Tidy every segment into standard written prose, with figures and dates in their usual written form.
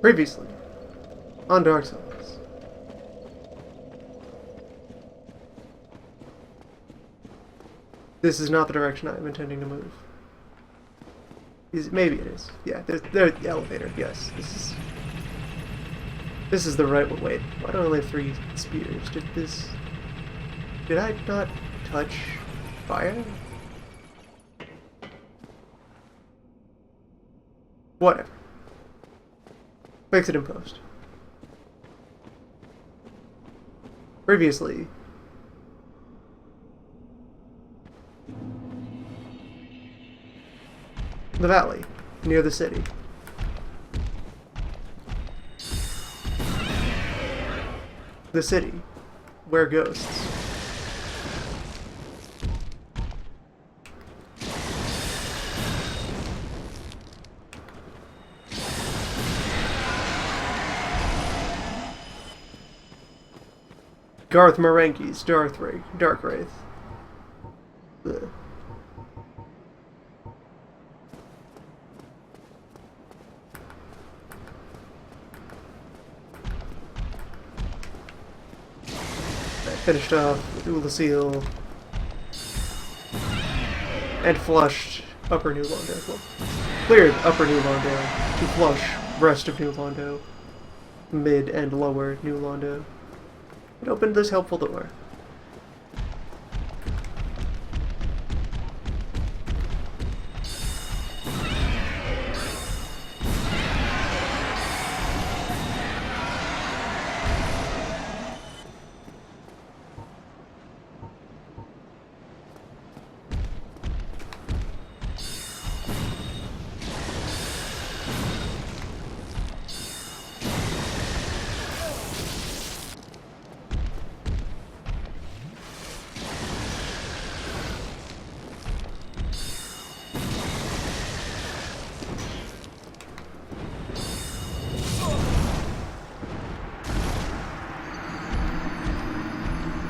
Previously, on Dark Souls. This is not the direction I am intending to move. Maybe it is. Yeah, there's the elevator. Yes, this is the right one. Wait, why do I only have 3 spears? Did I not touch fire? Whatever. Fix it in post. Previously, the valley, near the city. The city, where ghosts. Garth Marenghi's Darkwraith. Ugh. Finished off Ulacil and flushed Upper New Londo. Well, cleared Upper New Londo to flush rest of New Londo, mid and lower New Londo. It opened this helpful door.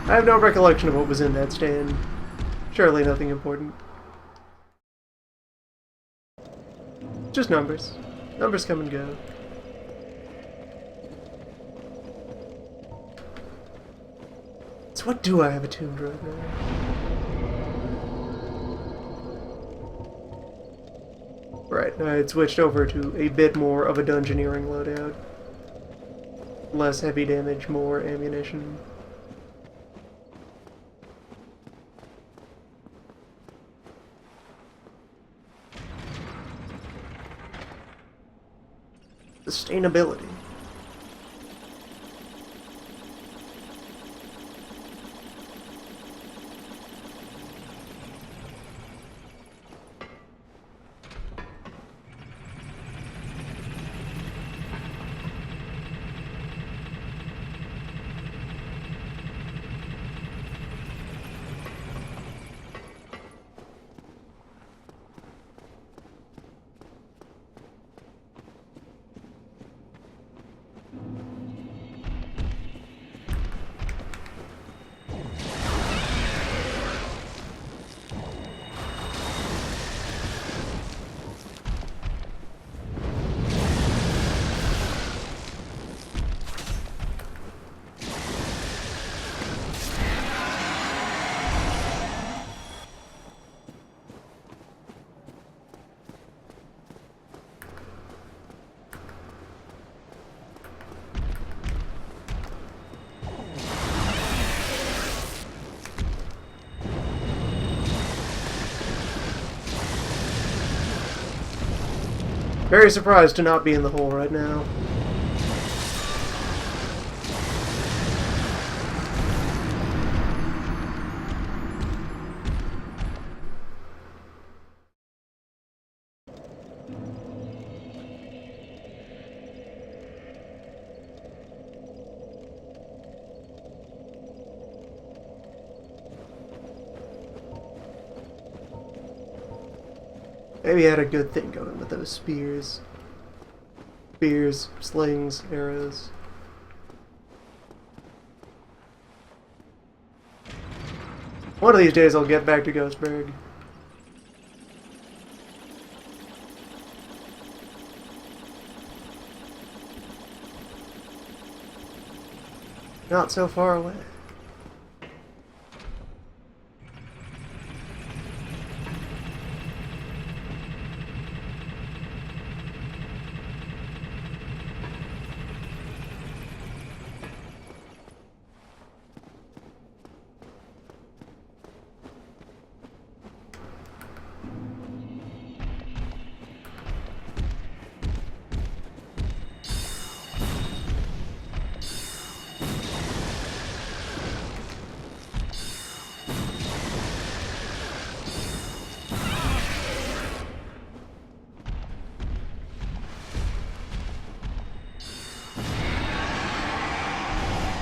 I have no recollection of what was in that stand. Surely nothing important. Just numbers. Numbers come and go. So what do I have attuned right now? Right, I had switched over to a bit more of a dungeoneering loadout. Less heavy damage, more ammunition. Sustainability. Very surprised to not be in the hole right now. Maybe he had a good thing going with those spears. Spears, slings, arrows. One of these days I'll get back to Ghostburg. Not so far away.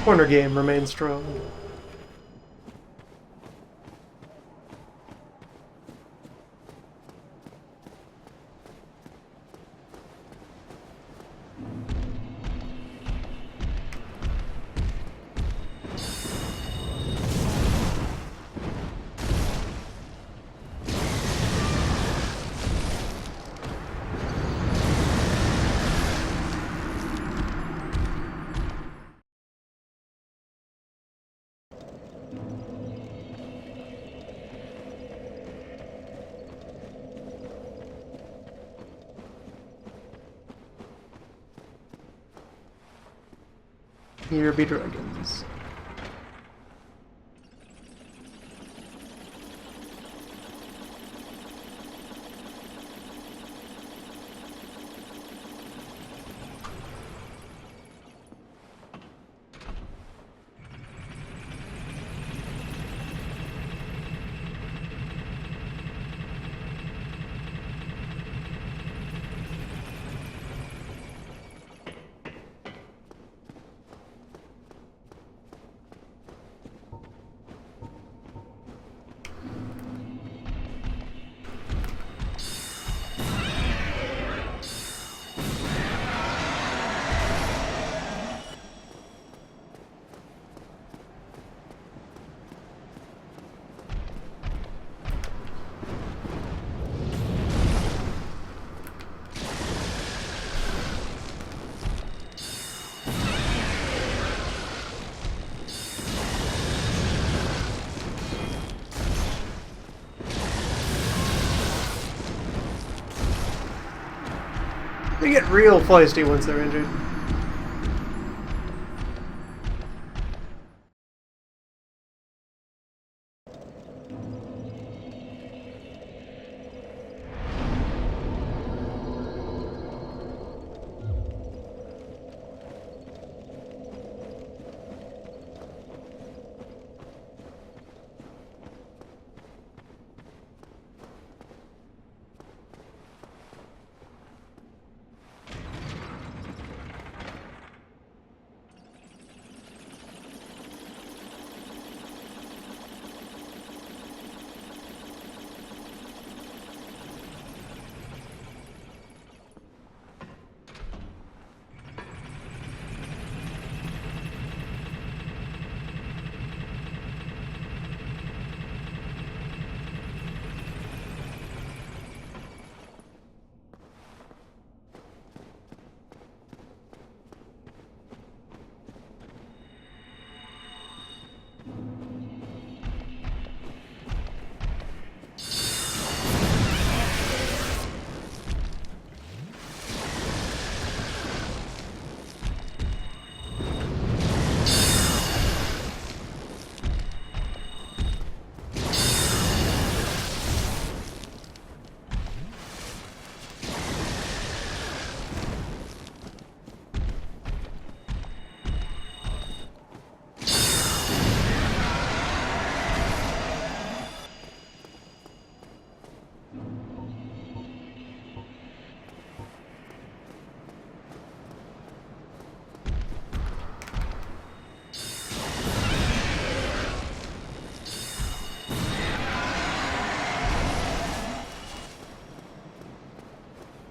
Corner game remains strong. Here be dragons. They get real feisty once they're injured.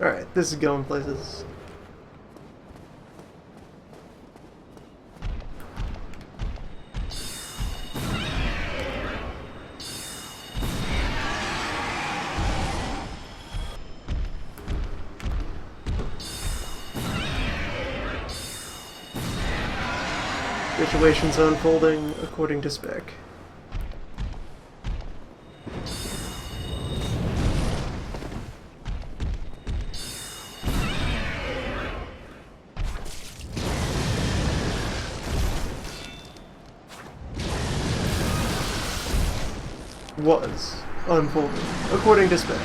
Alright, this is going places. Situation's unfolding according to spec. Was unfolding according to spec.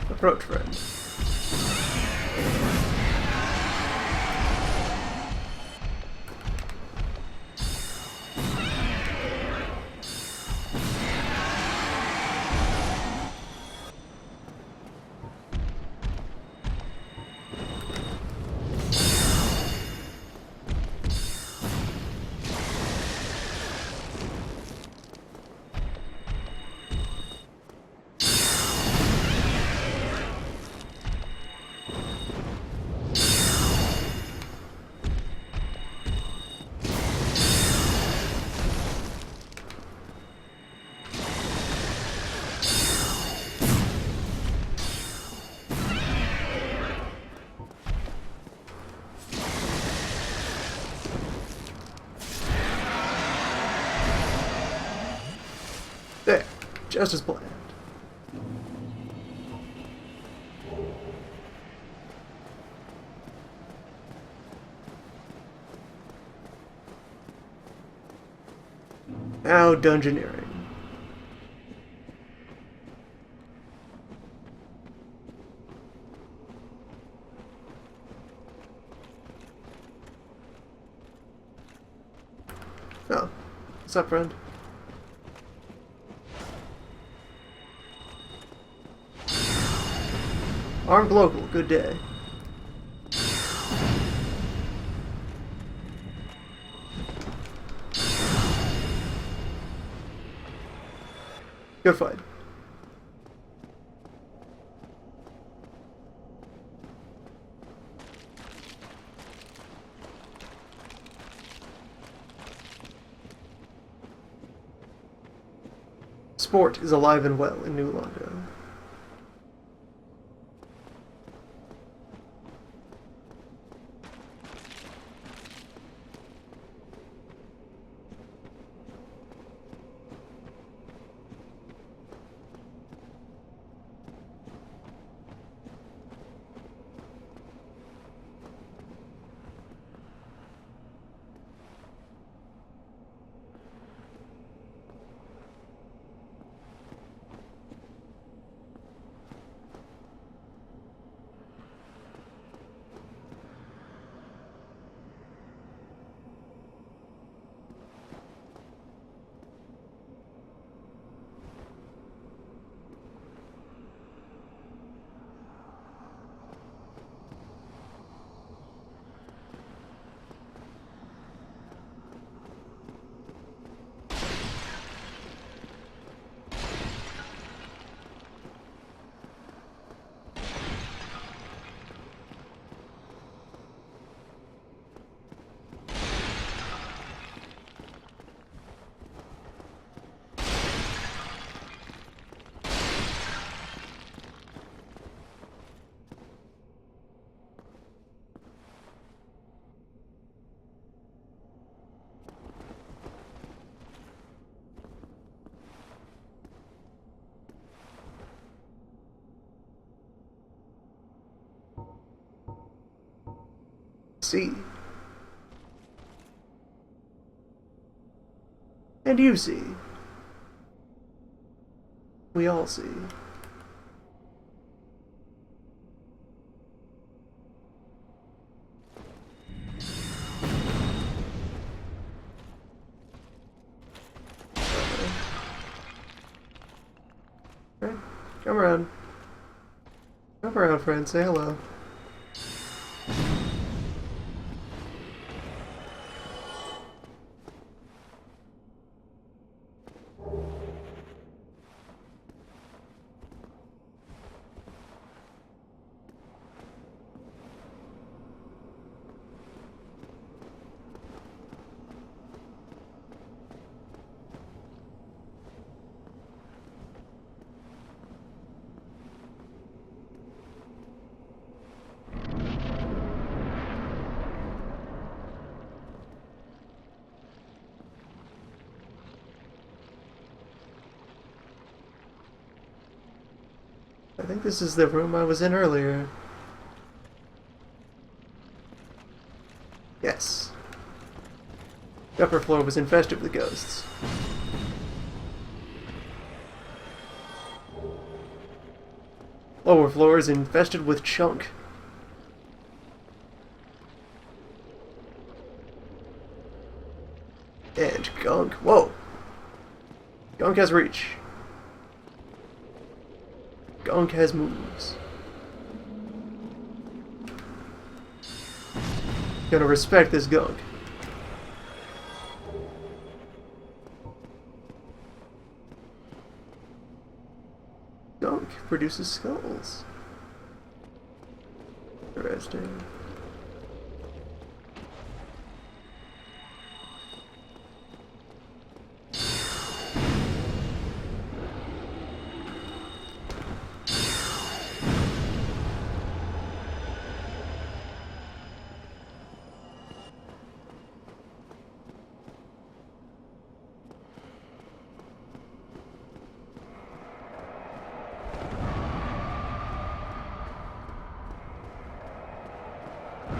Approach, friend. There, just as planned. Now dungeoneering. Oh, what's up, friend? Armed local, good day. Good fight. Sport is alive and well in New Londo. See. And you see. We all see. Right. Come around. Come around, friend. Say hello. I think this is the room I was in earlier. Yes. The upper floor was infested with ghosts. Lower floor is infested with chunk. And gunk. Whoa! Gunk has reach. Gunk has moves. Gotta respect this gunk. Gunk produces skulls. Interesting.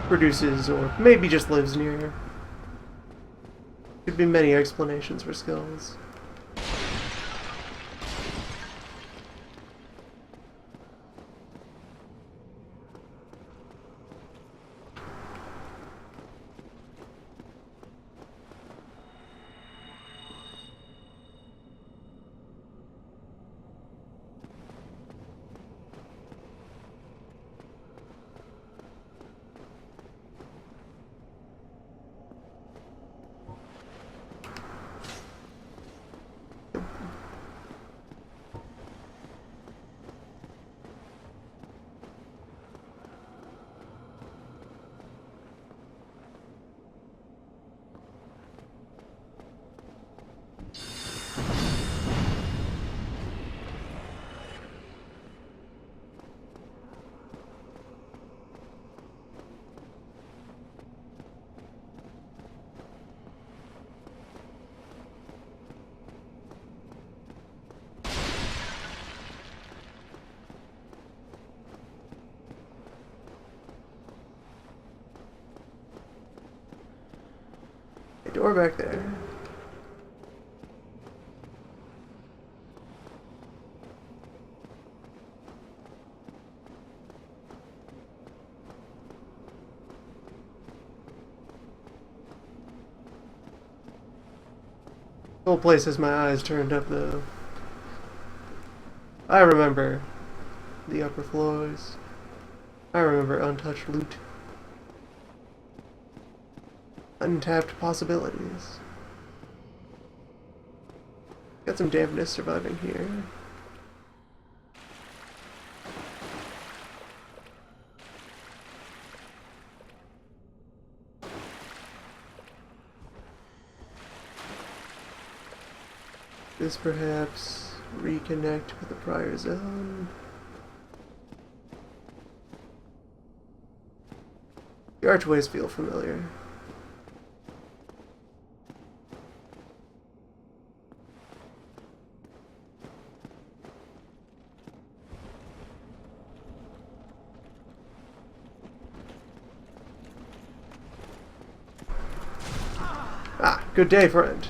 Produces, or maybe just lives near. Could be many explanations for skulls. Door back there. The whole place has my eyes turned up though. I remember the upper floors. I remember untouched loot. Untapped possibilities. Got some dampness surviving here. This perhaps reconnect with the prior zone. The archways feel familiar. Good day, friend.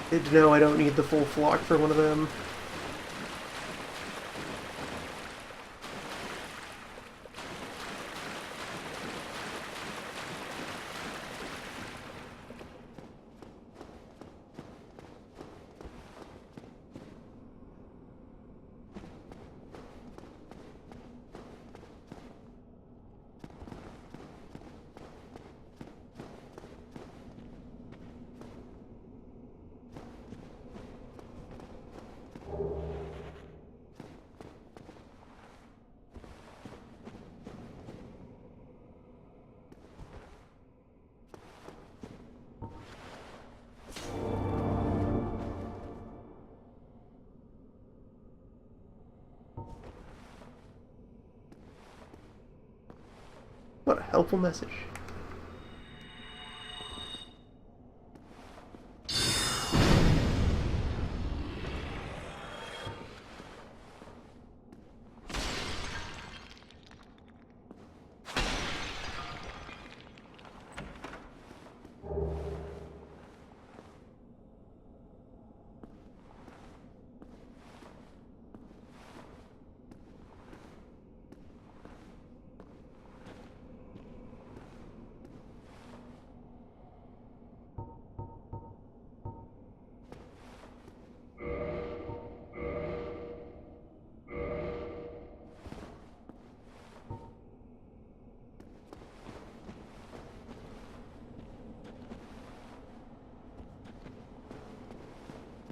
Good to know I don't need the full flock for one of them. What a helpful message.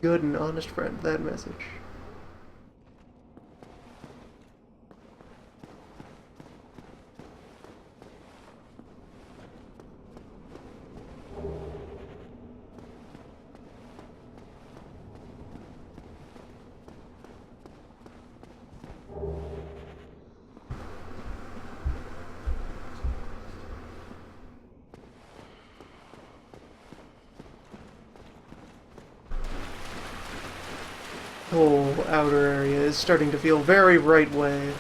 Good and honest friend, that message. The whole outer area is starting to feel very right way.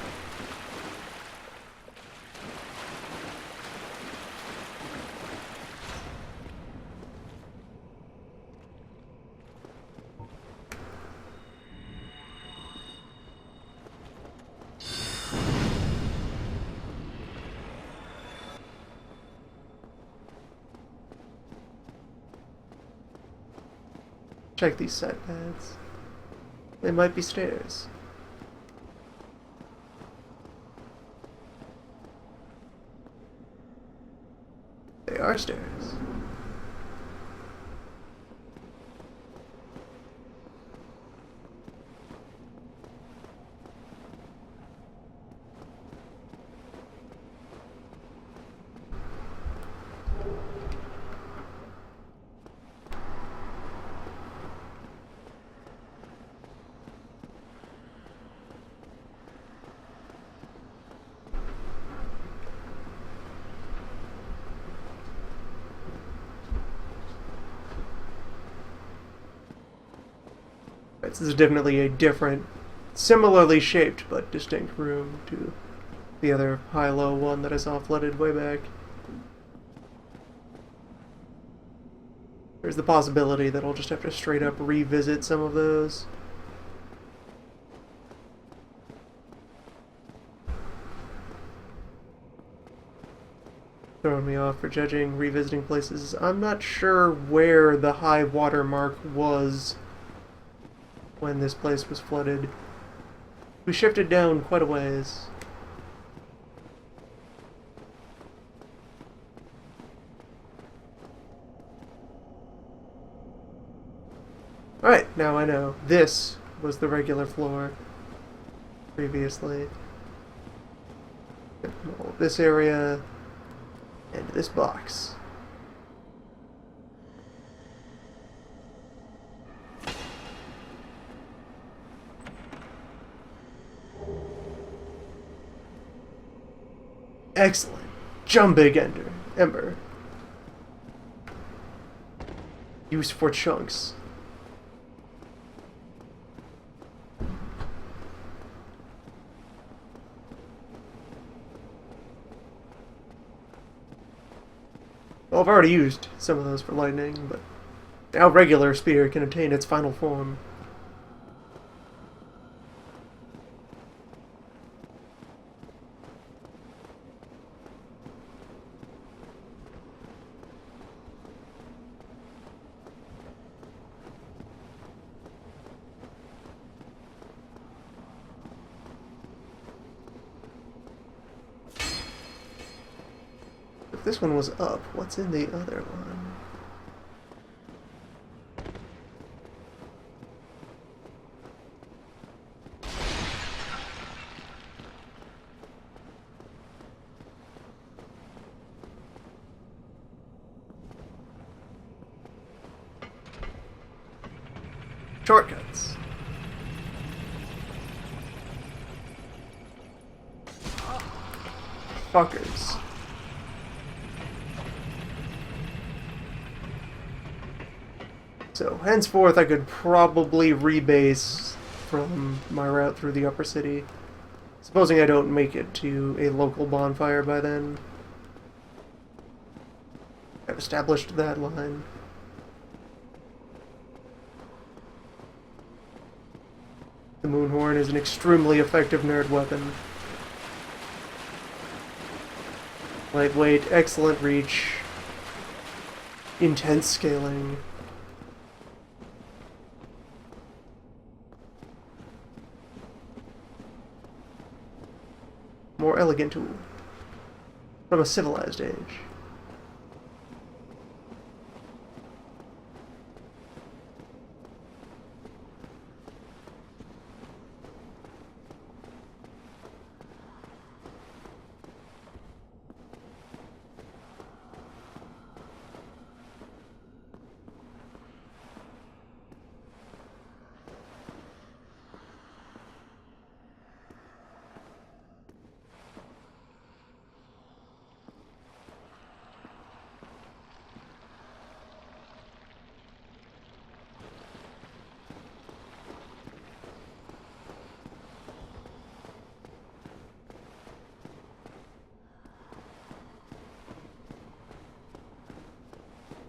Check these side paths. They might be stairs. They are stairs. This is definitely a different, similarly shaped but distinct room to the other high-low one that I saw flooded way back. There's the possibility that I'll just have to straight up revisit some of those. Throwing me off for judging revisiting places. I'm not sure where the high water mark was when this place was flooded. We shifted down quite a ways. Alright, now I know. This was the regular floor previously. This area and this box. Excellent. Jump big ember. Use for chunks. Well, I've already used some of those for lightning, but now regular spear can obtain its final form. If this one was up, what's in the other one? Shortcuts. Fuckers. So, henceforth, I could probably rebase from my route through the upper city. Supposing I don't make it to a local bonfire by then. I've established that line. The Moonhorn is an extremely effective nerd weapon. Lightweight, excellent reach, intense scaling. More elegant tool. From a civilized age.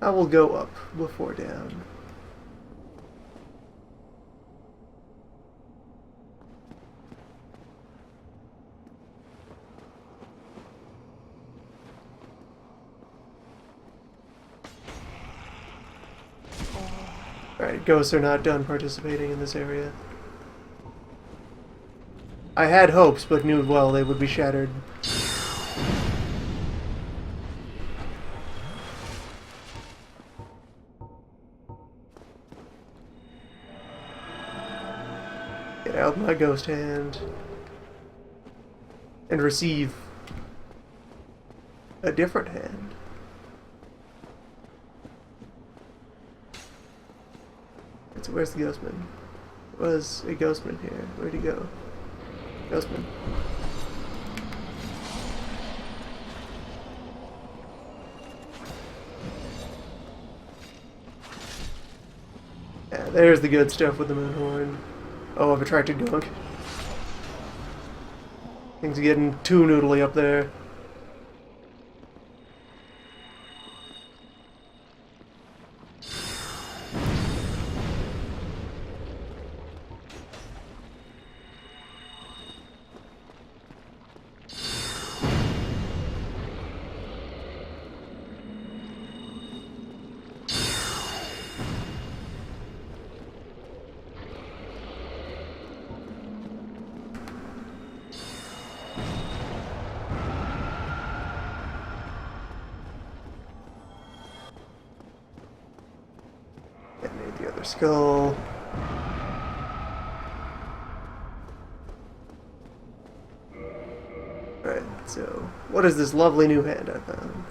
I will go up before down. Alright, ghosts are not done participating in this area. I had hopes, but knew well they would be shattered. Get out my ghost hand. And receive a different hand. So where's the ghostman? There was a ghostman here. Where'd he go? Ghostman. Yeah, there's the good stuff with the Moonhorn. Oh, I've attracted gunk. Things are getting too noodly up there. The other skull. Alright, so what is this lovely new hand I found?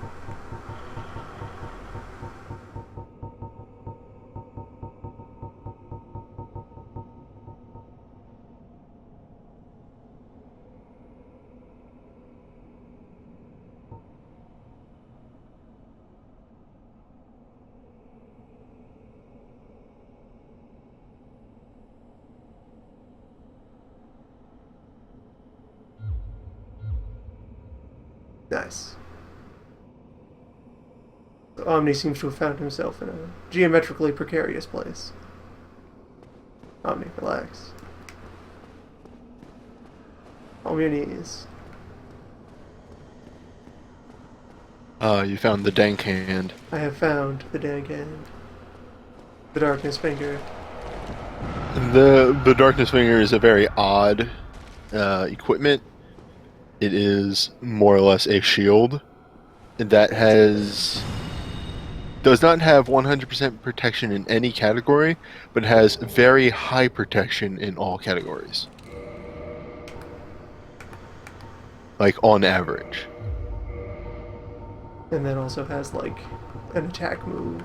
Nice. Omni seems to have found himself in a geometrically precarious place. Omni, relax. Calm your knees. You found the dank hand. I have found the dank hand. The darkness finger. The darkness finger is a very odd equipment. It is more or less a shield that does not have 100% protection in any category, but has very high protection in all categories. Like on average. And then also has, like, an attack move.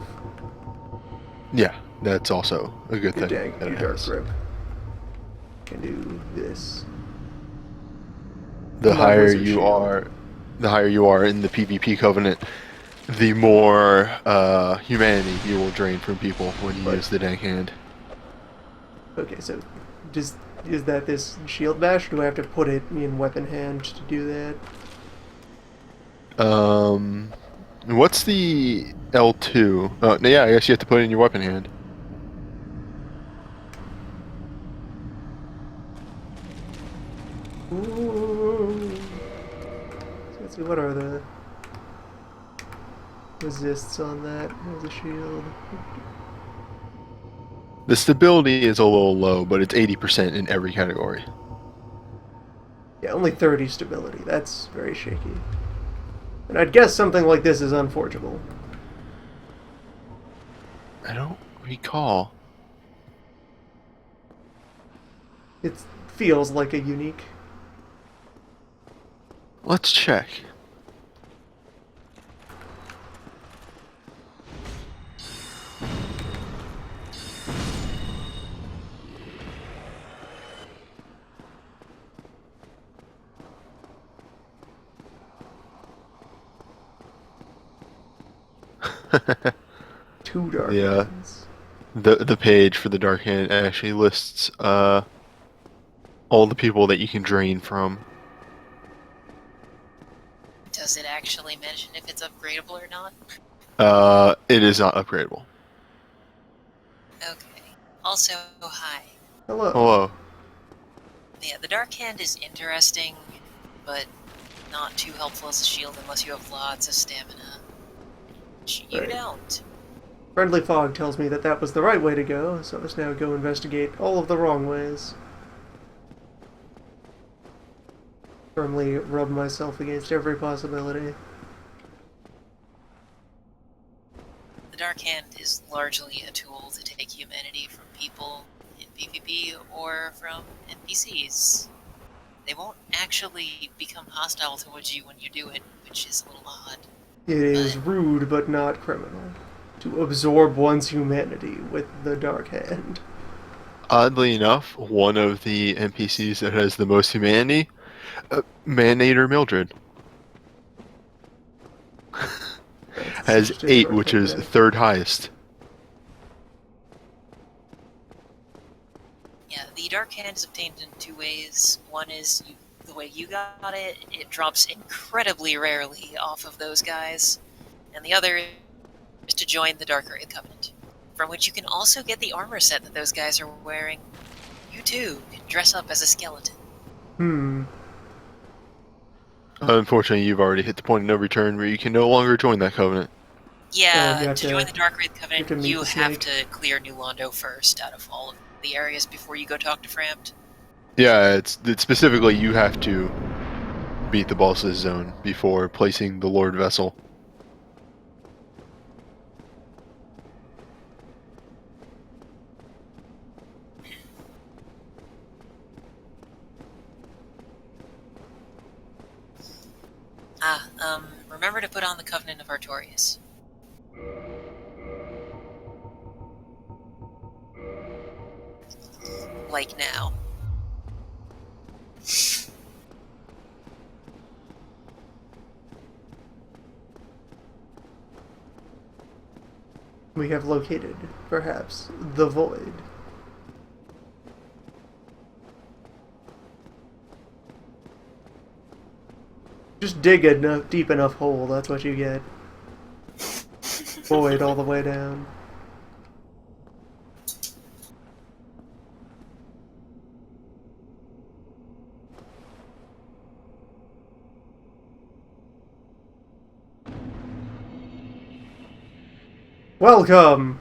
Yeah, that's also a good thing that Your it dark has. grip can do this. The Mud higher Wizard you Shield. are, the higher you are in the PvP covenant, the more humanity you will drain from people when you But use the dank hand. okay, so does is that this shield bash? Or do I have to put it in weapon hand to do that? What's the L2? Oh, yeah, I guess you have to put it in your weapon hand. Ooh. So let's see, what are the resists on that? There's a shield. The stability is a little low, but it's 80% in every category. Yeah, only 30 stability. That's very shaky. And I'd guess something like this is unforgeable. I don't recall. It feels like a unique. Let's check. Two dark Yeah, hands. the page for the dark hand actually lists all the people that you can drain from. Does it actually mention if it's upgradable or not? It is not upgradable. Okay. Also, hi. Hello. Hello. Yeah, the Dark Hand is interesting, but not too helpful as a shield unless you have lots of stamina. Which you Right. don't. Friendly Fog tells me that that was the right way to go, so let's now go investigate all of the wrong ways. Firmly rub myself against every possibility. The Dark Hand is largely a tool to take humanity from people in PvP or from NPCs. They won't actually become hostile towards you when you do it, which is a little odd. It is But rude but not criminal to absorb one's humanity with the Dark Hand. Oddly enough, one of the NPCs that has the most humanity, Manator Mildred, That's has just a 8, short which is payback. third highest. yeah, the Dark Hand is obtained in two ways. One is the way you got it, it drops incredibly rarely off of those guys. And the other is to join the Darkwraith Covenant, from which you can also get the armor set that those guys are wearing. You too can dress up as a skeleton. Hmm. Unfortunately, you've already hit the point of no return where you can no longer join that covenant. Oh, and Yeah, you have to join to the Darkwraith Covenant, meet you the have snake. to clear New Londo first out of all of the areas before you go talk to Framped. Yeah, it's specifically you have to beat the boss's zone before placing the Lord Vessel. Remember to put on the Covenant of Artorias. Like now. We have located, perhaps, the void. Just dig a deep enough hole, that's what you get. void all the way down. Welcome!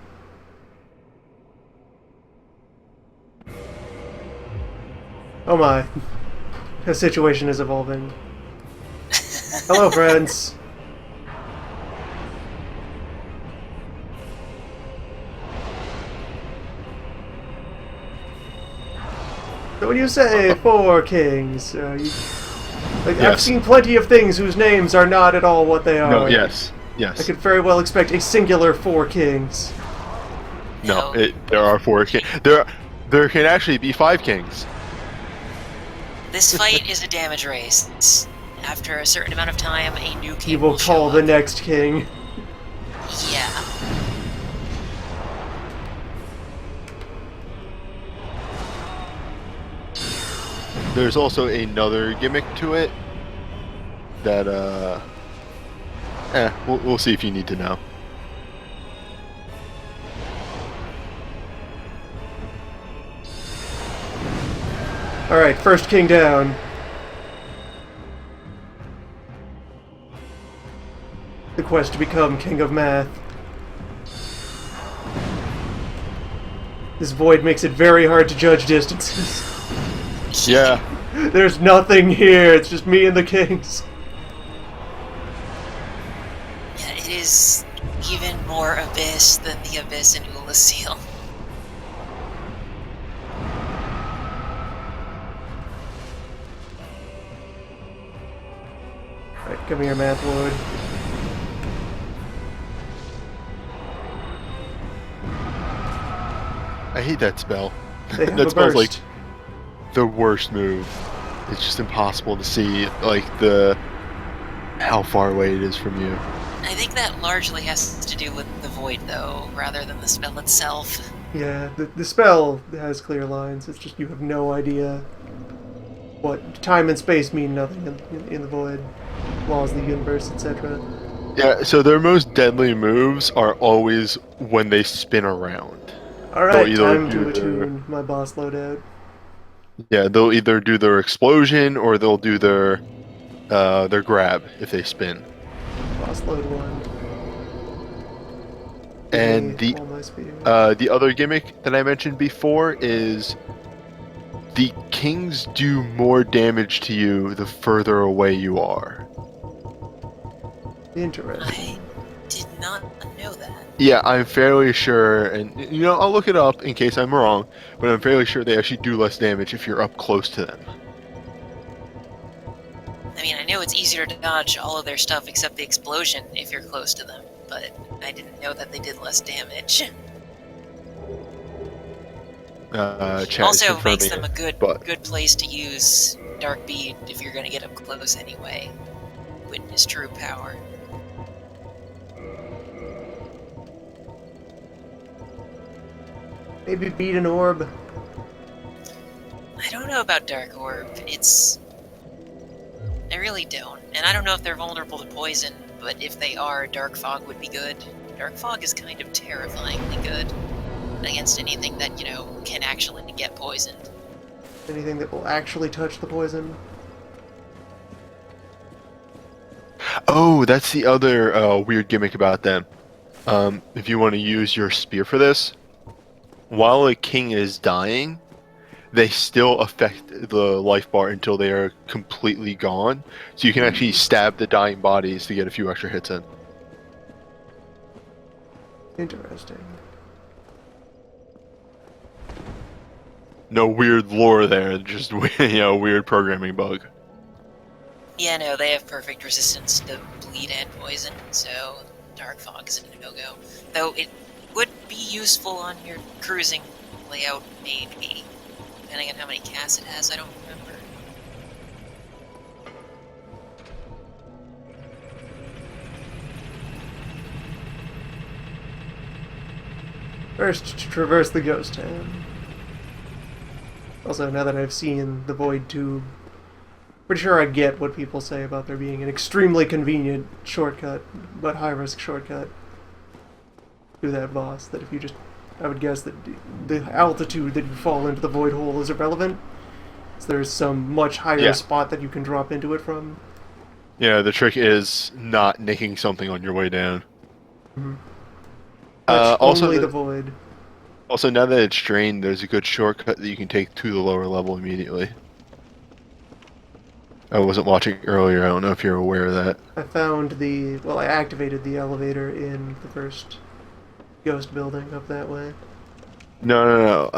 Oh my. The situation is evolving. Hello, friends! So when you say 4 kings, I've Yes. seen plenty of things whose names are not at all what they are. No, yes. I Yes. could very well expect a singular 4 kings. No, No. there are 4 kings. There can actually be 5 kings. This fight is a damage race. After a certain amount of time, a new king He will show call the up. next king. Yeah. There's also another gimmick to it that, we'll see if you need to know. Alright, first king down. The quest to become king of math. This void makes it very hard to judge distances. Yeah. There's nothing here, it's just me and the kings. Yeah, it is even more abyss than the abyss in Ulasil. Alright, come here, math lord. I hate that spell. They have That a spell's burst. like the worst move. It's just impossible to see, like, how far away it is from you. I think that largely has to do with the void, though, rather than the spell itself. Yeah, the spell has clear lines, it's just you have no idea what time and space mean nothing in the void. Laws of the universe, etc. Yeah, so their most deadly moves are always when they spin around. Alright, They'll either time to do attune my boss loadout. Yeah, they'll either do their explosion or they'll do their grab if they spin. Boss load 1. And Give me all my speed. the other gimmick that I mentioned before is the kings do more damage to you the further away you are. Interesting. I did not know that. Yeah, I'm fairly sure, and I'll look it up in case I'm wrong, but I'm fairly sure they actually do less damage if you're up close to them. I mean, I know it's easier to dodge all of their stuff except the explosion if you're close to them, but I didn't know that they did less damage. Chat is Also makes confirming them a it, but good place to use Dark Bead if you're going to get up close anyway. Witness true power. Maybe beat an orb. I don't know about Dark Orb. I really don't. And I don't know if they're vulnerable to poison, but if they are, Dark Fog would be good. Dark Fog is kind of terrifyingly good against anything that, can actually get poisoned. Anything that will actually touch the poison. oh, that's the other weird gimmick about them. If you want to use your spear for this, while a king is dying, they still affect the life bar until they are completely gone. So you can actually stab the dying bodies to get a few extra hits in. Interesting. No weird lore there, just weird programming bug. Yeah, no, they have perfect resistance to bleed and poison, so Dark Fog is a no-go. Though it would be useful on your cruising layout, maybe. Depending on how many casts it has, I don't remember. First, to traverse the ghost town. Also, now that I've seen the Void Tube, pretty sure I get what people say about there being an extremely convenient shortcut, but high-risk shortcut. to that boss that if you just, I would guess that the altitude that you fall into the void hole is irrelevant. So there's some much higher spot that you can drop into it from. Yeah, the trick is not nicking something on your way down. Mm-hmm. Also, only the void. Also, now that it's drained, there's a good shortcut that you can take to the lower level immediately. I wasn't watching earlier, I don't know if you're aware of that. I found I activated the elevator in the first ghost building up that way. No.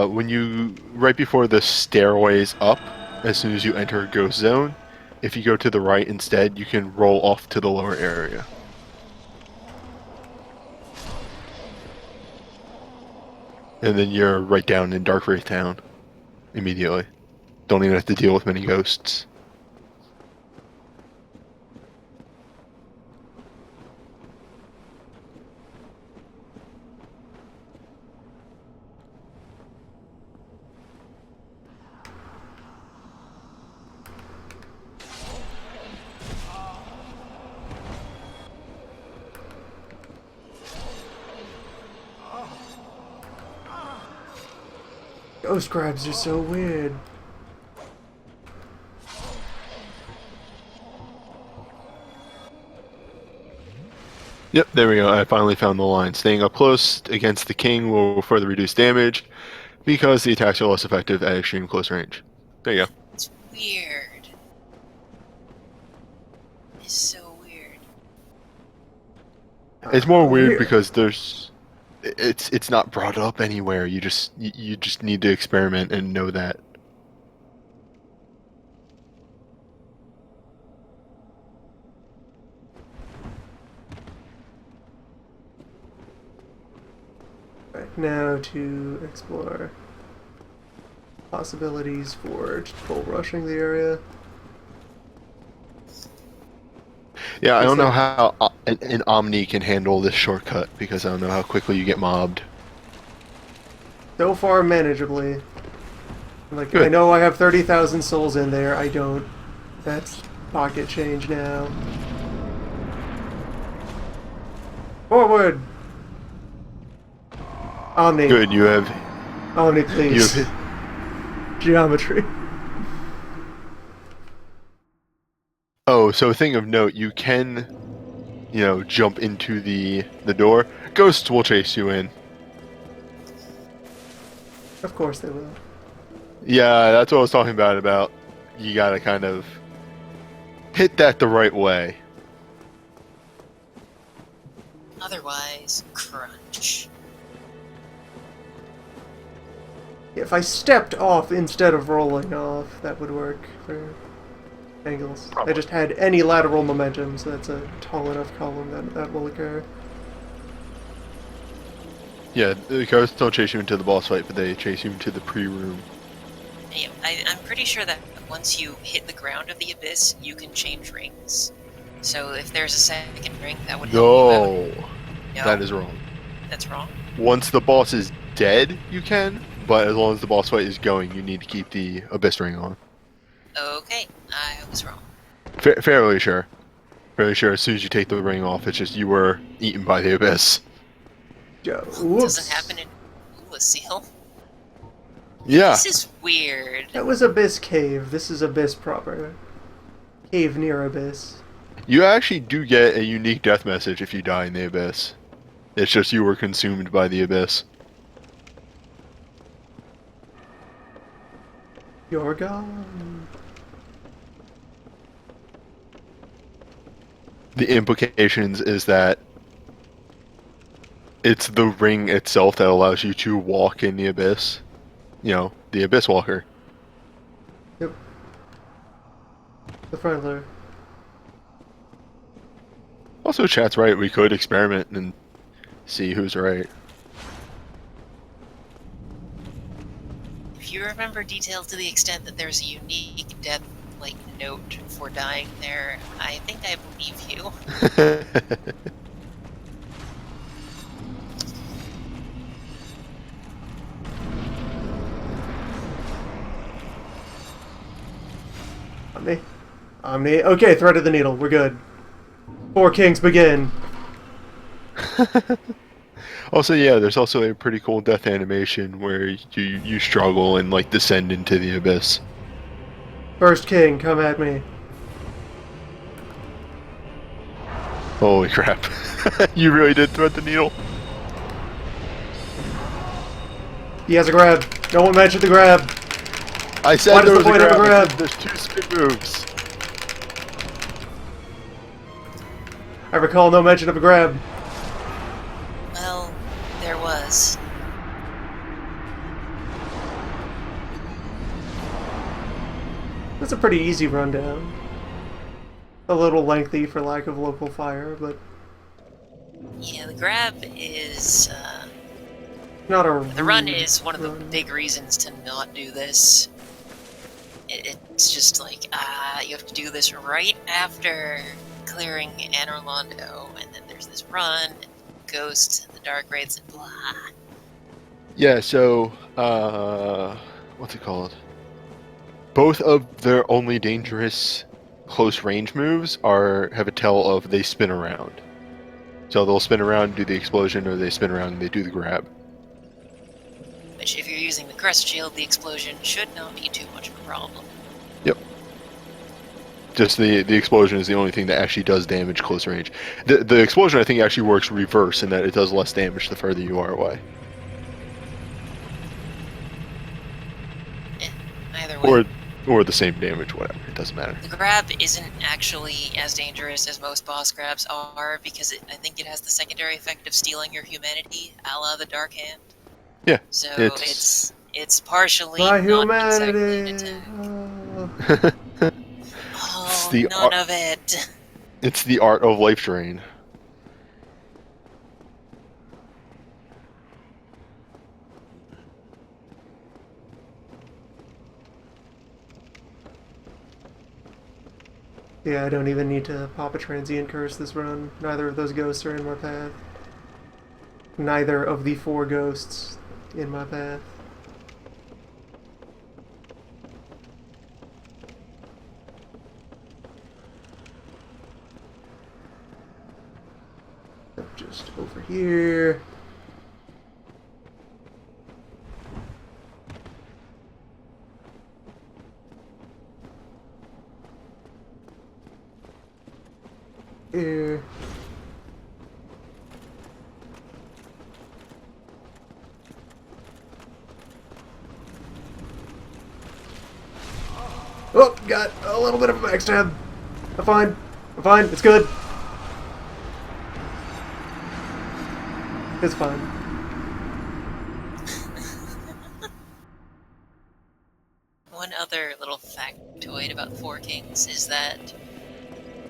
When you, right before the stairways up, as soon as you enter a ghost zone, if you go to the right instead, you can roll off to the lower area. And then you're right down in Darkwraith town immediately. Don't even have to deal with many ghosts. Ghost crabs are so weird. Yep, there we go. I finally found the line. Staying up close against the king will further reduce damage because the attacks are less effective at extreme close range. There you go. It's weird. It's so weird. It's more weird because it's not brought up anywhere. You just need to experiment and know that. Right, now to explore possibilities for just full rushing the area. Yeah, I don't know how an Omni can handle this shortcut because I don't know how quickly you get mobbed. So far, manageably. Like, Good. I know I have 30,000 souls in there. I don't. That's pocket change now. Forward! Omni. Good, you have Omni, please. you have Geometry. Oh, so a thing of note, you can, jump into the door. Ghosts will chase you in. Of course they will. Yeah, that's what I was talking about you gotta kind of hit that the right way. Otherwise, crunch. If I stepped off instead of rolling off, that would work for angles. Probably. I just had any lateral momentum, so that's a tall enough column that will occur. Yeah, the ghosts don't chase you into the boss fight, but they chase you into the pre-room. Yeah, I'm pretty sure that once you hit the ground of the abyss, you can change rings. So if there's a second ring, that would help you out. No, That is wrong. That's wrong. Once the boss is dead, you can, but as long as the boss fight is going, you need to keep the abyss ring on. Okay, I was wrong. Fairly sure. Fairly sure as soon as you take the ring off, it's just you were eaten by the abyss. Whoops. Doesn't happen in Seal. Yeah. This is weird. That was Abyss Cave. This is Abyss proper. Cave near Abyss. You actually do get a unique death message if you die in the abyss. It's just you were consumed by the abyss. You're gone. The implications is that it's the ring itself that allows you to walk in the abyss. The Abyss Walker. Yep. The friendler. Also, chat's right, we could experiment and see who's right. If you remember details to the extent that there's a unique death, note for dying there, I think I believe you. Omni. Okay, thread of the needle. We're good. Four kings begin. Also, yeah, there's also a pretty cool death animation where you struggle and like descend into the abyss. First king, come at me. Holy crap! You really did thread the needle. He has a grab. No one mentioned the grab. I said What is there the was a point of a grab. I grab? said there's 2 spin moves. I recall no mention of a grab. Well, there was. That's a pretty easy rundown. A little lengthy for lack of local fire, but Yeah, the grab is, not a the run rude is one of the run. big reasons to not do this. It's just like, you have to do this right after clearing Anor Londo, and then there's this run, and ghosts, and the Darkwraiths, and blah. Yeah. So, what's it called? Both of their only dangerous close range moves have a tell of they spin around. So they'll spin around and do the explosion, or they spin around and they do the grab. Which, if you're using the Crest Shield, the explosion should not be too much of a problem. Yep. Just the explosion is the only thing that actually does damage close range. The explosion, I think, actually works reverse in that it does less damage the further you are away. Either way. Or the same damage, whatever. It doesn't matter. The grab isn't actually as dangerous as most boss grabs are, because I think it has the secondary effect of stealing your humanity, a la the Dark Hand. Yeah. So it's partially My not exactly an humanity. attack. It's Oh, the none of it. It's the art of life drain. Yeah, I don't even need to pop a transient curse this run. Neither of those ghosts are in my path. Neither of the 4 ghosts in my path. Just over here. Here. Oh, got a little bit of a backstab. I'm fine. I'm fine. It's good. It's fine. One other little factoid about the Four Kings is that,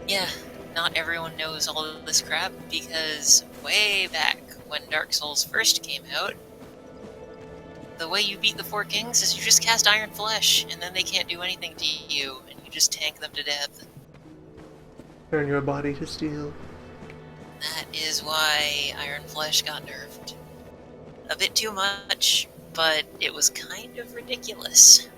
yeah, not everyone knows all of this crap, because way back when Dark Souls first came out, the way you beat the Four Kings is you just cast Iron Flesh, and then they can't do anything to you, and you just tank them to death. Turn your body to steel. That is why Iron Flesh got nerfed. A bit too much, but it was kind of ridiculous.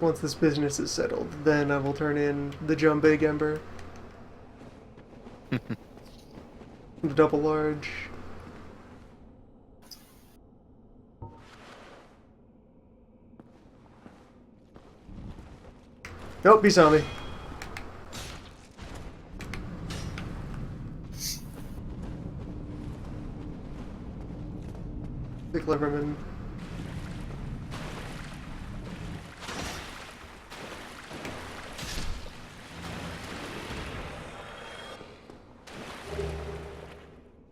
Once this business is settled, then I will turn in the Jumbig Ember. The double large. Nope, he saw me. The Cleverman.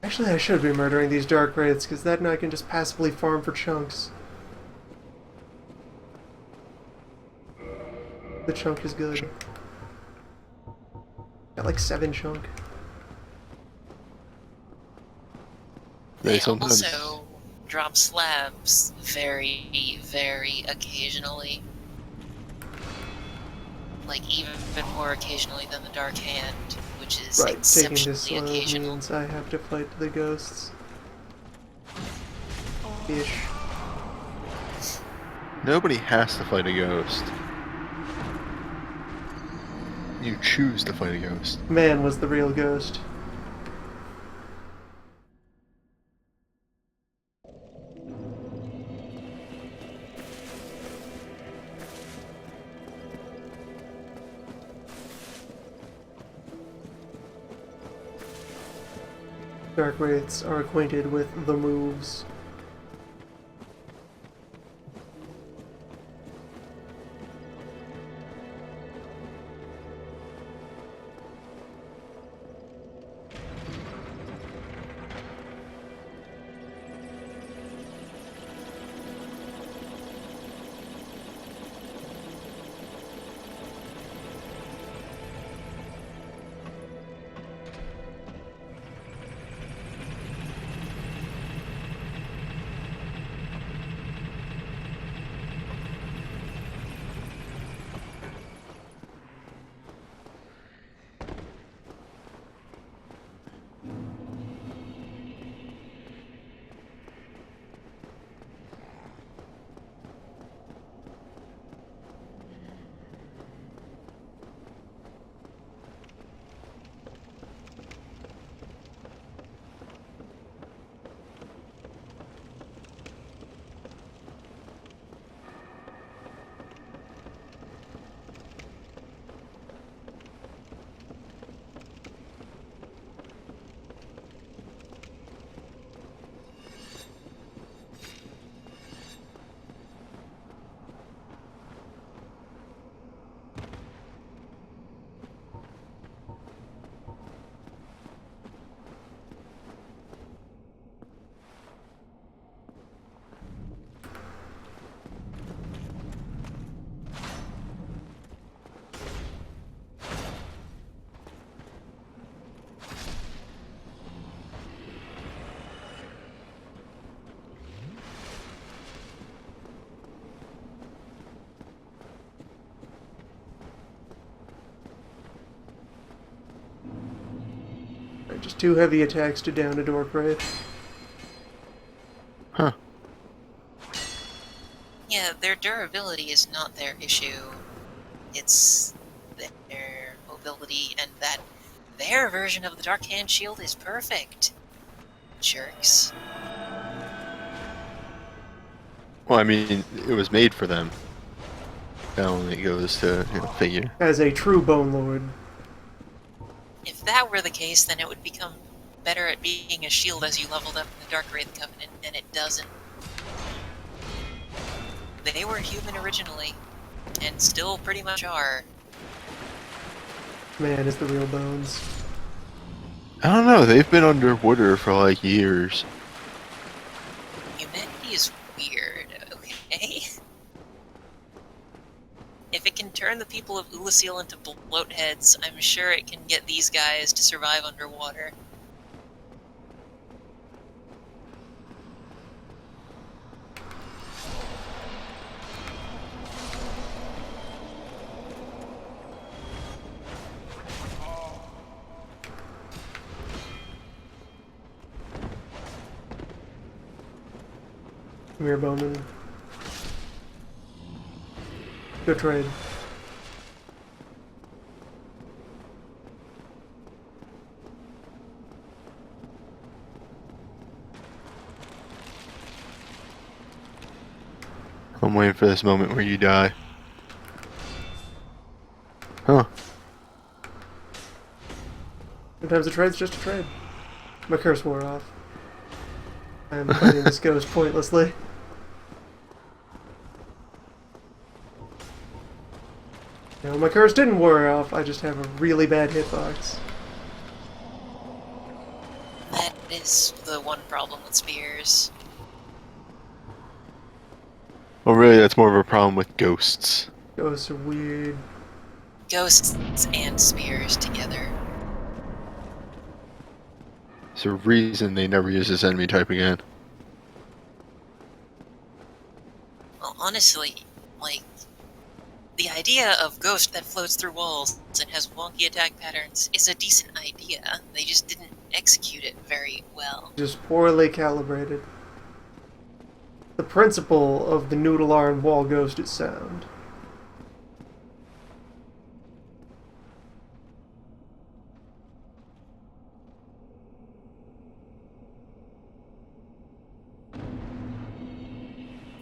Actually, I should be murdering these Darkwraiths, because that I can just passively farm for chunks. The chunk is good. Got like 7 chunk. They sometimes also drop slabs very, very occasionally. Like even more occasionally than the Dark Hand, which is Right, taking this exceptionally slow occasional. means I have to fight the ghosts. Ish. nobody has to fight a ghost. You choose to fight a ghost. Man was the real ghost. Darkwraiths are acquainted with the moves. Just 2 heavy attacks to down a Darkwraith. Huh. Yeah, their durability is not their issue. It's their mobility, and that their version of the Dark Hand shield is perfect. Jerks. Well, I mean, it was made for them. That only goes to figure. As a true Bone Lord. If that were the case, then it would become better at being a shield as you leveled up in the Darkwraith Covenant, and it doesn't. They were human originally, and still pretty much are. Man is the real Bones. I don't know. They've been underwater for like years. Humanity is weird, okay? If it can turn the people of Ulasil into bloatheads, I'm sure it can get these guys to survive underwater. Come here, Bowman. Good trade. I'm waiting for this moment where you die. Sometimes a trade's just a trade. My curse wore off. I'm fighting this ghost pointlessly. No, my curse didn't wear off, I just have a really bad hitbox. That is the one problem with spears. Well, really, that's more of a problem with ghosts. Ghosts are weird. Ghosts and spears together. There's a reason they never use this enemy type again. Well, honestly, like, the idea of ghost that floats through walls and has wonky attack patterns is a decent idea. They just didn't execute it very well. Just poorly calibrated. The principle of the noodle arm wall ghost is sound.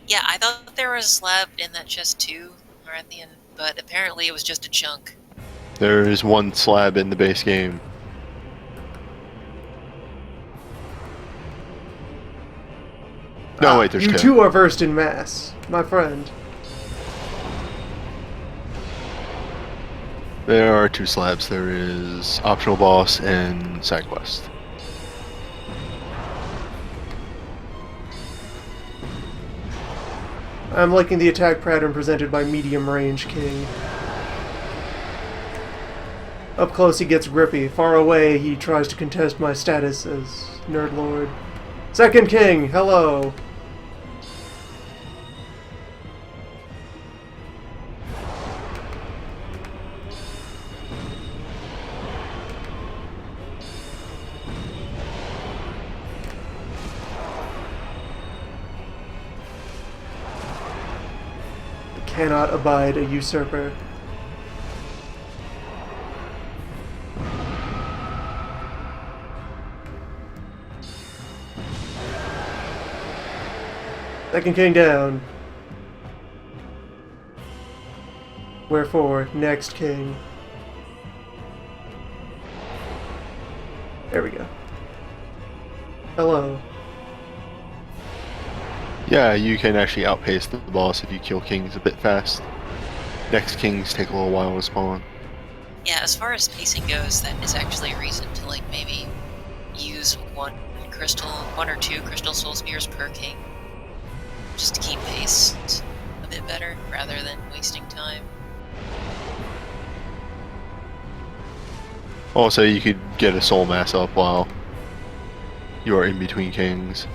Yeah, I thought there was a slab in that chest too, or at the end, but apparently it was just a chunk. There is one slab in the base game. No, wait, there's you two. two are versed in mass, my friend. There are two slabs. There is optional boss and side quest. I'm liking the attack pattern presented by Medium Range King. Up close he gets grippy. Far away he tries to contest my status as Nerd Lord. Second King, hello! Cannot abide a usurper. Second King down. Wherefore, next King. There we go. Hello. Yeah, you can actually outpace the boss if you kill kings a bit fast. Next kings take a little while to spawn. Yeah, as far as pacing goes, that is actually a reason to, like, maybe use one or two crystal soul spears per king. Just to keep pace a bit better, rather than wasting time. Also, you could get a soul mass up while you are in between kings.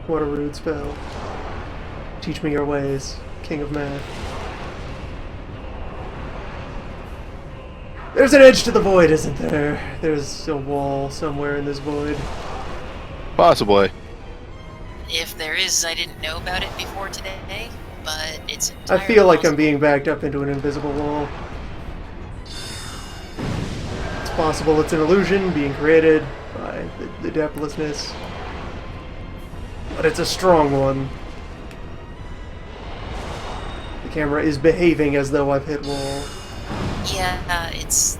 What a rude spell. Teach me your ways, King of Math. There's an edge to the void, isn't there? There's a wall somewhere in this void. Possibly. If there is, I didn't know about it before today, but it's I entirely feel like I'm possible. being backed up into an invisible wall. It's possible it's an illusion being created by the depthlessness. But it's a strong one. The camera is behaving as though I've hit wall. Yeah, it's...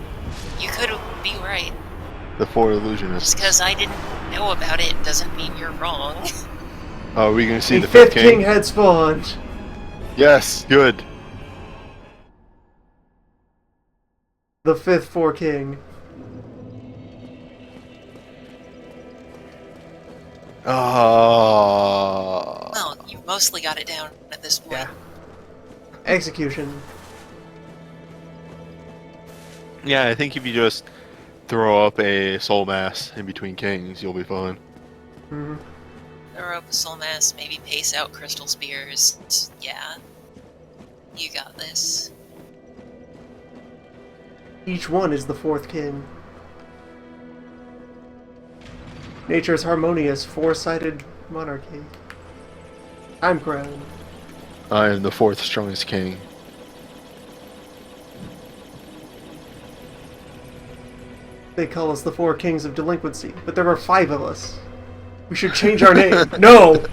You could be right. The four illusionists. Just because I didn't know about it doesn't mean you're wrong. Oh, are we gonna see The the fifth fifth king king? had spawned. Yes, good. The fifth four king. Ah. Well, you mostly got it down at this point. Yeah. Execution. Yeah, I think if you just throw up a soul mass in between kings, you'll be fine. Mhm. Throw up a soul mass, maybe pace out crystal spears. Yeah. You got this. Each one is the fourth king. Nature's harmonious, four-sided monarchy. I'm crowned. I am the fourth strongest king. They call us the Four Kings of Delinquency, but there are 5 of us. We should change our name. No!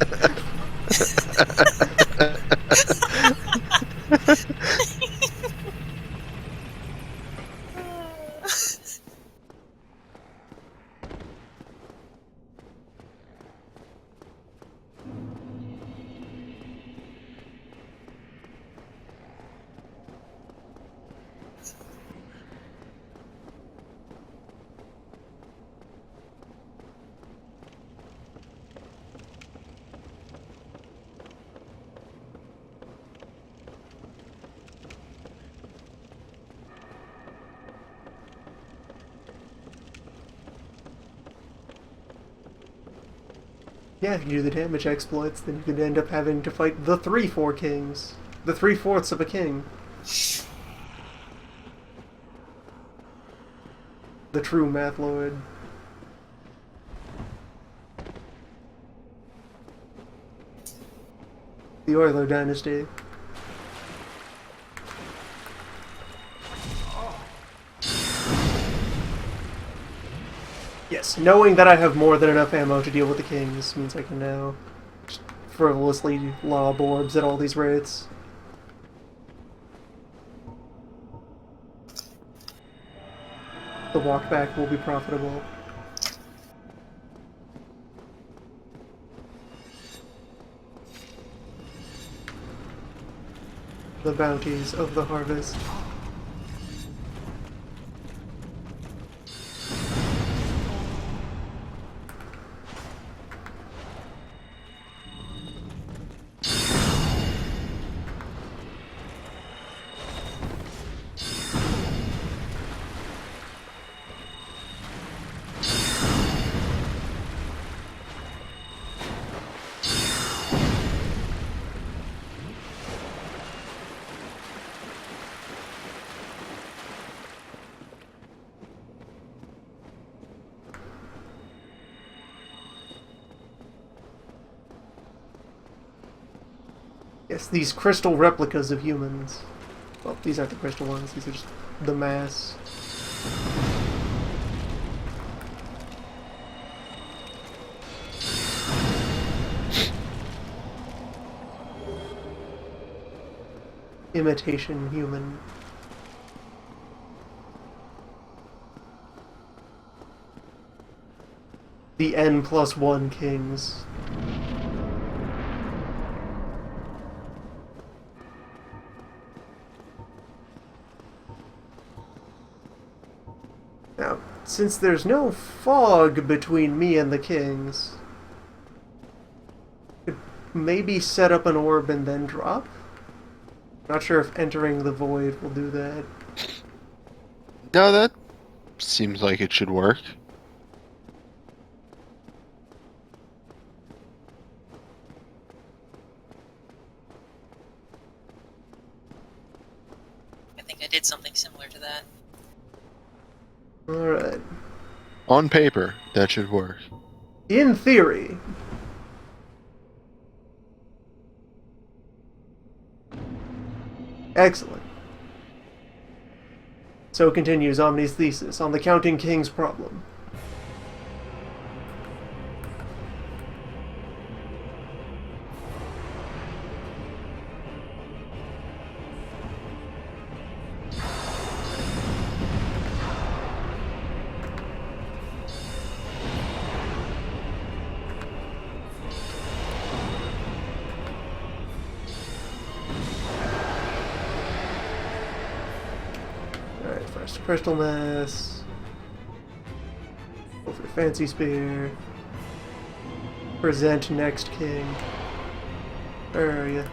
Yeah, if you do the damage exploits, then you could end up having to fight the 3/4 kings. The 3/4 of a king. The true Math Lord. The Euler Dynasty. Yes, knowing that I have more than enough ammo to deal with the kings means I can now just frivolously lob orbs at all these wraiths. The walk back will be profitable. The bounties of the harvest. Yes, these crystal replicas of humans. Well, these aren't the crystal ones, these are just the mass. Imitation human. The N+1 kings. Now, since there's no fog between me and the kings, could maybe set up an orb and then drop? Not sure if entering the void will do that. No, that seems like it should work. I think I did something similar to that. Alright. On paper, that should work. In theory. Excellent. So continues Omni's thesis on the Counting Kings problem. Alright, first crystal mass. Go for fancy spear. Present next king. Where are you?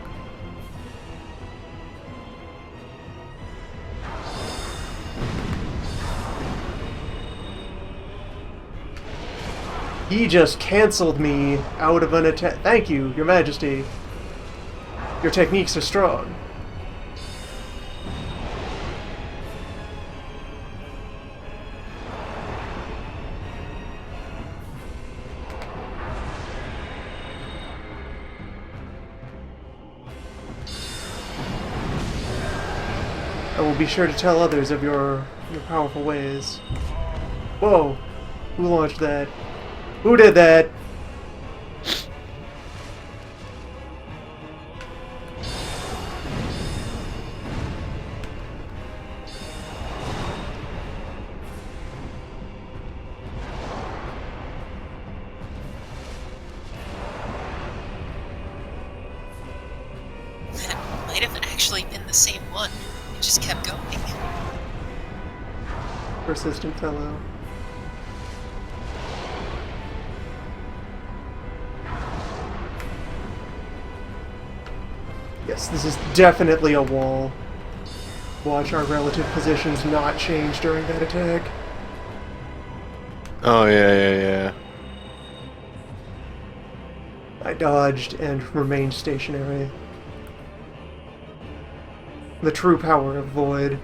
He just cancelled me out of an attack. Thank you, Your Majesty. Your techniques are strong. I will be sure to tell others of your powerful ways. Whoa. Who launched that? Who did that? That might have actually been the same one. It just kept going. Persistent fellow. Yes, this is definitely a wall. Watch our relative positions not change during that attack. Oh, yeah. I dodged and remained stationary. The true power of Void.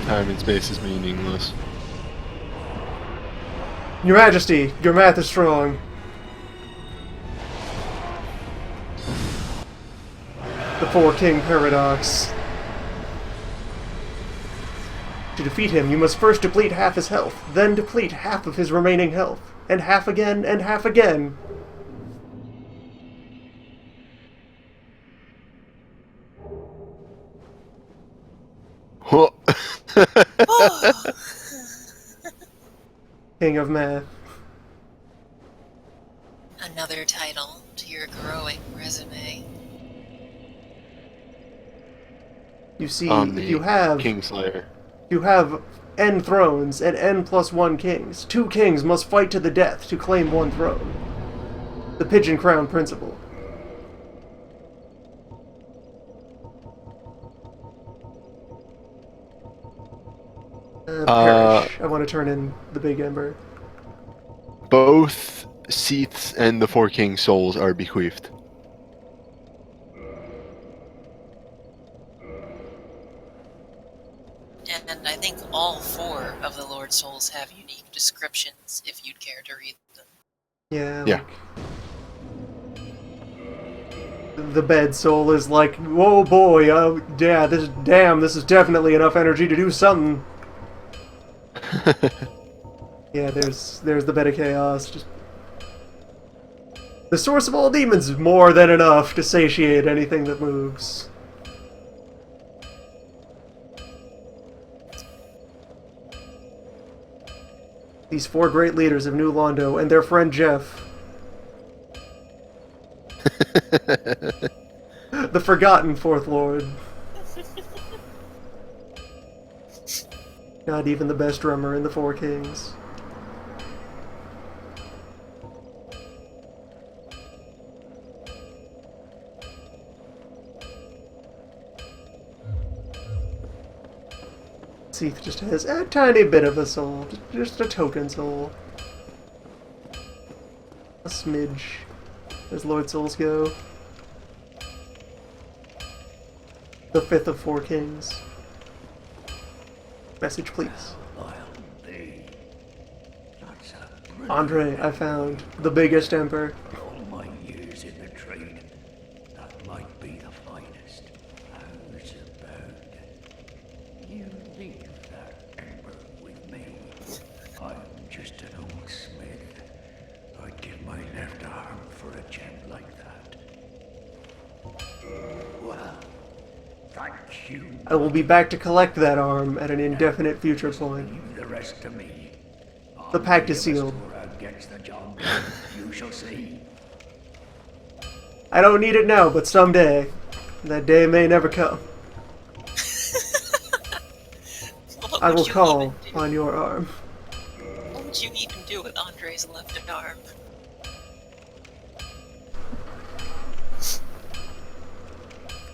Time and space is meaningless. Your Majesty, your math is strong. The Four King Paradox. To defeat him, you must first deplete half his health, then deplete half of his remaining health, and half again, and half again. Huh. King of Math. Another title to your growing resume. You see, I'm if the you have Kingslayer. n thrones and n+1 kings. 2 kings must fight to the death to claim 1 throne. The Pigeon Crown Principle. Perish. I want to turn in the Big Ember. Both Seaths and the Four Kings' souls are bequeathed. And I think all 4 of the Lord Souls have unique descriptions, if you'd care to read them. Yeah, Yeah. like... The bed soul is like, whoa boy, yeah, this is definitely enough energy to do something. Yeah, there's the bed of chaos. Just... The source of all demons is more than enough to satiate anything that moves. These 4 great leaders of New Londo and their friend Jeff. The forgotten Fourth Lord. Not even the best drummer in the Four Kings. Seath just has a tiny bit of a soul. Just a token soul. A smidge. As Lord Souls go. The 5th of 4 Kings. Message, please. Andre, I found the biggest emperor. All my years in the trade, that might be the finest. How's about you leave that ember with me? I'm just an old smith. I'd give my left arm for a gem like that. Well, thank you. I will be back to collect that arm at an indefinite future point. Leave the rest to me. The pact is sealed. Gets the job. You shall see. I don't need it now, but someday. That day may never come. What I would will you call even do? on your arm. What would you even do with Andre's left arm?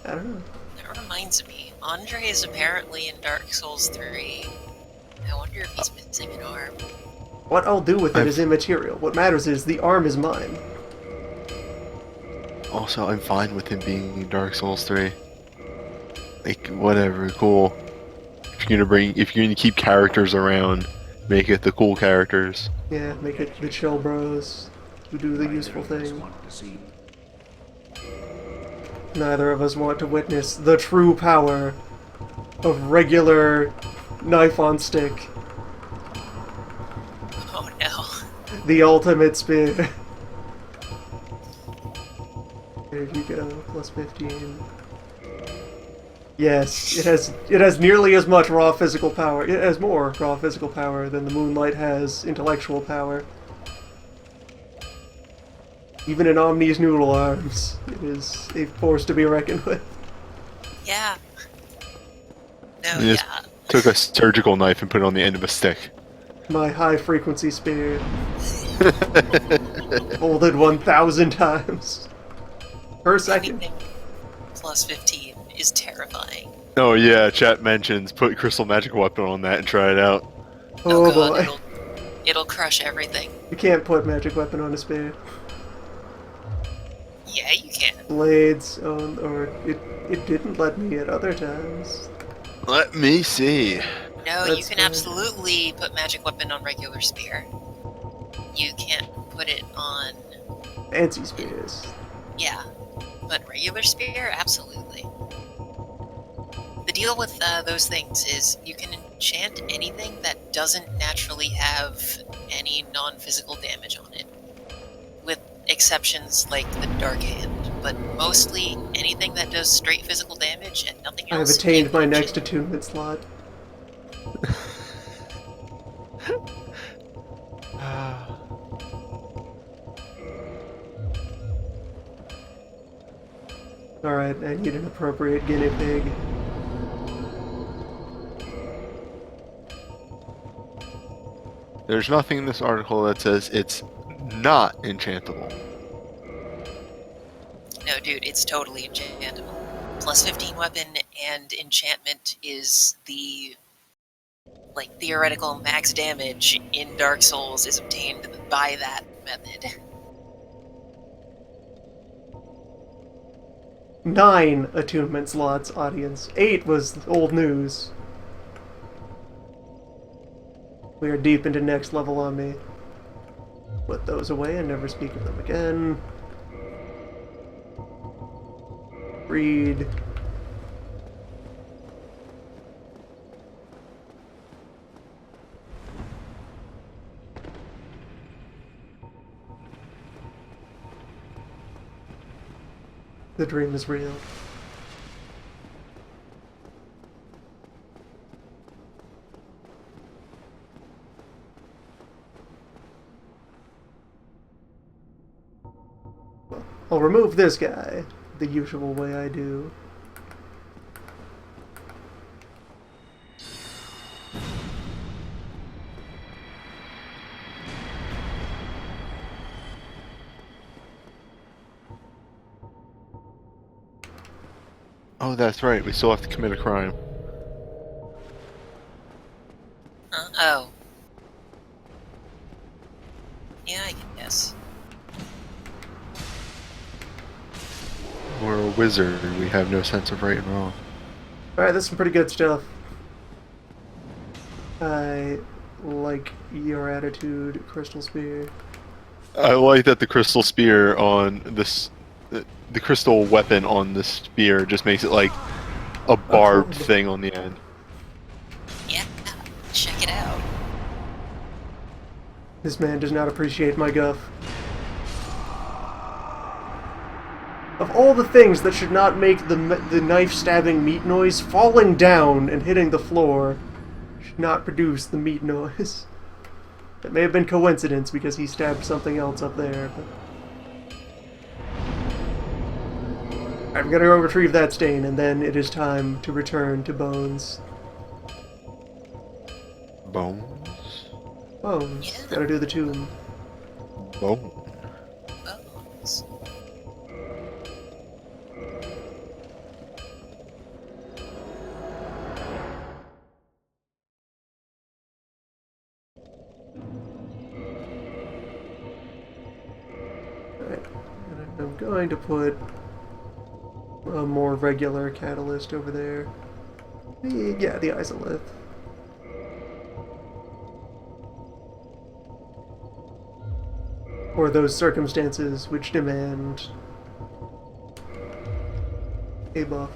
I don't know. That reminds me, Andre is apparently in Dark Souls 3. I wonder if he's missing an arm. What I'll do with it is immaterial. What matters is the arm is mine. Also, I'm fine with him being in Dark Souls 3. Like, whatever, cool. If you're gonna keep characters around, make it the cool characters. Yeah, make it the chill bros who do the useful thing. Neither of us want to witness the true power of regular knife on stick. Oh no. The ultimate spear. There you go, plus 15. Yes, it has nearly as much raw physical power. It has more raw physical power than the Moonlight has intellectual power. Even in Omni's noodle arms, it is a force to be reckoned with. Yeah. No, You just yeah. took a surgical knife and put it on the end of a stick. My high frequency spear. Folded 1,000 times. Per second. Anything plus 15 is terrifying. Oh yeah, chat mentions put Crystal Magic Weapon on that and try it out. Oh god, boy. it'll crush everything. You can't put magic weapon on a spear. Yeah, you can. Blades, or it didn't let me at other times. Let me see. No, you That's can fine. absolutely put magic weapon on regular spear. You can't put it on, Fancy spears. yeah, but regular spear, absolutely. The deal with those things is you can enchant anything that doesn't naturally have any non-physical damage on it, with exceptions like the Dark Hand, but mostly anything that does straight physical damage and nothing I have else. attained you my can next enchant. attunement slot. Alright, I need an appropriate guinea pig. There's nothing in this article that says it's not enchantable. No, dude, it's totally enchantable. Plus 15 weapon and enchantment is the theoretical max damage in Dark Souls is obtained by that method. 9 attunement slots, audience. 8 was old news. We are deep into next level on me. Put those away and never speak of them again. Read. The dream is real. Well, I'll remove this guy the usual way I do. Oh, that's right. We still have to commit a crime. Oh. Yeah, I guess. We're a wizard. We have no sense of right and wrong. Alright, that's some pretty good stuff. I like your attitude, Crystal Spear. I like that the crystal spear on this, the crystal weapon on the spear just makes it like a barbed thing on the end. Yeah, check it out. This man does not appreciate my guff. Of all the things that should not make the knife-stabbing meat noise, falling down and hitting the floor should not produce the meat noise. It may have been coincidence because he stabbed something else up there, but... I'm gonna go retrieve that stain, and then it is time to return to Bones. Bones? Bones. Yeah. Gotta do the tomb. Bone. Bones. Alright, and I'm going to put a more regular catalyst over there. Yeah, the Isolith. Or those circumstances which demand a buff.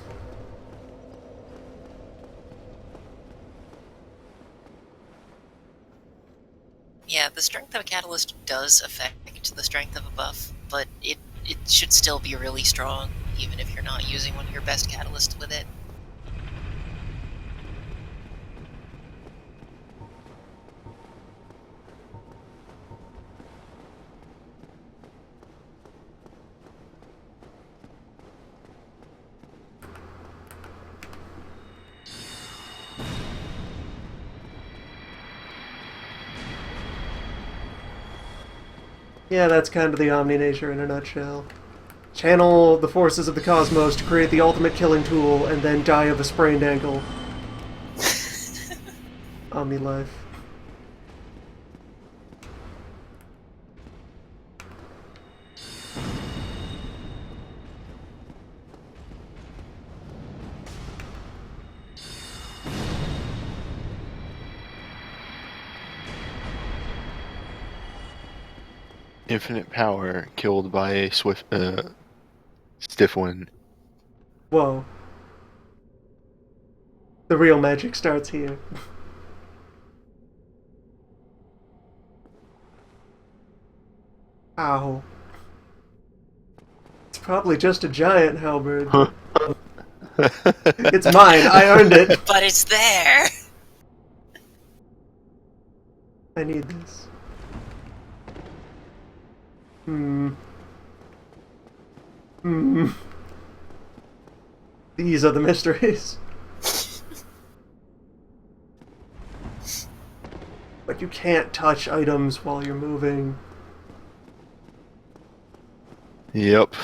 Yeah, the strength of a catalyst does affect the strength of a buff, but it should still be really strong, even if you're not using one of your best catalysts with it. Yeah, that's kind of the Omni nature in a nutshell. Channel the forces of the cosmos to create the ultimate killing tool, and then die of a sprained ankle. Omni life. Infinite power killed by a stiff wind. Whoa. The real magic starts here. Ow. It's probably just a giant halberd. Huh. It's mine. I earned it. But it's there! I need this. Hmm. These are the mysteries. But you can't touch items while you're moving. Yep.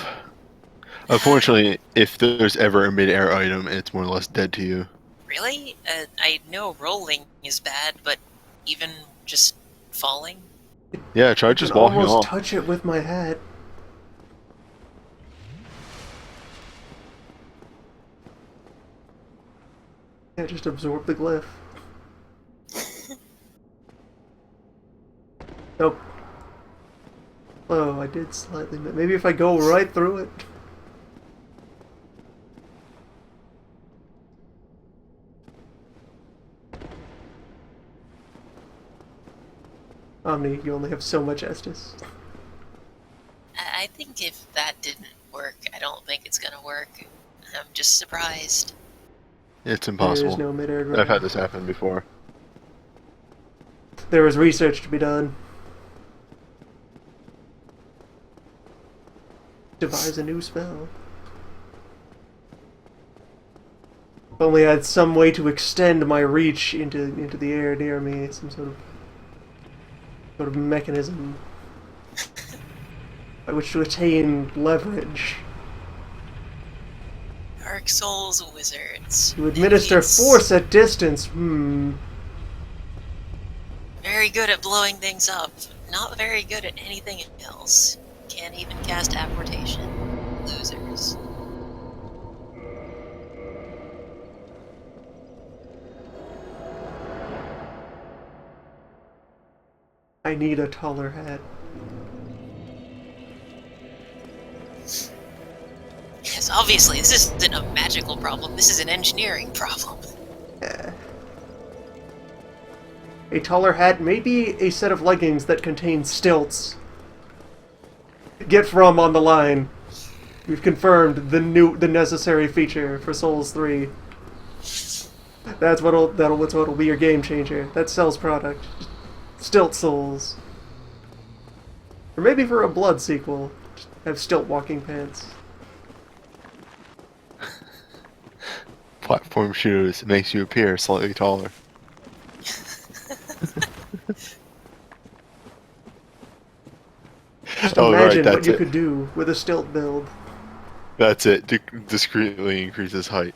Unfortunately, if there's ever a mid-air item, it's more or less dead to you. Really? I know rolling is bad, but even just falling? Yeah, try I just can walking almost off. touch it with my hat. Yeah, just absorb the glyph. Nope. Oh, I did slightly. Maybe if I go right through it. Omni, you only have so much Estus. I think if that didn't work, I don't think it's gonna work. I'm just surprised. It's There impossible. is no mid-air I've drive. had this happen before. There is research to be done. Devise a new spell. If only I had some way to extend my reach into the air near me, some sort of mechanism by which to attain leverage. Dark Souls wizards. To administer It's force at distance. Very good at blowing things up. Not very good at anything else. Can't even cast apportation. Losers. I need a taller hat. Yes, obviously, this isn't a magical problem. This is an engineering problem. Yeah. A taller hat, maybe a set of leggings that contain stilts. Get from on the line. We've confirmed the necessary feature for Souls 3. That's what'll be your game changer. That sells product. Stilt Souls. Or maybe for a Blood sequel, just have stilt walking pants. Platform shoes makes you appear slightly taller. Just Oh, imagine right, what you that's it. could do with a stilt build. That's it. Discreetly increases height.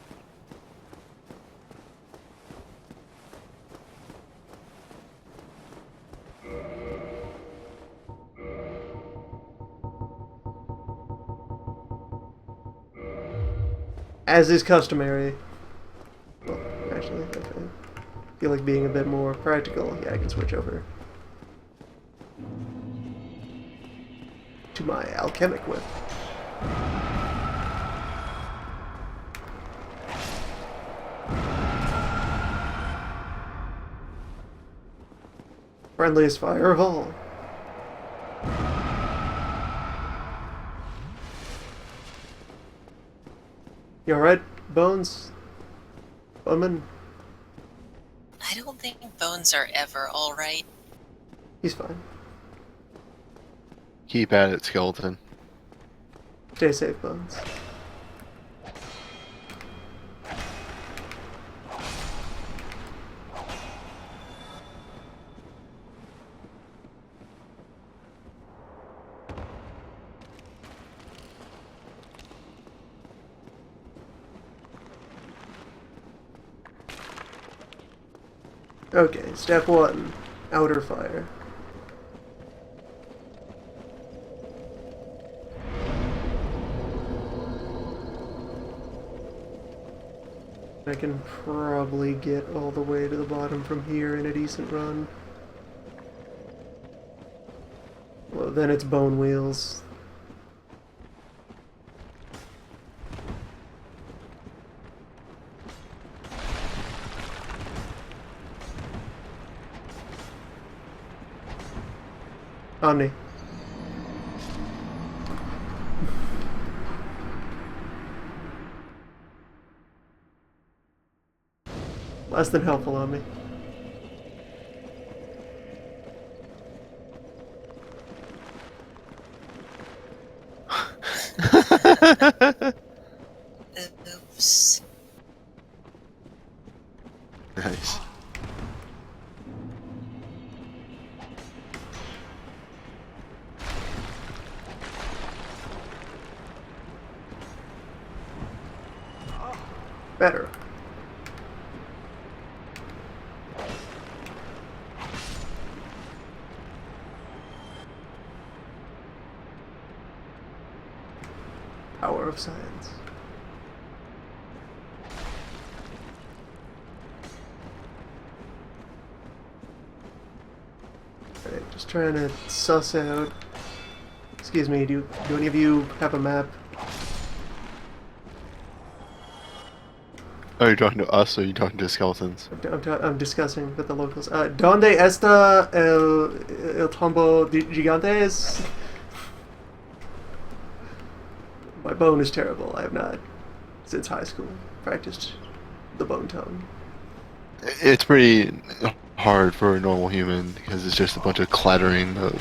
As is customary. Well, actually, if I feel like being a bit more practical, yeah, I can switch over to my alchemic whip. Friendliest fire of all. You alright, Bones? Bowman? I don't think bones are ever alright. He's fine. Keep at it, skeleton. Stay safe, Bones. Okay, step 1. Outer fire. I can probably get all the way to the bottom from here in a decent run. Well, then it's bone wheels. Omni. Less than helpful, Omni. Oops. Nice. Better. Power of science. Alright, just trying to suss out. Excuse me, do any of you have a map? Are you talking to us or are you talking to skeletons? I'm discussing with the locals. ¿Dónde está el tombo gigantes? My bone is terrible. I have not, since high school, practiced the bone tongue. It's pretty hard for a normal human because it's just a bunch of clattering of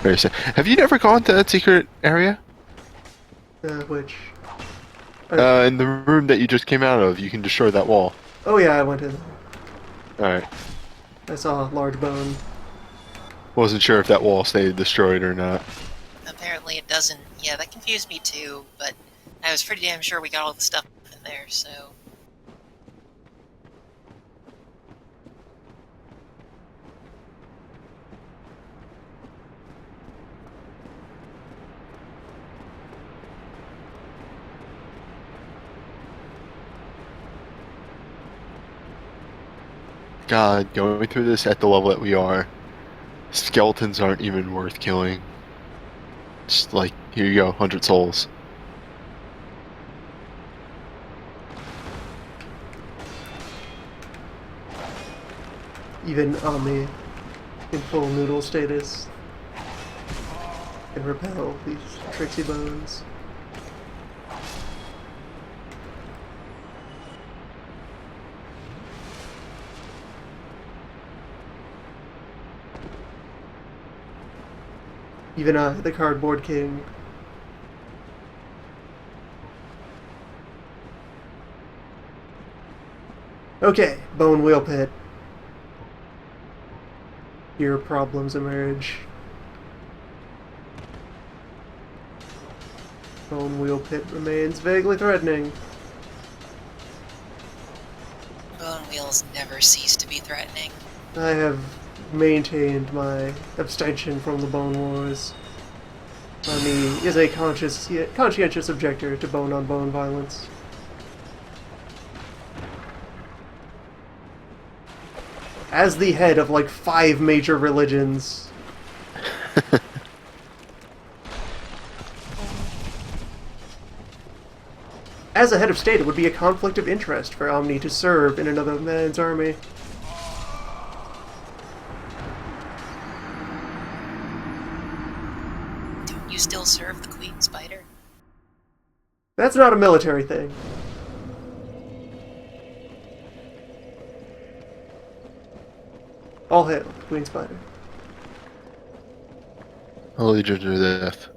various. Have you never gone to that secret area? Which? In the room that you just came out of, you can destroy that wall. Oh yeah, I went in. Alright. I saw a large bone. Wasn't sure if that wall stayed destroyed or not. Apparently it doesn't. Yeah, that confused me too, but I was pretty damn sure we got all the stuff in there, so... God, going through this at the level that we are, skeletons aren't even worth killing. Just like, here you go, 100 souls. Even Omni, in full noodle status, can repel these tricksy bones. Even the Cardboard King. Okay, Bone Wheel Pit. Here problems emerge. Bone Wheel Pit remains vaguely threatening. Bone wheels never cease to be threatening. I have maintained my abstention from the Bone Wars. Omni is a conscientious objector to bone-on-bone violence. As the head of like 5 major religions. As a head of state, it would be a conflict of interest for Omni to serve in another man's army. still serve the queen spider? That's not a military thing. All hail, Queen Spider. Allegiance to death.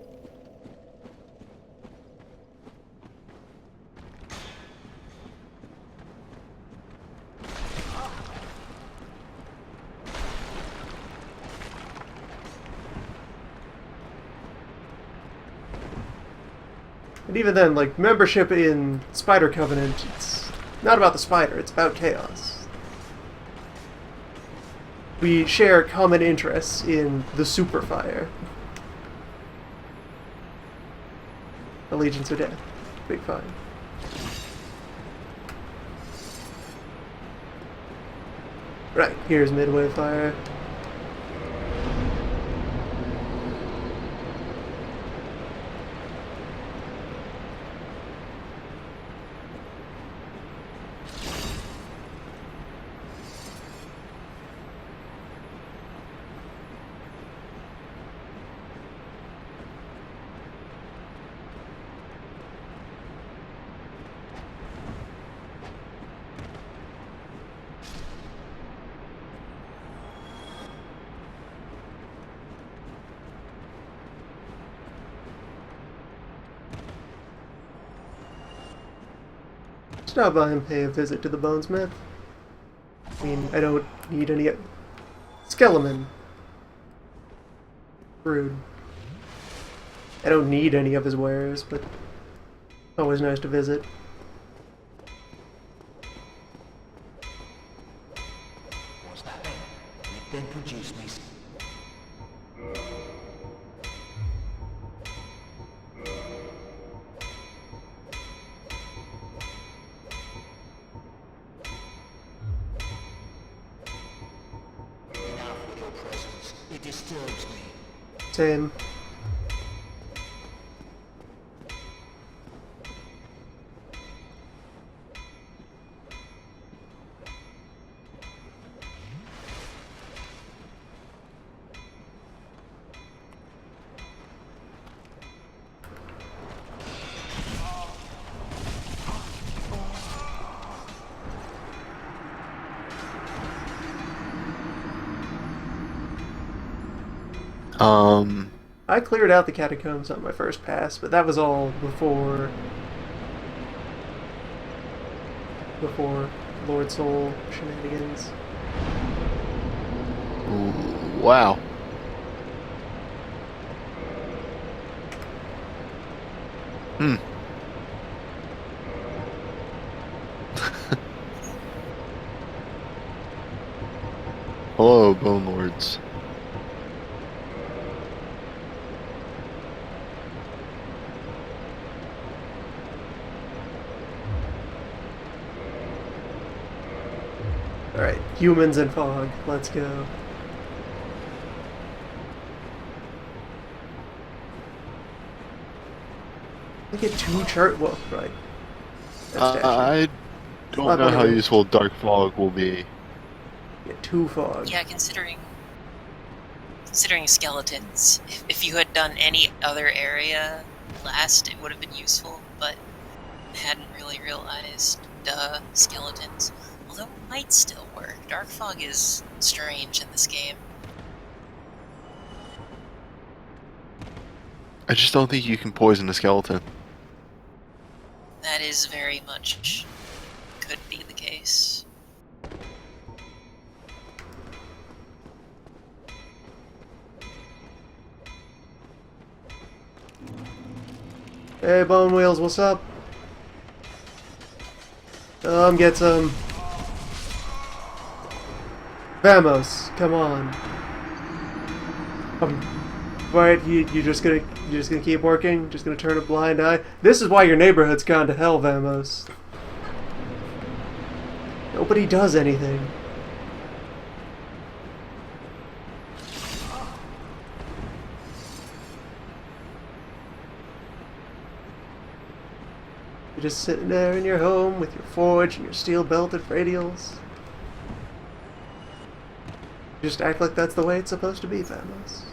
And even then, like, membership in Spider Covenant, it's not about the spider, it's about chaos. We share common interests in the Superfire. Allegiance or death. Big fine. Right, here's Midway Fire. Stop by and pay a visit to the Bonesmith. I mean, I don't need any... Skeleman. Rude. I don't need any of his wares, but... always nice to visit. What's that then? Then produce me. Enough with your presence. It disturbs me. Same. I cleared out the catacombs on my first pass, but that was all before Lord Soul shenanigans. Ooh, wow. Hmm. Hello, Bone Lords. Alright, humans and fog, let's go. I get 2 chart. Well, right. That's dashing. I don't Not know one of how those. useful Dark Fog will be. Get 2 fog. Yeah, considering skeletons, if you had done any other area last, it would have been useful, but I hadn't really realized, skeletons. Although it might still work. Dark fog is strange in this game. I just don't think you can poison a skeleton. That is very much could be the case. Hey, Bone Wheels, what's up? Get some. Vamos, come on. Right, you're just gonna keep working? Just gonna turn a blind eye? This is why your neighborhood's gone to hell, Vamos. Nobody does anything. You're just sitting there in your home with your forge and your steel-belted radials. Just act like that's the way it's supposed to be, Vamos.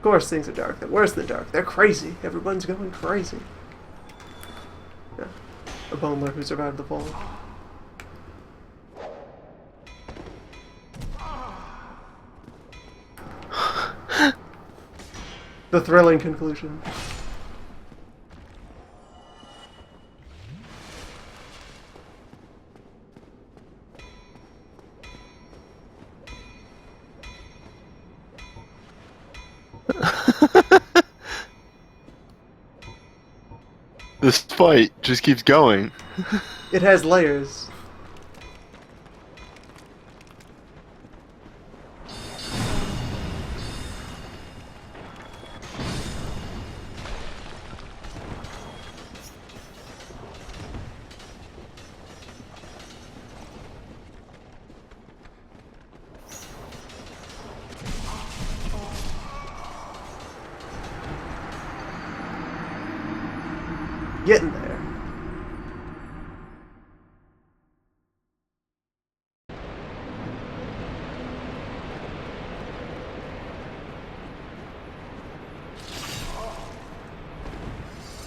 course things are dark. They're worse than dark. They're crazy. Everyone's going crazy. Yeah. A boneler who survived the fall. The thrilling conclusion. This fight just keeps going. It has layers. Getting there.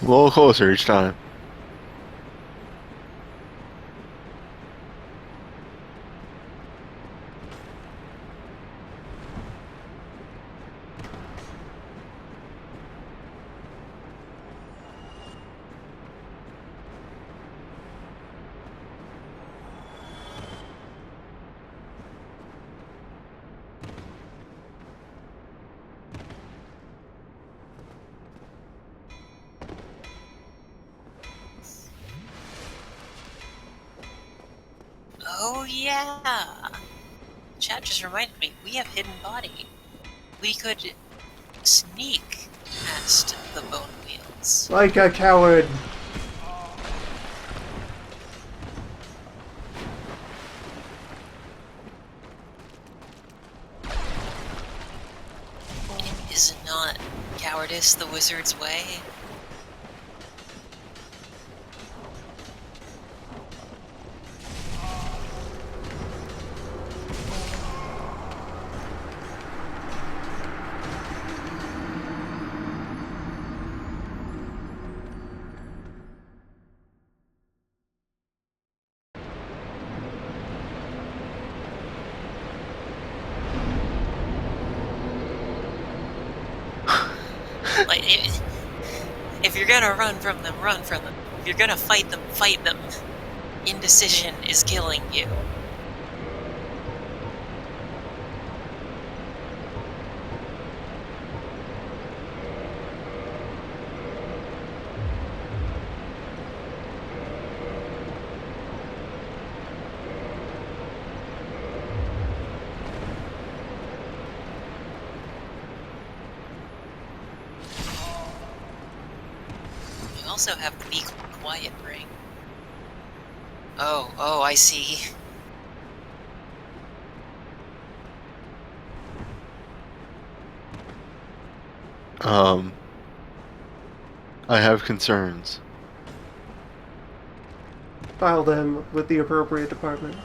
A little closer each time. Oh yeah! Chat just reminded me, we have hidden body. We could sneak past the bone wheels. Like a coward. Is not cowardice the wizard's way? Like, if you're gonna run from them, run from them. If you're gonna fight them, fight them. Indecision is killing you. You also have the Be Quiet ring. Oh, I see. I have concerns. File them with the appropriate department.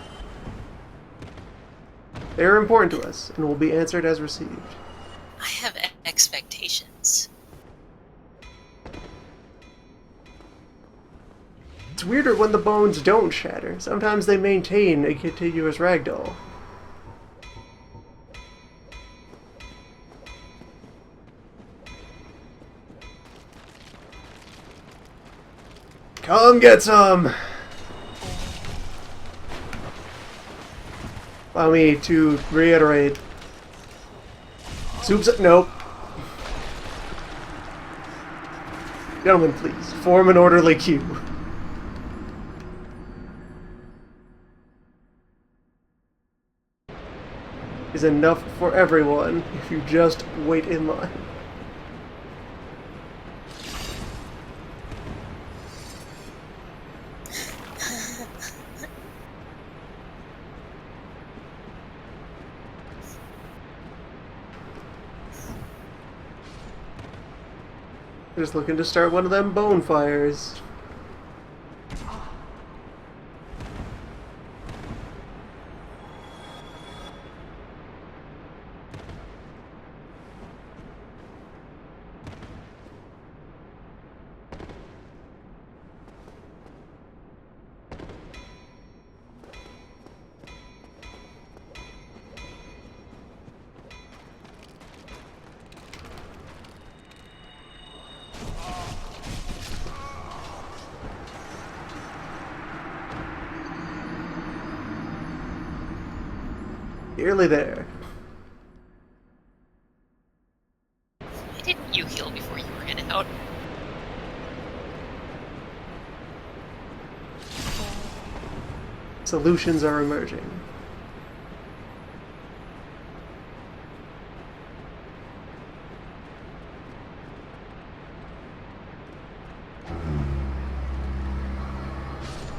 They are important to us and will be answered as received. I have expectations. It's weirder when the bones don't shatter. Sometimes they maintain a continuous ragdoll. Come get some! Allow me to reiterate. Soup's... Nope. Gentlemen, please, form an orderly queue. Is enough for everyone if you just wait in line. Just looking to start one of them bonfires. Nearly there. Why didn't you heal before you ran out? Solutions are emerging.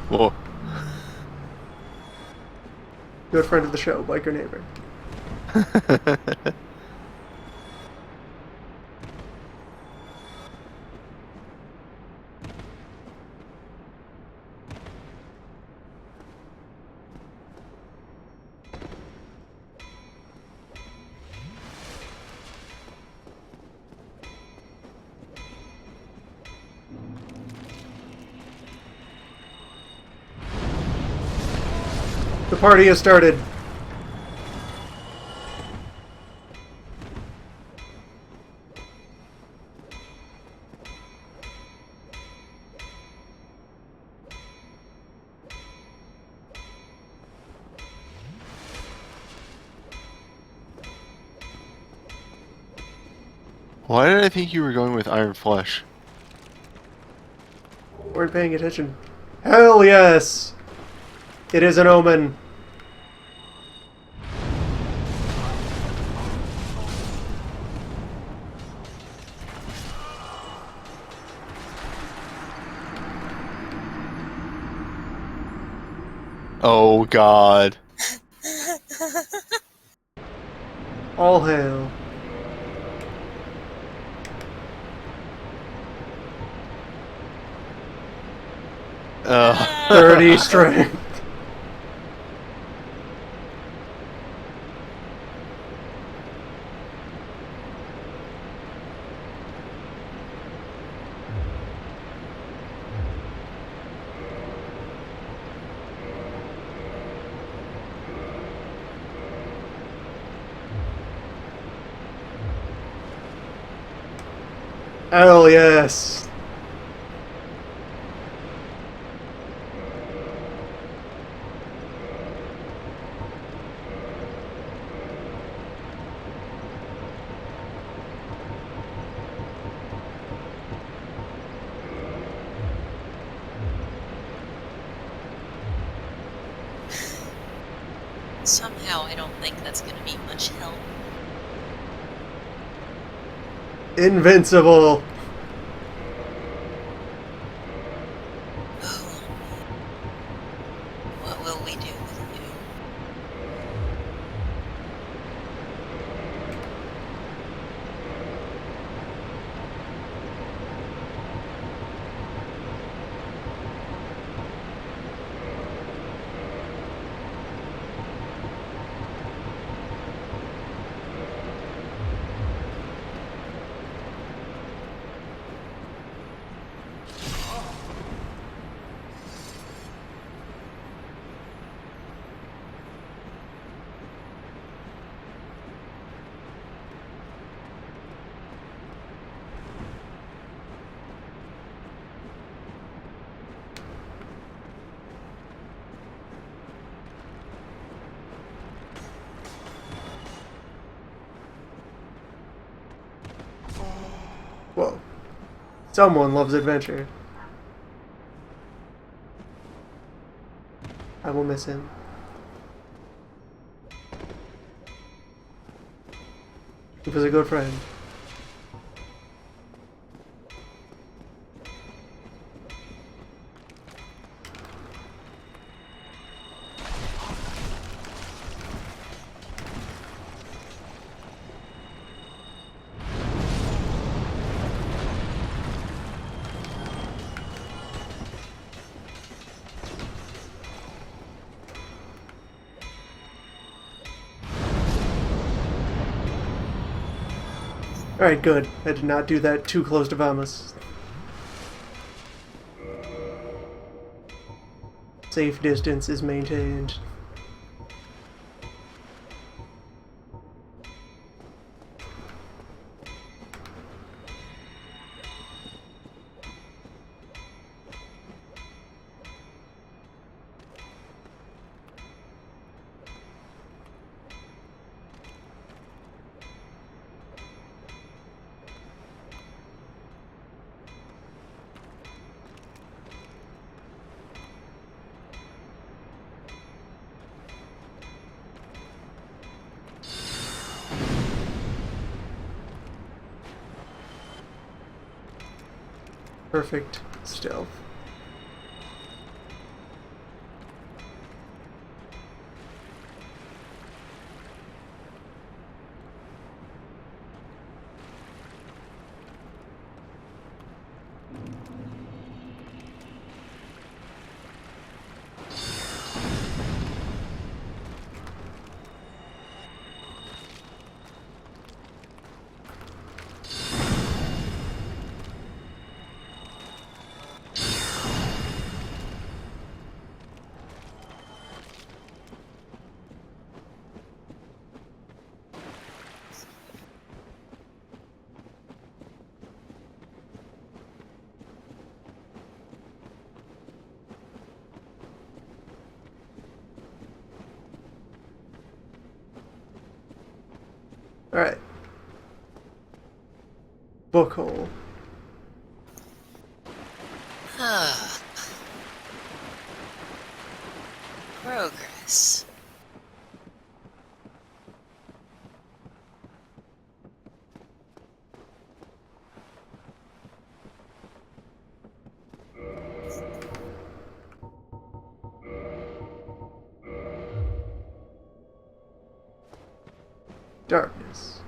Whoa. Good friend of the show, biker neighbor. The party has started. Why did I think you were going with Iron Flesh? Weren't paying attention. Hell yes! It is an omen. Oh god. All hail. Ugh. 30 strength. Hell yes. Somehow I don't think that's gonna be much help. Invincible. Oh, what will we do with you? Whoa. Someone loves adventure. I will miss him. He was a good friend. Alright, good. I did not do that too close to Vamos. Safe distance is maintained. Perfect stealth. Alright. Book hole. Progress. Darkness.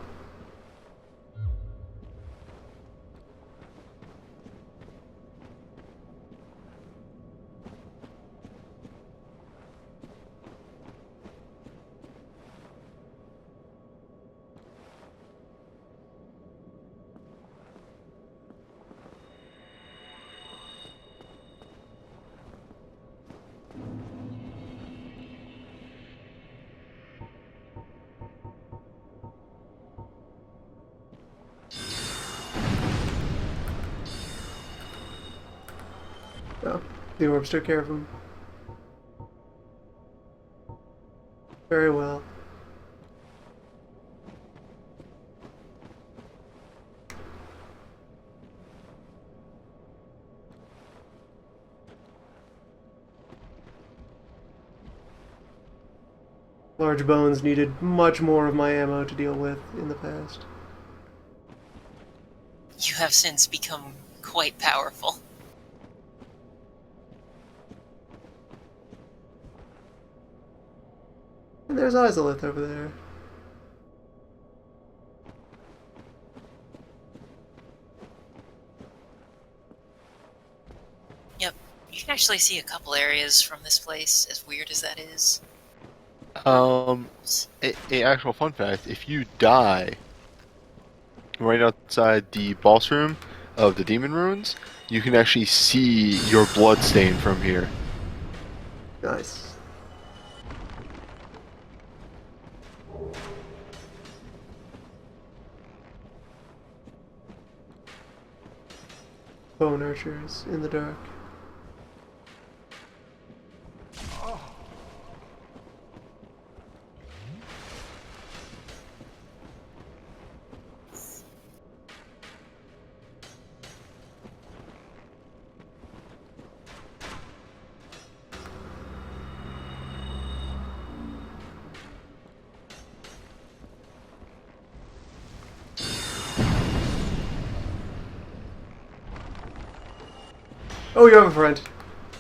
Oh, the orbs took care of him. Very well. Large bones needed much more of my ammo to deal with in the past. You have since become quite powerful. And there's Izalith over there. Yep. You can actually see a couple areas from this place, as weird as that is. A actual fun fact: if you die right outside the boss room of the demon ruins, you can actually see your blood stain from here. Nice. Bone archers in the dark. Oh, you have a friend.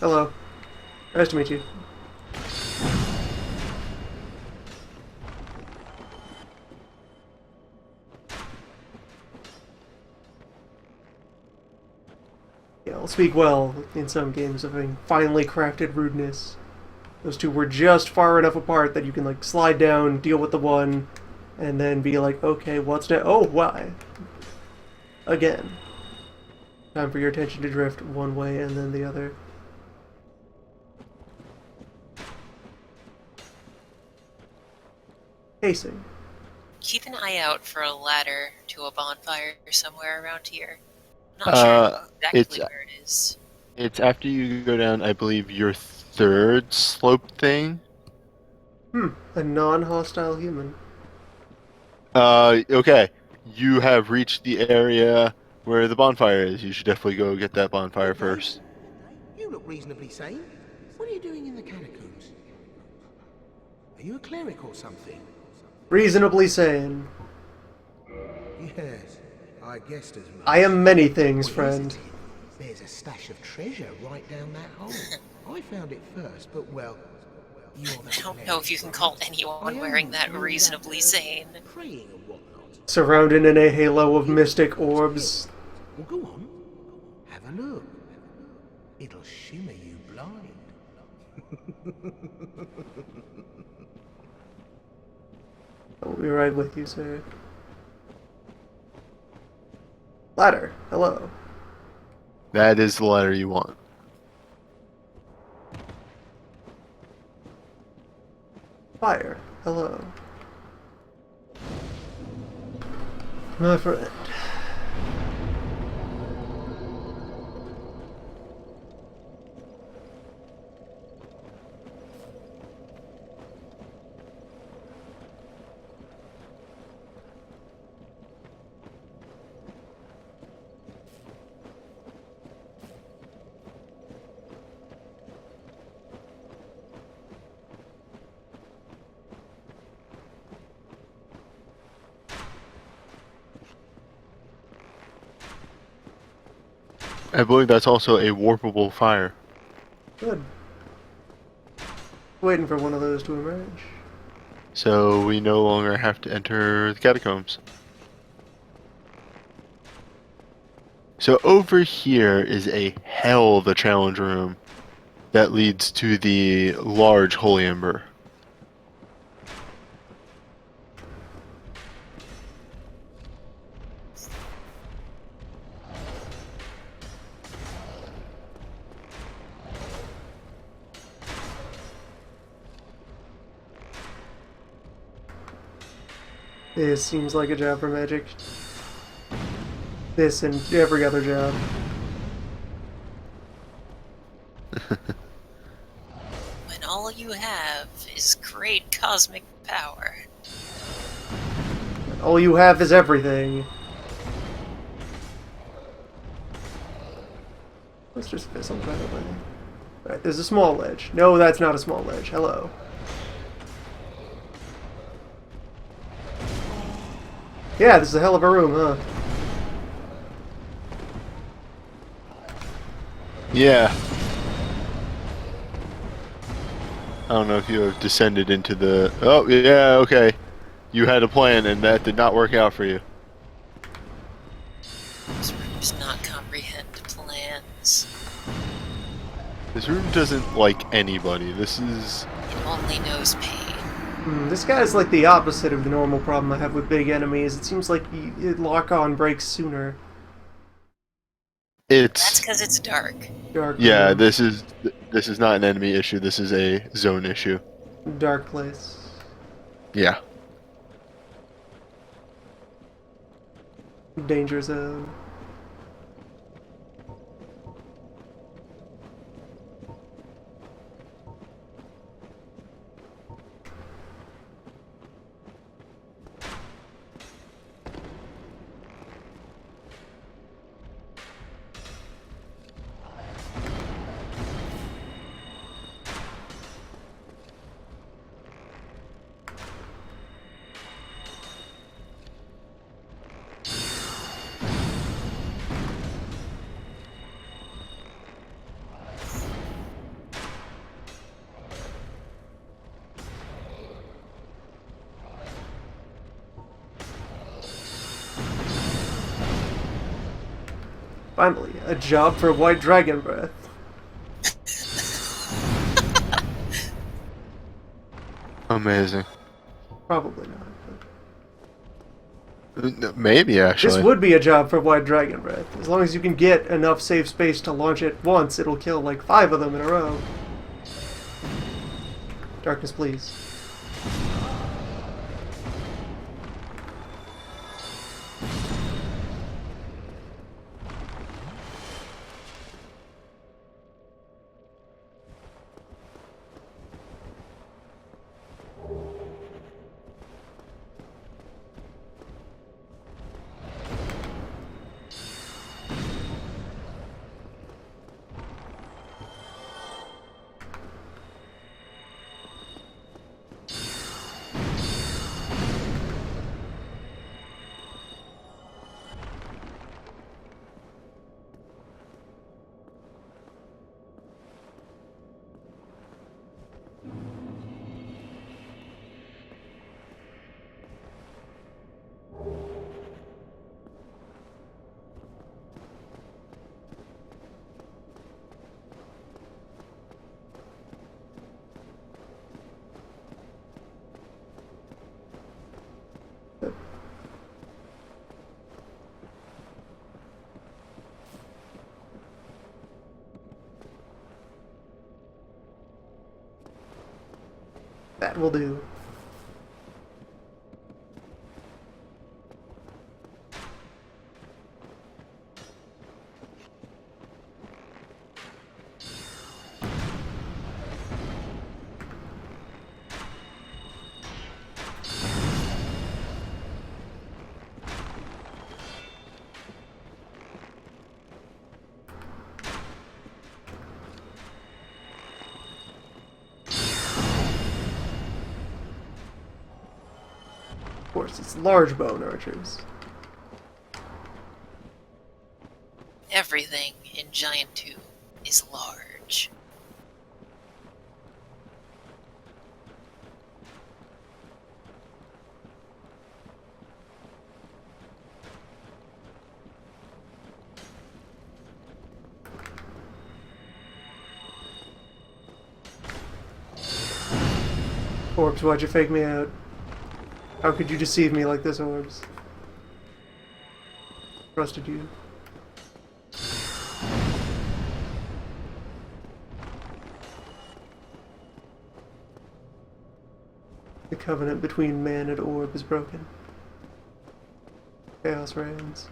Hello. Nice to meet you. Yeah, I'll speak well in some games of having finely crafted rudeness. Those two were just far enough apart that you can like slide down, deal with the one, and then be like, okay, what's next? Oh, why? Again. Time for your attention to drift one way and then the other. Pacing. Keep an eye out for a ladder to a bonfire somewhere around here. I'm not sure exactly it's where it is. it's after you go down, I believe, your third slope thing. A non-hostile human. Okay. You have reached the area where the bonfire is. You should definitely go get that bonfire first. You look reasonably sane. What are you doing in the catacombs? Are you a cleric or something? Reasonably sane. Yes, I guessed as much. I am many things, What is friend. it? There's a stash of treasure right down that hole. I found it first, but well, you're the I don't know if you can call anyone wearing that reasonably sane. praying and whatnot. Surrounded in a halo of mystic orbs. Well, go on. Have a look. It'll shimmer you blind. I'll be right with you, sir. Ladder, hello. That is the ladder you want. Fire, hello. My friend. I believe that's also a warpable fire. Good. Waiting for one of those to emerge. So we no longer have to enter the catacombs. So over here is a hell of a challenge room that leads to the large holy ember. This seems like a job for magic. This and every other job. When all you have is great cosmic power. All you have is everything. Let's just fizzle right away. Alright, there's a small ledge. No, that's not a small ledge. Hello. Yeah, this is a hell of a room, huh? Yeah. I don't know if you have descended into the... Oh, yeah, okay. You had a plan and that did not work out for you. This room does not comprehend plans. This room doesn't like anybody. This is... It only knows pain. This guy's like the opposite of the normal problem I have with big enemies. It seems like lock-on breaks sooner. That's It's... because it's dark. Dark Yeah, room, this is not an enemy issue. This is a zone issue. dark place. Yeah. Danger zone. Finally, a job for White Dragon Breath. Amazing. Probably not. Maybe, actually. This would be a job for White Dragon Breath. As long as you can get enough safe space to launch it once, it'll kill like 5 of them in a row. Darkness, please. That will do. Of course, it's large bone archers. Everything in Giant 2 is large. Orbs, why'd you fake me out? How could you deceive me like this, Orbs? Trusted you. The covenant between man and orb is broken. Chaos reigns.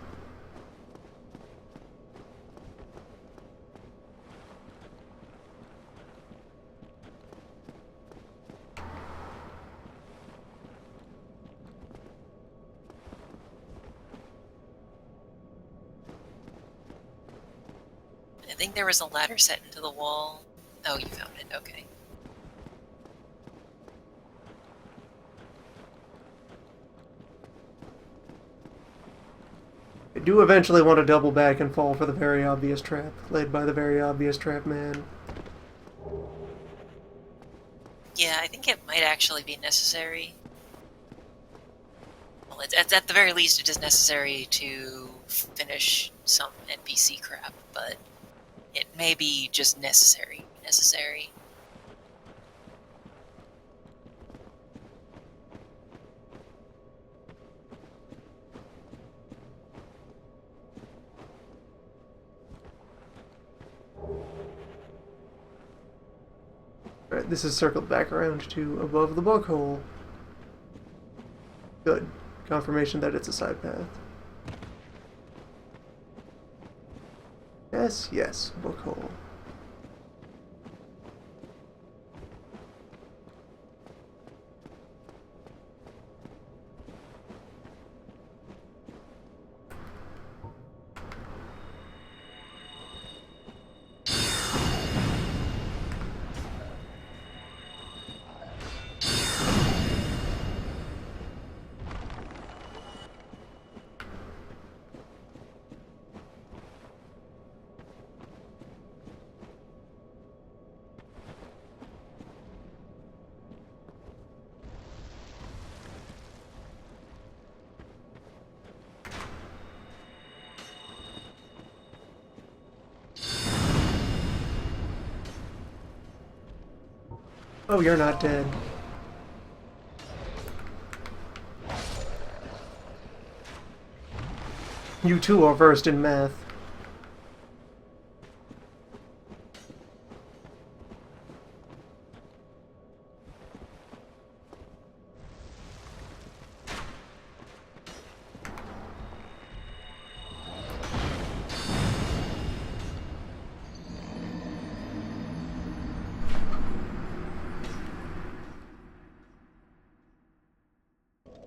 I think there was a ladder set into the wall. Oh, you found it. Okay. I do eventually want to double back and fall for the very obvious trap, led by the very obvious trap man. Yeah, I think it might actually be necessary. Well, at the very least, it is necessary to finish some NPC crap, but it may be just necessary. Alright, this is circled back around to above the bug hole. Good. Confirmation that it's a side path. Yes, yes, book hole. Oh, you're not dead. You too are versed in math.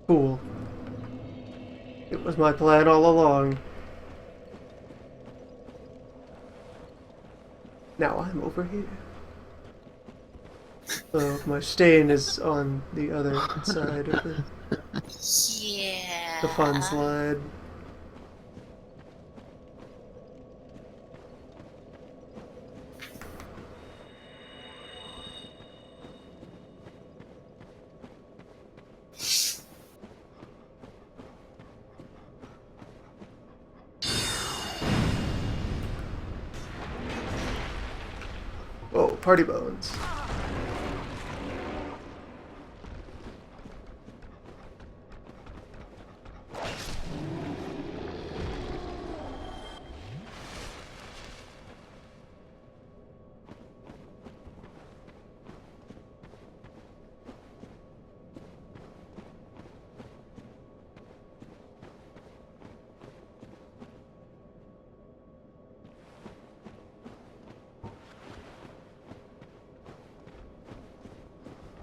Cool. It was my plan all along. Now I'm over here. So my stain is on the other side of Yeah. the fun slide. Oh, party bones.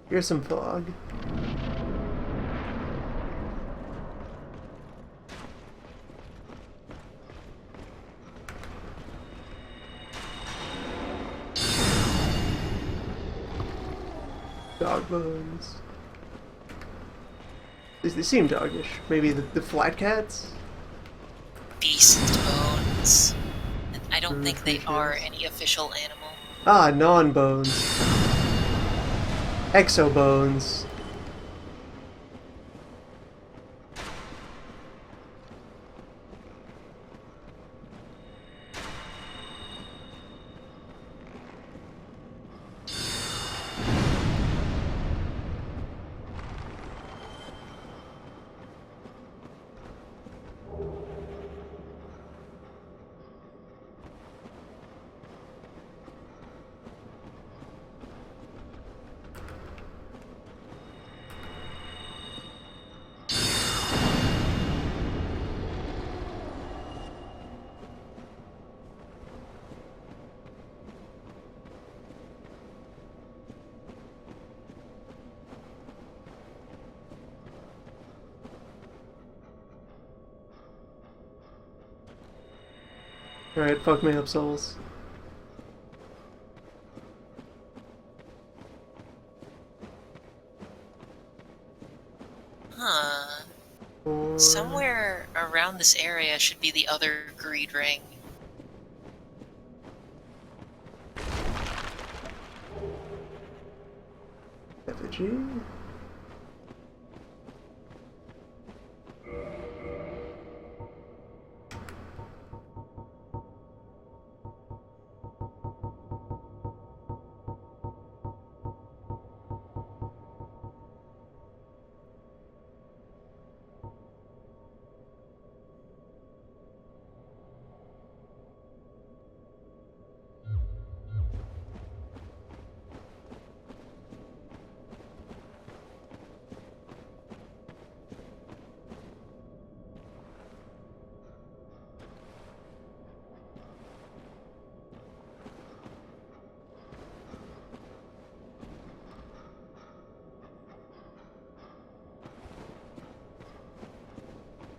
Here's some fog. Dog bones. They seem doggish. Maybe the flat cats? Beast bones. I don't think they are Creatures. any official animal. Ah, non-bones. Exobones. Alright, fuck me up, souls. Huh. Or... Somewhere around this area should be the other greed ring. Effigy?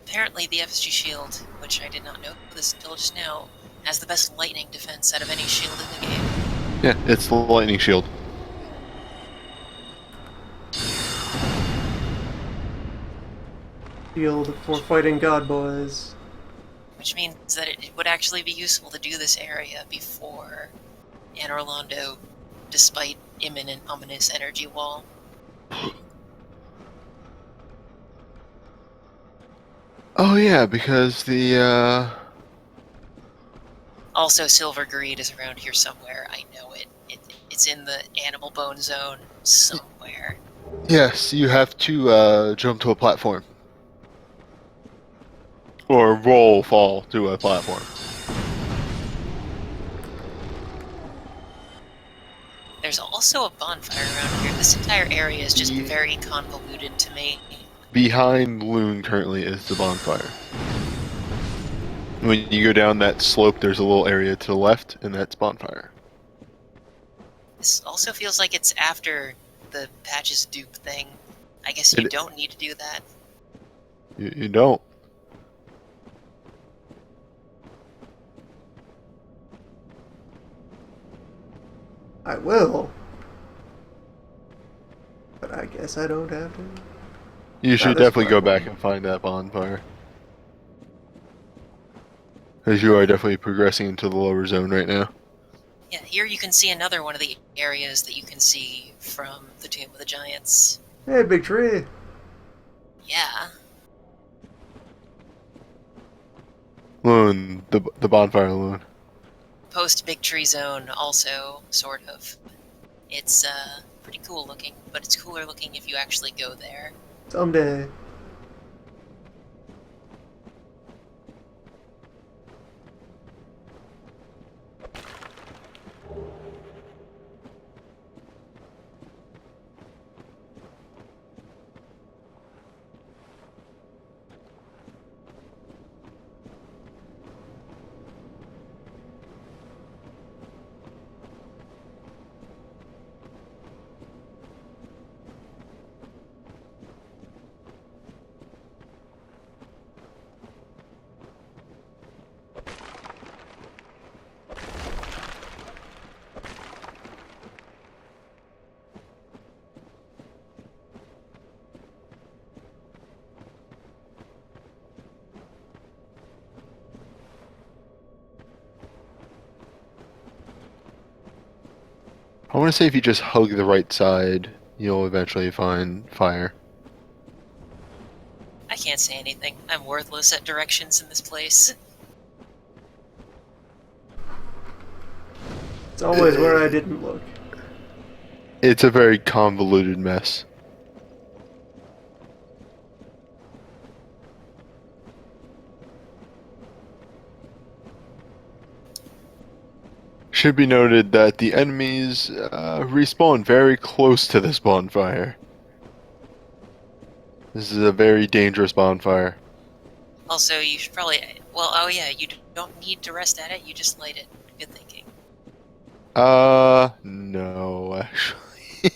Apparently the FSG shield, which I did not know this until just now, has the best lightning defense out of any shield in the game. Yeah, it's the lightning shield. Shield for fighting god boys. Which means that it would actually be useful to do this area before Anor Londo, despite imminent ominous energy wall. Oh yeah, because Also, Silver Greed is around here somewhere. I know it. It's in the animal bone zone somewhere. yes, you have to jump to a platform. Or fall to a platform. There's also a bonfire around here. This entire area is just Yeah. very convoluted to me. Behind Loon currently is the bonfire. When you go down that slope, there's a little area to the left, and that's bonfire. This also feels like it's after the Patches dupe thing. I guess you don't need to do that. You don't. I will. But I guess I don't have to. You should this definitely go back platform. and find that bonfire. Because you are definitely progressing into the lower zone right now. Yeah, here you can see another one of the areas that you can see from the Tomb of the Giants. Hey, big tree. Yeah. Loon, the bonfire Loon. Post Big Tree Zone also, sort of. It's pretty cool looking, but it's cooler looking if you actually go there. Someday. I want to say if you just hug the right side, you'll eventually find fire. I can't say anything. I'm worthless at directions in this place. It's always where I didn't look. It's a very convoluted mess. Should be noted that the enemies respawn very close to this bonfire. This is a very dangerous bonfire. Also, you should probably... Well, oh yeah, you don't need to rest at it, you just light it. Good thinking. No, actually.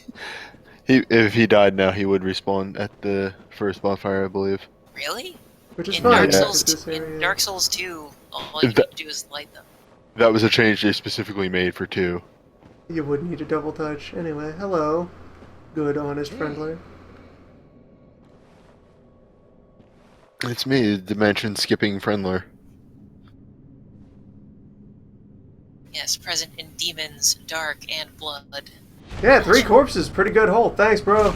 If he died now, he would respawn at the first bonfire, I believe. Really? Which is In fine. Dark Yeah. Souls, This in area. Dark Souls 2, all you need That- to do is light them. That was a change they specifically made for 2. You would need a double touch. Anyway, hello. Good, honest friendly. It's me, dimension skipping friendler. Yes, present in demons, dark, and blood. Yeah, 3 corpses. Pretty good hold. Thanks, bro.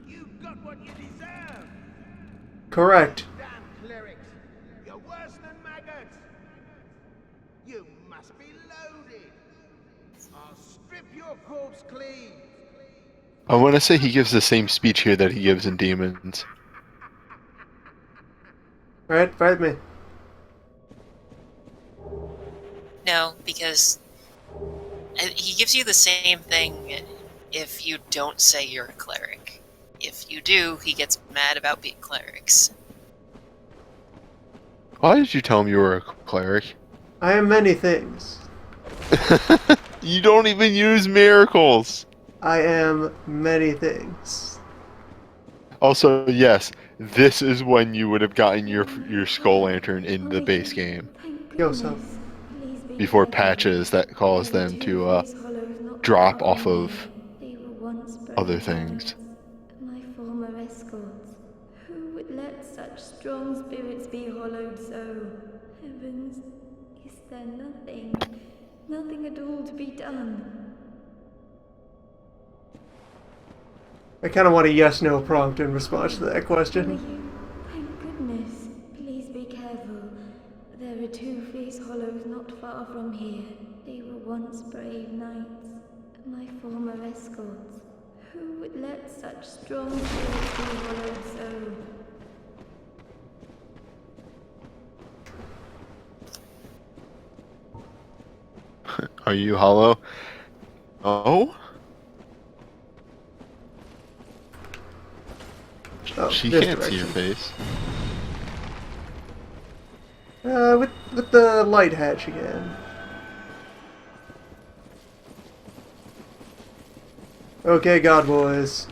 You got what you deserve! Correct. Damn clerics! You're worse than maggots! You must be loaded! I'll strip your corpse clean! I want to say he gives the same speech here that he gives in Demons. Alright, fight me. No, because he gives you the same thing if you don't say you're a cleric. If you do, he gets mad about being clerics. Why did you tell him you were a cleric? I am many things. You don't even use miracles! I am many things. Also, yes, this is when you would have gotten your skull lantern in the base game. Yo, so. Before patches that cause them to drop off of other things. My former escorts. Who would let such strong spirits be hollowed so? Heavens, is there nothing at all to be done? I kind of want a yes-no prompt in response to that Were question. you? Thank goodness. Please be careful. There are 2 fierce hollows not far from here. They were once brave knights, my former escorts. Who would let such strong spirits be hollowed so? Are you hollow? Oh? Oh, She this can't see your direction. face. With the light hatch again. Okay, God boys.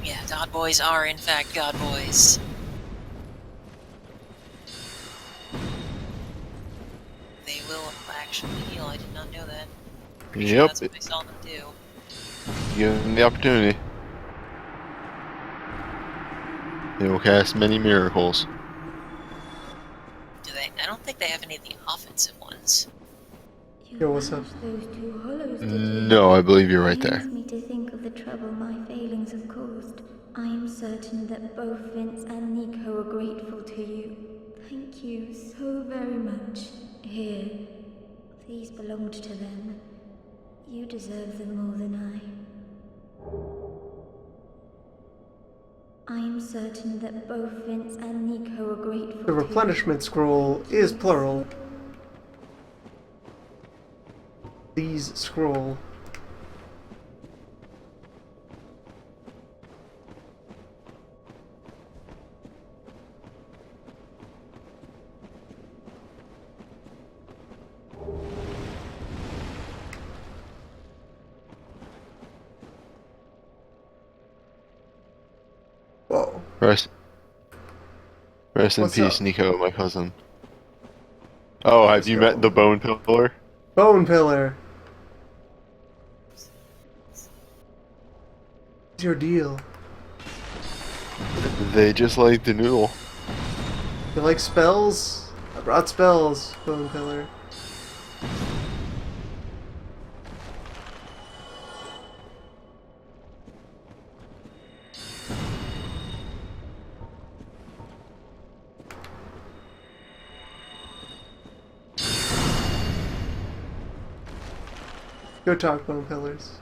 Yeah, God Boys are in fact God Boys. They will actually heal, I did not know that. Pretty sure Yep, that's what I saw them do. give them the opportunity. They will cast many miracles. Do they? I don't think they have any of the offensive ones. You Yo, what's up? managed those 2 hollows, did you? No, I believe you're right there. Pains me to think of the trouble my failings have caused. I am certain that both Vince and Nico are grateful to you. Thank you so very much. Here, these belonged to them. You deserve them more than I am certain that both Vince and Nico are grateful The to replenishment scroll is plural. These scroll. Whoa. Rest in What's peace, up? Nico, my cousin. Oh, have Let's you go. met the Bone Pillar? Bone Pillar. What's your deal? They just like the noodle. You like spells? I brought spells, Bone Pillar. Go talk, Bone Pillars.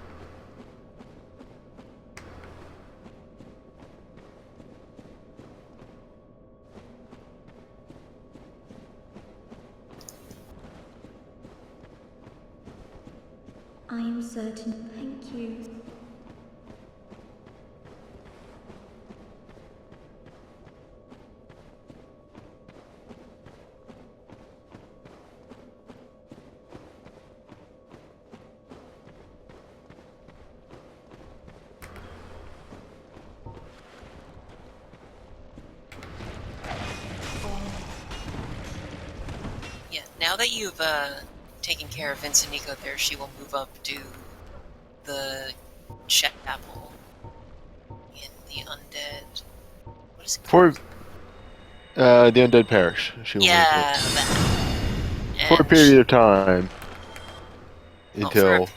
I am certain. Thank you. Yeah, now that you've taken care of Vince and Nico there, she will move up to the chapel in the undead. What is it For called? the Undead Parish. She will move Yeah, it. that. For a And period of time. for a Until...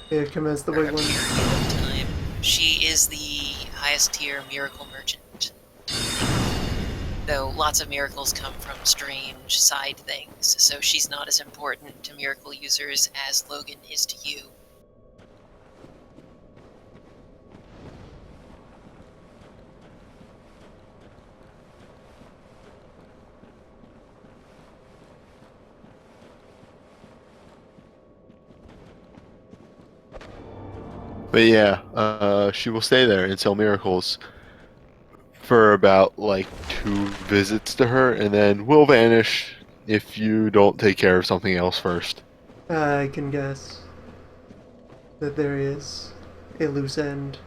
It commenced the for a Wigwam. period of time. She is the highest tier miracle merchant. Though lots of miracles come from strange side things, so she's not as important to miracle users as Logan is to you. But yeah, she will stay there and sell miracles for about like 2 visits to her, and then will vanish if you don't take care of something else first. I can guess that there is a loose end.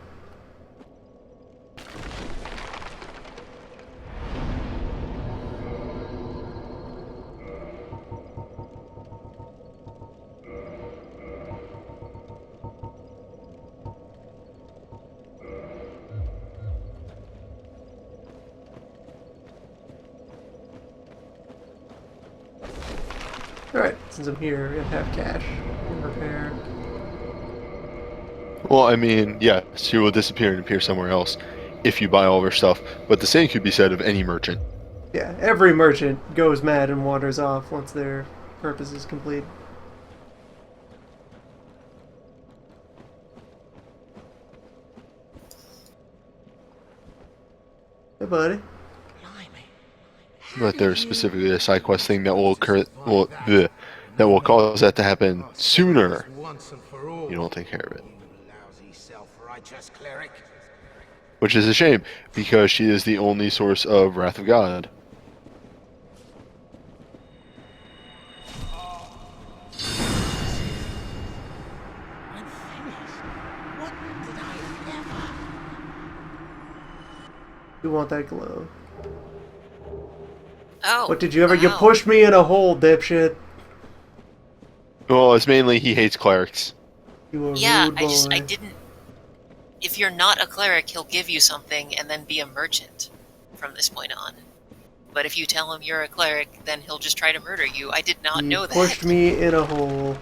Alright, since I'm here and have cash and repair. Well, I mean, yeah, she will disappear and appear somewhere else if you buy all of her stuff, but the same could be said of any merchant. Yeah, every merchant goes mad and wanders off once their purpose is complete. Hey, buddy. But there's specifically a side quest thing that will occur, that will cause that to happen sooner. You don't take care of it. Lousy self-righteous cleric. Which is a shame, because she is the only source of Wrath of God. I'm finished. What did I ever? You want that glow. Oh, What did you ever? You wow. pushed me in a hole, dipshit. Well, it's mainly he hates clerics. You a Yeah, rude boy. I didn't. If you're not a cleric, he'll give you something and then be a merchant from this point on. But if you tell him you're a cleric, then he'll just try to murder you. I did not You know that. pushed me in a hole.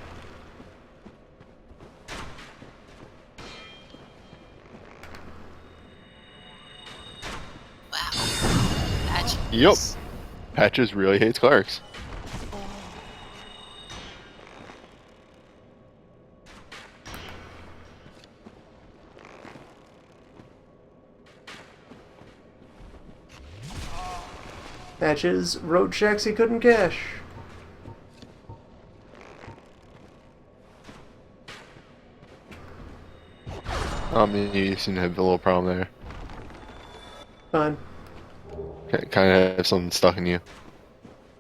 Wow. Patches. Yup. Patches really hates clerics. Patches wrote checks he couldn't cash. I mean, you seem to have a little problem there. Fine. Kind of have something stuck in you.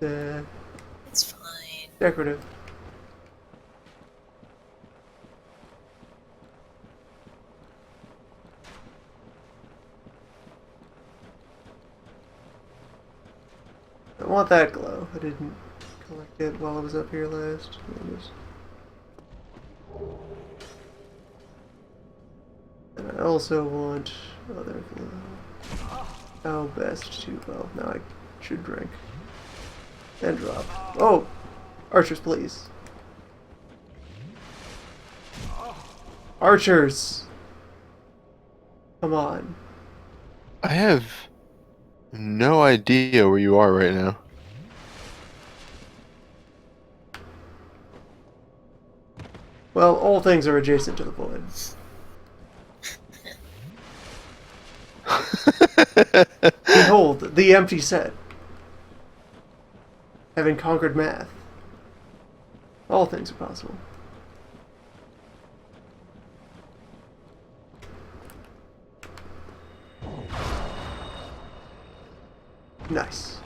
It's fine. Decorative. I want that glow. I didn't collect It while I was up here last. And I also want other flow. How best to, well, now I should drink. And drop. Oh! Archers, please. Archers! Come on. I have no idea where you are right now. Well, all things are adjacent to the void. Behold, the empty set. Having conquered math. All things are possible. Nice.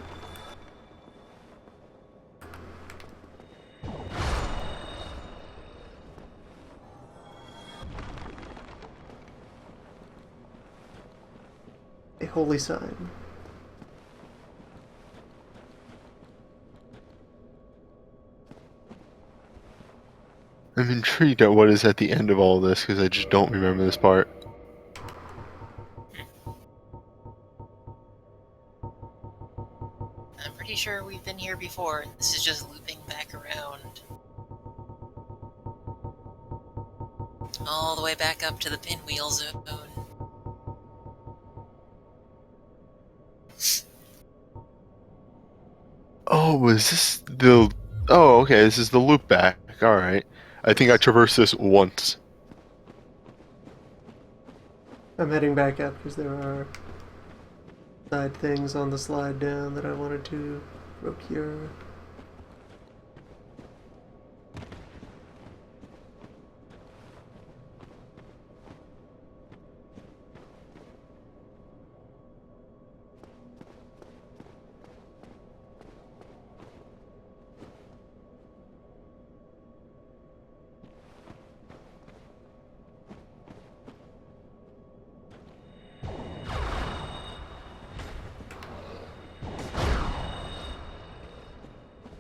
A holy sign. I'm intrigued at what is at the end of all this because I just don't remember this part. I'm pretty sure we've been here before, and this is just looping back around. All the way back up to the pinwheel zone. Oh, was this the... Oh, okay, this is the loop back. Alright. I think I traversed this once. I'm heading back up because there are side things on the slide down that I wanted to procure.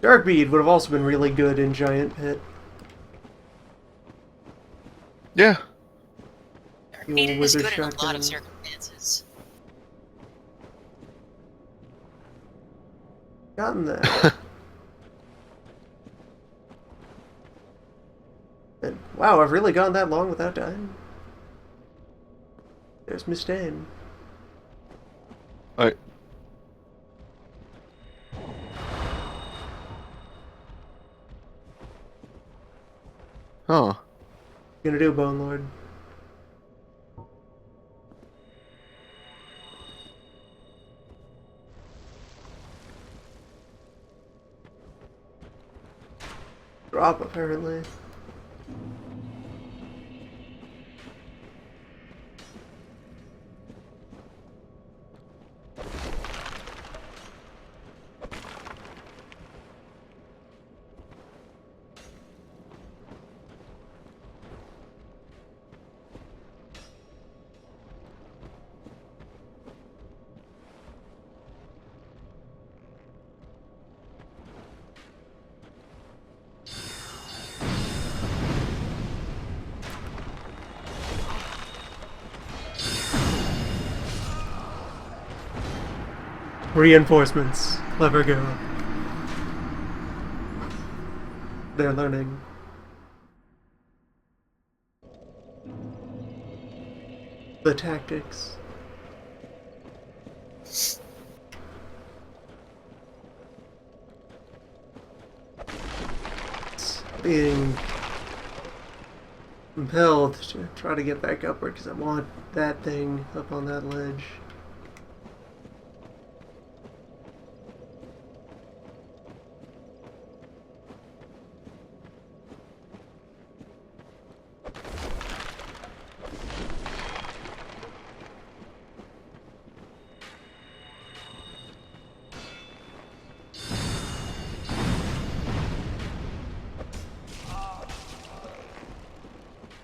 Darkbead would have also been really good in Giant Pit. Yeah. Darkbeat is wizard good in a lot shotgun. of circumstances. Gotten that. And wow, I've really gone that long without dying. There's Miss Dane. Alright. Huh. Gonna do, Bone Lord. Drop, apparently. Reinforcements. Clever girl. They're learning. The tactics. Being compelled to try to get back upward because I want that thing up on that ledge.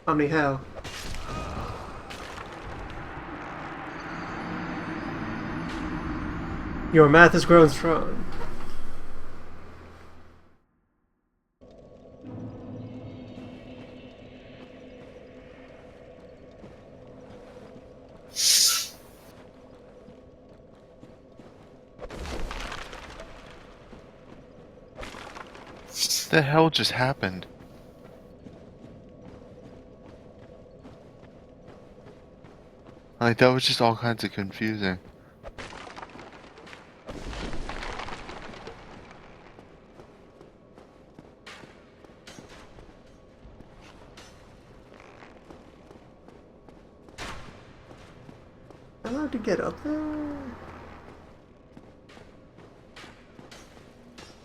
Omni how? Your math has grown strong. The hell just happened? Like, that was just all kinds of confusing. Am I allowed to get up there?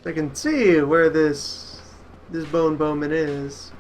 I can see where this bone bowman is.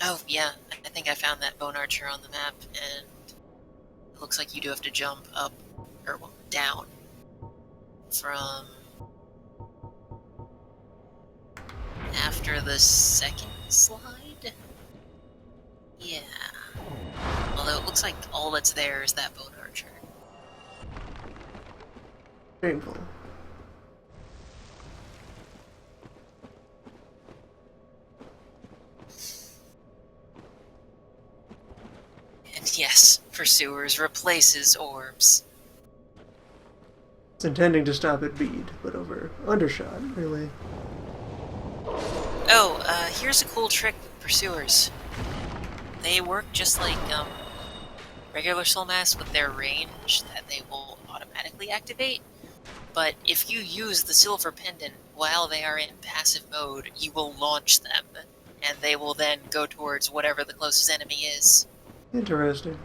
Oh, yeah, I think I found that bone archer on the map, and it looks like you do have to jump up, or well, down, from after the second slide? Yeah. Although it looks like all that's there is that bone archer. Painful. And yes, Pursuers replaces orbs. It's intending to stop at bead, but over undershot, really. Oh, here's a cool trick with Pursuers. They work just like, regular Soul Mass with their range that they will automatically activate. But if you use the Silver Pendant while they are in passive mode, you will launch them, and they will then go towards whatever the closest enemy is. Interesting.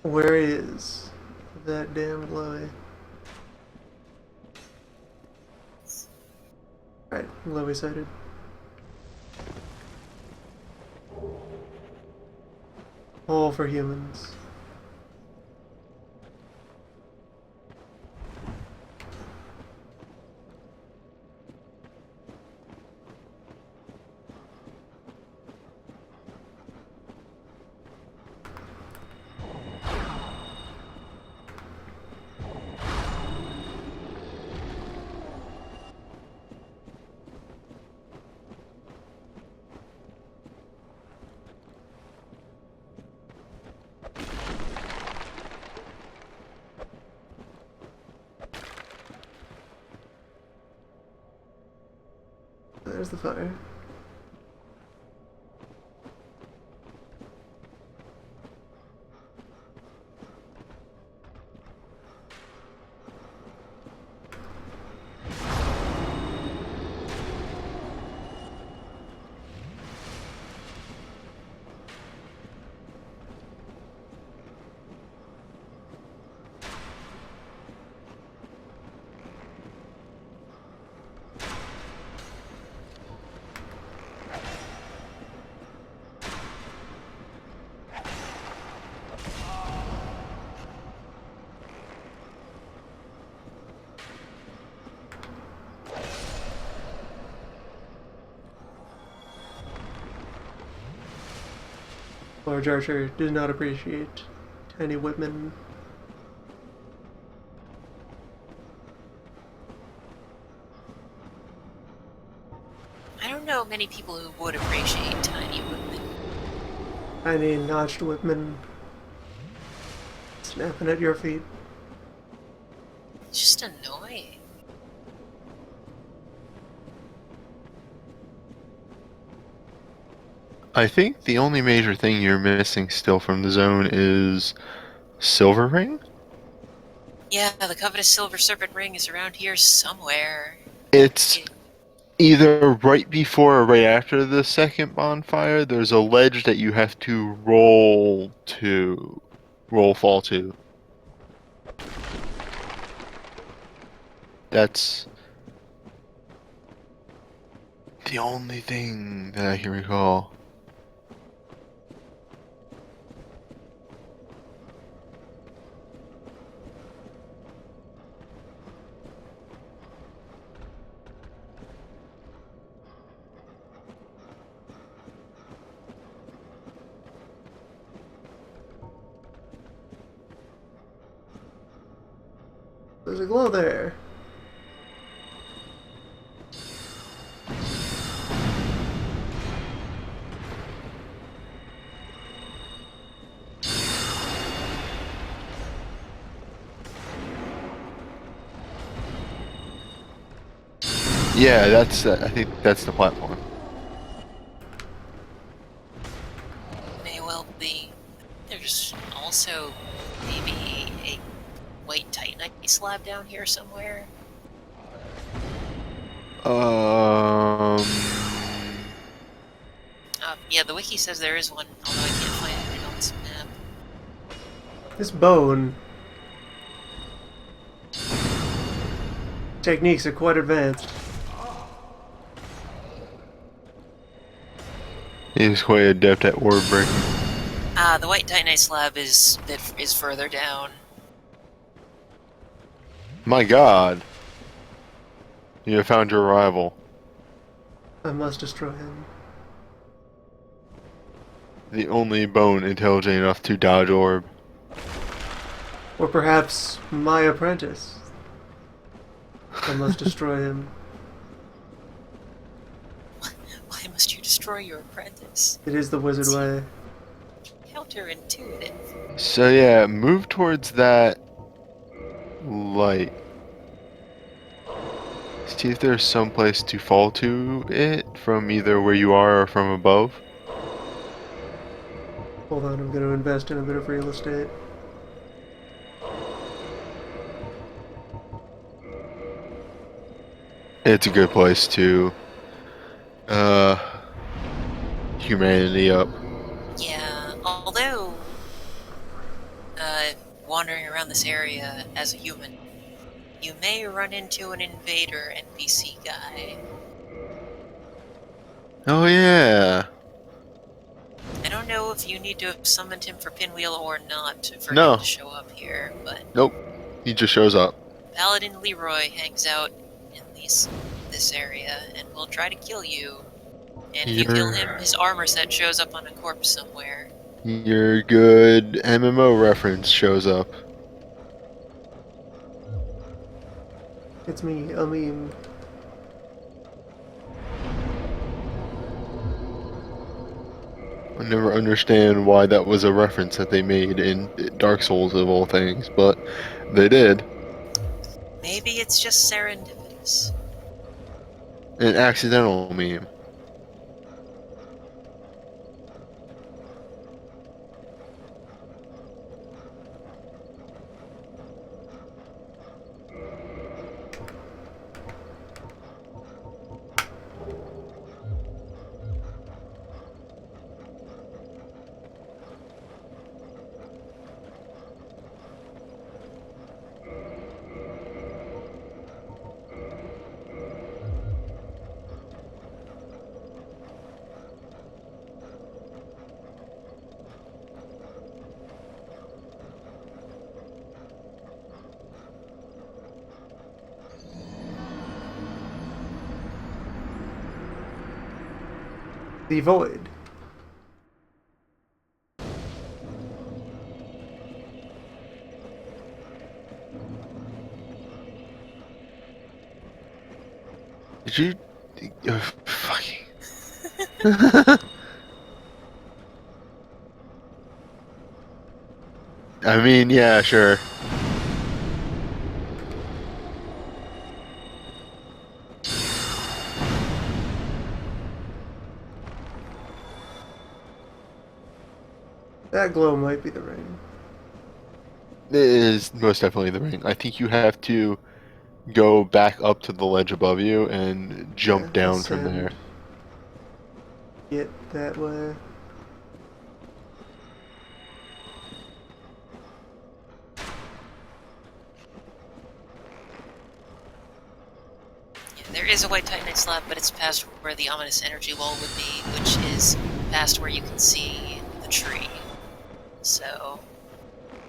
Where is that damn glowy? Right, glowy sighted. All for humans. There's the fire. Large Archer does not appreciate tiny women. I don't know many people who would appreciate tiny women. Tiny notched women snapping at your feet. It's just annoying. I think the only major thing you're missing still from the zone is Silver Ring? Yeah, the covetous silver serpent ring is around here somewhere. It's either right before or right after the second bonfire. There's a ledge that you have to fall to. That's the only thing that I can recall. There's a glow there. Yeah, that's. I think that's the platform. May well be. There's also maybe a white titanite slab down here somewhere. Yeah, the wiki says there is one, although I can't find it on this map. This bone techniques are quite advanced. He's quite adept at orb breaking. The white titanite slab is further down. My God! You have found your rival. I must destroy him. The only bone intelligent enough to dodge orb. Or perhaps my apprentice. I must destroy him. Why must you destroy your apprentice? It is the wizard way. Counterintuitive. So yeah, move towards that light. See if there's some place to fall to it from either where you are or from above. Hold on, I'm going to invest in a bit of real estate. It's a good place to humanity up. Yeah, although, wandering around this area as a human, you may run into an invader NPC guy. Oh yeah. I don't know if you need to have summoned him for Pinwheel or not for No. him to show up here, but Nope. He just shows up. Paladin Leroy hangs out in this area and will try to kill you. And if you kill him, his armor set shows up on a corpse somewhere. Your good MMO reference shows up. It's me, a meme. I never understand why that was a reference that they made in Dark Souls of all things, but they did. Maybe it's just serendipitous. An accidental meme. The void. Did you? Fucking. I mean, yeah, sure. That glow might be the ring. It is most definitely the ring. I think you have to go back up to the ledge above you and jump Yeah, down from there. ascend. Get that way. Yeah, there is a white titanite slab, but it's past where the ominous energy wall would be, which is past where you can see the tree. So,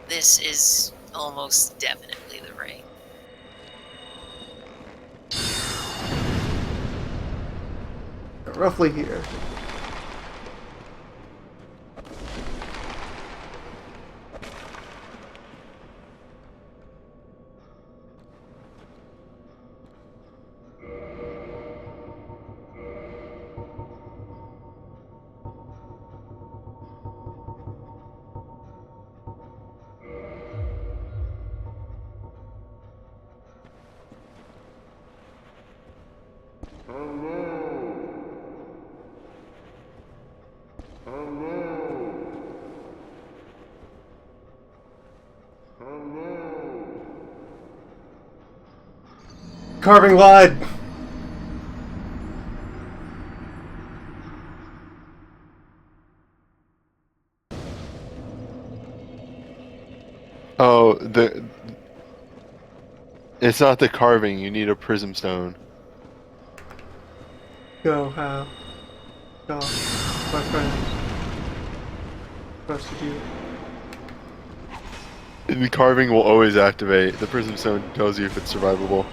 this is almost definitely the ring. Roughly here. Carving lied! Oh, it's not the carving. You need a prism stone. Go, how? Go, my friend. Trusted you. The carving will always activate. The prism stone tells you if it's survivable.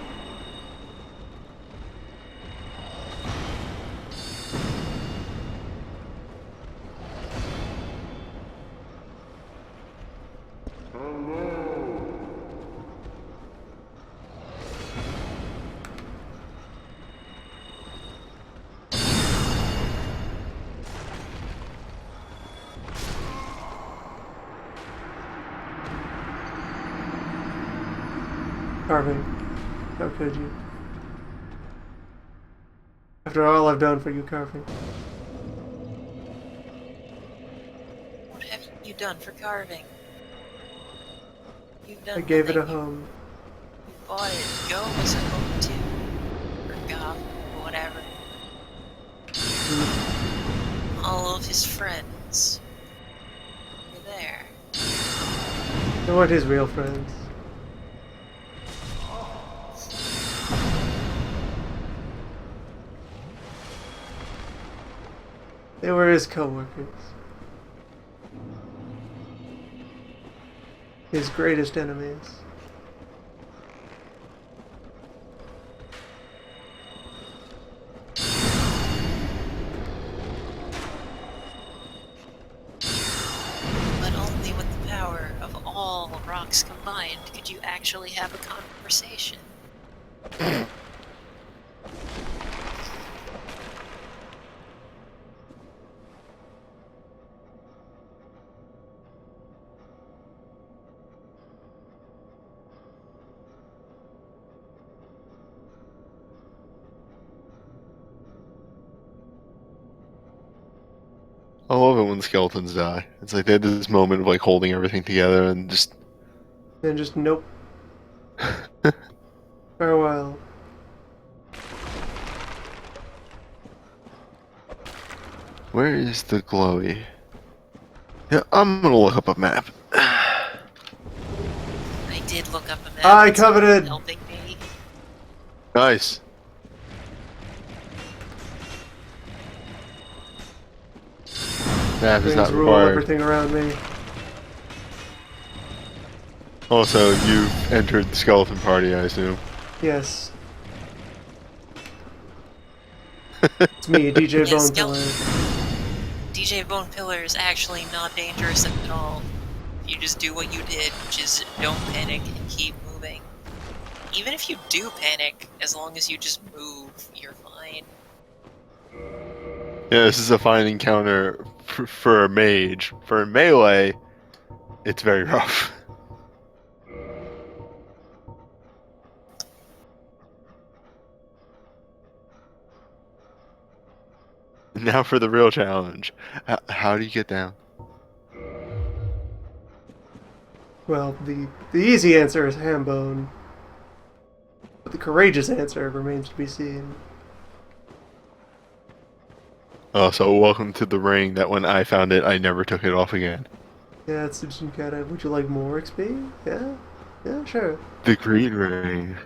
Carving. How could you? After all I've done for you, Carving. What have you done for carving? You've done I gave it a nothing. home. You bought it. Go was a home too. Or Goth, or whatever. All of his friends were there. They weren't his real friends. They were his co-workers. His greatest enemies. But only with the power of all rocks combined could you actually have a conversation. I love it when skeletons die. It's like they had this moment of like holding everything together and just. Then just nope. Farewell. Where is the glowy? Yeah, I'm gonna look up a map. I did look up a map. I It's not coveted. helping me. Nice. Map is Things not rule required. everything around me. Also, you've entered the skeleton party, I assume. Yes. It's me, DJ Yes, Bone Pillar. DJ Bone Pillar is actually not dangerous at all. You just do what you did, which is don't panic and keep moving. Even if you do panic, as long as you just move, you're Yeah, this is a fine encounter for a mage. For a melee, it's very rough. Now for the real challenge. How do you get down? Well, the easy answer is Hambone. But the courageous answer remains to be seen. Oh, so welcome to the ring that when I found it, I never took it off again. Yeah, it's just kind of. Would you like more XP? Yeah? Yeah, sure. The green ring.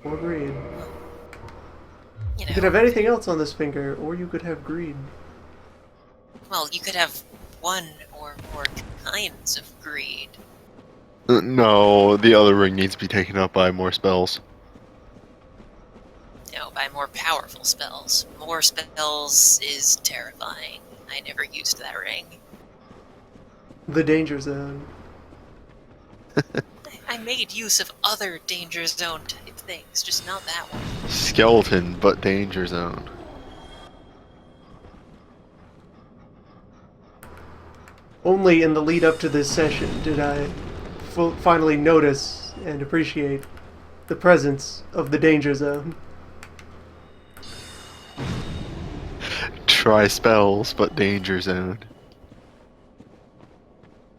More green. You You could know, have anything else on this finger, or you could have green. well, you could have one or more kinds of greed. No, the other ring needs to be taken up by more spells. You know, by more powerful spells. More spells is terrifying. I never used that ring. The danger zone. I made use of other danger zone type things, just not that one. Skeleton, but danger zone. Only in the lead up to this session did I finally notice and appreciate the presence of the danger zone. Try spells, but danger zone.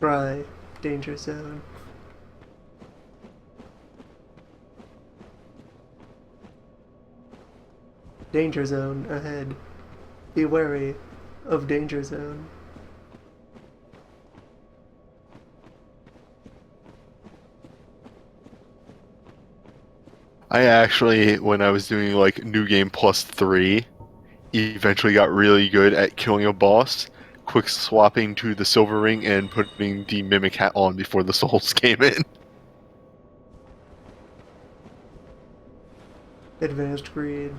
Right, danger zone. Danger zone ahead. Be wary of danger zone. I actually, when I was doing like New Game Plus 3, eventually got really good at killing a boss, quick swapping to the silver ring and putting the mimic hat on before the souls came in. Advanced greed.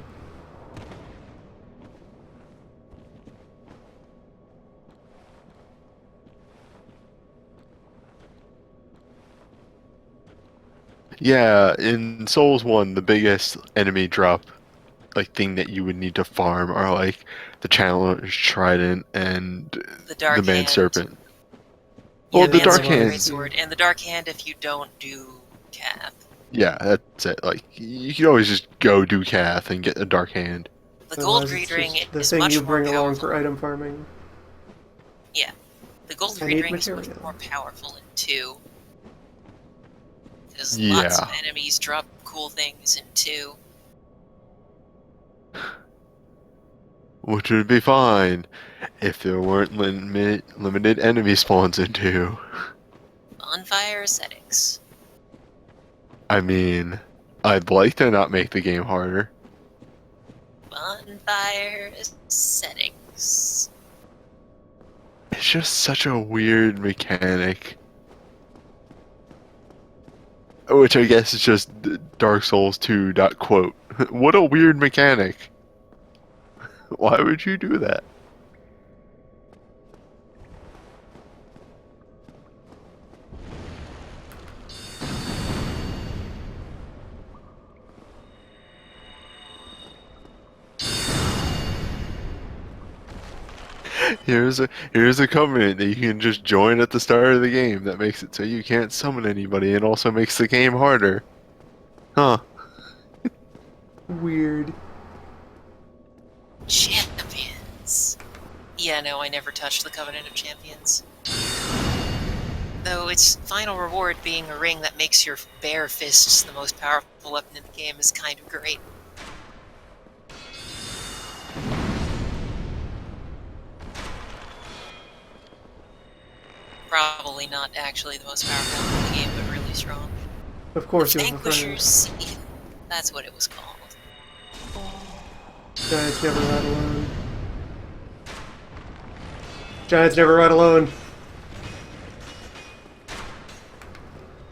Yeah, in Souls 1, the biggest enemy drop like thing that you would need to farm are like the challenge trident and The Dark the man Hand. serpent. Yeah, Well, the Man's dark Sword, hand. Great Sword, and the Dark Hand if you don't do Cath. Yeah, that's it. Like you can always just go do Cath and get a dark hand. The Gold Otherwise, Greed it's Ring just the is thing much you more bring along powerful. for item farming. Yeah, the Gold I Greed need Ring is much material. more powerful in 2. Because Yeah. lots of enemies drop cool things in 2. Which would be fine if there weren't limited enemy spawns in 2. Bonfire settings. I mean, I'd like to not make the game harder. Bonfire settings. It's just such a weird mechanic. Which I guess is just Dark Souls 2. Quote. What a weird mechanic. Why would you do that? Here's a covenant that you can just join at the start of the game that makes it so you can't summon anybody and also makes the game harder. Huh. Weird. Champions. Yeah, no, I never touched the Covenant of Champions. Though its final reward being a ring that makes your bare fists the most powerful weapon in the game is kind of great. Probably not actually the most powerful weapon in the game, but really strong. Of course you have a friend. Vanquisher's Seal. That's what it was called. Giants never ride alone. Giants never ride alone.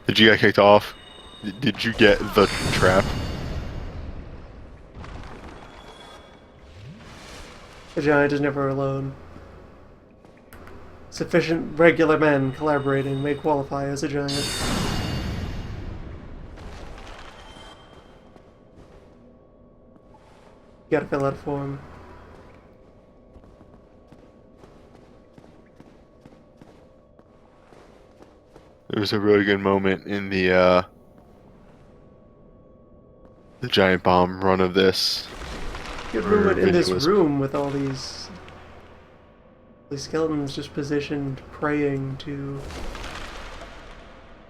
Did you get kicked off? Did you get the trap? A giant is never alone. Sufficient regular men collaborating may qualify as a giant. You gotta fill out a form. There's a really good moment in the giant bomb run of this. Good Where movement in this Vinny was- room with all these skeletons just positioned, praying to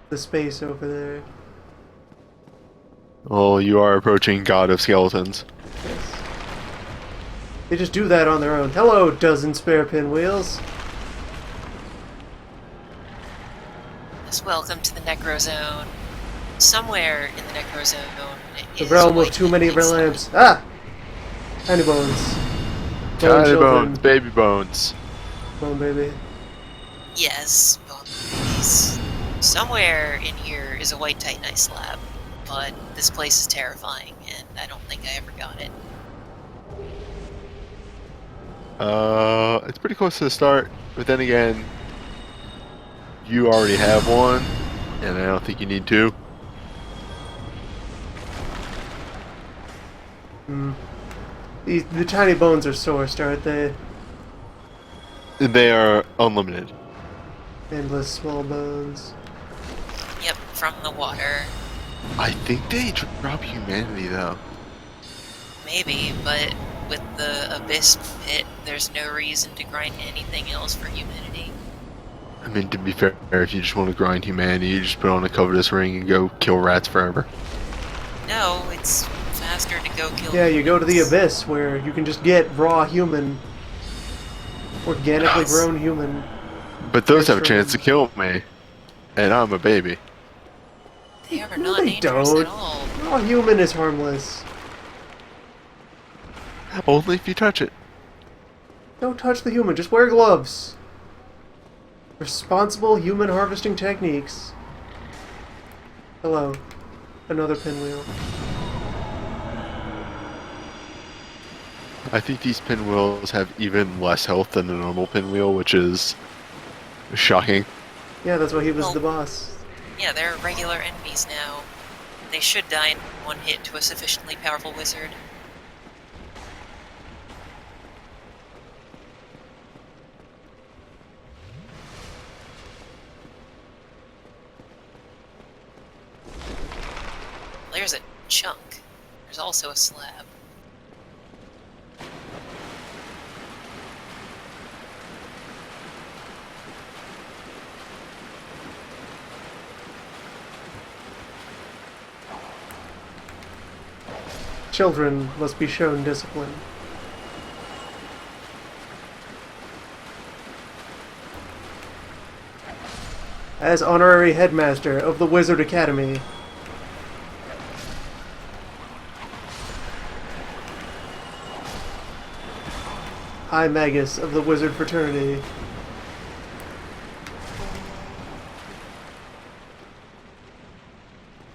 the space over there. Well, you are approaching God of Skeletons. Yes. They just do that on their own. Hello, dozen spare pinwheels. Yes, welcome to the Necrozone. Somewhere in the Necrozone The is realm a of white too many heat slab. lamps. Ah! Tiny bones. Bone Tiny children. bones, baby bones. Bone baby. Yes, bone babies. Somewhere in here is a white titanite slab, but this place is terrifying, and I don't think I ever got it. It's pretty close to the start, but then again, you already have one, and I don't think you need two. The tiny bones are sourced, aren't they? They are unlimited. Endless small bones. Yep, from the water. I think they drop humanity though. Maybe, but with the Abyss pit, there's no reason to grind anything else for humanity. I mean, to be fair, if you just want to grind humanity, you just put on a covetous ring and go kill rats forever. No, it's faster to go kill Yeah, you go to the humans. abyss where you can just get raw human, organically Yes. grown human. But those have a Yes, chance to kill me, and I'm a baby. They are No, not they dangerous don't. at all. Raw human is harmless. Only if you touch it. Don't touch the human, just wear gloves. Responsible human harvesting techniques. Hello. Another pinwheel. I think these pinwheels have even less health than a normal pinwheel, which is shocking. Yeah, that's why he was Well- the boss. Yeah, they're regular enemies now. They should die in one hit to a sufficiently powerful wizard. There's a chunk. There's also a slab. Children must be shown discipline. As honorary headmaster of the Wizard Academy, High Magus of the Wizard Fraternity,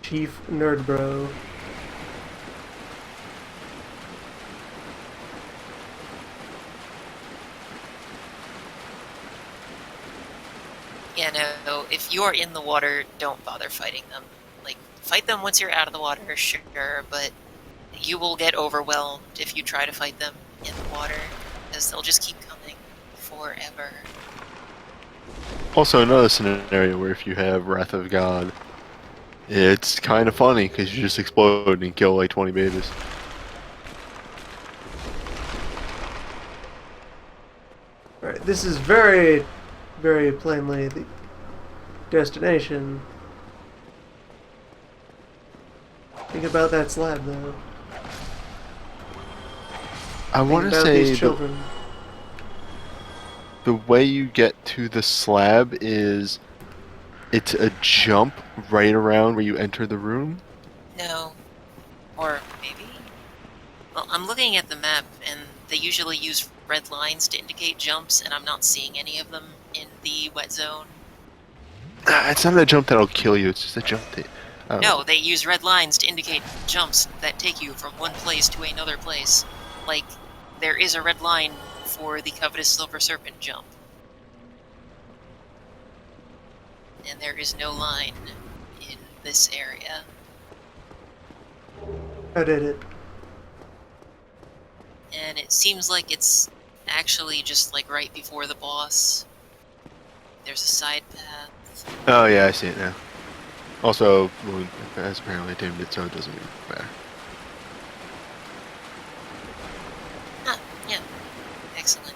Chief Nerdbro. Yeah, no, if you're in the water, don't bother fighting them. Like, fight them once you're out of the water, sure, but you will get overwhelmed if you try to fight them in the water, because they'll just keep coming forever. Also, another scenario where if you have Wrath of God, it's kind of funny because you just explode and kill like 20 babies. Alright, this is very, very plainly the destination. Think about that slab, though. I Think want to about say these children. the way you get to the slab is it's a jump right around where you enter the room. No. Or maybe? Well, I'm looking at the map, and they usually use red lines to indicate jumps, and I'm not seeing any of them in the wet zone. It's not a jump that'll kill you, it's just a jump that... No, they use red lines to indicate jumps that take you from one place to another place. Like, there is a red line for the Covetous Silver Serpent jump. And there is no line in this area. I did it. And it seems like it's actually just like right before the boss. There's a side path. Oh yeah, I see it now. Also, well, as apparently tamed it, so it doesn't even matter. Ah, yeah. Excellent.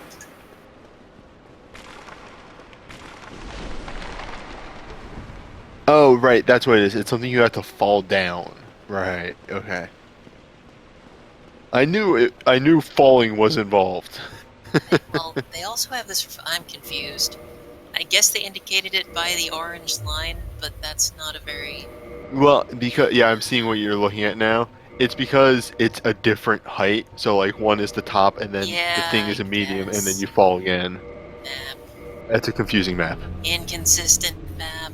Oh right, that's what it is. It's something you have to fall down. Right. Okay. I knew it. I knew falling was involved. Well, they also have this. I'm confused. I guess they indicated it by the orange line, but that's not a very. Well, because yeah, I'm seeing what you're looking at now. It's because it's a different height. So like one is the top, and then the Yeah, thing I is a medium, and then guess. you fall again. Map. That's a confusing map. Inconsistent map.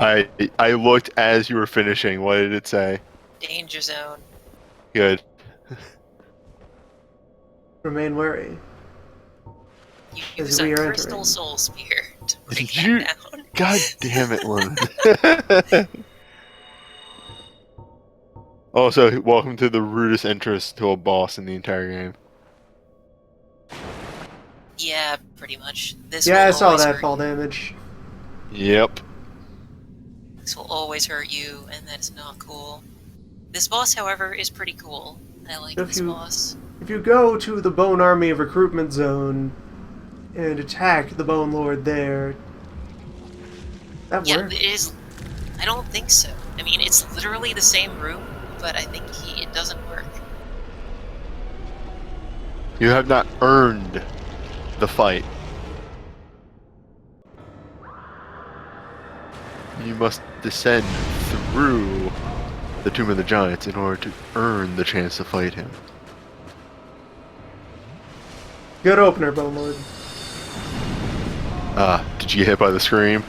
I looked as you were finishing. What did it say? Danger zone. Good. Remain wary. Use we a are crystal entering. soul spear to break You- that down. God damn it, Lund. Also, welcome to the rudest entrance to a boss in the entire game. Yeah, pretty much. This Yeah, I will saw always that hurt fall you. damage. Yep. This will always hurt you, and that's not cool. This boss, however, is pretty cool. I like If this boss. If you go to the Bone Army recruitment zone and attack the Bone Lord there, that Yeah, works. it is. I don't think so. I mean, it's literally the same room, but I think it doesn't work. You have not earned the fight. You must descend through the Tomb of the Giants in order to earn the chance to fight him. Good opener, Bone Lord. Ah, did you get hit by the scream?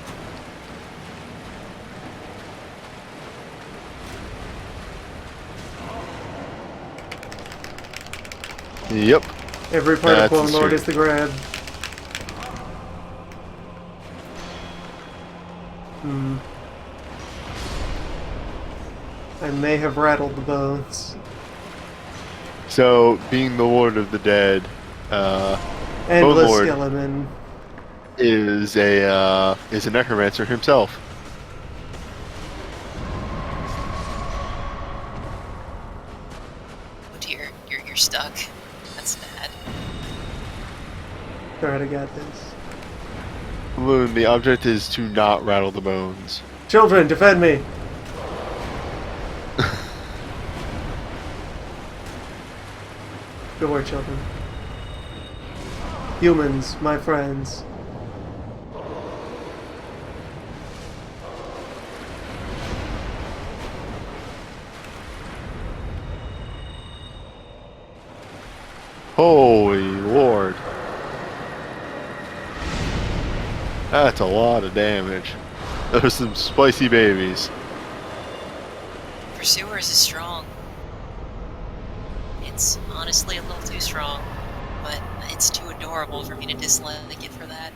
Yep. Every part That's of Bone the Lord stream. is the grab. I may have rattled the bones. So, being the Lord of the Dead, Endless Lord. skeleton. is a necromancer himself. Oh dear, you're stuck. That's bad. Alright, I got this. Loon, the object is to not rattle the bones. Children, defend me! Good work, children. Humans, my friends. Holy Lord. That's a lot of damage. Those some spicy babies. Pursuers is strong. It's honestly a little too strong, but it's too adorable for me to dislike it for that.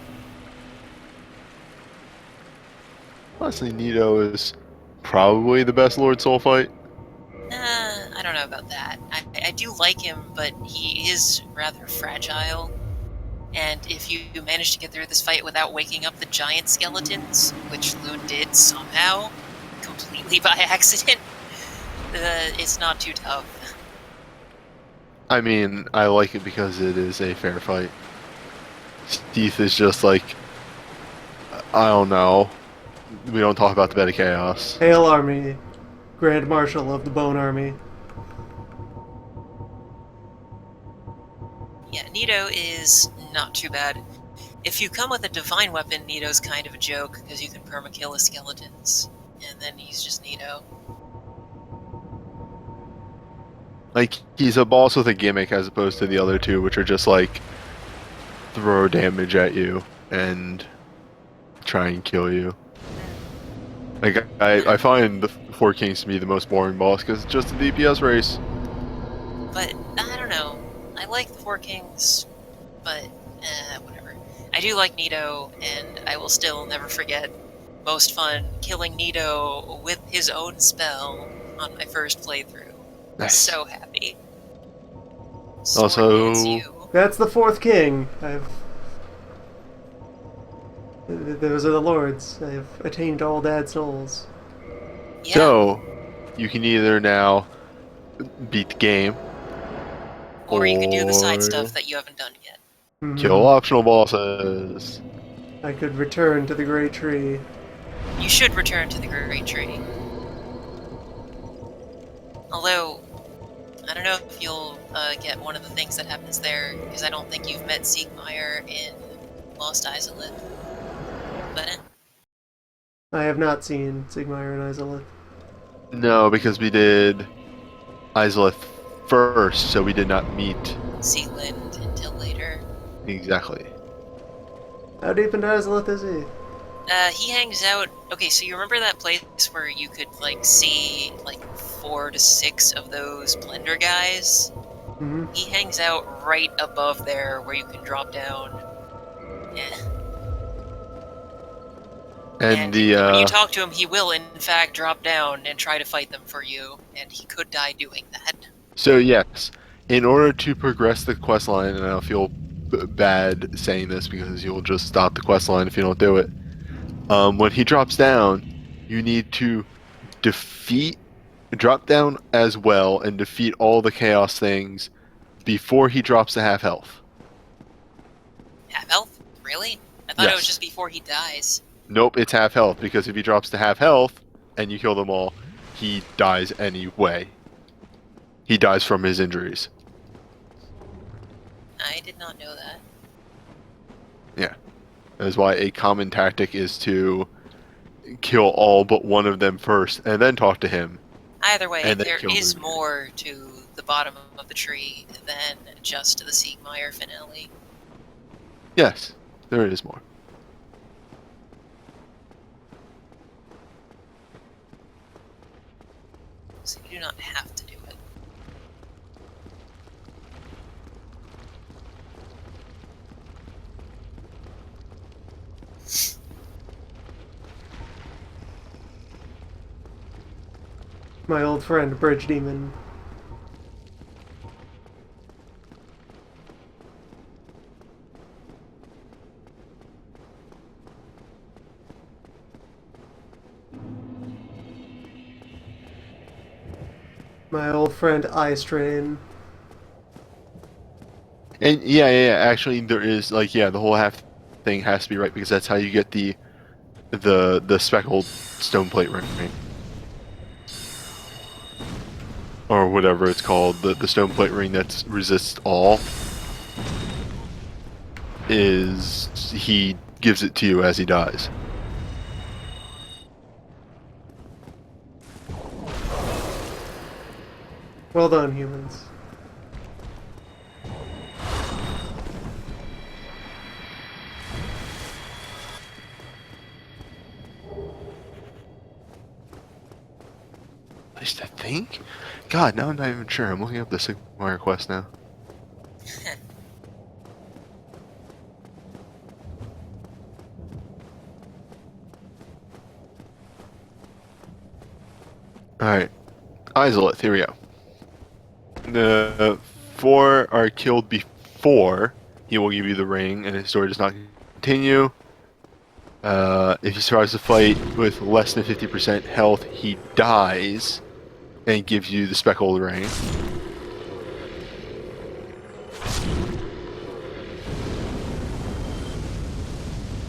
Honestly, Nito is probably the best Lord Soul fight. I don't know about that. I do like him, but he is rather fragile. And if you manage to get through this fight without waking up the giant skeletons, which Loon did somehow, completely by accident, it's not too tough. I mean, I like it because it is a fair fight. Steve is just like, I don't know. We don't talk about the Bed of Chaos. Hail Army, Grand Marshal of the Bone Army. Yeah, Nito is not too bad. If you come with a divine weapon, Nito's kind of a joke, because you can permakill his skeletons, and then he's just Nito. Like, he's a boss with a gimmick as opposed to the other two, which are just like, throw damage at you and try and kill you. Like, I find the Four Kings to be the most boring boss because it's just a DPS race. But, I don't know. I like the Four Kings, but, whatever. do like Nito, and I will still never forget most fun killing Nito with his own spell on my first playthrough. Nice. So happy. Also- Sword it's you. That's the fourth king. Those are the lords. I've attained all Dad's souls. Yeah. So, you can either now beat the game, Or you can do the side or stuff that you haven't done yet. kill optional bosses. I could return to the Great Tree. You should return to the Great Tree. Although, I don't know if you'll get one of the things that happens there, because I don't think you've met Siegmeyer in Lost Izalith. But I have not seen Sigmire and Izalith. No, because we did Izalith first, so we did not meet Sealand until later. exactly. How deep into Izalith is he? He hangs out... Okay, so you remember that place where you could, like, see, like, 4 to 6 of those blender guys? Mm-hmm. He hangs out right above there where you can drop down. Eh. And when you the talk to him, he will, in fact, drop down and try to fight them for you, and he could die doing that. so yes, in order to progress the quest line, and I feel bad saying this because you'll just stop the quest line if you don't do it. When he drops down, you need to drop down as well, and defeat all the chaos things before he drops to half health. Half health? Really? I thought it was Yes. just before he dies. Nope, it's half health, because if he drops to half health and you kill them all, he dies anyway. He dies from his injuries. I did not know that. Yeah. That is why a common tactic is to kill all but one of them first, and then talk to him. Either way, And then there kill is the- more to the bottom of the tree than just the Siegmeyer finale. Yes, there is more. So you do not have to do it. My old friend, Bridge Demon. My old friend, Eye Strain. And yeah. Actually, there is the whole half thing has to be right, because that's how you get the speckled stone plate ring, or whatever it's called. The stone plate ring that resists all. Is he gives it to you as he dies. Well done, humans. At least I think. God, now I'm not even sure. I'm looking up the Sigmar quest now. Alright. Izalith, here we go. The 4 are killed before he will give you the ring, and his story does not continue. If he survives the fight with less than 50% health, he dies and gives you the speckled ring.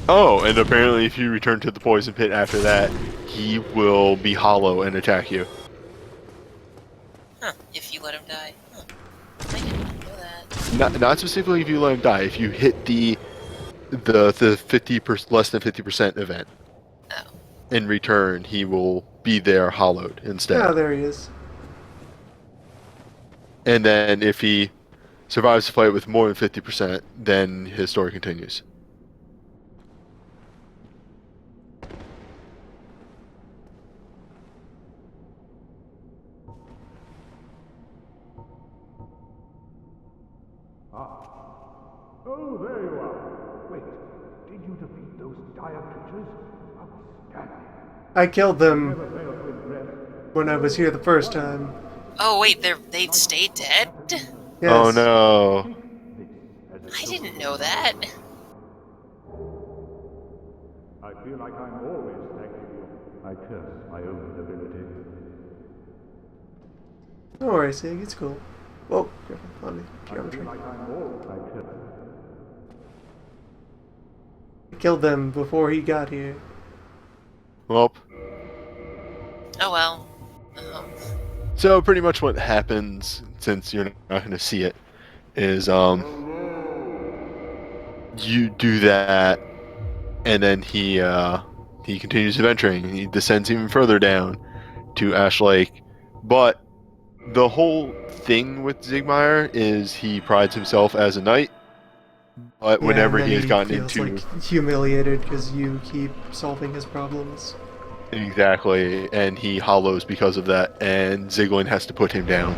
Oh, and apparently if you return to the poison pit after that, he will be hollow and attack you. Huh, if you let him die. Huh. I didn't know that. Not specifically if you let him die. If you hit the 50% less than 50% event, Oh. in return he will be there hollowed instead. Ah, there he is. And then if he survives the fight with more than 50%, then his story continues. Oh, there you are. Wait, Did you defeat those dire creatures? Outstanding. I killed them Never failed to impress. when I was here the first time. Oh wait, they've stayed dead? Oh Yes. no. I didn't know that. I feel like I'm always thanking you. I curse my own ability. Don't worry, Sig, it's cool. Whoa, careful on the I geometry. feel like I'm always. I curse. I killed them before he got here. Well, Oh well. so pretty much what happens, since you're not going to see it, is you do that, and then he continues adventuring. He descends even further down to Ash Lake, but the whole thing with Zigmeyer is he prides himself as a knight, but Yeah, whenever and then he has gotten feels into like humiliated because you keep solving his problems. exactly, and he hollows because of that, and Ziglin has to put him down.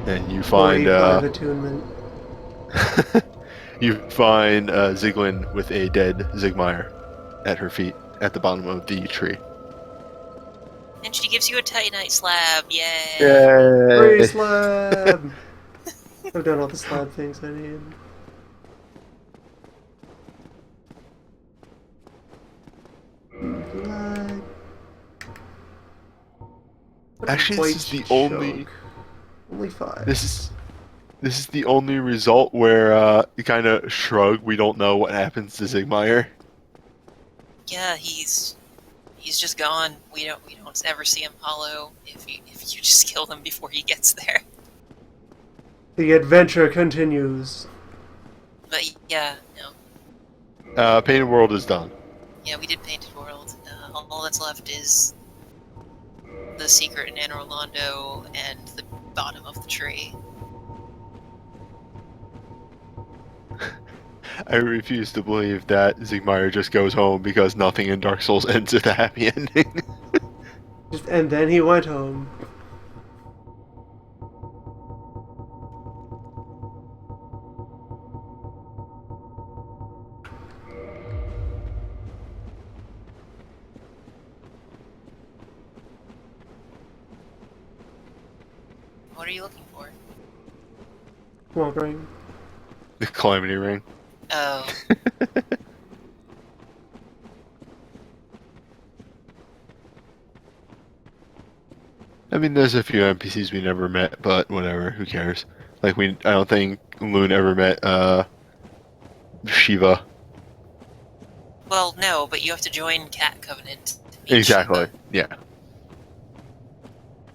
And you find 45 attunement. you find Ziglin with a dead Zigmeyer at her feet at the bottom of the tree. And she gives you a Titanite slab, yay! Free Yay! slab! I've done all the slab things I need. Flag. Actually, White this is the only. chunk. Only 5. This is the only result where you kind of shrug. We don't know what happens to Zigmeyer. Yeah, he's just gone. We don't ever see him hollow if you just kill him before he gets there. The adventure continues. But yeah, no. Painted World is done. Yeah, we did Painted World. All that's left is the secret in Anor Londo and the bottom of the tree. I refuse to believe that Zigmeyer just goes home because nothing in Dark Souls ends with a happy ending. And then he went home. What are you looking for? Swamp ring. The Calamity Ring. Oh, I mean, there's a few NPCs we never met, but whatever. Who cares? Like I don't think Loon ever met Shiva. well, no, but you have to join Cat Covenant. to meet Exactly. Shiva. Yeah.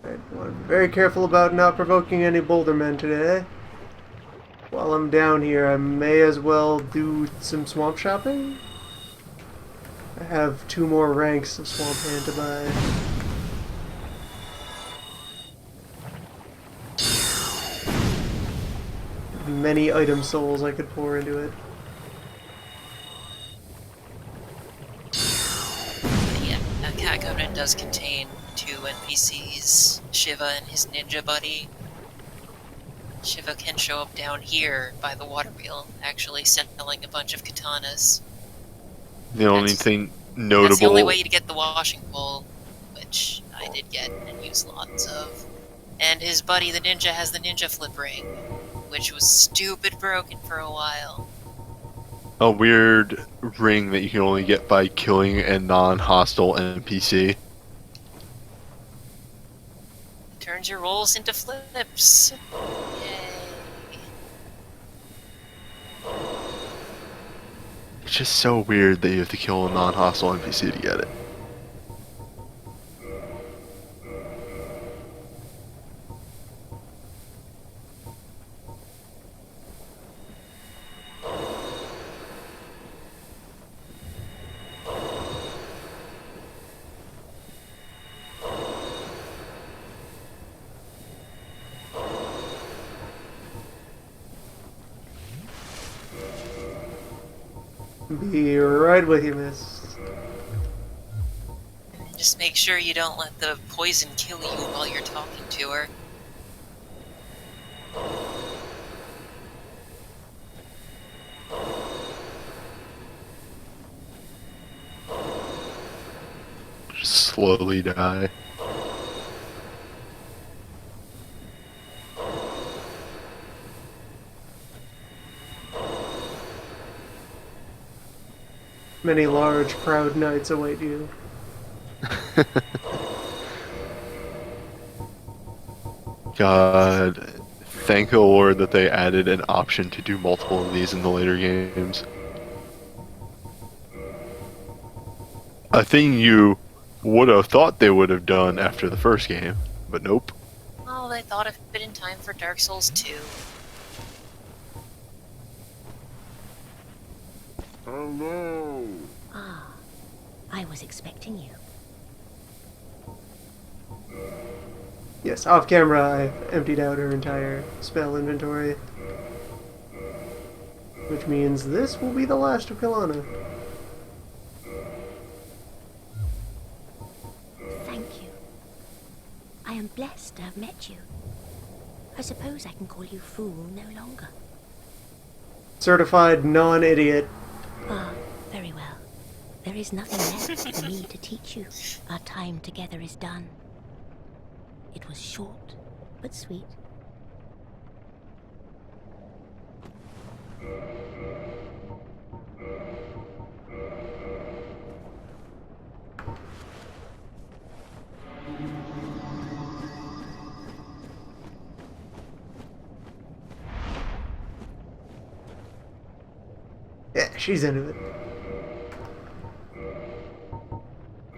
I want to be very careful about not provoking any boulder men today. While I'm down here, I may as well do some swamp shopping. I have 2 more ranks of swamp hand to buy. Many item souls I could pour into it. But yeah, Cat Covenant does contain 2 NPCs, Shiva and his ninja buddy. Shiva can show up down here by the water wheel, actually selling a bunch of katanas. The only That's- thing That's the notable. only way to get the washing pole, which I did get and use lots of. And his buddy, the ninja, has the ninja flip ring, which was stupid broken for a while. A weird ring that you can only get by killing a non-hostile NPC. Turns your rolls into flips. Yay. It's just so weird that you have to kill a non-hostile NPC to get it. Be right with you, miss. Just make sure you don't let the poison kill you while you're talking to her. slowly die. Many large, proud knights await you. God, thank the Lord that they added an option to do multiple of these in the later games. A thing you would have thought they would have done after the first game, but nope. Oh, they thought of it in time for Dark Souls 2. Hello. Ah, I was expecting you. Yes, off camera, I emptied out her entire spell inventory. Which means this will be the last of Kalana. Thank you. I am blessed to have met you. I suppose I can call you fool no longer. Certified non-idiot. Ah, very well. There is nothing left for me to teach you. Our time together is done. It was short, but sweet. Yeah, she's into it.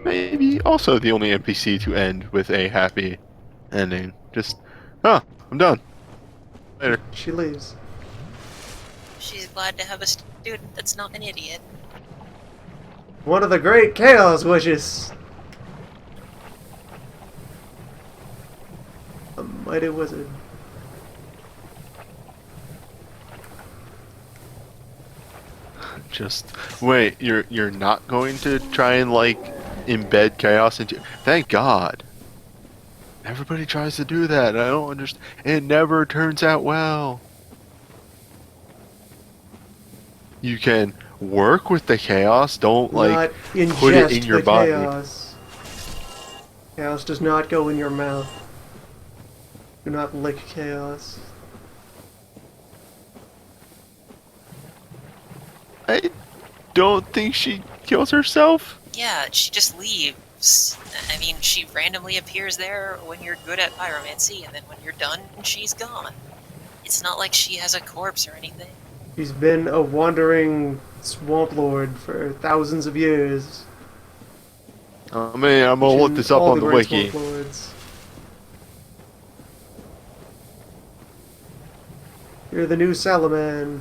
Maybe also the only NPC to end with a happy ending. Just, oh, I'm done. Later. She leaves. She's glad to have a student that's not an idiot. One of the great chaos wishes. A mighty wizard. Just wait. You're not going to try and like embed chaos into. Thank God. Everybody tries to do that. I don't understand. It never turns out well. You can work with the chaos. Don't Not like ingest put it in your the body. chaos. Chaos does not go in your mouth. Do not lick chaos. I don't think she kills herself. Yeah, she just leaves. I mean, she randomly appears there when you're good at pyromancy, and then when you're done, she's gone. It's not like she has a corpse or anything. She's been a wandering swamp lord for thousands of years. I mean, I'm gonna look this up All on the great wiki. swamp lords. You're the new Salaman.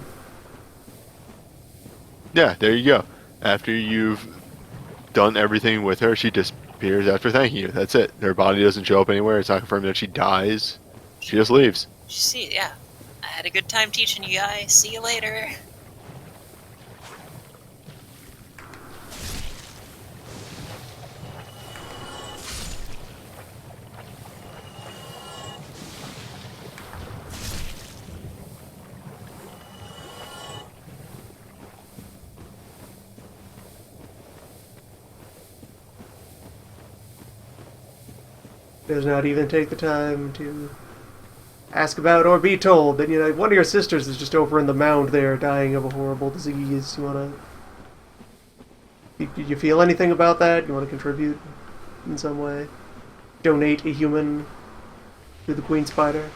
Yeah, there you go. After you've done everything with her, she disappears after thanking you. That's it. Her body doesn't show up anywhere. It's not confirmed that she dies. She just leaves. See, yeah. I had a good time teaching you guys. See you later. Does not even take the time to ask about or be told that, you know, one of your sisters is just over in the mound there dying of a horrible disease. You wanna... You feel anything about that? You wanna contribute in some way? Donate a human to the Queen Spider?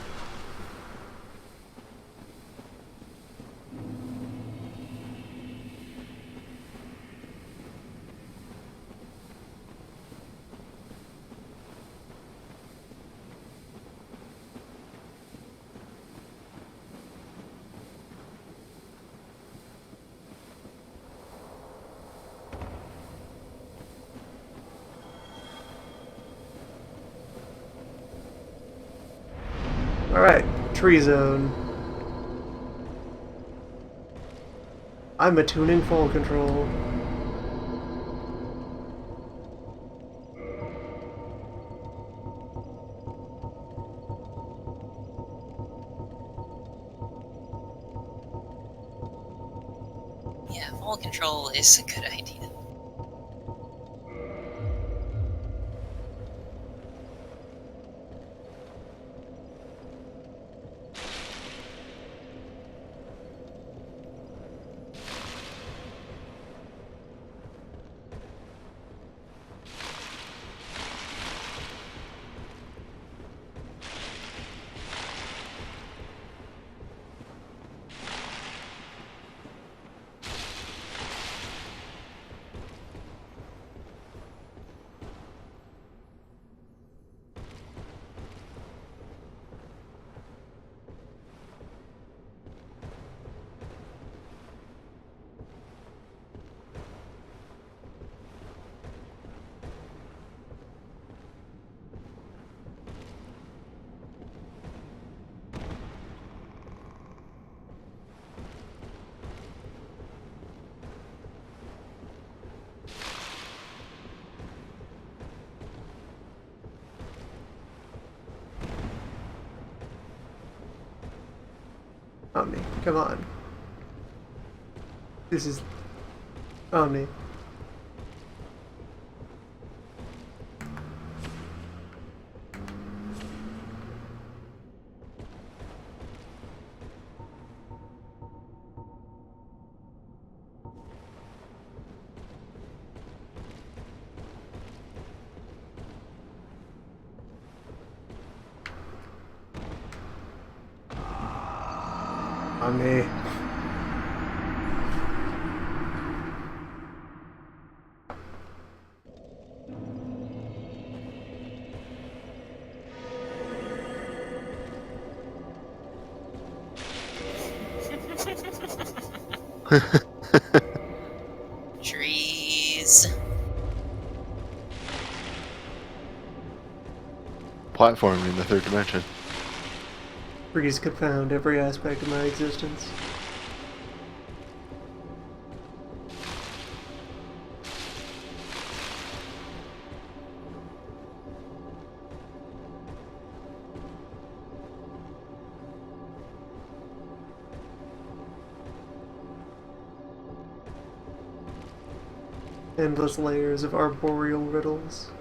Alright, tree zone. I'm attuning fall control. Yeah, fall control is a good idea. Come on. This is Omni. Omni. Trees. Platforming in the third dimension. Trees confound every aspect of my existence. Endless layers of arboreal riddles.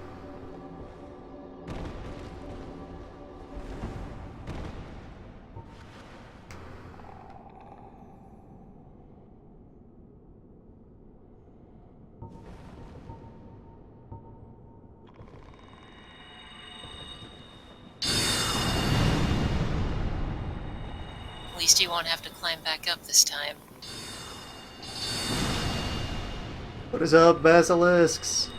At least you won't have to climb back up this time. What is up, basilisks?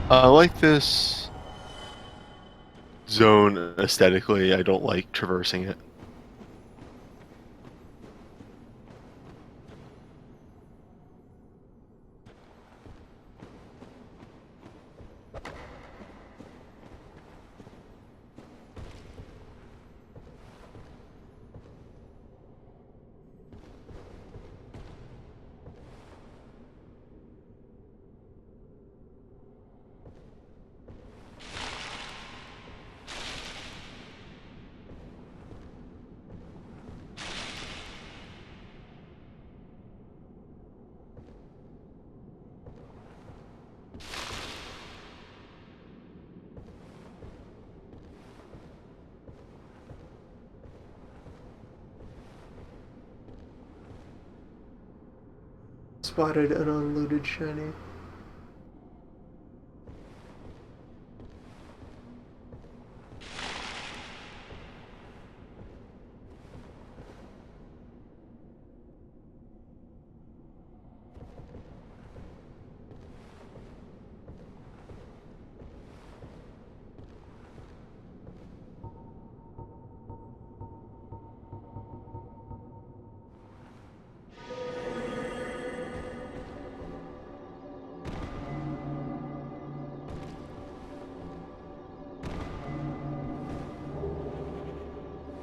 I like this zone aesthetically. I don't like traversing it. Spotted an unlooted shiny.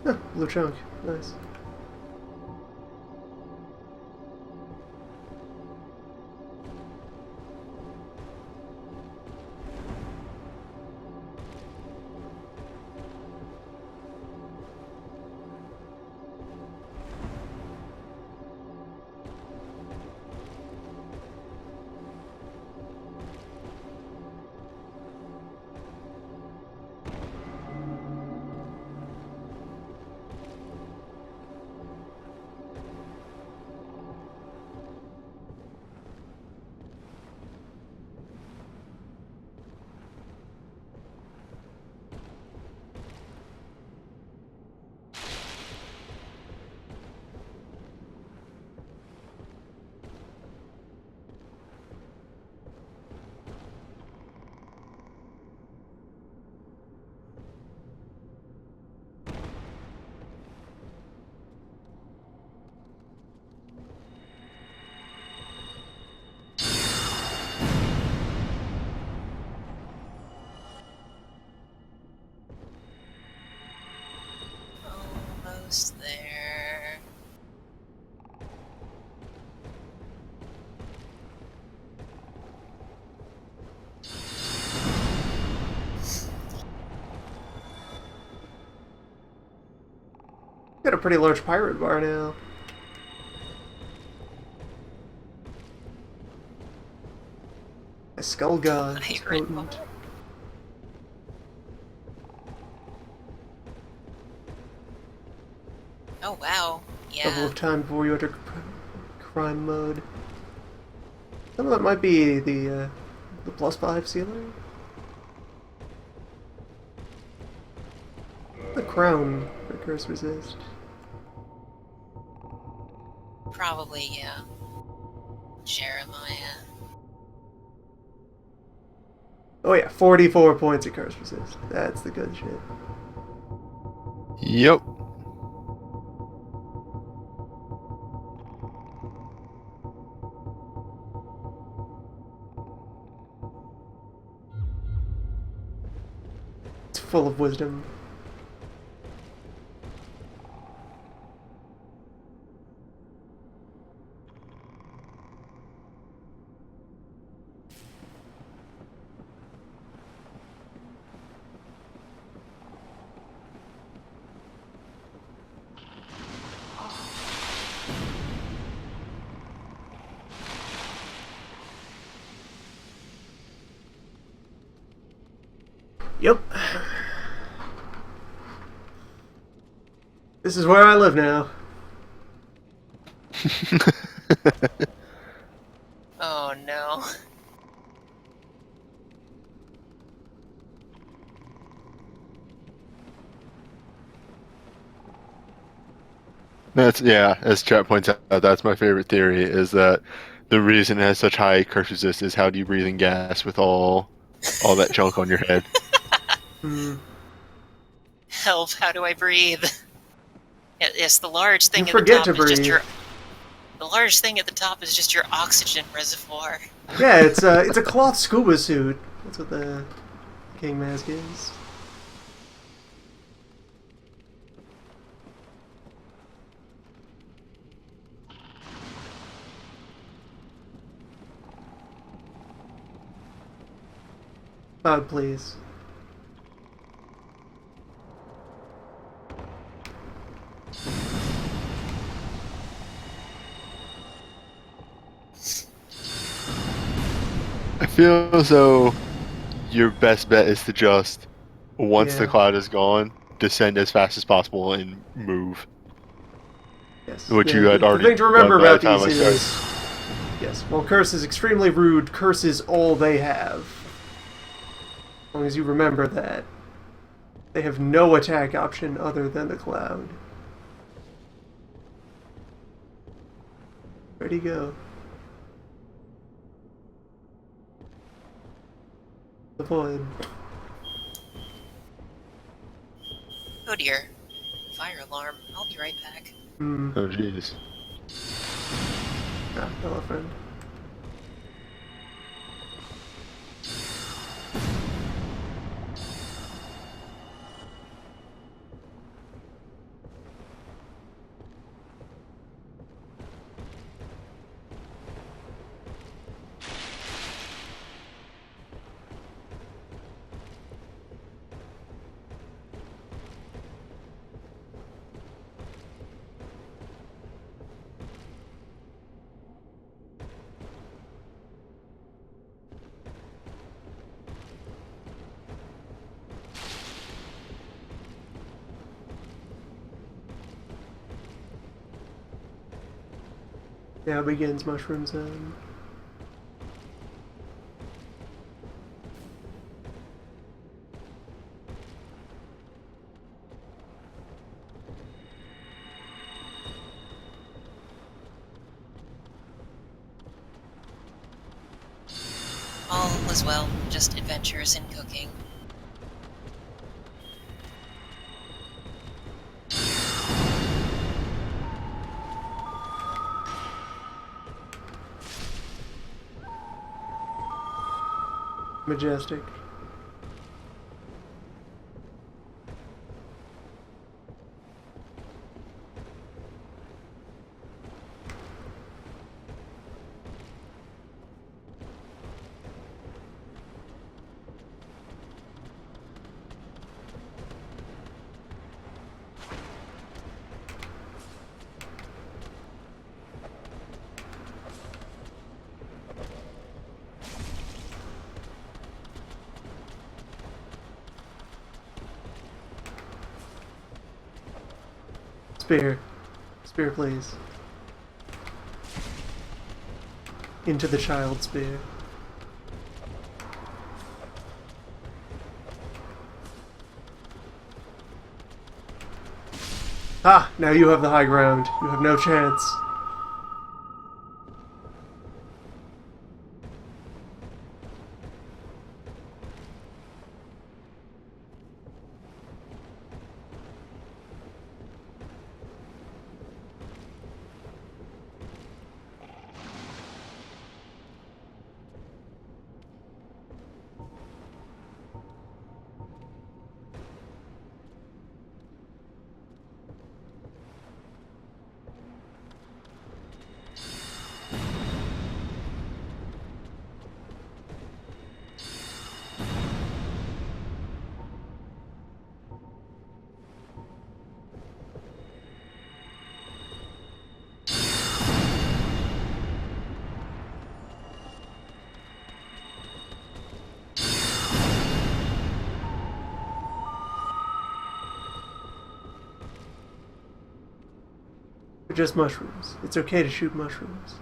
Huh, blue chunk. Nice. Almost there. Got a pretty large pirate bar now. A skull god. Is Pirate potent. bar? Oh wow. Double Yeah. of time before you enter crime mode. Some of that might be the +5 ceiling. The crown for curse resist. Probably, yeah. Jeremiah. Oh yeah, 44 points of curse resist. That's the good shit. Yep. It's full of wisdom. Yep. This is where I live now. Oh no. That's yeah, as chat points out, that's my favorite theory, is that the reason it has such high curse resist is how do you breathe in gas with all that junk on your head? Hmm. Help, how do I breathe? Yes, the large thing You at the forget top to is just breathe. your the large thing at the top is just your oxygen reservoir. Yeah, it's a cloth scuba suit. That's what the king mask is. Please. I feel as though your best bet is to just, once the Yeah. cloud is gone, descend as fast as possible and move. Yes. Which Yeah, you had the already thing to remember done by the about time these I is, started. yes, while curse is extremely rude, curse is all they have. As long as you remember that. They have no attack option other than the cloud. Where'd he go? The void. Oh dear. Fire alarm. I'll be right back. Hmm. Oh jeez. Ah, hello, friend. Now begins Mushroom Zone. All is well, just adventures in cooking. Majestic. Spear. Spear, please. Into the child spear. Ah! Now you have the high ground. You have no chance. They're just mushrooms. It's okay to shoot mushrooms.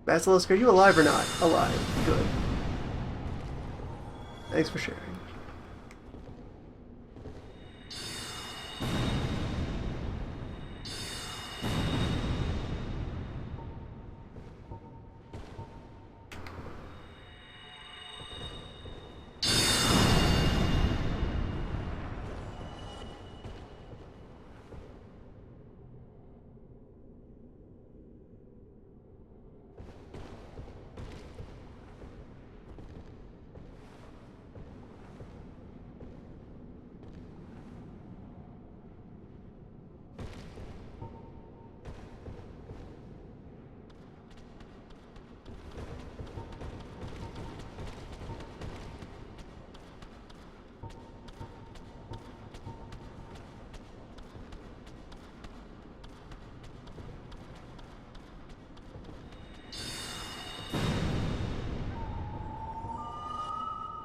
Basilisk, are you alive or not? Alive. Good. Thanks for sharing.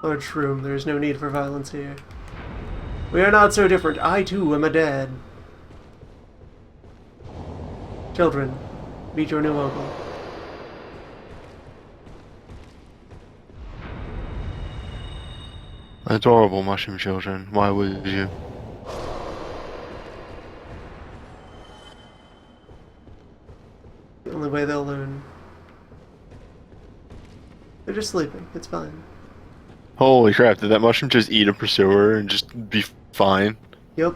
Lord Shroom, there is no need for violence here. We are not so different. I, too, am a dad. Children, meet your new uncle. Adorable mushroom children. Why would you? The only way they'll learn. They're just sleeping. It's fine. Holy crap, did that mushroom just eat a pursuer and just be fine? Yep.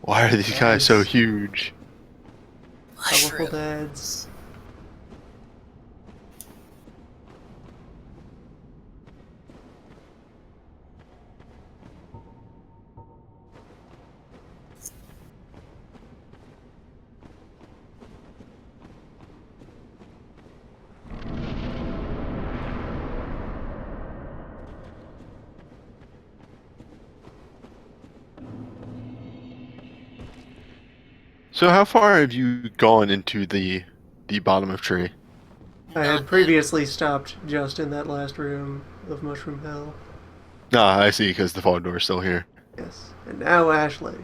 Why are these guys so huge? Powerful dads. So how far have you gone into the bottom of tree? I had previously stopped just in that last room of Mushroom Hell. Ah, I see, because the fog door is still here. Yes. And now Ash Lake.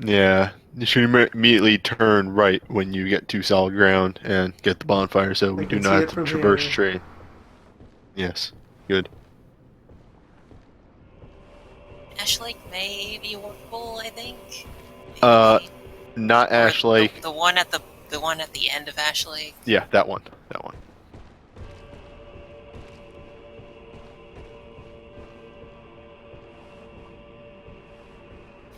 Yeah, you should immediately turn right when you get to solid ground and get the bonfire, so we do can see not it have to from traverse here. tree. Yes, good. Ash Lake may be workable, I think. Maybe. Not Or Ash Lake. The one at the end of Ash Lake. Yeah, that one. That one.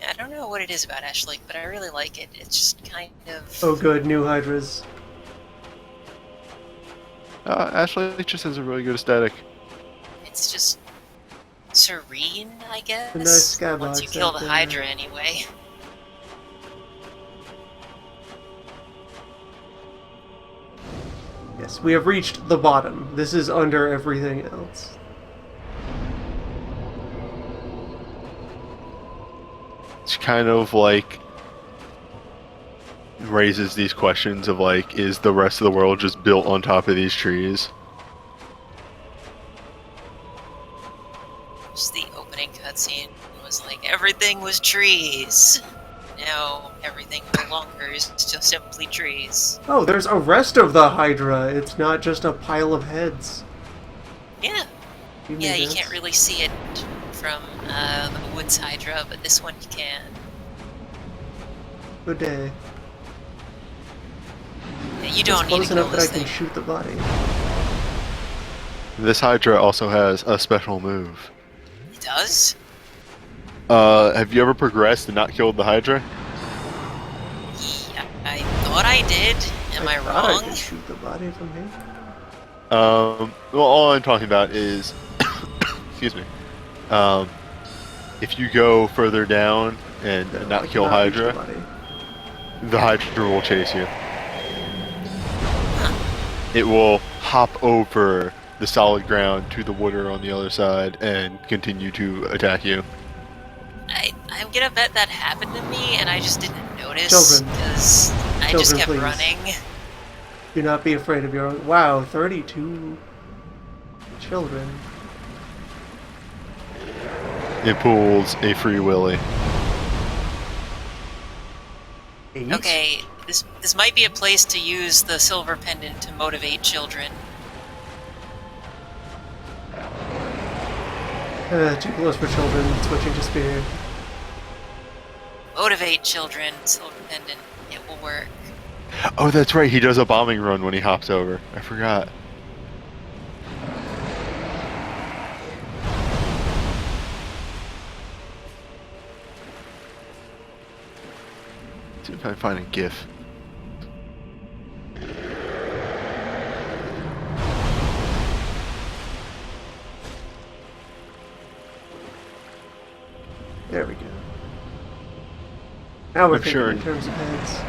I don't know what it is about Ash Lake, but I really like it. It's just kind of... Oh good, new Hydras. Ash Lake just has a really good aesthetic. It's just serene, I guess. A nice skybox once you kill out the there. Hydra anyway. Yes, we have reached the bottom. This is under everything else. It's kind of like raises these questions of like, is the rest of the world just built on top of these trees? Just the opening cutscene was like, everything was trees. Now everything no longer is just simply trees. Oh, there's a rest of the Hydra. It's not just a pile of heads. Yeah. You Yeah, mean you this? can't really see it from the Woods Hydra, but this one you can. Good day. Yeah, you It's don't need close to kill enough that I this can thing. shoot the body. This Hydra also has a special move. It does? Have you ever progressed and not killed the Hydra? Yeah, I thought I did. Am I thought I wrong? could shoot the body from here. Well, all I'm talking about is, excuse me, if you go further down and No, not I kill cannot reach the Hydra, body. the Hydra will chase you. It will hop over the solid ground to the water on the other side and continue to attack you. I'm gonna bet that happened to me and I just didn't notice Children. because I just Children, kept please. running. Do not be afraid of your own. Wow, 32 children. It pulls a Free Willy. 8? Okay, this might be a place to use the silver pendant to motivate children. Too close for children. Switching to spear. Motivate children, silver pendant. It will work. Oh, that's right. He does a bombing run when he hops over. I forgot. See if I can find a GIF. There we go. Now we're I'm thinking sure. in terms of heads.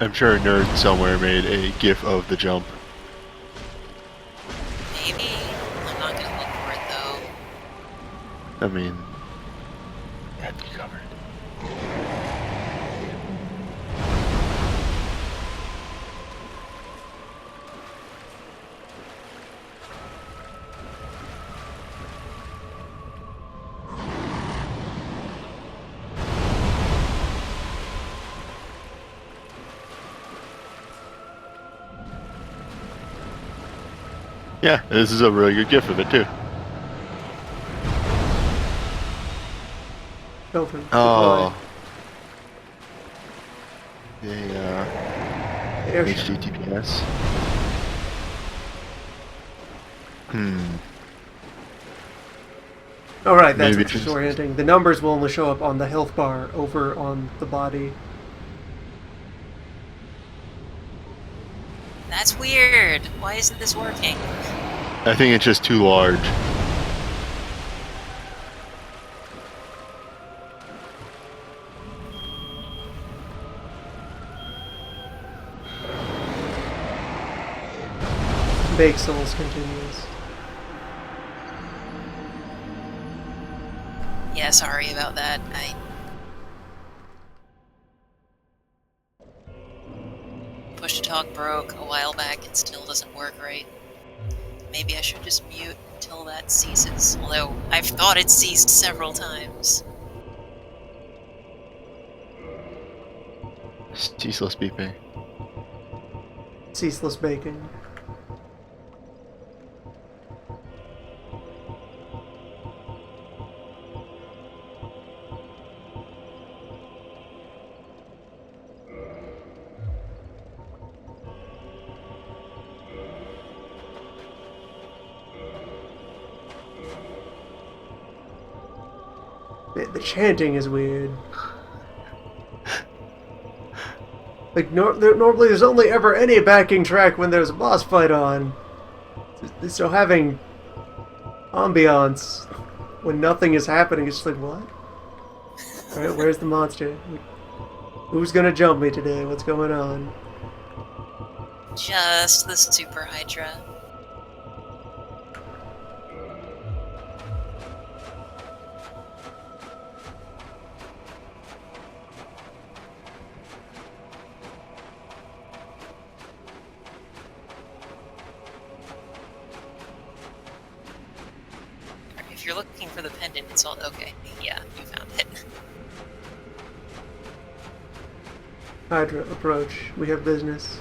I'm sure a nerd somewhere made a GIF of the jump. Maybe. I'm not gonna look for it though. I mean, had you covered. Yeah, this is a really good GIF of it too. Children. Oh. The Airship. HTTPS. Alright, that's Maybe what's it's- disorienting. The numbers will only show up on the health bar over on the body. That's weird. Why isn't this working? I think it's just too large. Bake Souls continues. Yeah, sorry about that. Push to talk broke a while back. It still doesn't work right. Maybe I should just mute until that ceases. Although I've thought it ceased several times. Ceaseless beeping. Ceaseless baking. The chanting is weird. Like, normally there's only ever any backing track when there's a boss fight on. So having ambiance when nothing is happening, it's just like, what? Alright, where's the monster? Who's gonna jump me today? What's going on? Just the Super Hydra. If you're looking for the pendant, it's all okay. Yeah, you found it. Hydra, approach. We have business.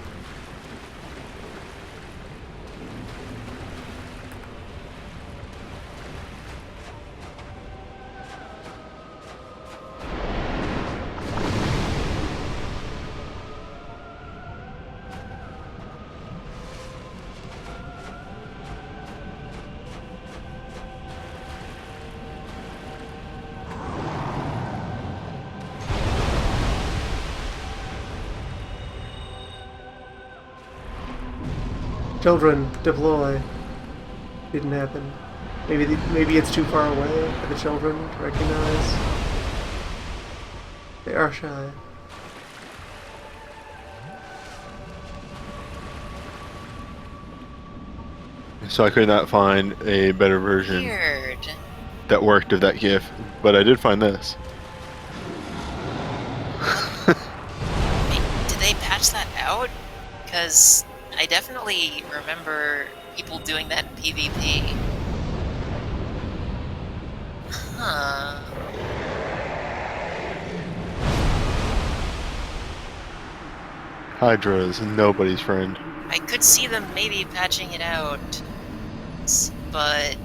Children, deploy. Didn't happen. Maybe it's too far away for the children to recognize. They are shy. So I could not find a better version Weird. that worked of that GIF, but I did find this. Did they patch that out? Because I definitely remember people doing that in PvP. Huh. Hydra is nobody's friend. I could see them maybe patching it out, but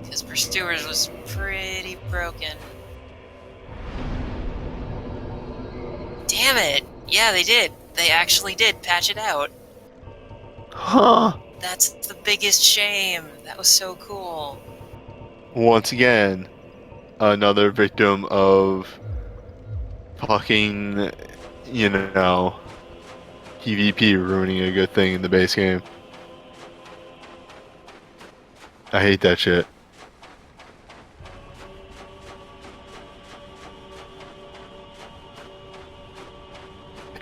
because Pursuers was pretty broken. Damn it! Yeah, they did. They actually did patch it out. Huh. That's the biggest shame. That was so cool. Once again, another victim of fucking, you know, PvP ruining a good thing in the base game. I hate that shit.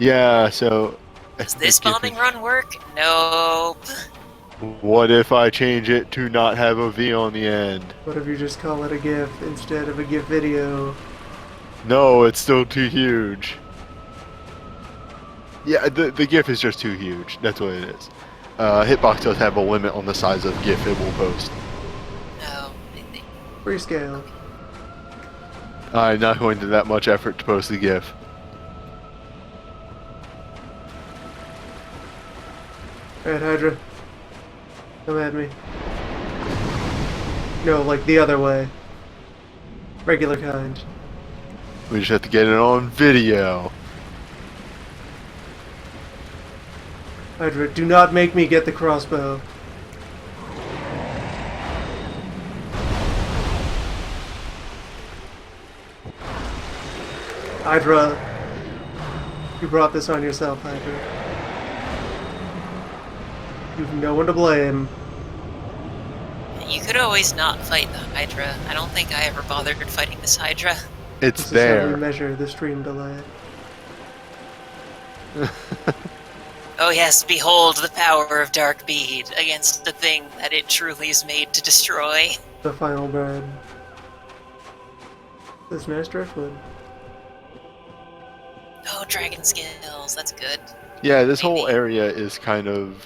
Yeah, so... Does this bombing run work? Nope. What if I change it to not have a V on the end? What if you just call it a GIF instead of a GIF video? No, it's still too huge. Yeah, the GIF is just too huge. That's what it is. Hitbox does have a limit on the size of GIF it will post. No. Rescale. I'm not going to that much effort to post the GIF. Alright, Hydra. Come at me. No, like the other way. Regular kind. We just have to get it on video. Hydra, do not make me get the crossbow. Hydra, you brought this on yourself, Hydra. You've no one to blame. You could always not fight the Hydra. I don't think I ever bothered fighting this Hydra. It's This is how we there. measure the stream delay. Oh yes, behold the power of Dark Bead against the thing that it truly is made to destroy. The final bird. This nice driftwood. Oh, dragon skills, that's good. Yeah, this whole Maybe. area is kind of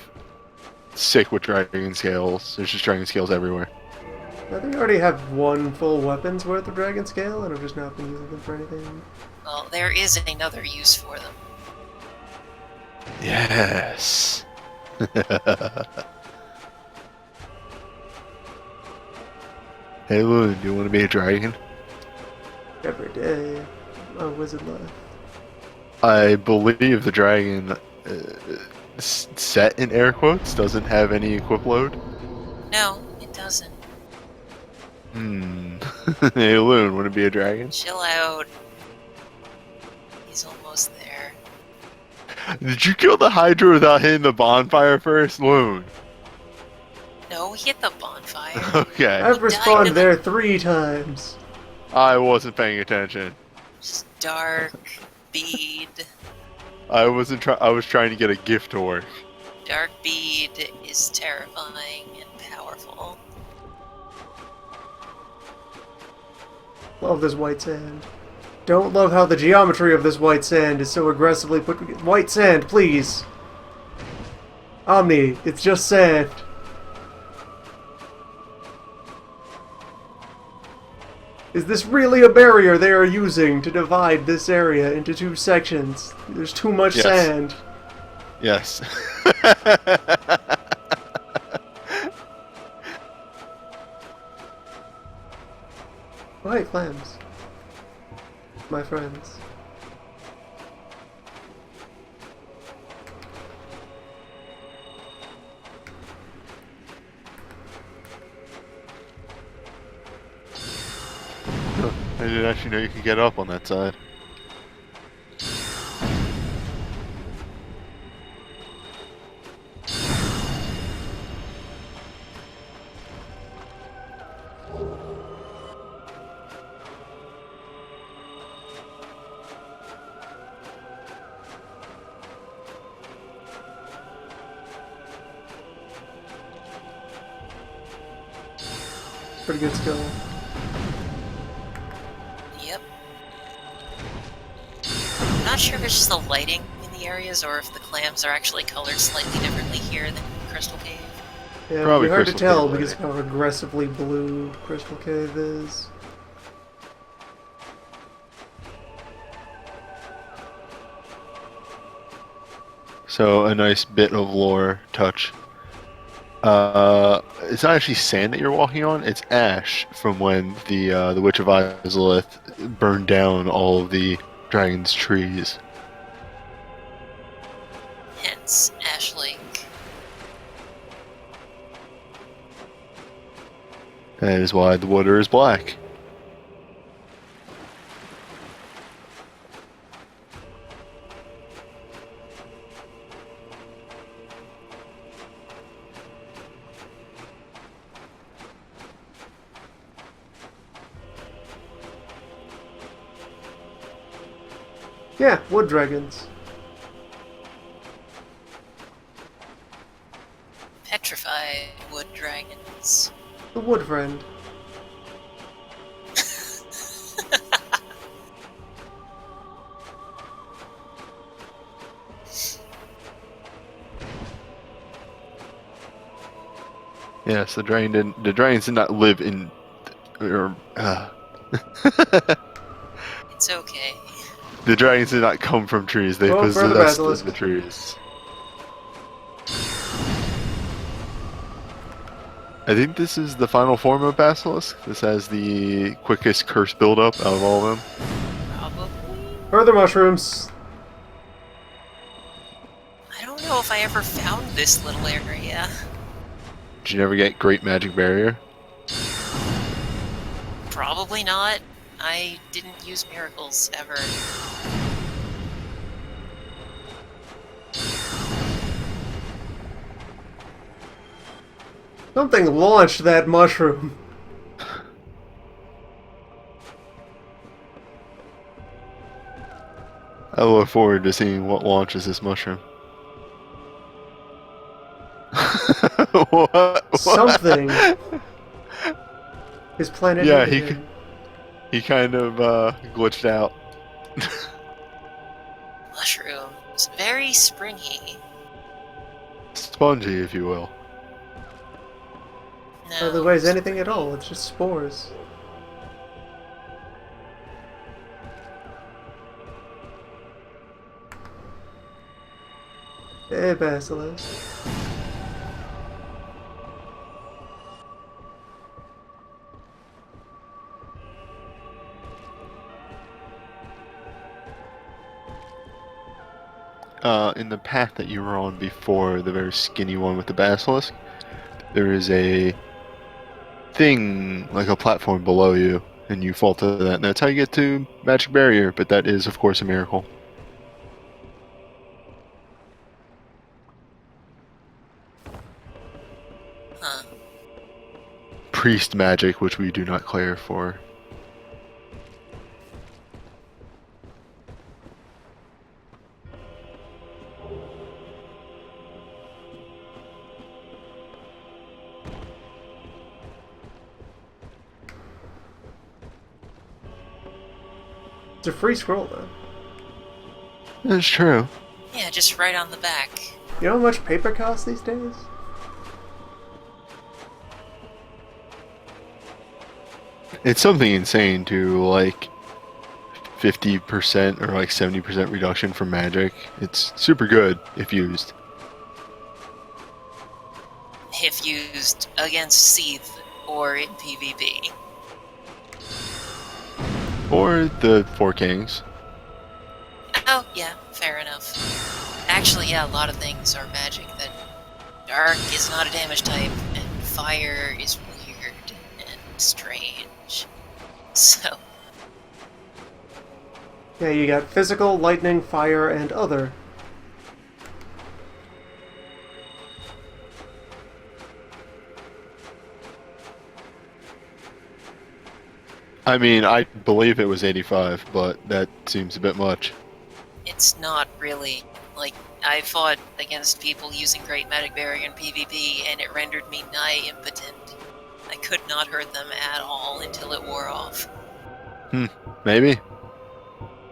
sick with dragon scales. There's just dragon scales everywhere. I think I already have one full weapon's worth of dragon scale, and I've just not been using them for anything. Well, there is another use for them. Yes. Hey Loon, do you want to be a dragon? Every day, a wizard life. I believe the dragon set in air quotes doesn't have any equip load. No, it doesn't. Hey Loon, want to be a dragon? Chill out. He's almost there. Did you kill the Hydra without hitting the bonfire first, Loon? No, he hit the bonfire. Okay. I've died respawned in the- there 3 times. I wasn't paying attention. Just Dark Bead. I wasn't try. I was trying to get a gift to work. Dark Bead is terrifying and powerful. Love this white sand. Don't love how the geometry of this white sand is so aggressively put. White sand, please! Omni, it's just sand. Is this really a barrier they are using to divide this area into two sections? There's too much Yes. sand. Yes. Oh, hey, clams. My friends. I didn't actually know you could get up on that side. Pretty good skill. Yep. I'm not sure if it's just the lighting in the areas or if the clams are actually colored slightly differently here than Crystal Cave. Yeah, Probably it'd be hard to Crystal tell Cave because of how aggressively blue Crystal Cave is. So a nice bit of lore touch. It's not actually sand that you're walking on; it's ash from when the Witch of Izalith burned down all of the dragon's trees. Hence, Ash Lake. That is why the water is black. Yeah, wood dragons. Petrified wood dragons. The wood friend. Yes, the dragons did not live in, or It's okay. the dragons did not come from trees. They Oh, further possessed basilisk. the trees. I think this is the final form of basilisk. This has the quickest curse buildup out of all of them. Probably. Further mushrooms. I don't know if I ever found this little area. Did you never get Great Magic Barrier? Probably not. I didn't use miracles ever. Something launched that mushroom. I look forward to seeing what launches this mushroom. What? Something. His planet. Yeah, needed him. he kind of glitched out. Mushrooms. Very springy. Spongy, if you will. No. Otherwise, anything at all. It's just spores. Hey, basilisk. In the path that you were on before, the very skinny one with the basilisk, there is a thing, like a platform below you, and you fall to that, and that's how you get to Magic Barrier, but that is, of course, a miracle. Huh. Priest magic, which we do not clear for. It's a free scroll, though. That's true. Yeah, just right on the back. You know how much paper costs these days? It's something insane to like 50% or like 70% reduction from magic. It's super good if used. If used against Seath or in PvP. Or the Four Kings. Oh, yeah, fair enough. Actually, yeah, a lot of things are magic that Dark is not a damage type, and Fire is weird and strange. So, Yeah, you got physical, lightning, fire, and other. I mean, I believe it was 85, but that seems a bit much. it's not really. Like, I fought against people using Great Magic Barrier in PvP, and it rendered me nigh impotent. I could not hurt them at all until it wore off. Maybe.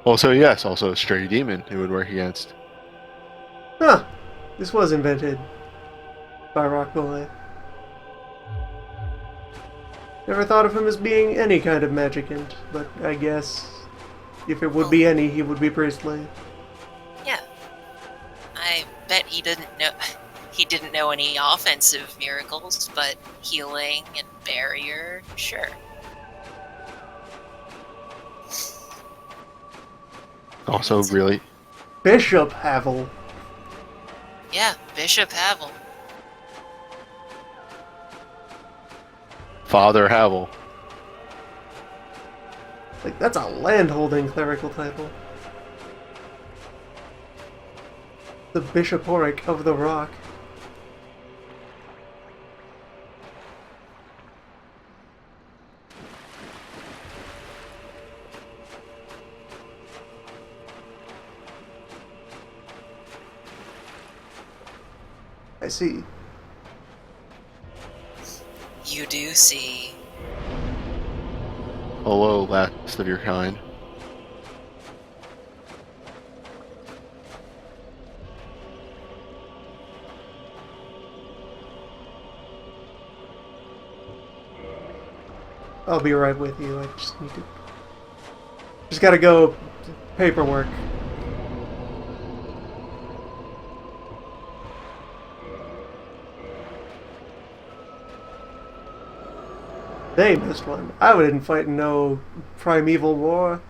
Also, yes, also a Stray Demon it would work against. Huh. This was invented by Rockboy. Never thought of him as being any kind of magicant, but I guess if it would be any, he would be priestly. Yeah. I bet he didn't know. He didn't know any offensive miracles, but healing and barrier, sure. Also, really, Bishop Havel. Yeah, Bishop Havel. Father Havel. Like, that's a land-holding clerical title. The Bishopric of the Rock. I see. You do see. Hello, last of your kind. I'll be right with you. I just need to... Just gotta go... paperwork. They missed one. I didn't fight in no primeval war.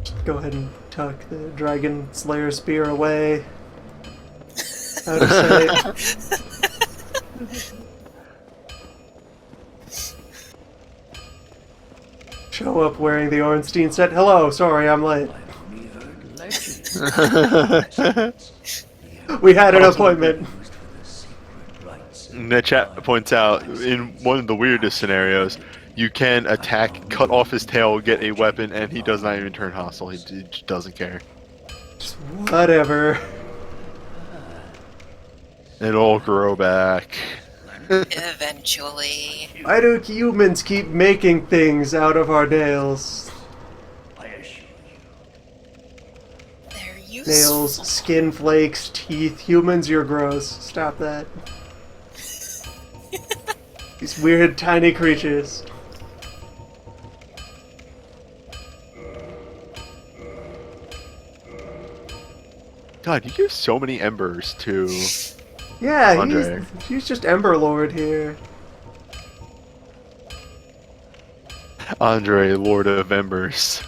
Just go ahead and tuck the Dragon Slayer spear away. Out of sight. Show up wearing the Ornstein set. Hello, sorry, I'm late. I've only heard legends. We had an appointment. Used for the secret rites of The chat points out, in one of the weirdest scenarios, you can attack, cut off his tail, get a weapon, and he does not even turn hostile. He just doesn't care. Just whatever. It'll grow back. Eventually. Why do humans keep making things out of our nails? I assure you. They're useful. Nails, skin flakes, teeth. Humans, you're gross. Stop that. These weird tiny creatures. God, you give so many embers to... Yeah, Andre. he's just Ember Lord here. Andre, Lord of Embers.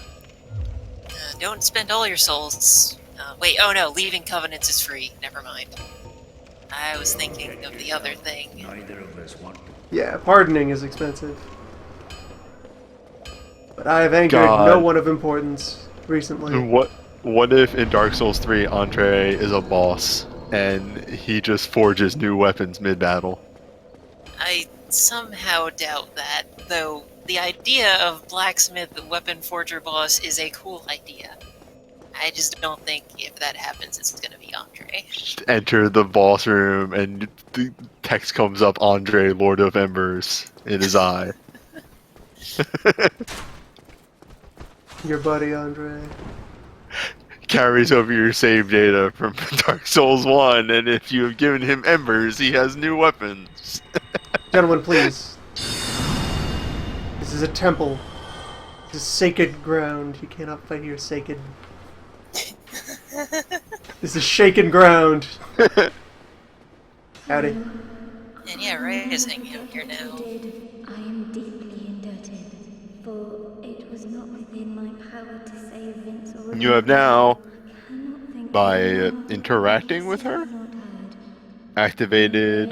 Don't spend all your souls. Wait, oh no, leaving covenants is free. Never mind. I was thinking of the other thing. Neither of us want to. Yeah, pardoning is expensive. But I have angered God. no one of importance recently. What if in Dark Souls 3, Andre is a boss, and he just forges new weapons mid-battle? I somehow doubt that, though the idea of blacksmith weapon forger boss is a cool idea. I just don't think if that happens, it's gonna be Andre. Just enter the boss room, and the text comes up, Andre, Lord of Embers, in his eye. Your buddy Andre. Carries over your save data from Dark Souls 1, and if you have given him embers, he has new weapons. Gentlemen, please. This is a temple. This is sacred ground. You cannot fight here, sacred. This is shaken ground. Howdy. And yeah, Ray is hanging out here now. I am deeply indebted, for it was not within my power to save Vince or You have now, cannot think by of anyone interacting with her, I've not heard. activated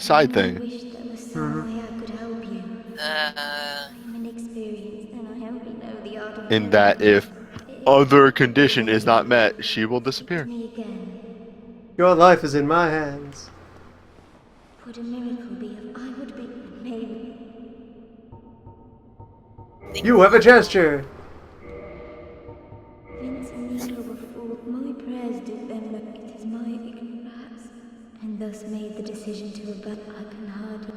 side I thing. wish there was some way I could help you. Uh, I'm inexperienced and I only know the art of In that if other condition is not met, she will disappear. me again. Your life is in my hands. Would a miracle be if I would be maybe? You have a gesture. Vince and Nico were fooled. My prayers did them, but it is my ignorance, and thus made the decision to abandon. I can hardly.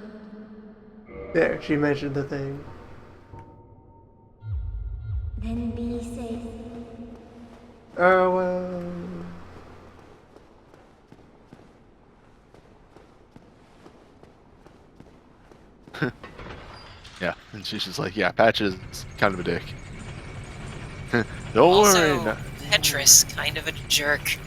There, she mentioned the thing. Then be safe. Oh, well. Yeah, and she's just like, yeah, Patch is kind of a dick. Don't worry. also, Petrus, kind of a jerk.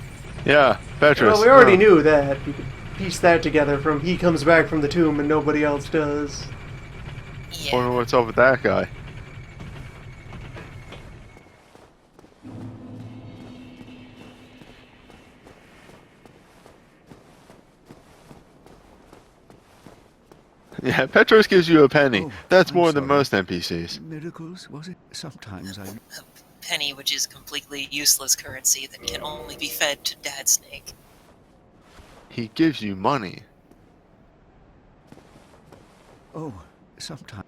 Yeah, Petrus. Well, we already knew that. You could piece that together from he comes back from the tomb and nobody else does. Yeah. Wonder what's up with that guy. Yeah, Petros gives you a penny. Oh, That's I'm more than sorry. most NPCs. Miracles, was it? Sometimes I... Penny, which is completely useless currency that can only be fed to Dad Snake. He gives you money. Oh, sometimes...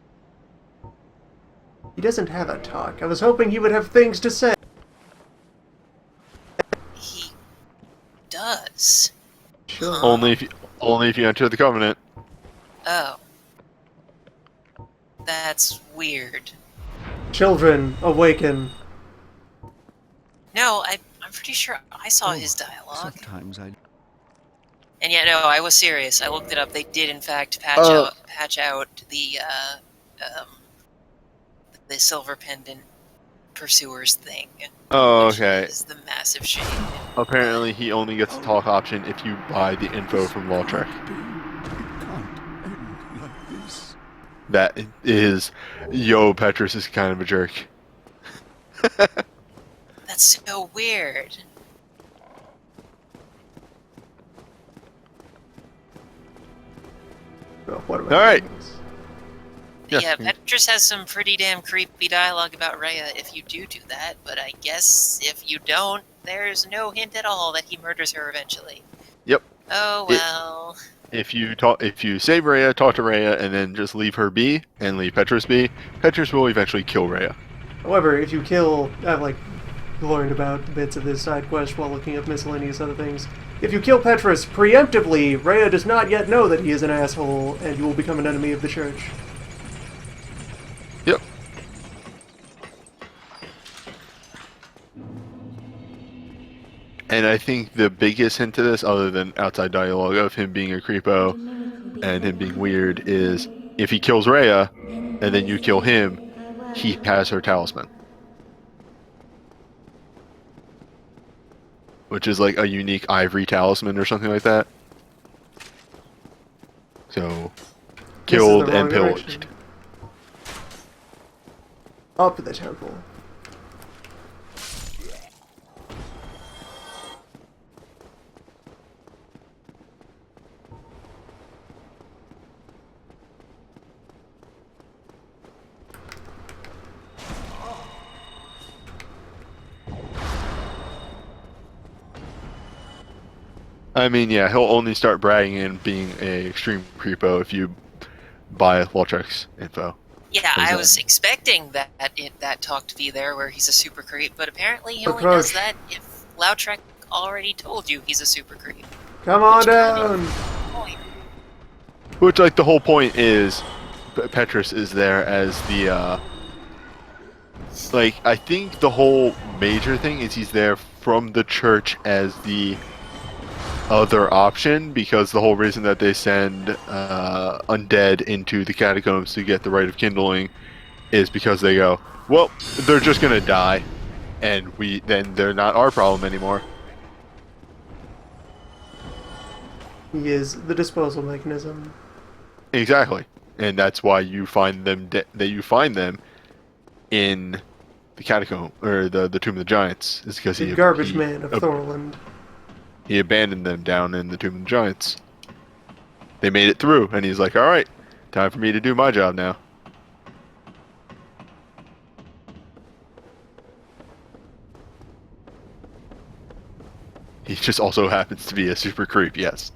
He doesn't have a talk. I was hoping he would have things to say. He does. Sure. Only if you enter the Covenant. Oh. That's weird. Children, awaken. No, I'm pretty sure I saw Oh, his dialogue. Sometimes I... And yeah, no, I was serious. I looked it up. They did, in fact, patch out the silver pendant pursuers thing. Oh, which okay. is the massive shame. Apparently, he only gets a talk option if you buy the info from Lautrec. It can't end like this. That is, yo, Petrus is kind of a jerk. That's so weird. Well, what am I All right. doing this? Yes, Yeah, please. Petrus has some pretty damn creepy dialogue about Rhea if you do that, but I guess if you don't, there's no hint at all that he murders her eventually. Yep. Oh well. If you save Rhea, talk to Rhea, and then just leave her be and leave Petrus be, Petrus will eventually kill Rhea. However, if you kill, I've learned about bits of this side quest while looking up miscellaneous other things. If you kill Petrus preemptively, Rhea does not yet know that he is an asshole, and you will become an enemy of the church. Yep. And I think the biggest hint to this, other than outside dialogue of him being a creepo and him being weird, is if he kills Rhea and then you kill him, he has her talisman. Which is like a unique ivory talisman or something like that. So, killed wrong and direction. pillaged. Up the temple. I mean, yeah, he'll only start bragging and being a extreme creepo if you buy Waltrek's info. Yeah, I Exactly. was expecting that talk to be there where he's a super creep, but apparently he only Approach. does that if Lautrec already told you he's a super creep. Come on Which kind of- down! Point. Which, like, the whole point is Petrus is there as the like, I think the whole major thing is he's there from the church as the other option, because the whole reason that they send undead into the catacombs to get the Rite of Kindling is because they go, well, they're just gonna die, and then they're not our problem anymore. He is the disposal mechanism. Exactly, and that's why you find them in the catacomb or the Tomb of the Giants, is because The garbage man of Thorland. he abandoned them down in the Tomb of the Giants. They made it through, and he's like, all right, time for me to do my job now. He just also happens to be a super creep, yes.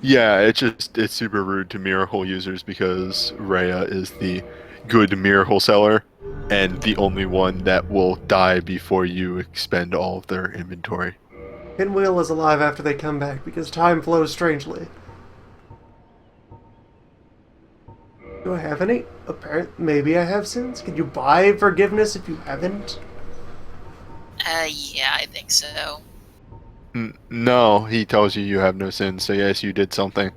Yeah, it's super rude to miracle users because Rhea is the good miracle seller and the only one that will die before you expend all of their inventory. Pinwheel is alive after they come back because time flows strangely. Do I have any? Maybe I have sins? Can you buy forgiveness if you haven't? Yeah, I think so. No, he tells you you have no sins, so yes, you did something.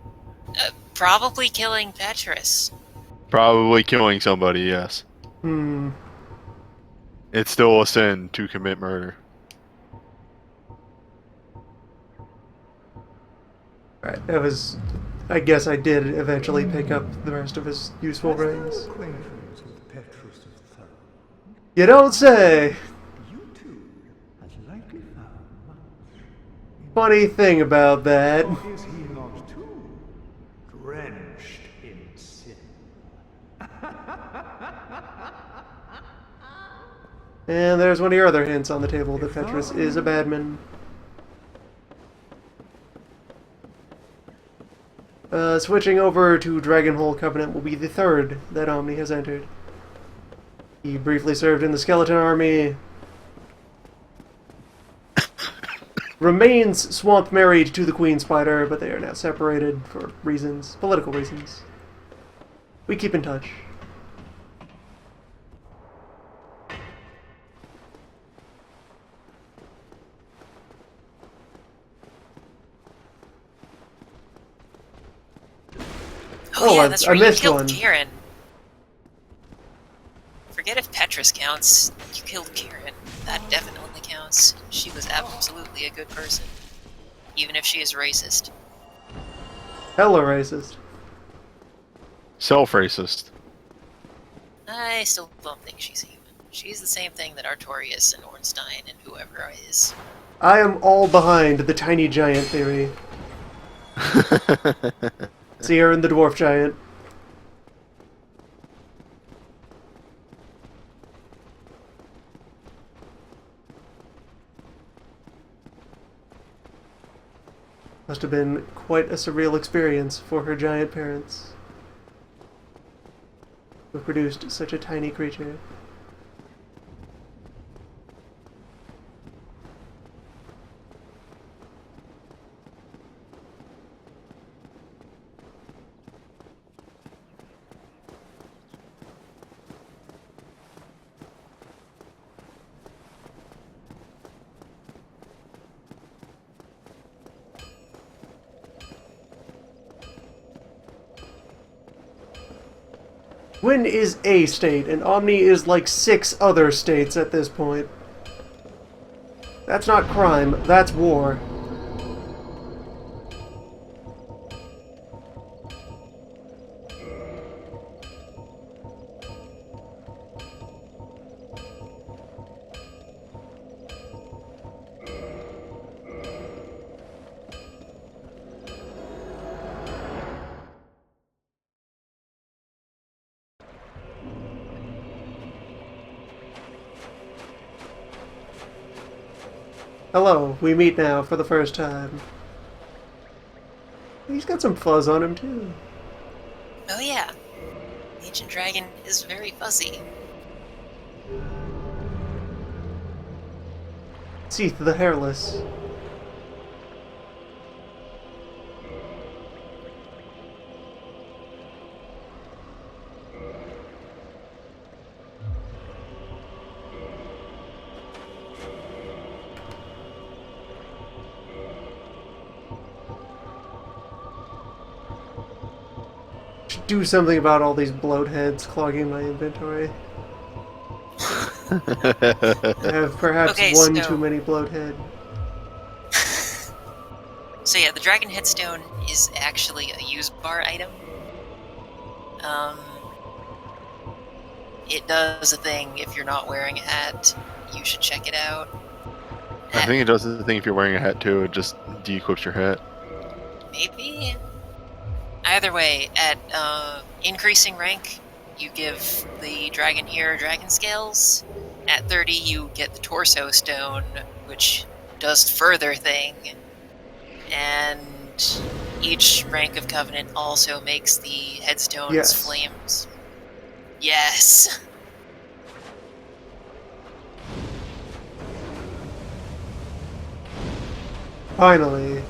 Probably killing Petrus. Probably killing somebody, yes. It's still a sin to commit murder. Right, that was... I guess I did eventually pick up the rest of his useful rings. Acquaintance with Petrus of Thurn. You don't say! You too has likely found much. Funny thing about that. Or is he not too drenched in sin? And there's one of your other hints on the table that Petrus is a badman. Switching over to Dragonhole Covenant will be the third that Omni has entered. He briefly served in the Skeleton Army. Remains swamp married to the Queen Spider, but they are now separated for reasons, political reasons. We keep in touch. Oh, yeah, I- that's I right. You missed killed one. Kieran. Forget if Petrus counts. You killed Kieran. That definitely counts. She was absolutely a good person. Even if she is racist. Hella racist. Self-racist. I still don't think she's human. She's the same thing that Artorias and Ornstein and whoever is. I am all behind the tiny giant theory. See her in the dwarf giant. Must have been quite a surreal experience for her giant parents, who produced such a tiny creature. Gwyn is a state, and Omni is like 6 other states at this point. That's not crime, that's war. Hello, we meet now for the first time. He's got some fuzz on him, too. Oh yeah. Ancient Dragon is very fuzzy. Seath the Hairless. do something about all these bloat heads clogging my inventory. I have perhaps Okay, one so- too many bloat head. So yeah, the dragon headstone is actually a use bar item. It does a thing if you're not wearing a hat. You should check it out. I think it does the thing if you're wearing a hat too. It just de-equips your hat. Maybe. Either way, at increasing rank, you give the dragon here dragon scales. At 30, you get the torso stone, which does further thing. And each rank of covenant also makes the headstones Yes. flames. Yes. Finally.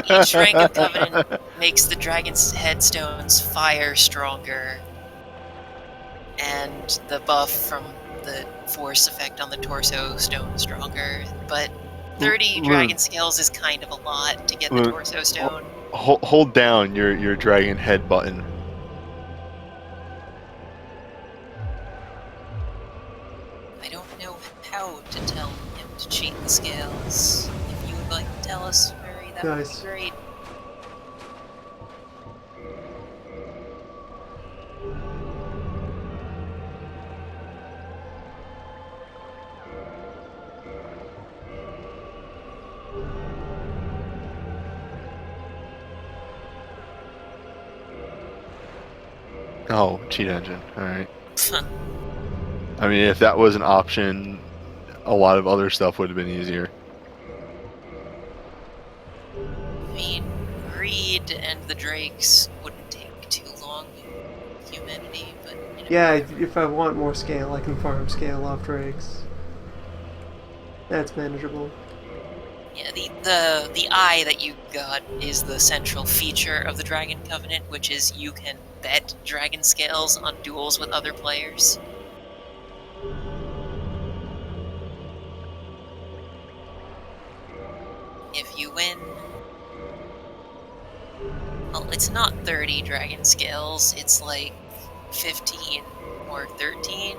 Each rank of covenant makes the dragon's headstones fire stronger, and the buff from the force effect on the torso stone stronger. But 30 dragon scales is kind of a lot to get the torso stone. Hold down your dragon head button. I don't know how to tell him to cheat the scales. If you would like to tell us, Murray, that would Nice. be great. Oh, cheat engine. Alright. I mean, if that was an option, a lot of other stuff would have been easier. I mean, Greed and the Drakes wouldn't take too long in humanity, but... You know, Yeah, if I want more scale, I can farm scale off drakes. That's manageable. yeah, the eye that you got is the central feature of the Dragon Covenant, which is you can bet dragon scales on duels with other players. If you win... Well, it's not 30 dragon scales, it's like 15 or 13.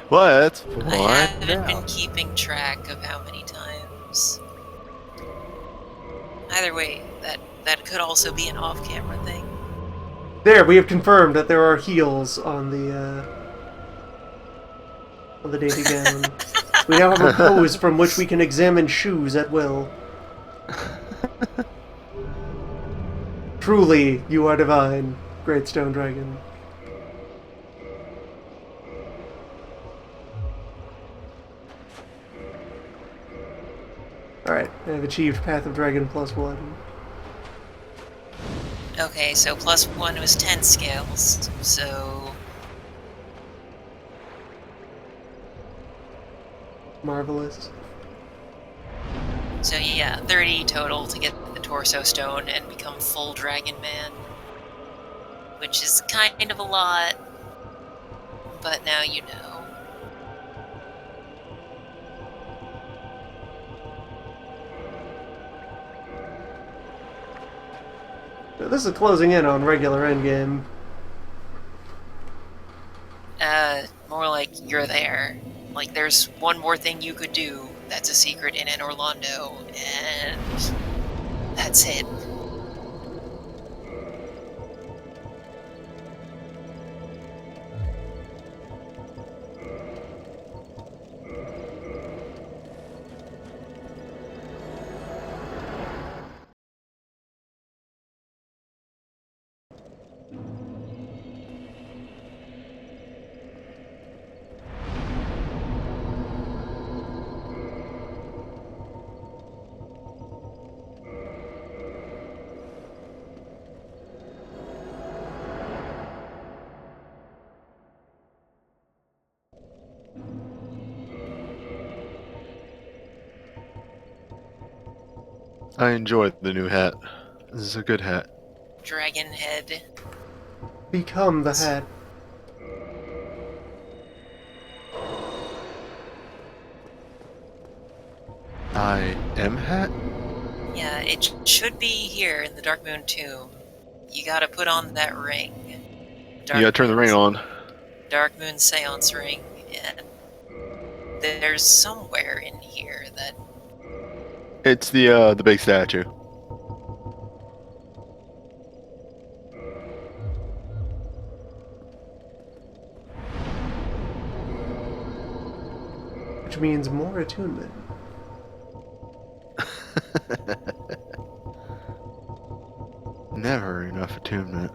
What? I haven't been keeping track of how many times. Either way, that could also be an off-camera thing. There, we have confirmed that there are heels on the dainty gown. We now have a pose from which we can examine shoes at will. Truly, you are divine, great stone dragon. Alright, I have achieved Path of Dragon +1. Okay, so +1 was 10 scales, so... Marvelous. So yeah, 30 total to get the Torso Stone and become full Dragon Man. Which is kind of a lot, but now you know. So this is closing in on regular endgame. More like you're there. Like there's one more thing you could do that's a secret in Anor Londo, and that's it. I enjoyed the new hat. This is a good hat. Dragon Head. Become the hat. I.M. hat? Yeah, it should be here in the Dark Moon tomb. You gotta put on that ring. You gotta turn the ring on. Dark Moon Seance ring, and there's somewhere in here that... It's the big statue. Which means more attunement. Never enough attunement.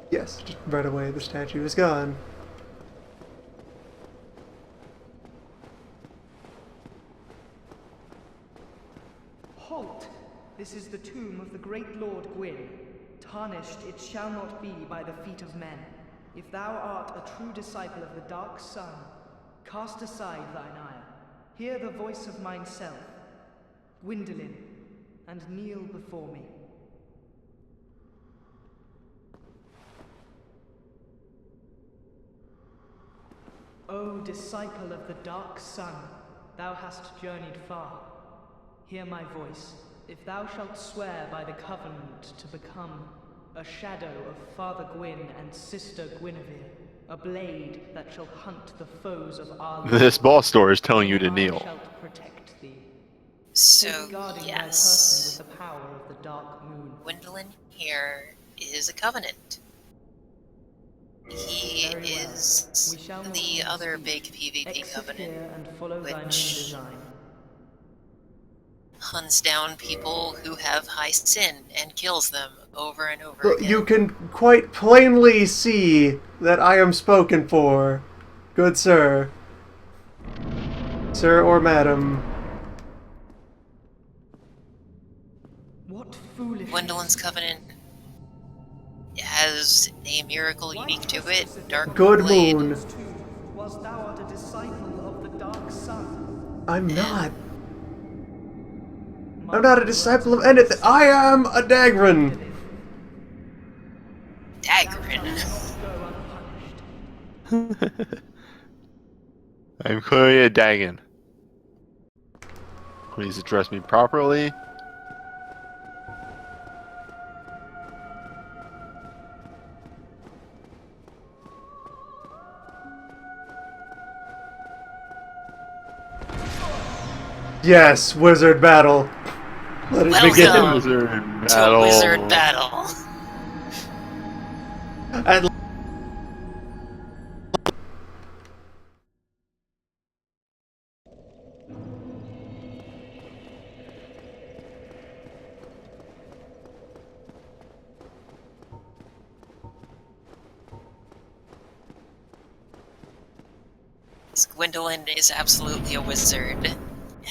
Yes, just right away the statue is gone. Halt! This is the tomb of the great Lord Gwyn. Tarnished it shall not be by the feet of men. If thou art a true disciple of the Dark Sun, cast aside thine ire. Hear the voice of mine self, Gwyndolin, and kneel before me. O disciple of the Dark Sun, thou hast journeyed far. Hear my voice. If thou shalt swear by the covenant to become a shadow of Father Gwyn and Sister Guinevere, a blade that shall hunt the foes of our Lord, This boss store is telling you to thou kneel. shalt protect thee, So, safeguarding thy yes, person with the power of the Dark Moon. Gwyndolin here is a covenant. He Very well. is We shall not the other big speak. PvP Exit covenant, here and follow thine own which design. hunts down people who have high sin and kills them over and over Well, again. you can quite plainly see that I am spoken for, good sir. Sir or madam. What foolishness! Gwyndolin's covenant has a miracle unique to it. Dark Good Blade. moon. Was thou art a disciple of the Dark Sun? I'm not. I'm not a disciple of anything. I am a Dagran. Dagran. I'm clearly a Dagon. Please address me properly. Yes, wizard battle. Let it begin. Welcome Wizard to a battle. wizard battle. At Gwendolyn is absolutely a wizard,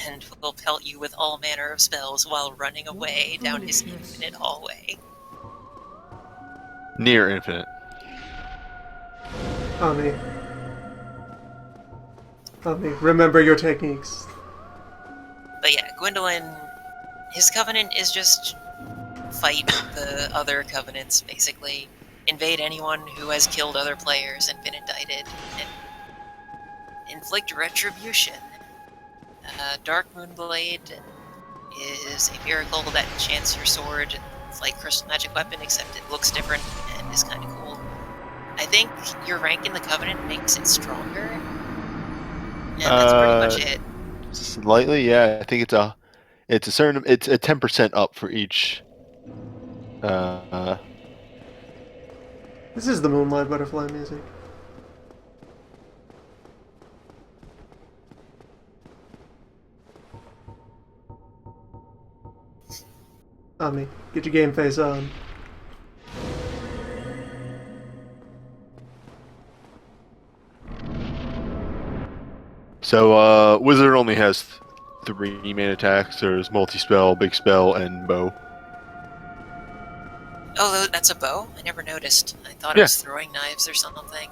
and will pelt you with all manner of spells while running away down his infinite hallway. Near infinite. Ami. Ami, remember your techniques. But yeah, Gwendolyn, his covenant is just fight the other covenants, basically. Invade anyone who has killed other players and been indicted, and inflict retribution. Dark Moonblade is a miracle that enchants your sword. It's like Crystal Magic Weapon, except it looks different and is kind of cool. I think your rank in the Covenant makes it stronger. And that's pretty much it. Slightly, yeah. I think it's a 10% up for each. This is the Moonlight Butterfly music. Ami, get your game face on. So, wizard only has 3 main attacks. There's multi-spell, big spell, and bow. Oh, that's a bow? I never noticed. I thought it was throwing knives or something.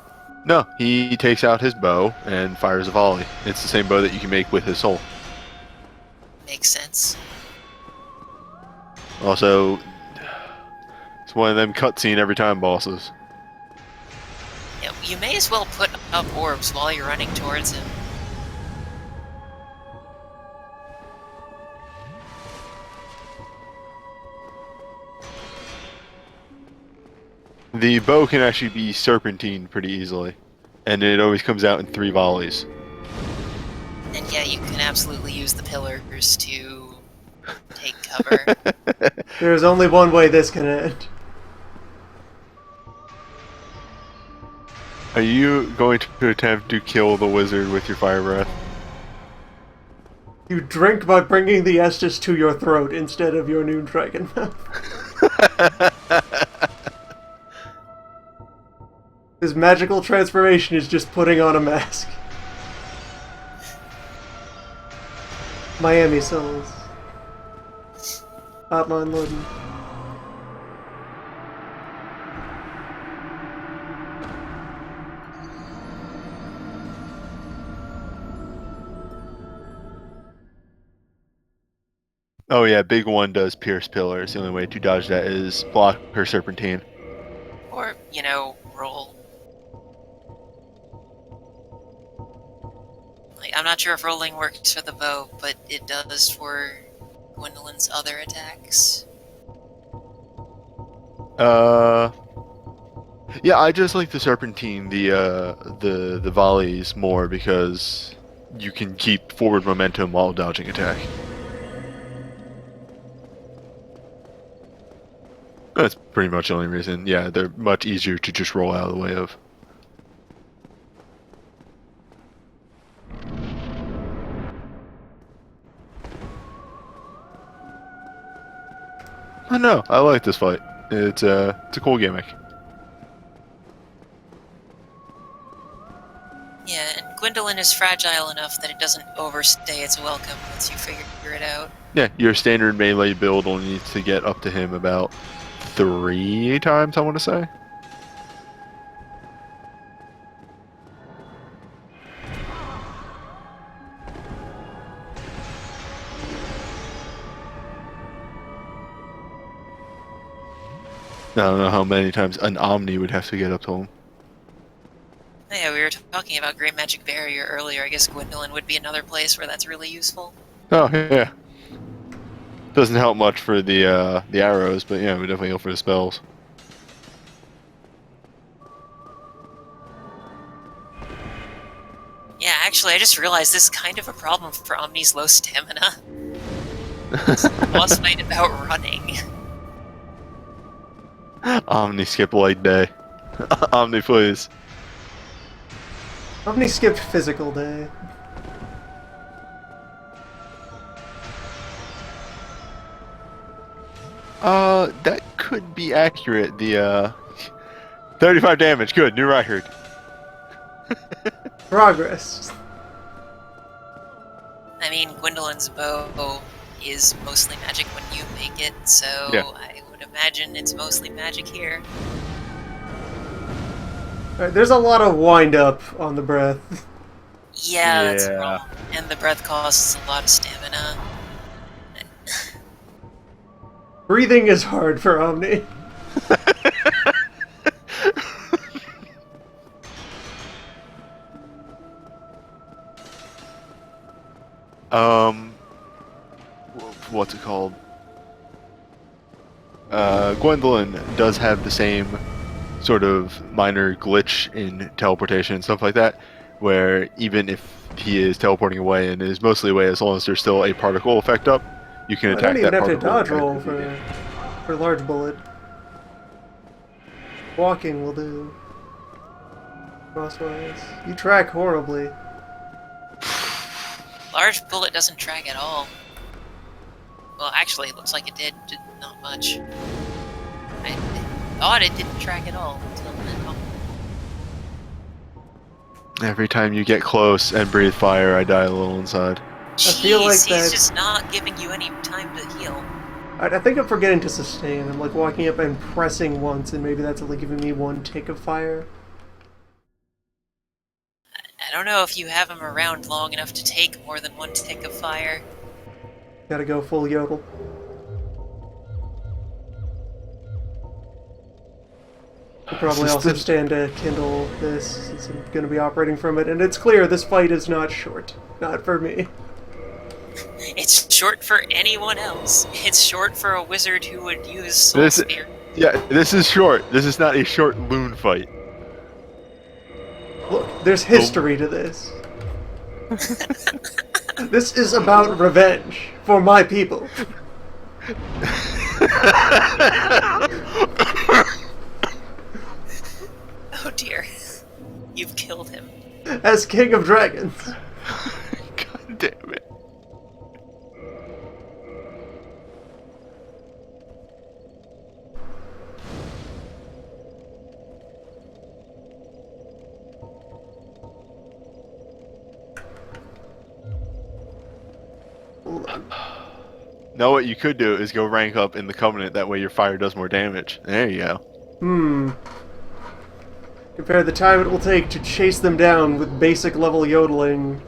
No, he takes out his bow and fires a volley. It's the same bow that you can make with his soul. Makes sense. Also, it's one of them cutscene every time bosses. Yeah, you may as well put up orbs while you're running towards him. The bow can actually be serpentine pretty easily, and it always comes out in 3 volleys. And yeah, you can absolutely use the pillars to take cover. There's only one way this can end. Are you going to attempt to kill the wizard with your fire breath? You drink by bringing the Estus to your throat instead of your new dragon mouth. His magical transformation is just putting on a mask. Miami Souls. Hotline loading. Oh yeah, big one does pierce pillars. The only way to dodge that is block her serpentine. Or, roll. Like, I'm not sure if rolling works for the bow, but it does for Gwendolyn's other attacks. Yeah, I just like the serpentine, the volleys more because you can keep forward momentum while dodging attack. That's pretty much the only reason. Yeah, they're much easier to just roll out of the way of. I know, I like this fight. It's a cool gimmick. Yeah, and Gwendolyn is fragile enough that it doesn't overstay its welcome once you figure it out. Yeah, your standard melee build only needs to get up to him about 3 times, I want to say. I don't know how many times an Omni would have to get up to him. Yeah, we were talking about Great Magic Barrier earlier. I guess Gwendolyn would be another place where that's really useful. Oh, yeah. Doesn't help much for the arrows, but yeah, we definitely help for the spells. Yeah, actually, I just realized this is kind of a problem for Omni's low stamina. It's a boss fight about running. Omni skip leg day. Omni, please. Omni skipped physical day. That could be accurate. The 35 damage. Good, new record. Progress. I mean, Gwendolyn's bow is mostly magic when you make it, so Yeah. I would imagine it's mostly magic here. Alright, there's a lot of wind up on the breath. Yeah, that's Yeah. wrong. And the breath costs a lot of stamina. Breathing is hard for Omni. What's it called? Gwendolyn does have the same sort of minor glitch in teleportation and stuff like that, where even if he is teleporting away and is mostly away, as long as there's still a particle effect up, you can I attack don't even that have to particle. dodge roll effectively. for large bullet. Walking will do. Crosswise. You track horribly. Large bullet doesn't track at all. Well, actually, it looks like it did not much. I thought it didn't track at all until then. Every time you get close and breathe fire, I die a little inside. Jeez, feel like he's that- just not giving you any time to heal. I think I'm forgetting to sustain. I'm like walking up and pressing once, and maybe that's only giving me 1 tick of fire. I don't know if you have him around long enough to take more than 1 tick of fire. Gotta go full yodel. I'll probably This is also the- stand to kindle this since I'm going to be operating from it, and it's clear this fight is not short. Not for me. It's short for anyone else. It's short for a wizard who would use Soul This, Spear. yeah, this is short. This is not a short loon fight. Look, there's history to this. This is about revenge for my people. Oh dear. You've killed him. As King of Dragons. God damn it. Hold on. Now what you could do is go rank up in the Covenant, that way your fire does more damage. There you go. Compare the time it will take to chase them down with basic level yodeling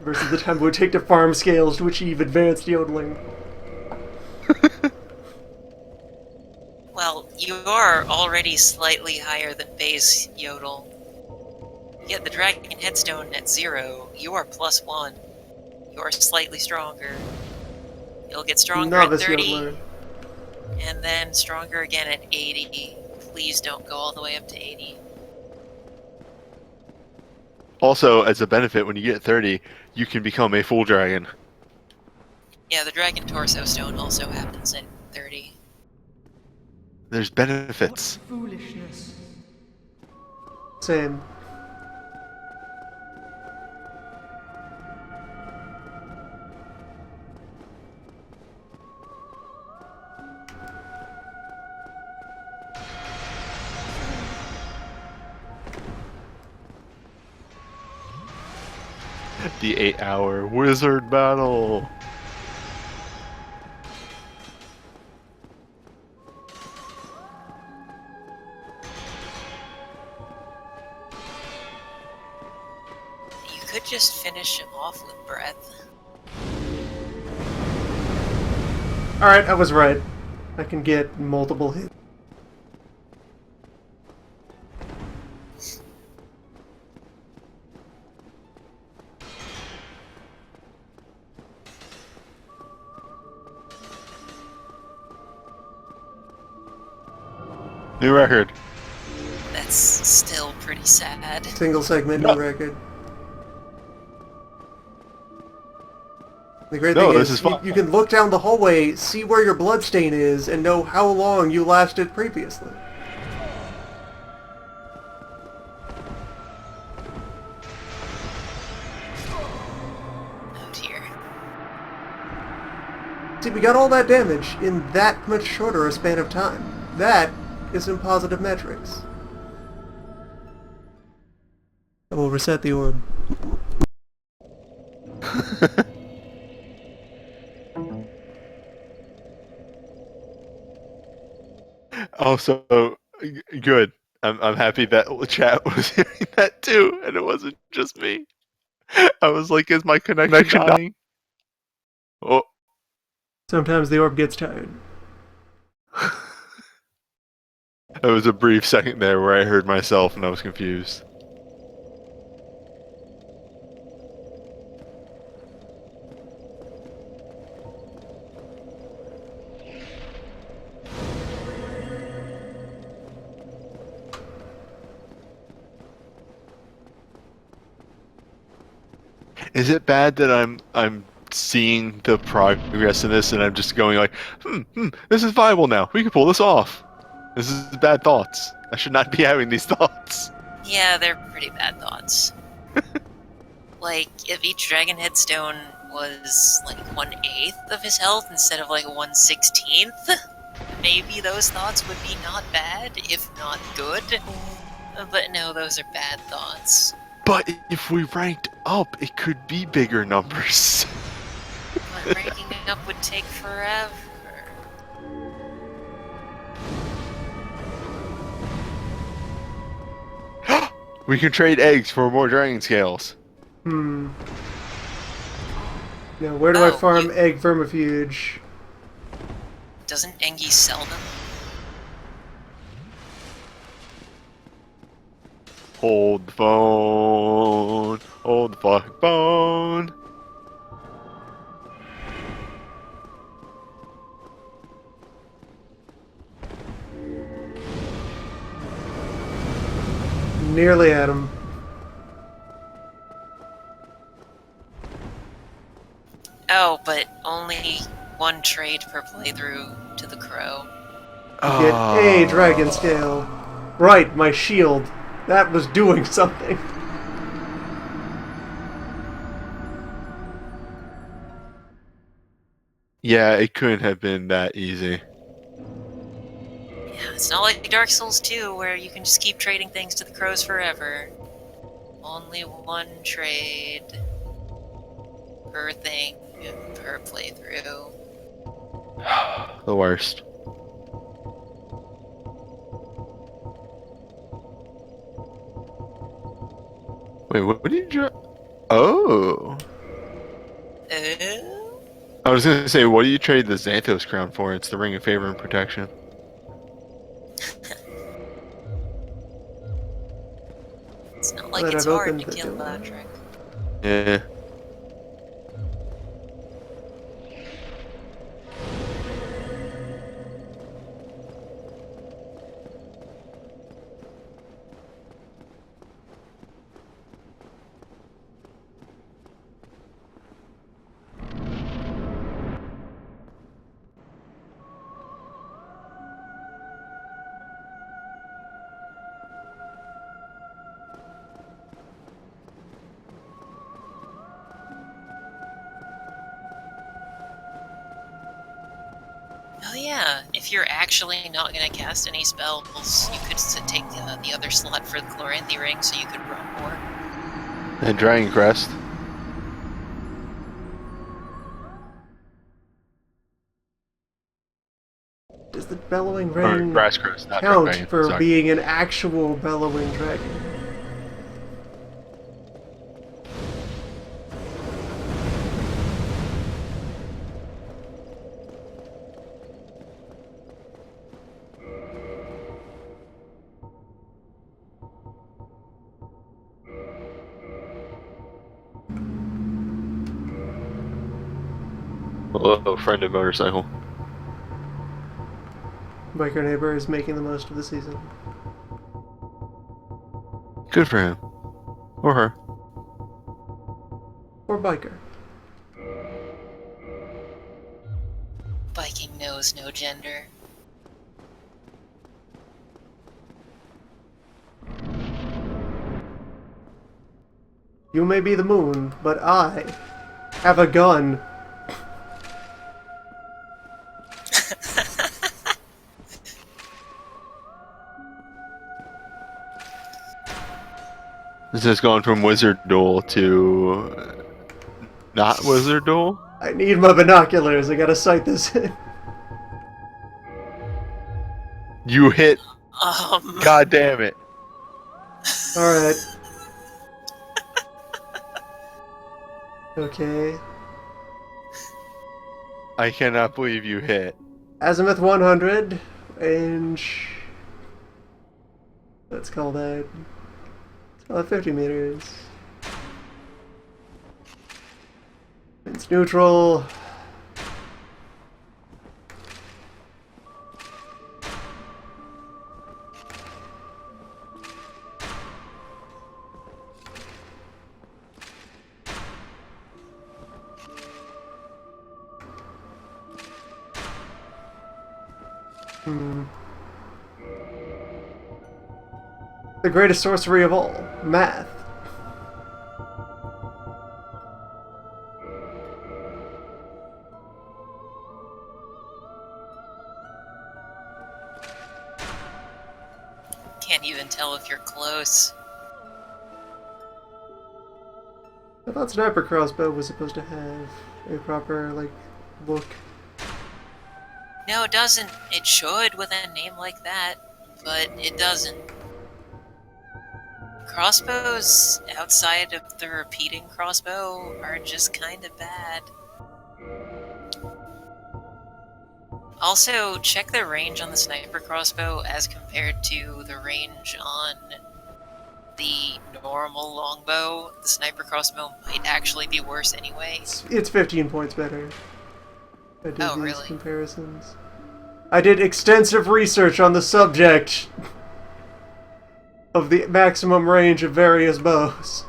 versus the time it would take to farm scales to achieve advanced yodeling. Well, you are already slightly higher than base Yodel. You get the Dragon Headstone at 0, you are +1. You are slightly stronger. You'll get stronger Novice at 30, yodeler. and then stronger again at 80. Please don't go all the way up to 80. Also, as a benefit, when you get 30, you can become a full dragon. Yeah, the Dragon Torso Stone also happens at 30. There's What benefits. foolishness. Same. The 8-hour wizard battle. You could just finish him off with breath. Alright, I was right. I can get multiple hits. New record. That's still pretty sad. Single segment, No. new record. The great No, thing this is, is fun. you can look down the hallway, see where your bloodstain is, and know how long you lasted previously. Oh dear. See, we got all that damage in that much shorter a span of time. That is in positive metrics. I will reset the orb. Also, good. I'm happy that chat was hearing that too, and it wasn't just me. I was like, is my connection dying? Oh. Sometimes the orb gets tired. There was a brief second there where I heard myself and I was confused. Is it bad that I'm seeing the progress in this and I'm just going like, this is viable now. We can pull this off. This is bad thoughts. I should not be having these thoughts. Yeah, they're pretty bad thoughts. Like, if each Dragon Headstone was like 1/8 of his health instead of like 1/16th, maybe those thoughts would be not bad, if not good. But no, those are bad thoughts. But if we ranked up, it could be bigger numbers. But ranking up would take forever. We can trade eggs for more dragon scales. Now, where do I Oh, farm you- egg vermifuge? Doesn't Engi sell them? Hold the phone. Hold the fucking phone. Nearly at him. Oh, but only one trade per playthrough to the crow. You get a dragon scale. Right, my shield. That was doing something. Yeah, it couldn't have been that easy. Yeah, it's not like Dark Souls 2 where you can just keep trading things to the crows forever. Only one trade per thing per playthrough. The worst. Wait, what did you draw? Oh. I was gonna say, what do you trade the Xanthos crown for? It's the Ring of Favor and Protection. It's not like But it's I've hard opened to the kill door. Loudrick. Yeah. Oh yeah, if you're actually not going to cast any spells, you could take the other slot for the Chloranthy ring so you could run more. And Dragon Crest. Does the bellowing Or ring Grass Crest, not count Dragon. for Sorry. being an actual bellowing dragon? Hello, friend of motorcycle. Biker neighbor is making the most of the season. Good for him. Or her. Or biker. Biking knows no gender. You may be the moon, but I have a gun. This has gone from Wizard Duel to not Wizard Duel. I need my binoculars. I gotta sight this in. You hit. Um, God damn it. Alright. Okay. I cannot believe you hit. Azimuth 100. Range. Let's call that. Let's call it 50 meters. It's neutral. The greatest sorcery of all, math. can't even tell if you're close. I thought sniper crossbow was supposed to have a proper, like, look. No, it doesn't. It should with a name like that, but it doesn't. Crossbows outside of the repeating crossbow are just kind of bad. Also, check the range on the sniper crossbow as compared to the range on the normal longbow, the sniper crossbow, might actually be worse anyway. It's 15 points better. I did Oh, these really? comparisons. I did extensive research on the subject of the maximum range of various bows.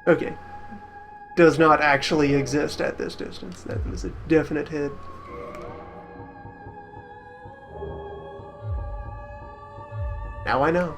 Okay. Does not actually exist at this distance. That was a definite hit. Now I know.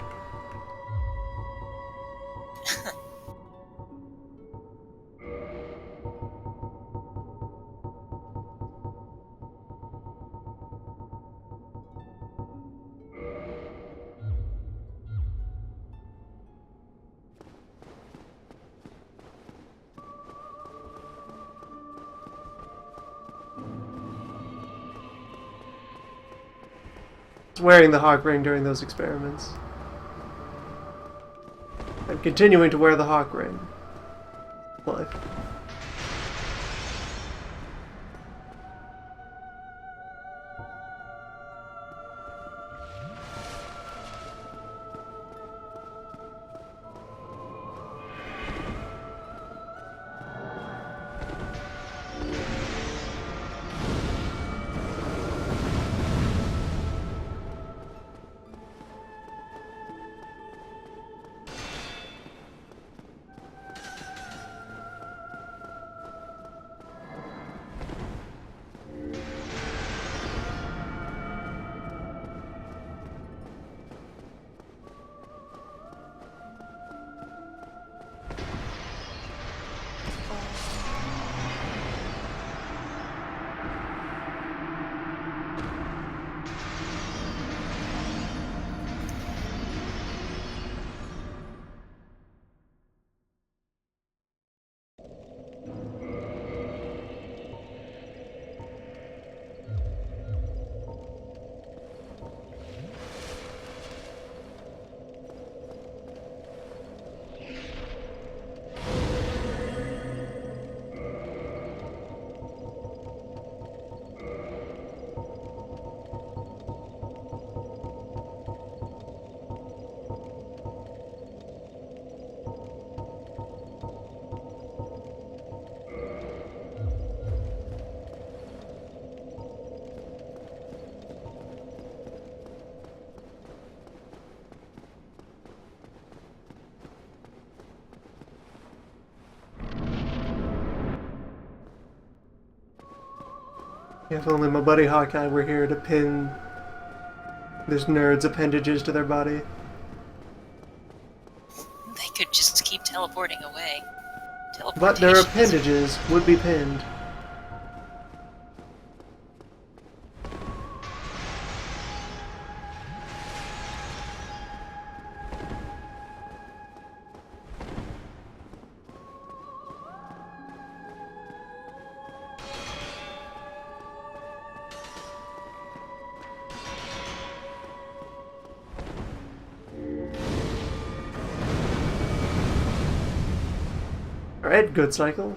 Wearing the hawk ring during those experiments. I'm continuing to wear the hawk ring. Life. If only my buddy Hawkeye were here to pin this nerd's appendages to their body. They could just keep teleporting away. But their Teleportation is- appendages would be pinned. Alright, good cycle.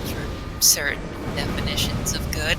For certain definitions of good.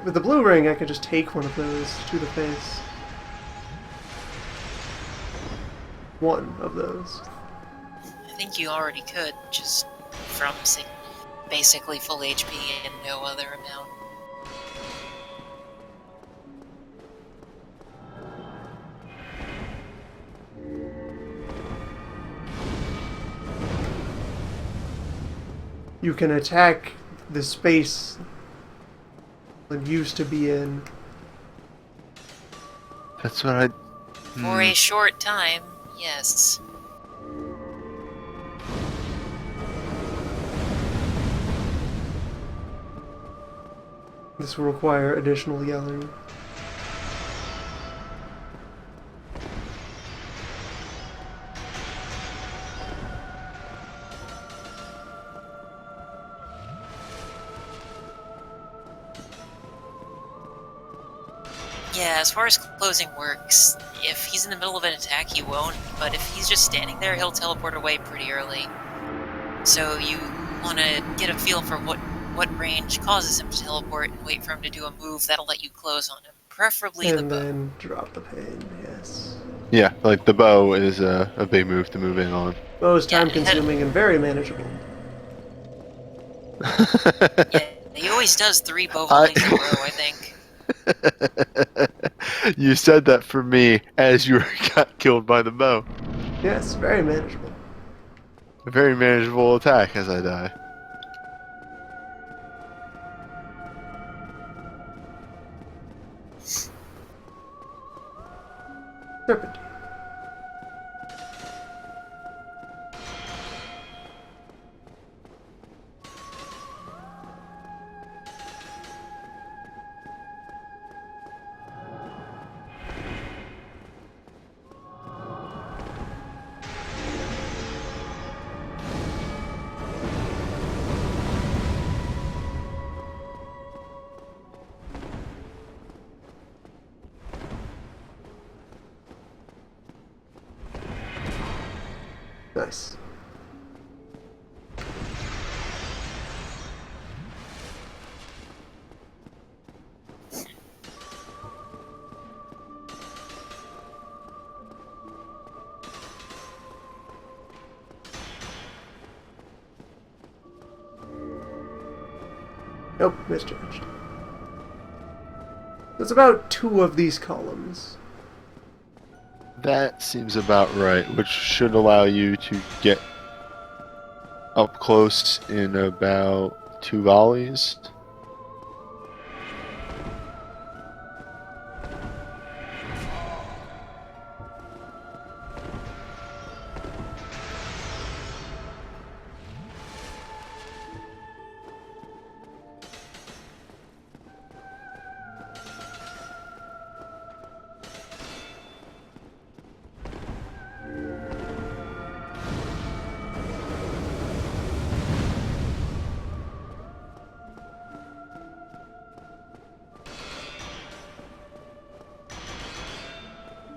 With the blue ring, I could just take one of those to the face. One of those. I think you already could, just from basically full HP and no other amount. You can attack the space it used to be in. That's what I... For a short time, yes. This will require additional yelling. Yeah, as far as closing works, if he's in the middle of an attack, he won't, but if he's just standing there, he'll teleport away pretty early. So you want to get a feel for what range causes him to teleport and wait for him to do a move that'll let you close on him. Preferably the And bow. then drop the pain, yes. Yeah, like the bow is a big move to move in on. Bow is Yeah, time consuming and very manageable. Yeah, he always does 3 bow volleys in a row, I think. You said that for me as you got killed by the bow. Yes, very manageable. A very manageable attack as I die. Serpentine. Nice. Nope, misjudged. There's about 2 of these columns. That seems about right, which should allow you to get up close in about 2 volleys.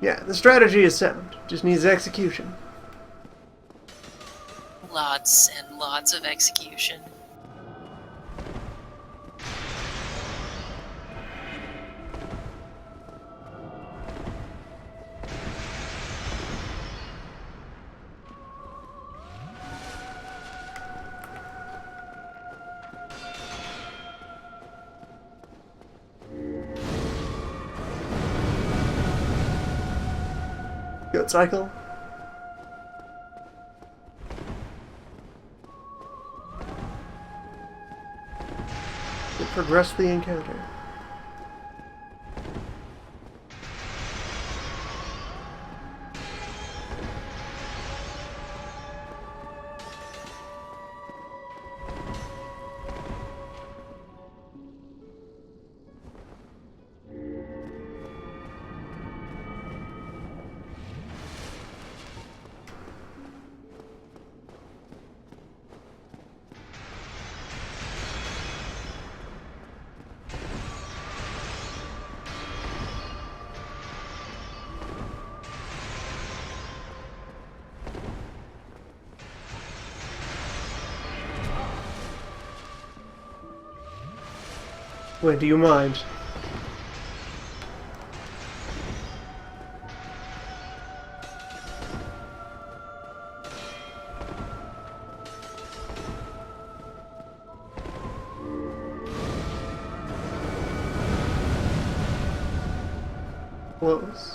Yeah, the strategy is sound. Just needs execution. Lots and lots of execution. Goat cycle. To progress the encounter. Wait, do you mind? Close.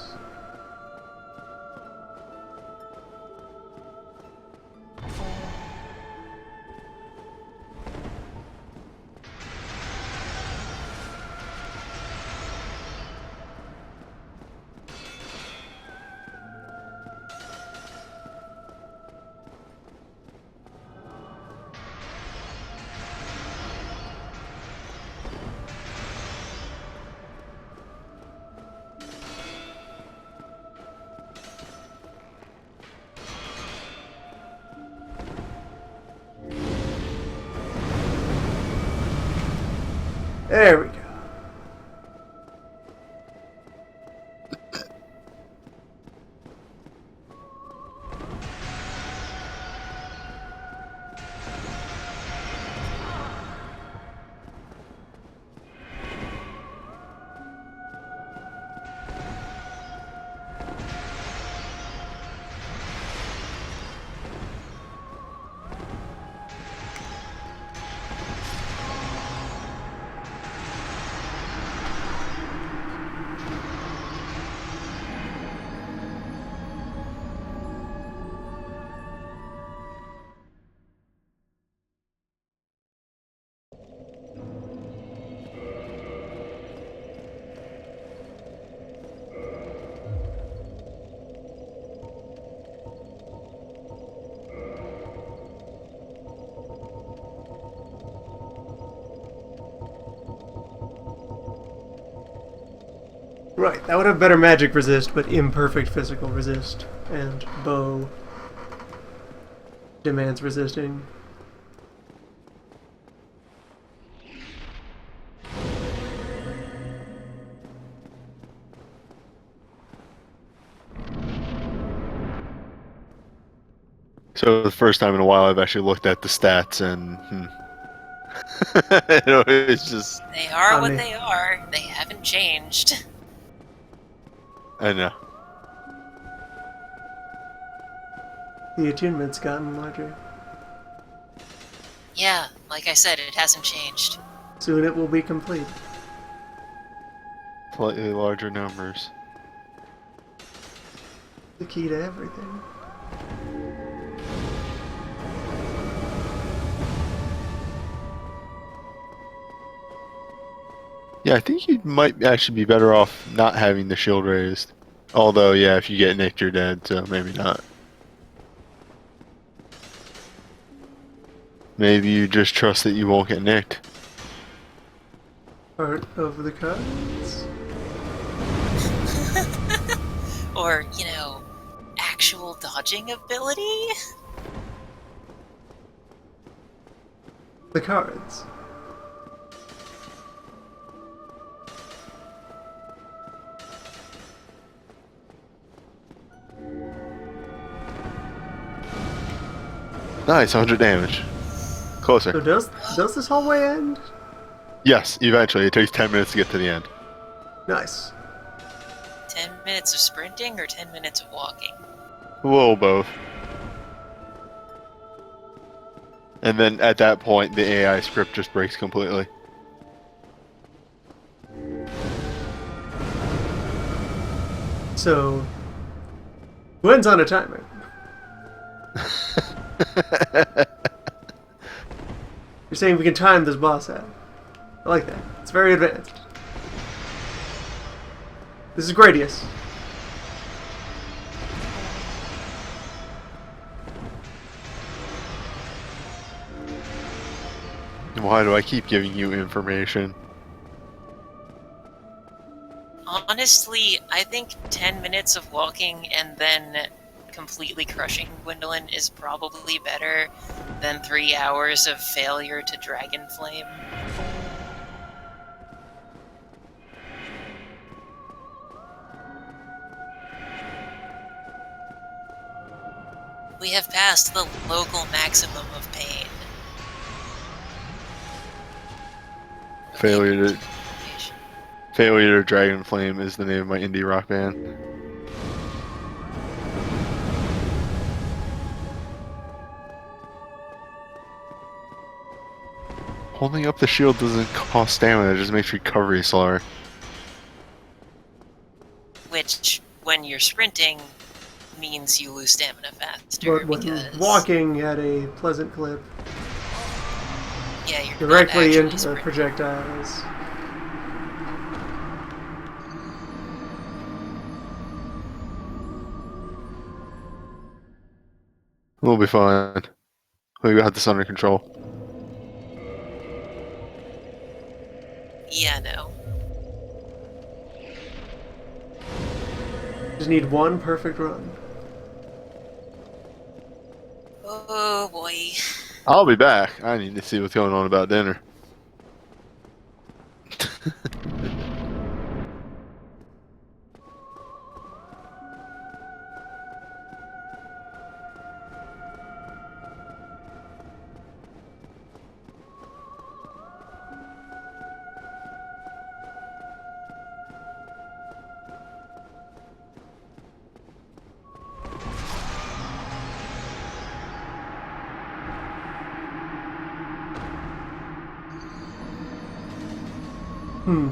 There we go. Right, that would have better magic resist, but imperfect physical resist. And bow demands resisting. So the first time in a while I've actually looked at the stats and you know, it's just They are what Funny. they are. They haven't changed. I know. The attunement's gotten larger. Yeah, like I said, it hasn't changed. Soon it will be complete. Slightly larger numbers. The key to everything. Yeah, I think you might actually be better off not having the shield raised. Although, yeah, if you get nicked, you're dead, so maybe not. Maybe you just trust that you won't get nicked. Part of the cards. Or, you know, actual dodging ability? The cards. Nice, 100 damage. So Closer. does this hallway end? Yes, eventually. It takes 10 minutes to get to the end. Nice. 10 minutes of sprinting or 10 minutes of walking? A little both. And then at that point, the AI script just breaks completely. So Gwen's on a timer. You're saying we can time this boss out. I like that. It's very advanced. This is Gradius. Why do I keep giving you information? Honestly, I think 10 minutes of walking and then completely crushing Gwendolyn is probably better than 3 hours of failure to Dragon Flame. We have passed the local maximum of pain. Failure to Dragon Flame is the name of my indie rock band. Holding up the shield doesn't cost stamina, it just makes recovery slower. Which which, when you're sprinting, means you lose stamina faster. But when because walking at a pleasant clip, yeah, you're directly not actually into the sprinting. projectiles. We'll be fine. We got this under control. Yeah, no. Just need one perfect run. Oh boy. I'll be back. I need to see what's going on about dinner. Hmm.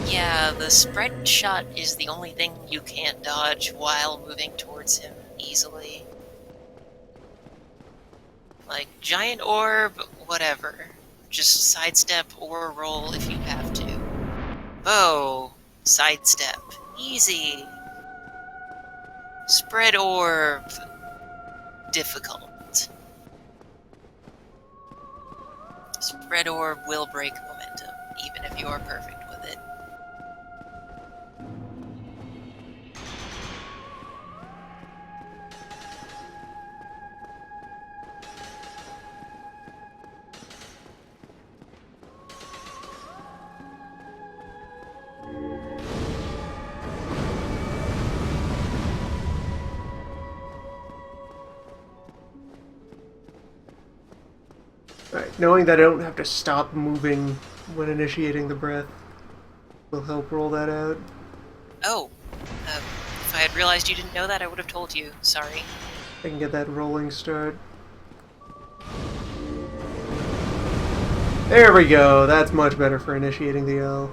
Yeah, the spread shot is the only thing you can't dodge while moving towards him easily. Like, giant orb, whatever. Just sidestep or roll if you have to. Bow, sidestep. Easy. Spread orb, difficult. Spread orb will break momentum, even if you are perfect with it. Alright, knowing that I don't have to stop moving when initiating the breath will help roll that out. Oh, if I had realized you didn't know that, I would have told you. Sorry. I can get that rolling start. There we go, that's much better for initiating the L.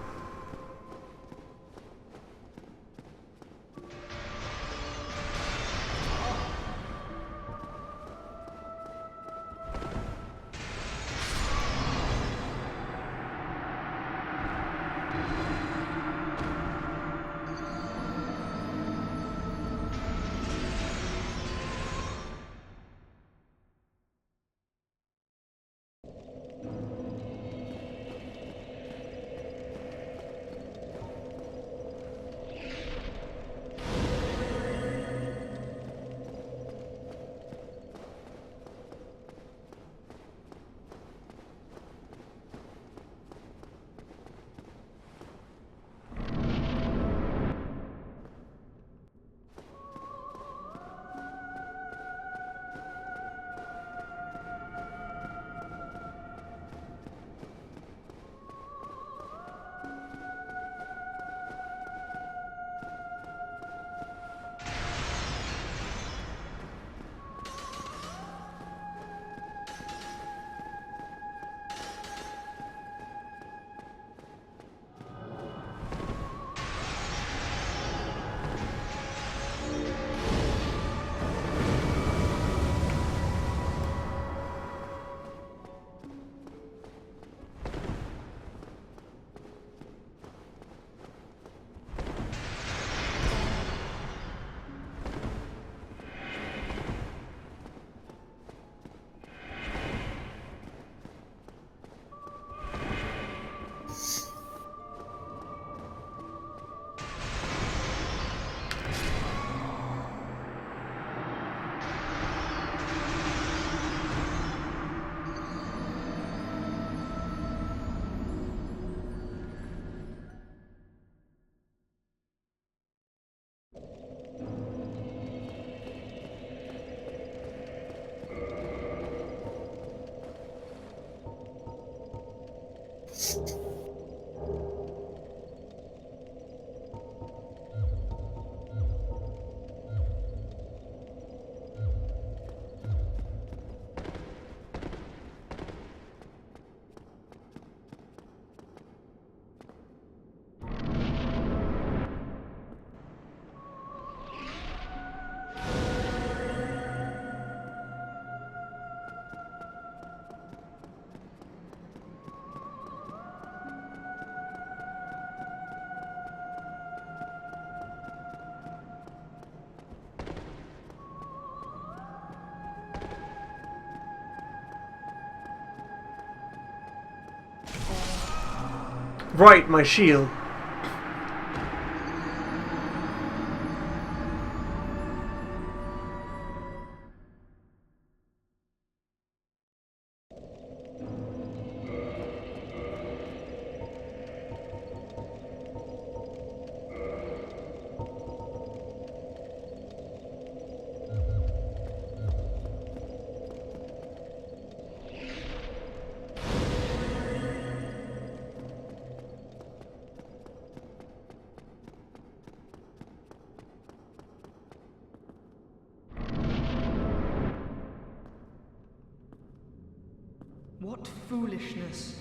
Right, my shield. What foolishness.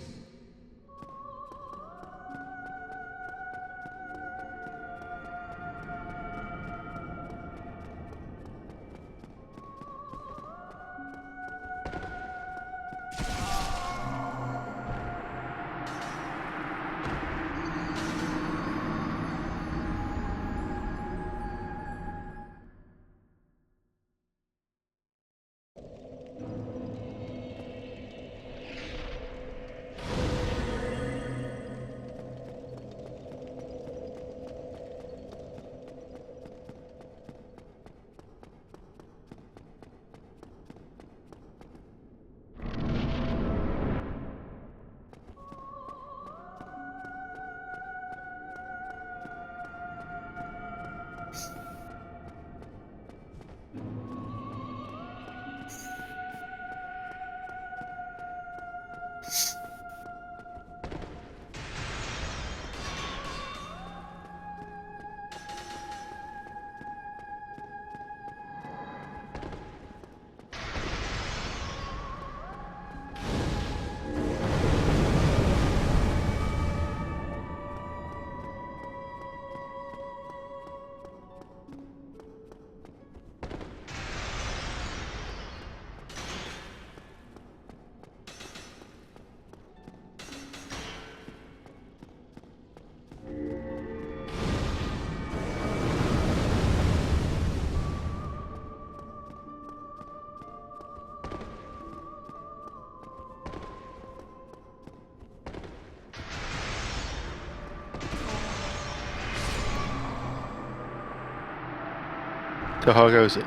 So how goes it?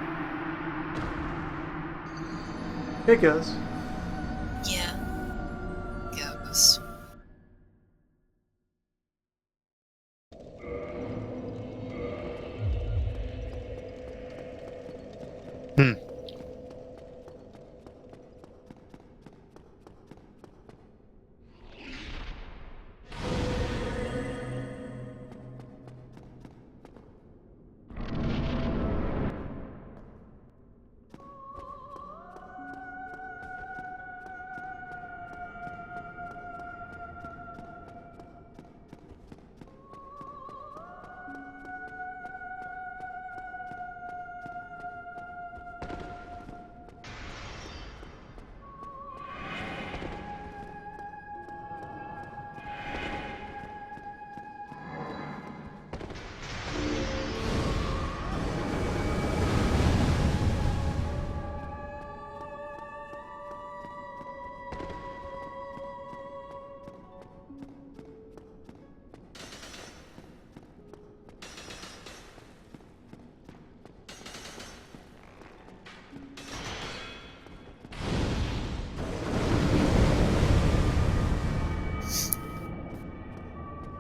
It goes. Yeah. Goes. Hmm.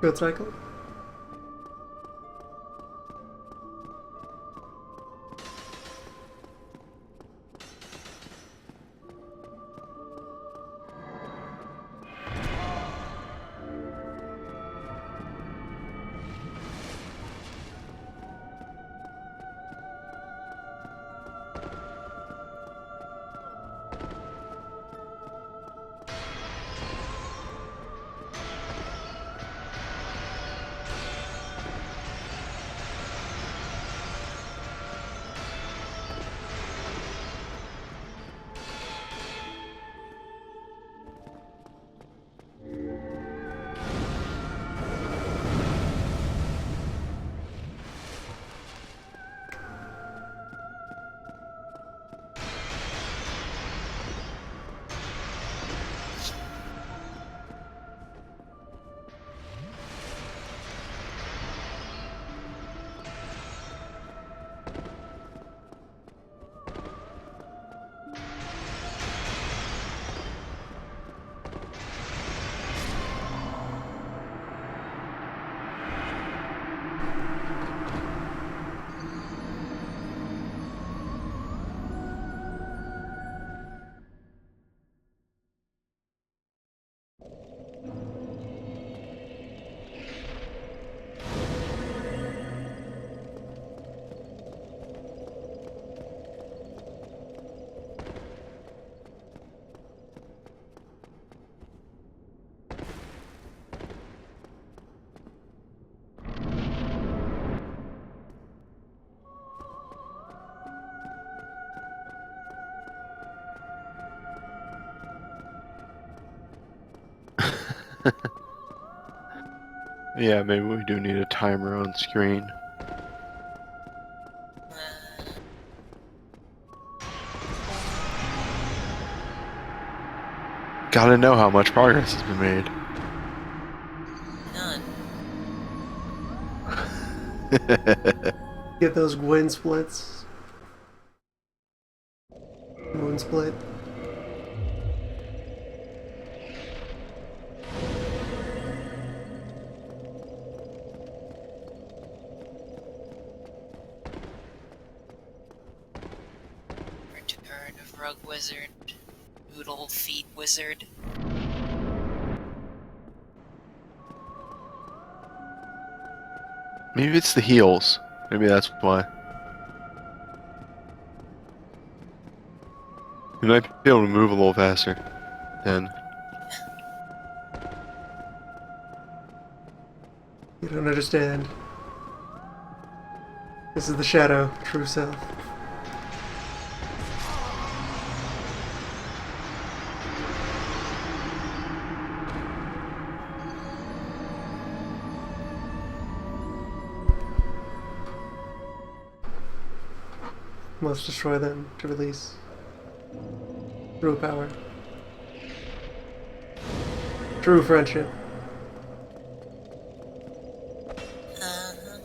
Good cycle. Yeah, maybe we do need a timer on screen. Gotta know how much progress has been made. None. Get those Gwyn splits. Moon split. Return of Rug Wizard. Noodle Feet Wizard. Maybe it's the heels. Maybe that's why. We might be able to move a little faster. Then. You don't understand. This is the shadow, true self. Must destroy them to release true power. True friendship. Uh-huh.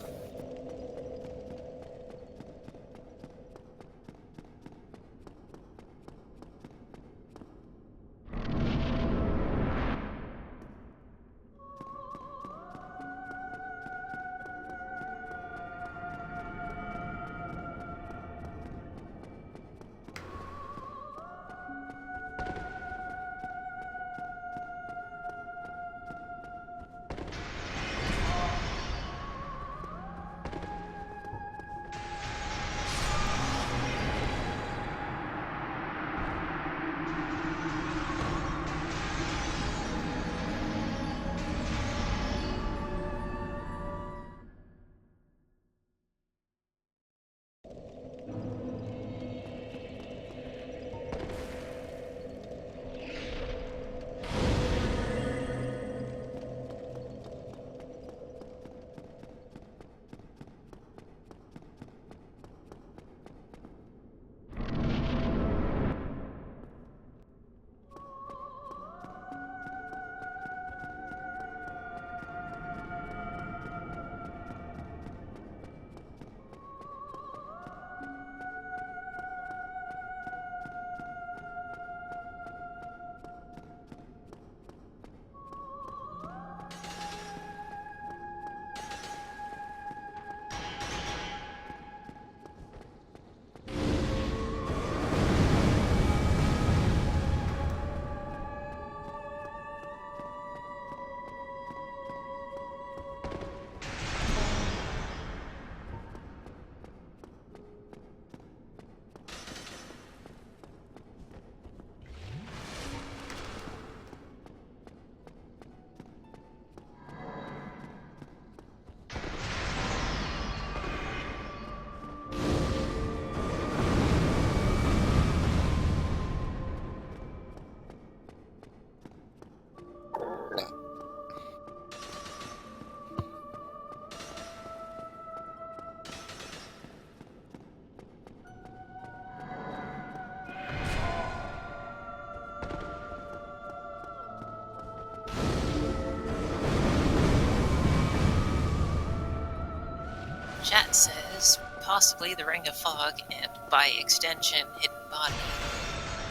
Chat says possibly the Ring of Fog and, by extension, Hidden Body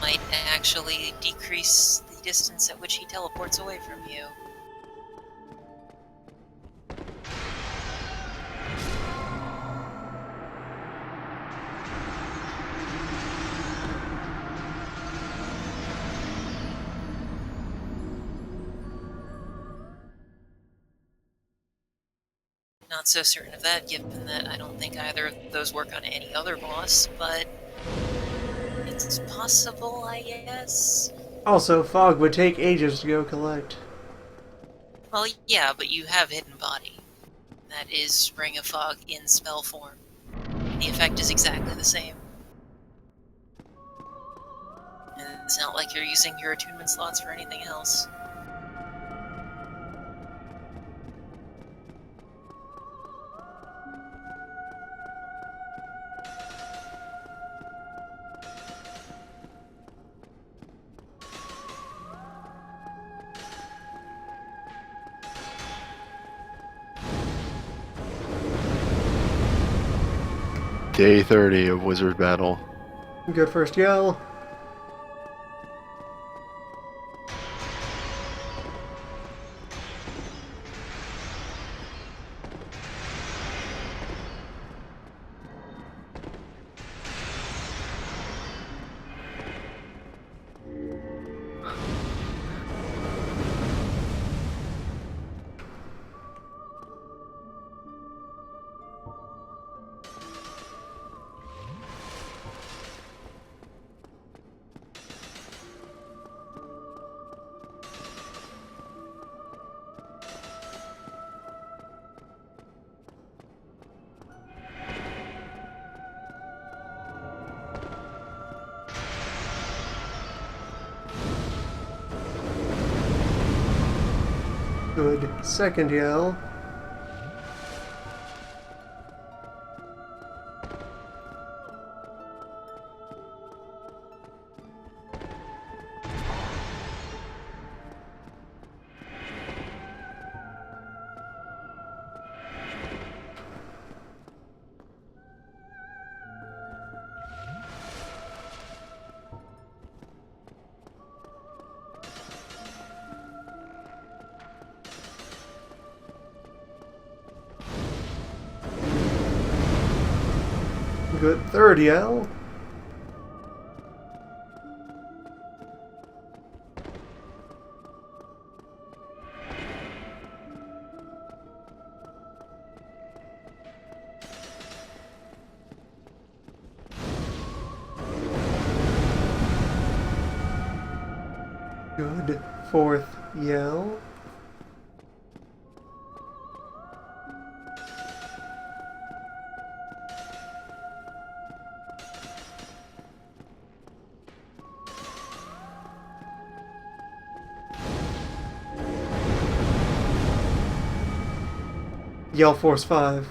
might actually decrease the distance at which he teleports away from you. Not so certain of that, given that I don't think either of those work on any other boss, but it's possible, I guess. Also, fog would take ages to go collect. Well, yeah, but you have Hidden Body. That is Ring of Fog in spell form. The effect is exactly the same. And it's not like you're using your attunement slots for anything else. Day 30 of Wizard Battle. Good first yell. Good second yell. Good third yell. Good fourth yell. Yell Force 5.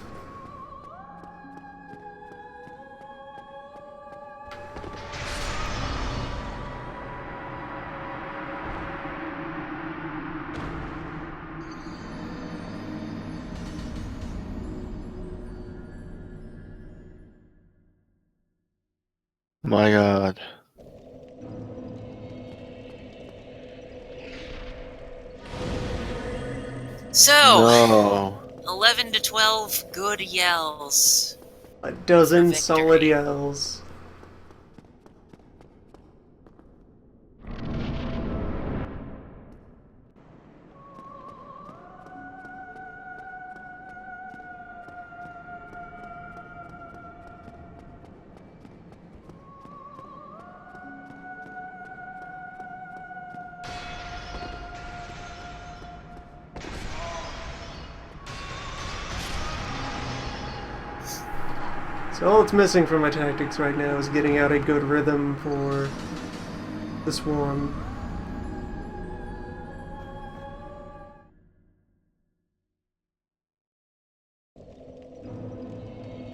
My god. So, No. 11 to 12 good yells. A dozen For solid victory. yells. So all that's missing from my tactics right now is getting out a good rhythm for the swarm.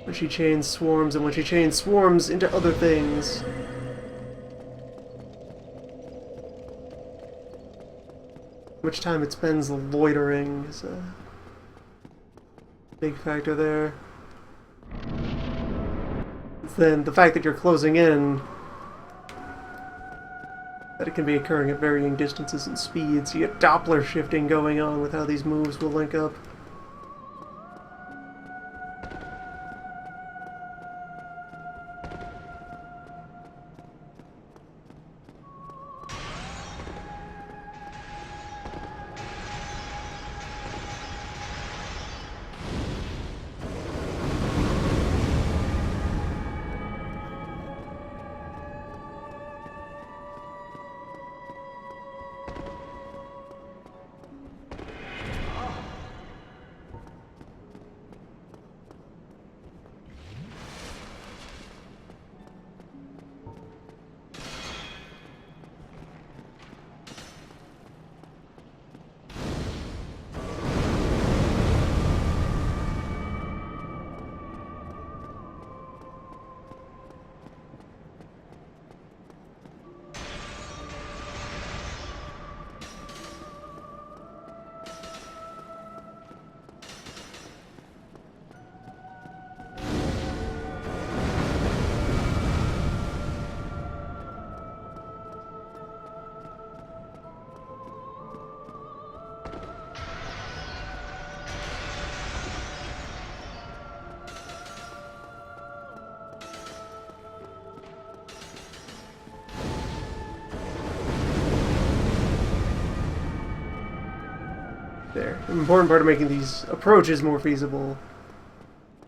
When she chains swarms, and when she chains swarms into other things. How much time it spends loitering is a big factor there. Then the fact that you're closing in, that it can be occurring at varying distances and speeds. You get Doppler shifting going on with how these moves will link up. There. An important part of making these approaches more feasible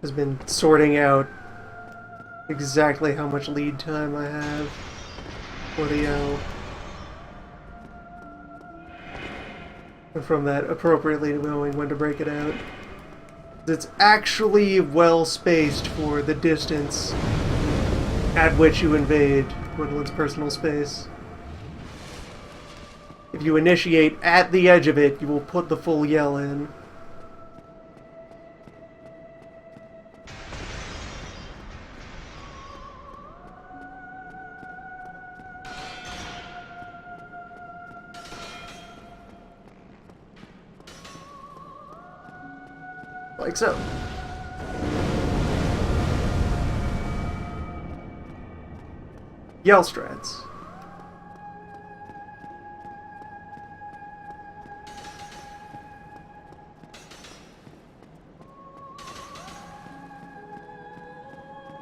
has been sorting out exactly how much lead time I have for the L. And from that, appropriately knowing when to break it out. It's actually well spaced for the distance at which you invade Gwendolyn's personal space. If you initiate at the edge of it, you will put the full yell in. Like so. Yell strats.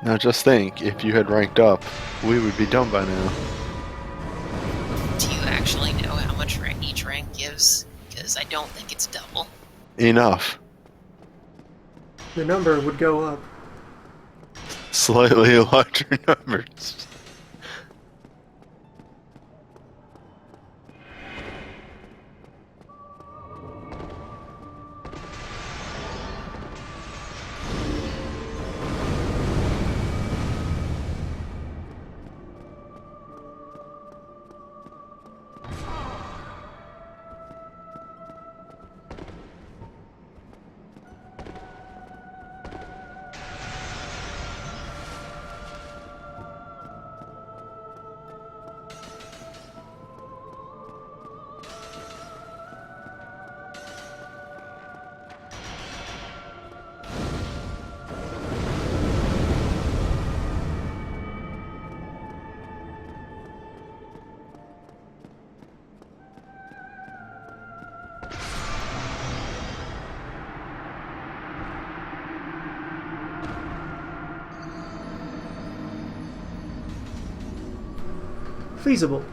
Now just think, if you had ranked up, we would be done by now. Do you actually know how much each rank gives? Because I don't think it's double. Enough. The number would go up. Slightly larger numbers. Feasible.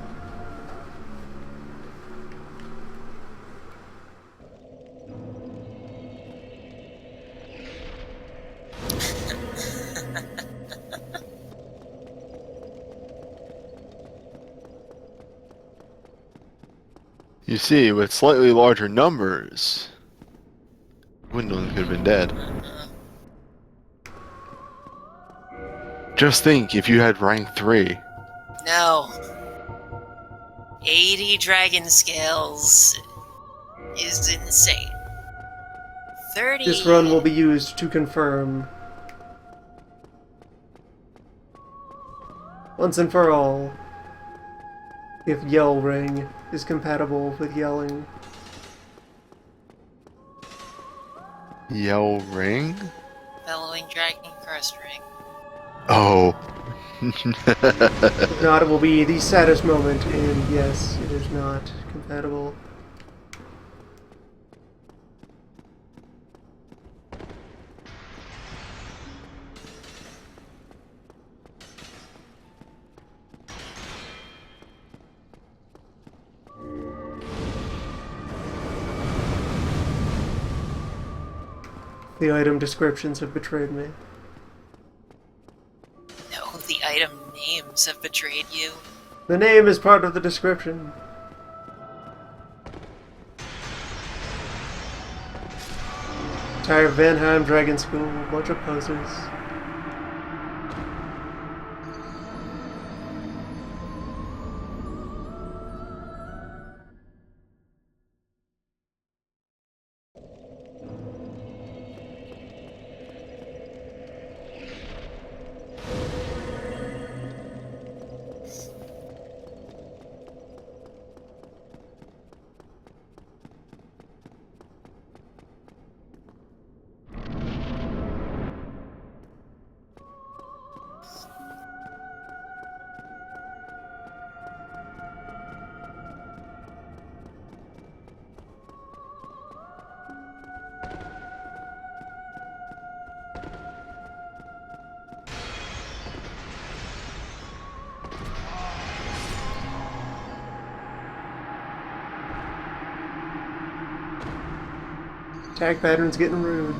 You see, with slightly larger numbers, Gwendolyn could have been dead. Just think, if you had rank 3. No. 80 dragon scales is insane. 30. This run will be used to confirm once and for all if Yell Ring is compatible with yelling. Yell ring? Bellowing dragon crest ring. Oh. If not, it will be the saddest moment, and yes, it is not compatible. The item descriptions have betrayed me. No, the item names have betrayed you. The name is part of the description. Entire Vanheim Dragon School, a bunch of posers. Attack pattern's getting rude.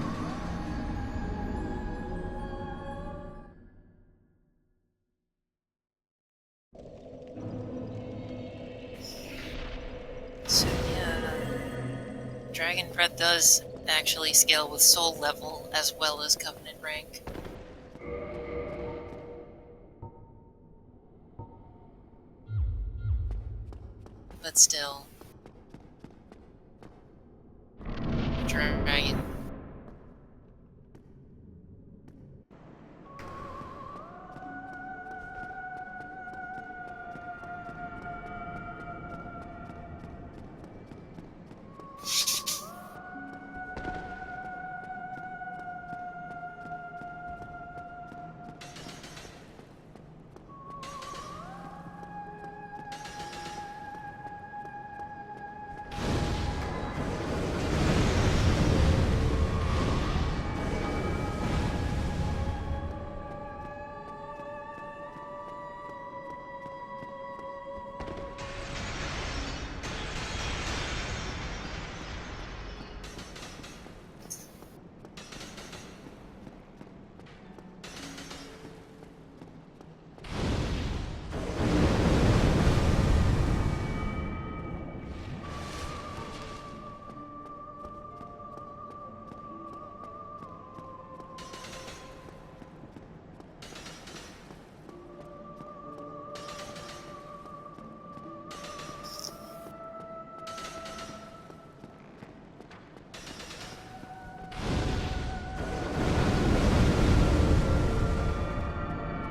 So yeah, Dragon Breath does actually scale with soul level as well as Covenant rank. But still, Dragon.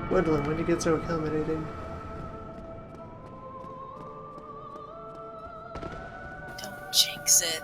Gwendolyn, when you get so accommodating. Don't jinx it.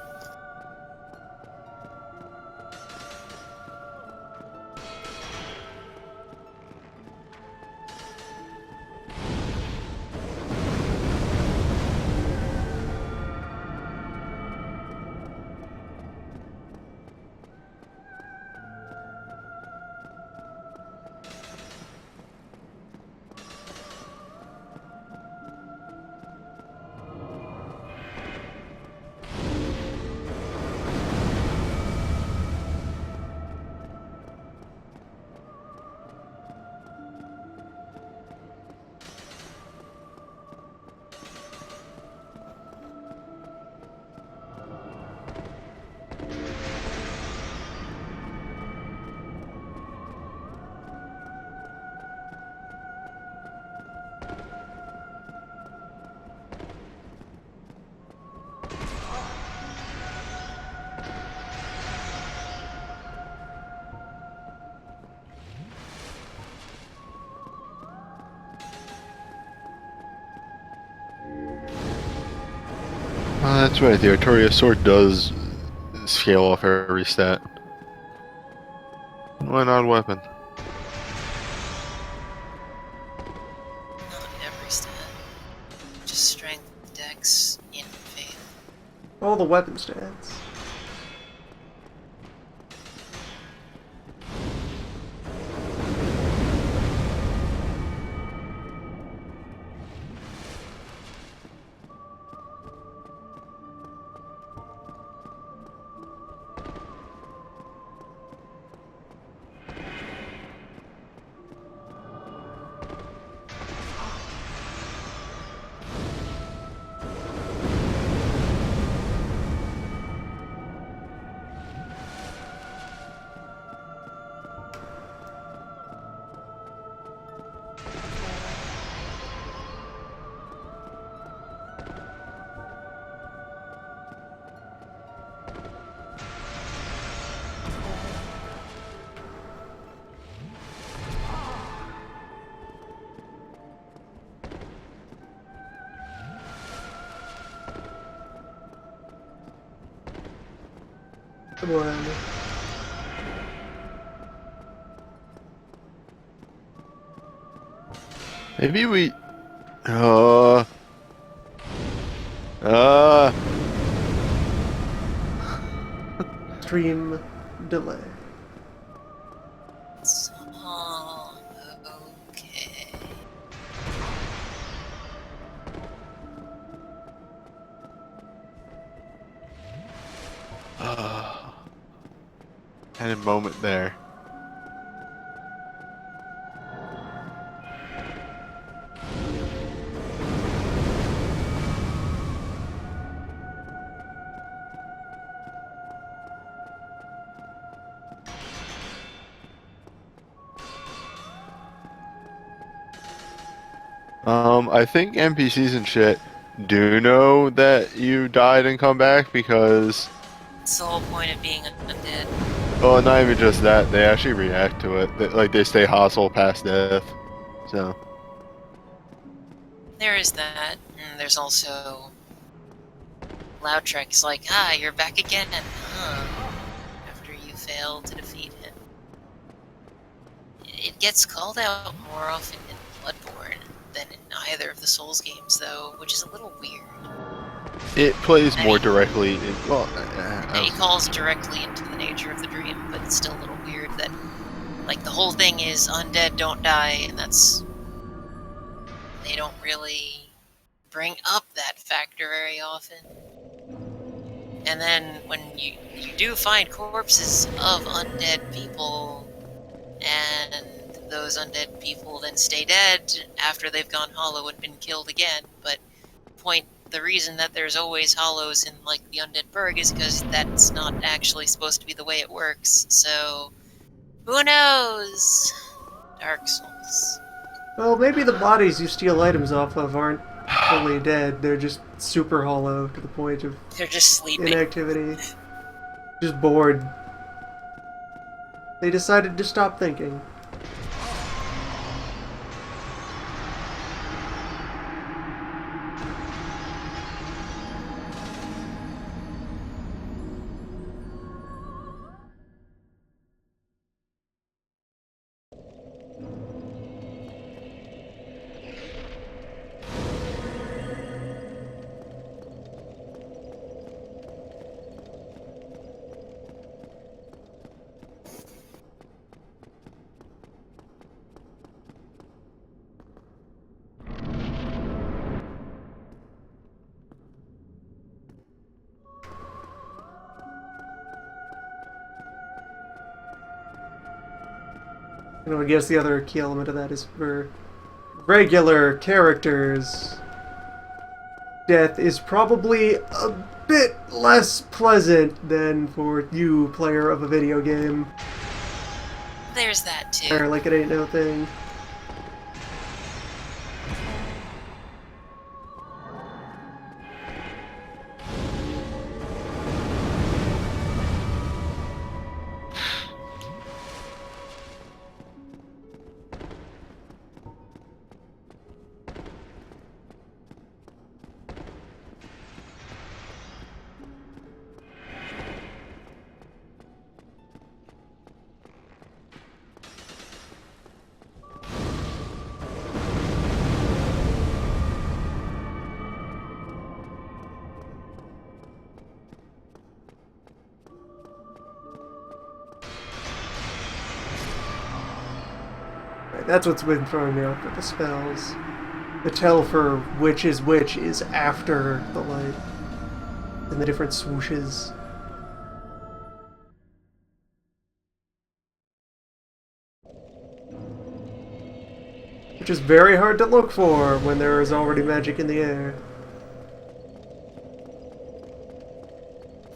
Oh, that's right, the Artorias sword does scale off every stat. Why not weapon? Not every stat. Just strength, dex, in faith. All the weapon stats. Come on. Maybe we... Uh... Uh... Stream delay. Oh, okay. Had a moment there. I think NPCs and shit do know that you died and come back because, It's the whole point of being undead. well, not even just that, they actually react to it. Like, they stay hostile past death. So, There is that, and there's also Loudtrek's like, ah, you're back again, huh? After you fail to defeat him. It gets called out more often in Bloodborne than in either of the Souls games, though, which is a little weird. it plays I more mean- directly in, well, It calls directly into the nature of the dream, but it's still a little weird that, like, the whole thing is undead don't die, and that's... They don't really bring up that factor very often. And then when you do find corpses of undead people, and those undead people then stay dead after they've gone hollow and been killed again, but the reason that there's always hollows in, like, the Undead Burg is because that's not actually supposed to be the way it works, so... Who knows? Dark Souls. Well, maybe the bodies you steal items off of aren't fully dead. They're just super hollow to the point of They're just sleeping. inactivity. Just bored. They decided to stop thinking. I guess the other key element of that is for regular characters, death is probably a bit less pleasant than for you, player of a video game. There's that, too. Or like it ain't no thing. That's what's been throwing me off with the spells. The tell for which is after the light. And the different swooshes. Which is very hard to look for when there is already magic in the air.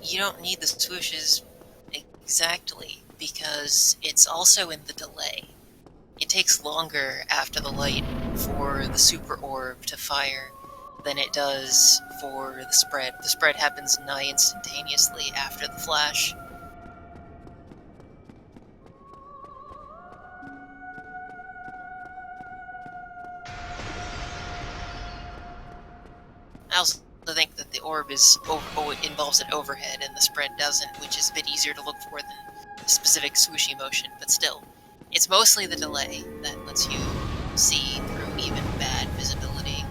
You don't need the swooshes exactly, because it's also in the delay. It takes longer after the light for the super orb to fire than it does for the spread. The spread happens nigh instantaneously after the flash. I also think that the orb involves an overhead and the spread doesn't, which is a bit easier to look for than the specific swooshy motion, but still. It's mostly the delay that lets you see through even bad visibility.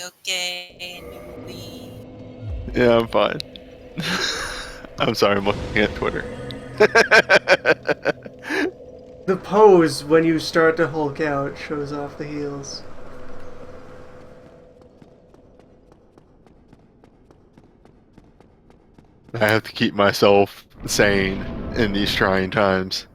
okay, newbie? Yeah, I'm fine. I'm sorry, I'm looking at Twitter. The pose when you start to Hulk out shows off the heels. I have to keep myself sane in these trying times.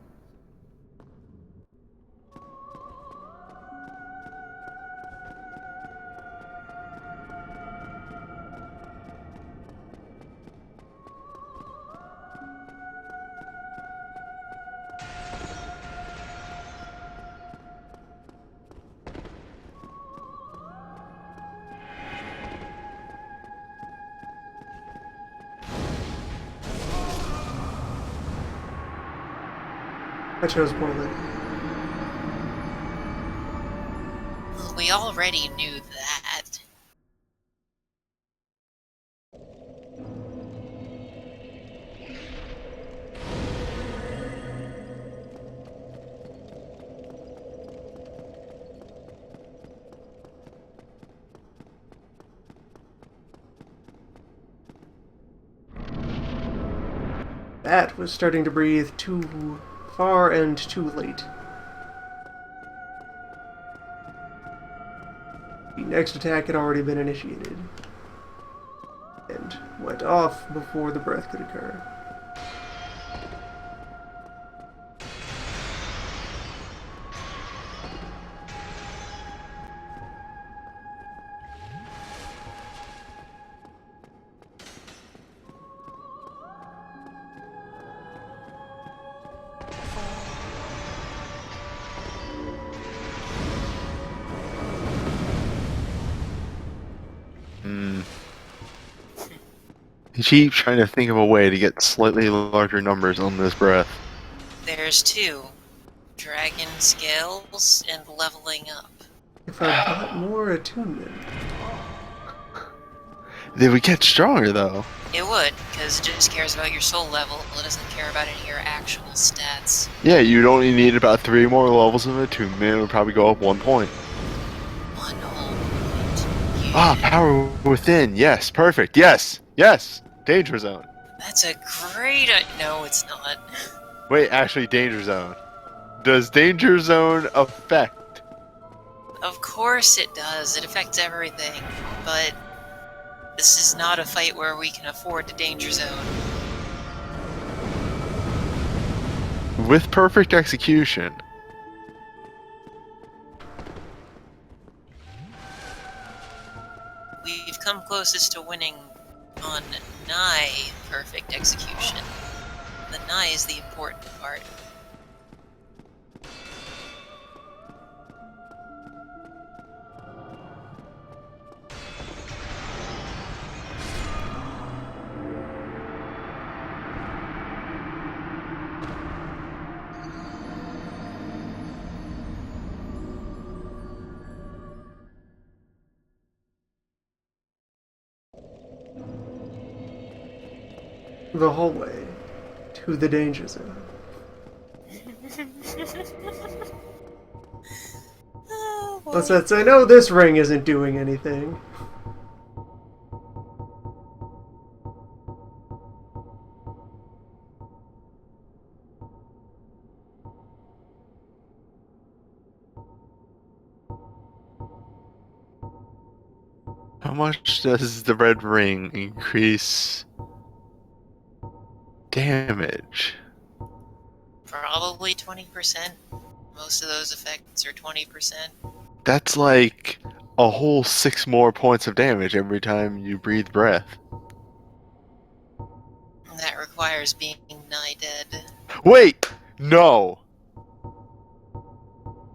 I chose poorly. Well, we already knew that. That was starting to breathe too far and too late. The next attack had already been initiated and went off before the breath could occur. You keep trying to think of a way to get slightly larger numbers on this breath. There's two. Dragon scales and leveling up. If I bought more attunement. They would get stronger though. It would, because it just cares about your soul level. It doesn't care about any of your actual stats. Yeah, you'd only need about 3 more levels of attunement. It would probably go up 1 point. 1 whole point. Yeah. Ah, power within. Yes, perfect. Yes, yes. Danger zone. That's a great... No, it's not. Wait, actually, danger zone. Does danger zone affect? Of course it does. It affects everything. But this is not a fight where we can afford to danger zone. With perfect execution. We've come closest to winning on nigh perfect execution. The nigh is the important part. The hallway to the danger zone. Oh, boy. Let's I know this ring isn't doing anything. How much does the red ring increase damage? Probably 20%. Most of those effects are 20%. That's like a whole 6 more points of damage every time you breathe breath. And that requires being nigh dead. Wait! No!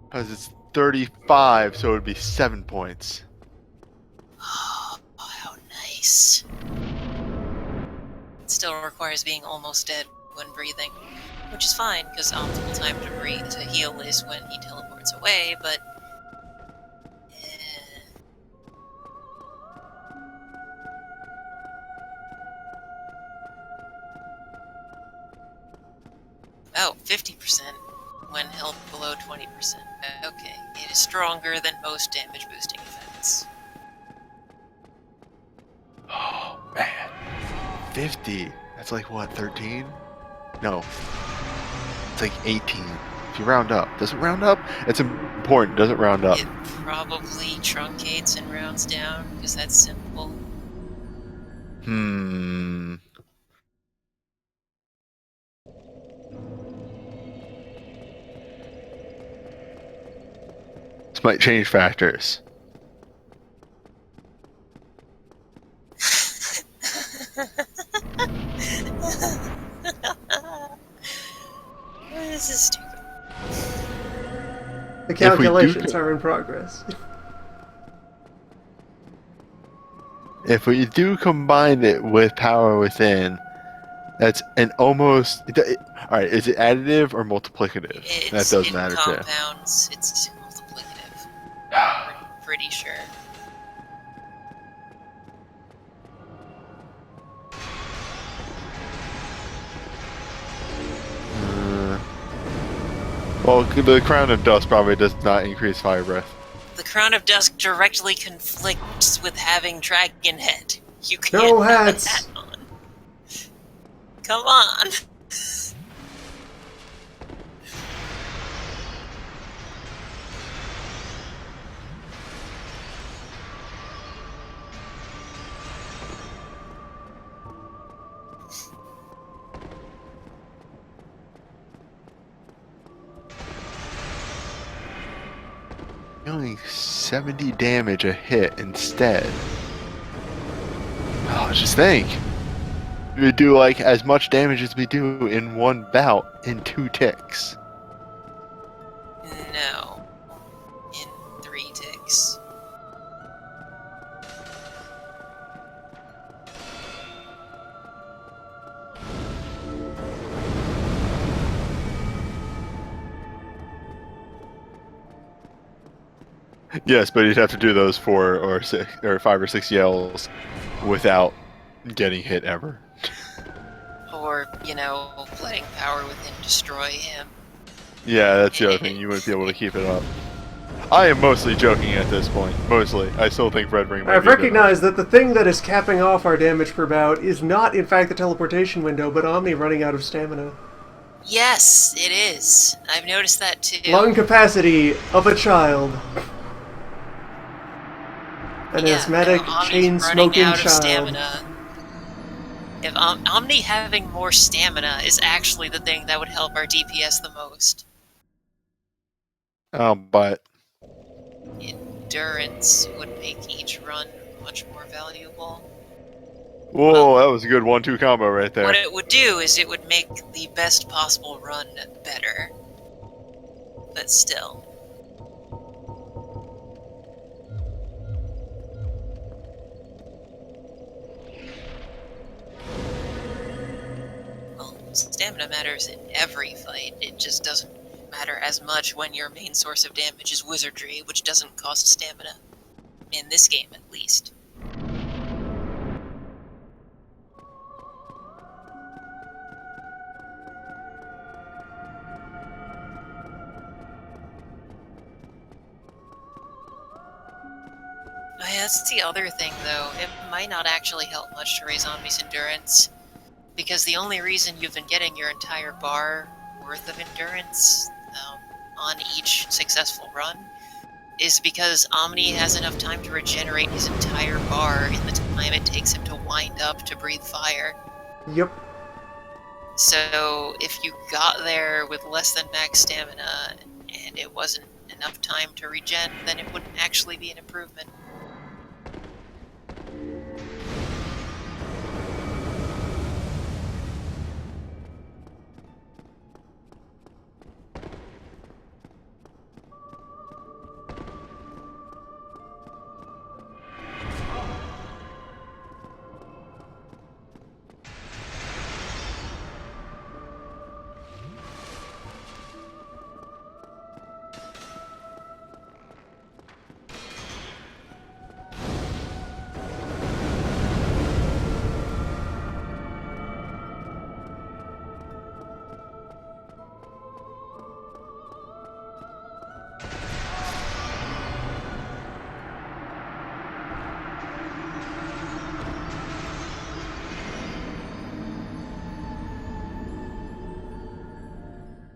Because it's 35, so it would be 7 points. Oh, how nice. It still requires being almost dead when breathing. Which is fine, because optimal time to breathe to heal is when he teleports away, but... Oh, 50% when held below 20%. Okay, it is stronger than most damage boosting effects. 50. That's like what, 13? No. It's like 18. If you round up. Does it round up? It's important. Does it round up? It probably truncates and rounds down because that's simple. Hmm. This might change factors. This is stupid. The calculations are in progress. If we do combine it with power within, that's an almost. Alright, is it additive or multiplicative? That does It matter too. compounds. It's multiplicative. Pretty sure. Well, the Crown of Dust probably does not increase fire breath. The Crown of Dusk directly conflicts with having Dragon Head. You can't No have hats. that on. Come on. Only 70 damage a hit instead. Oh, just think. We would do like as much damage as we do in one bout in 2 ticks. No. In 3 ticks. Yes, but you'd have to do those 4 or 6 or 5 or 6 yells without getting hit ever. Or, letting Power Within destroy him. Yeah, that's the other thing. You wouldn't be able to keep it up. I am mostly joking at this point. Mostly. I still think Red Ring might I've be a good recognized that the thing that is capping off our damage per bout is not, in fact, the teleportation window, but Omni running out of stamina. Yes, it is. I've noticed that too. Lung capacity of a child. An Yeah, asthmatic, Omni's chain-smoking running out of child. stamina. If Omni having more stamina is actually the thing that would help our DPS the most. But Endurance would make each run much more valuable. whoa, that was a good 1-2 combo right there. What it would do is it would make the best possible run better. But still. Well, stamina matters in every fight. It just doesn't matter as much when your main source of damage is wizardry, which doesn't cost stamina. In this game, at least. Oh, yeah, that's the other thing, though. It might not actually help much to raise Omni's endurance, because the only reason you've been getting your entire bar worth of endurance on each successful run is because Omni has enough time to regenerate his entire bar in the time it takes him to wind up to breathe fire. Yep. So if you got there with less than max stamina and it wasn't enough time to regen, then it wouldn't actually be an improvement.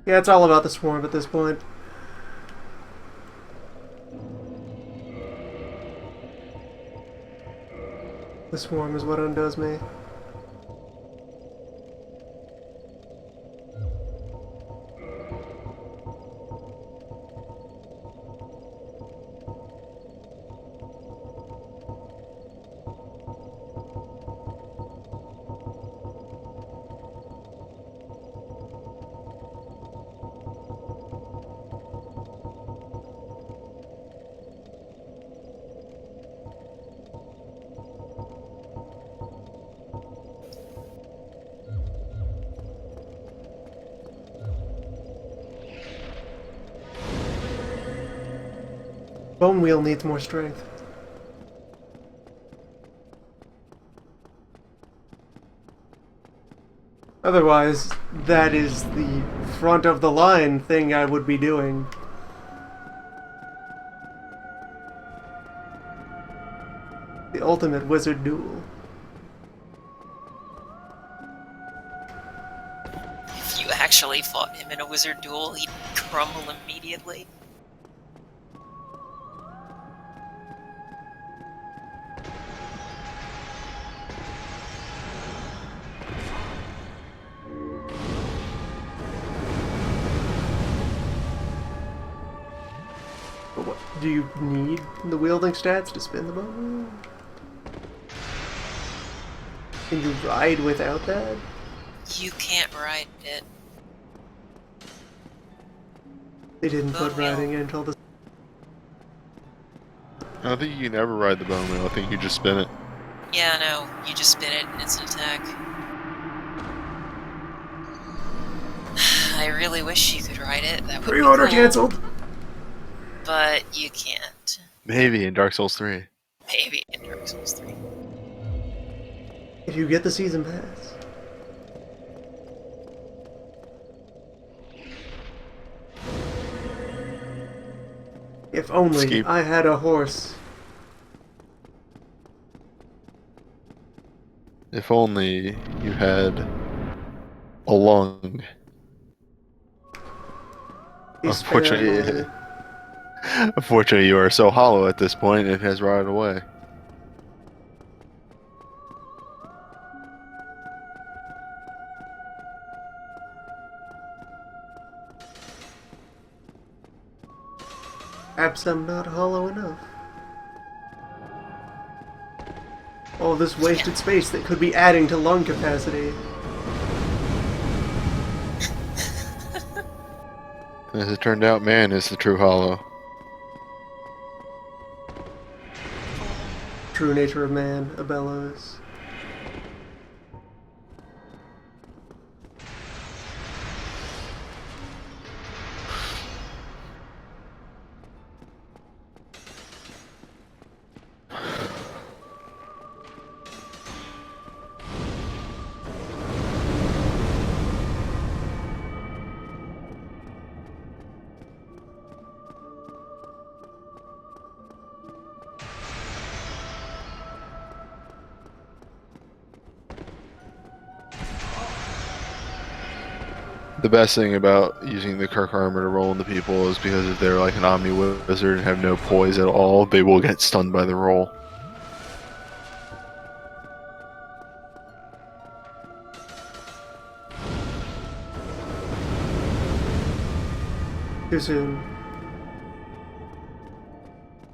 Yeah, it's all about the swarm at this point. The swarm is what undoes me. Bone wheel needs more strength. Otherwise, that is the front of the line thing I would be doing. The ultimate wizard duel. If you actually fought him in a wizard duel, he'd crumble immediately. But what, do you need the wielding stats to spin the bone wheel? Can you ride without that? You can't ride it. They didn't put Bone wheel. riding in until the... I don't think you can ever ride the bone wheel. I think you just spin it. Yeah, no, you just spin it and it's an attack. I really wish you could ride it. That would be Pre-order cool, cancelled! but you can't. Maybe in Dark Souls 3. Maybe in Dark Souls 3. If you get the season pass. If only Escape. I had a horse. If only you had a lung. He Unfortunately, spared unfortunately, you are so hollow at this point, it has rotted away. Perhaps I'm not hollow enough. All this wasted space that could be adding to lung capacity. As it turned out, man is the true hollow. True nature of man, a bellows. The best thing about using the Kirk armor to roll into people is because if they're like an Omni Wizard and have no poise at all, they will get stunned by the roll. Too soon.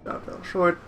Shot fell short.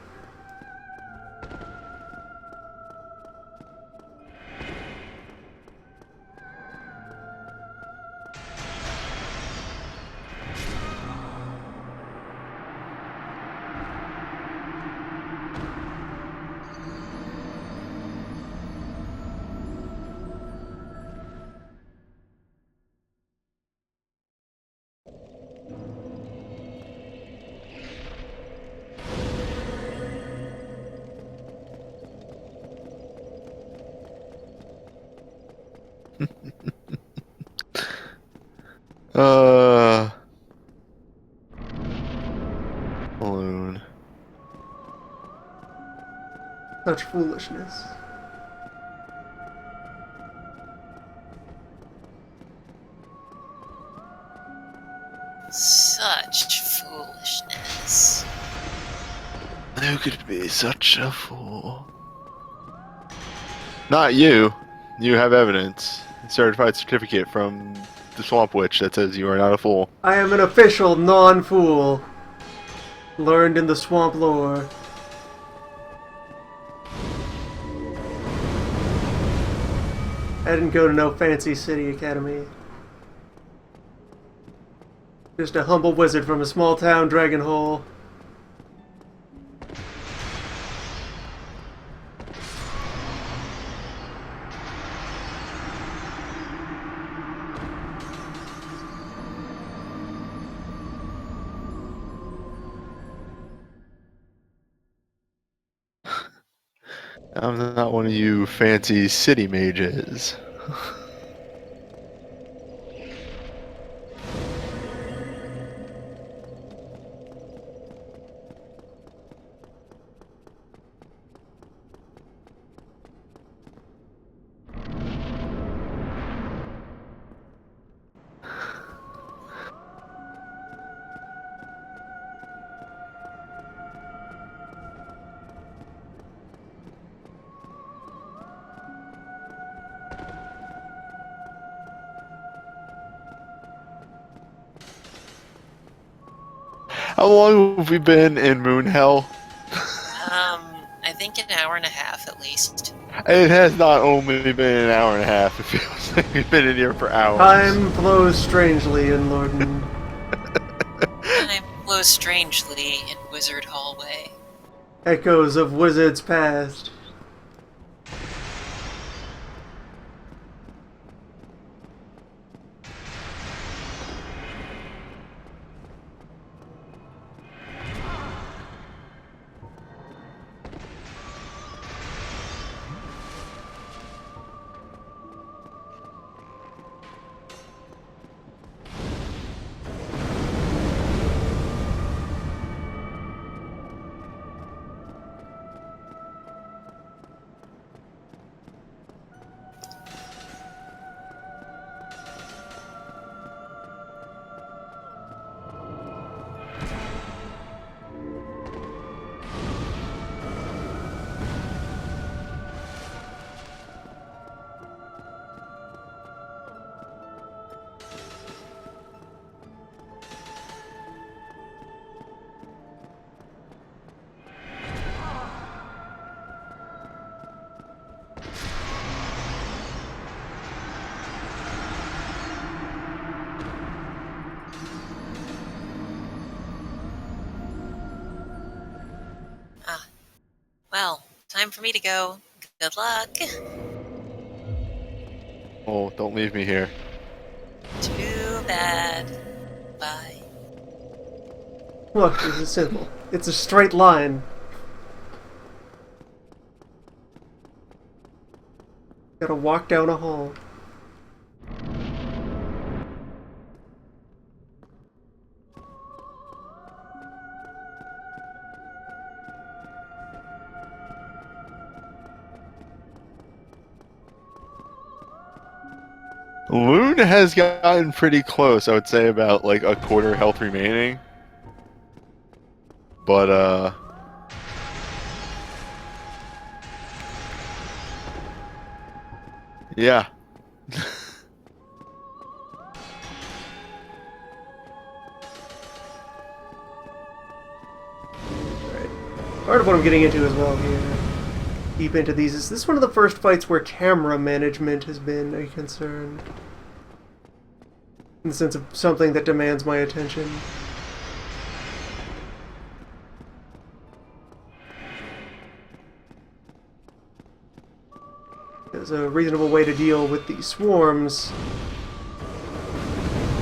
Balloon. Such foolishness. Such foolishness. Who could be such a fool? Not you. You have evidence. A certified certificate from the Swamp Witch that says you are not a fool. I am an official non-fool. Learned in the swamp lore. I didn't go to no fancy city academy. Just a humble wizard from a small town dragon hole. I'm not one of you fancy city mages. How long have we been in Moon Hell? I think an hour and a half at least. It has not only been an hour and a half. It feels like we've been in here for hours. Time flows strangely in Lorden. Time flows strangely in Wizard Hallway. Echoes of wizards past. Well, time for me to go. Good luck. Oh, don't leave me here. Too bad. Bye. Look, this is simple. It's a straight line. Gotta walk down a hall. Loon has gotten pretty close, I would say about like a quarter health remaining. But yeah. Part of what I'm getting into as well here, deep into these, is this one of the first fights where camera management has been a concern? In the sense of something that demands my attention. There's a reasonable way to deal with these swarms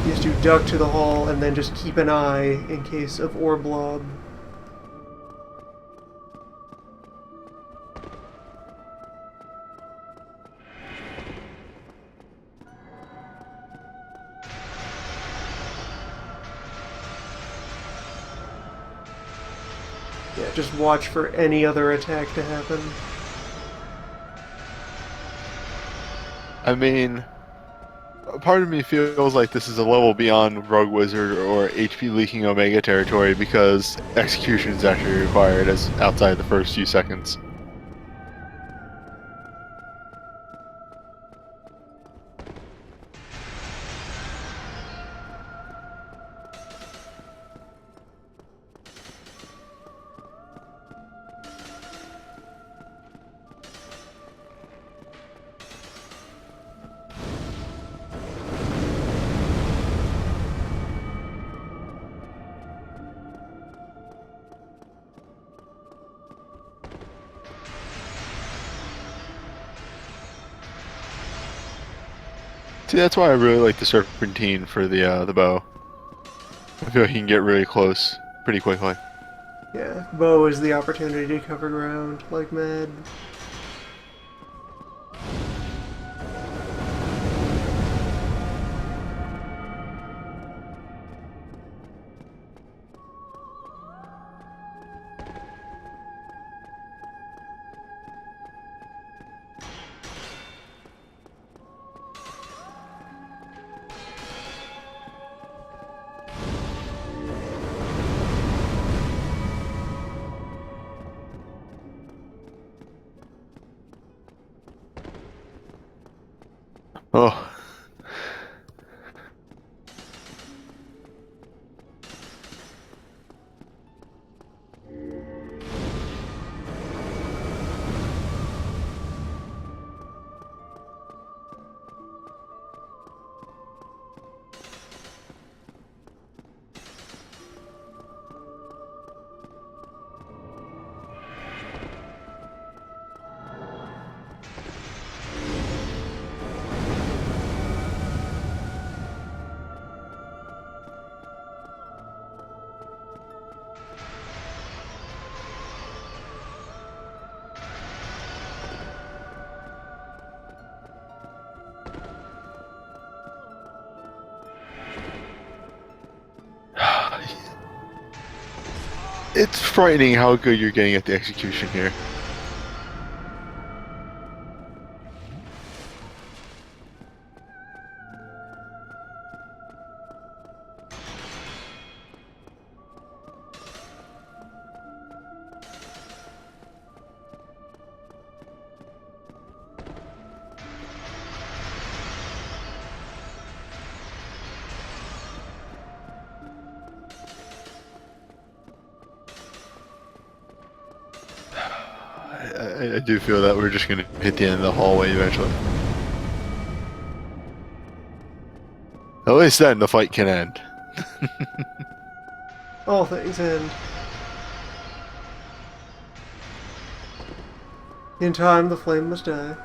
is to duck to the hall and then just keep an eye in case of ore blob. Yeah, just watch for any other attack to happen. I mean, part of me feels like this is a level beyond Rogue Wizard or HP leaking Omega territory because execution is actually required as outside the first few seconds. See, that's why I really like the Serpentine for the bow. I feel like you can get really close pretty quickly. Yeah, bow is the opportunity to cover ground like mad. Oh. It's frightening how good you're getting at the execution here. I do feel that we're just gonna hit the end of the hallway eventually. At least then the fight can end. All things end. In time, the flame must die.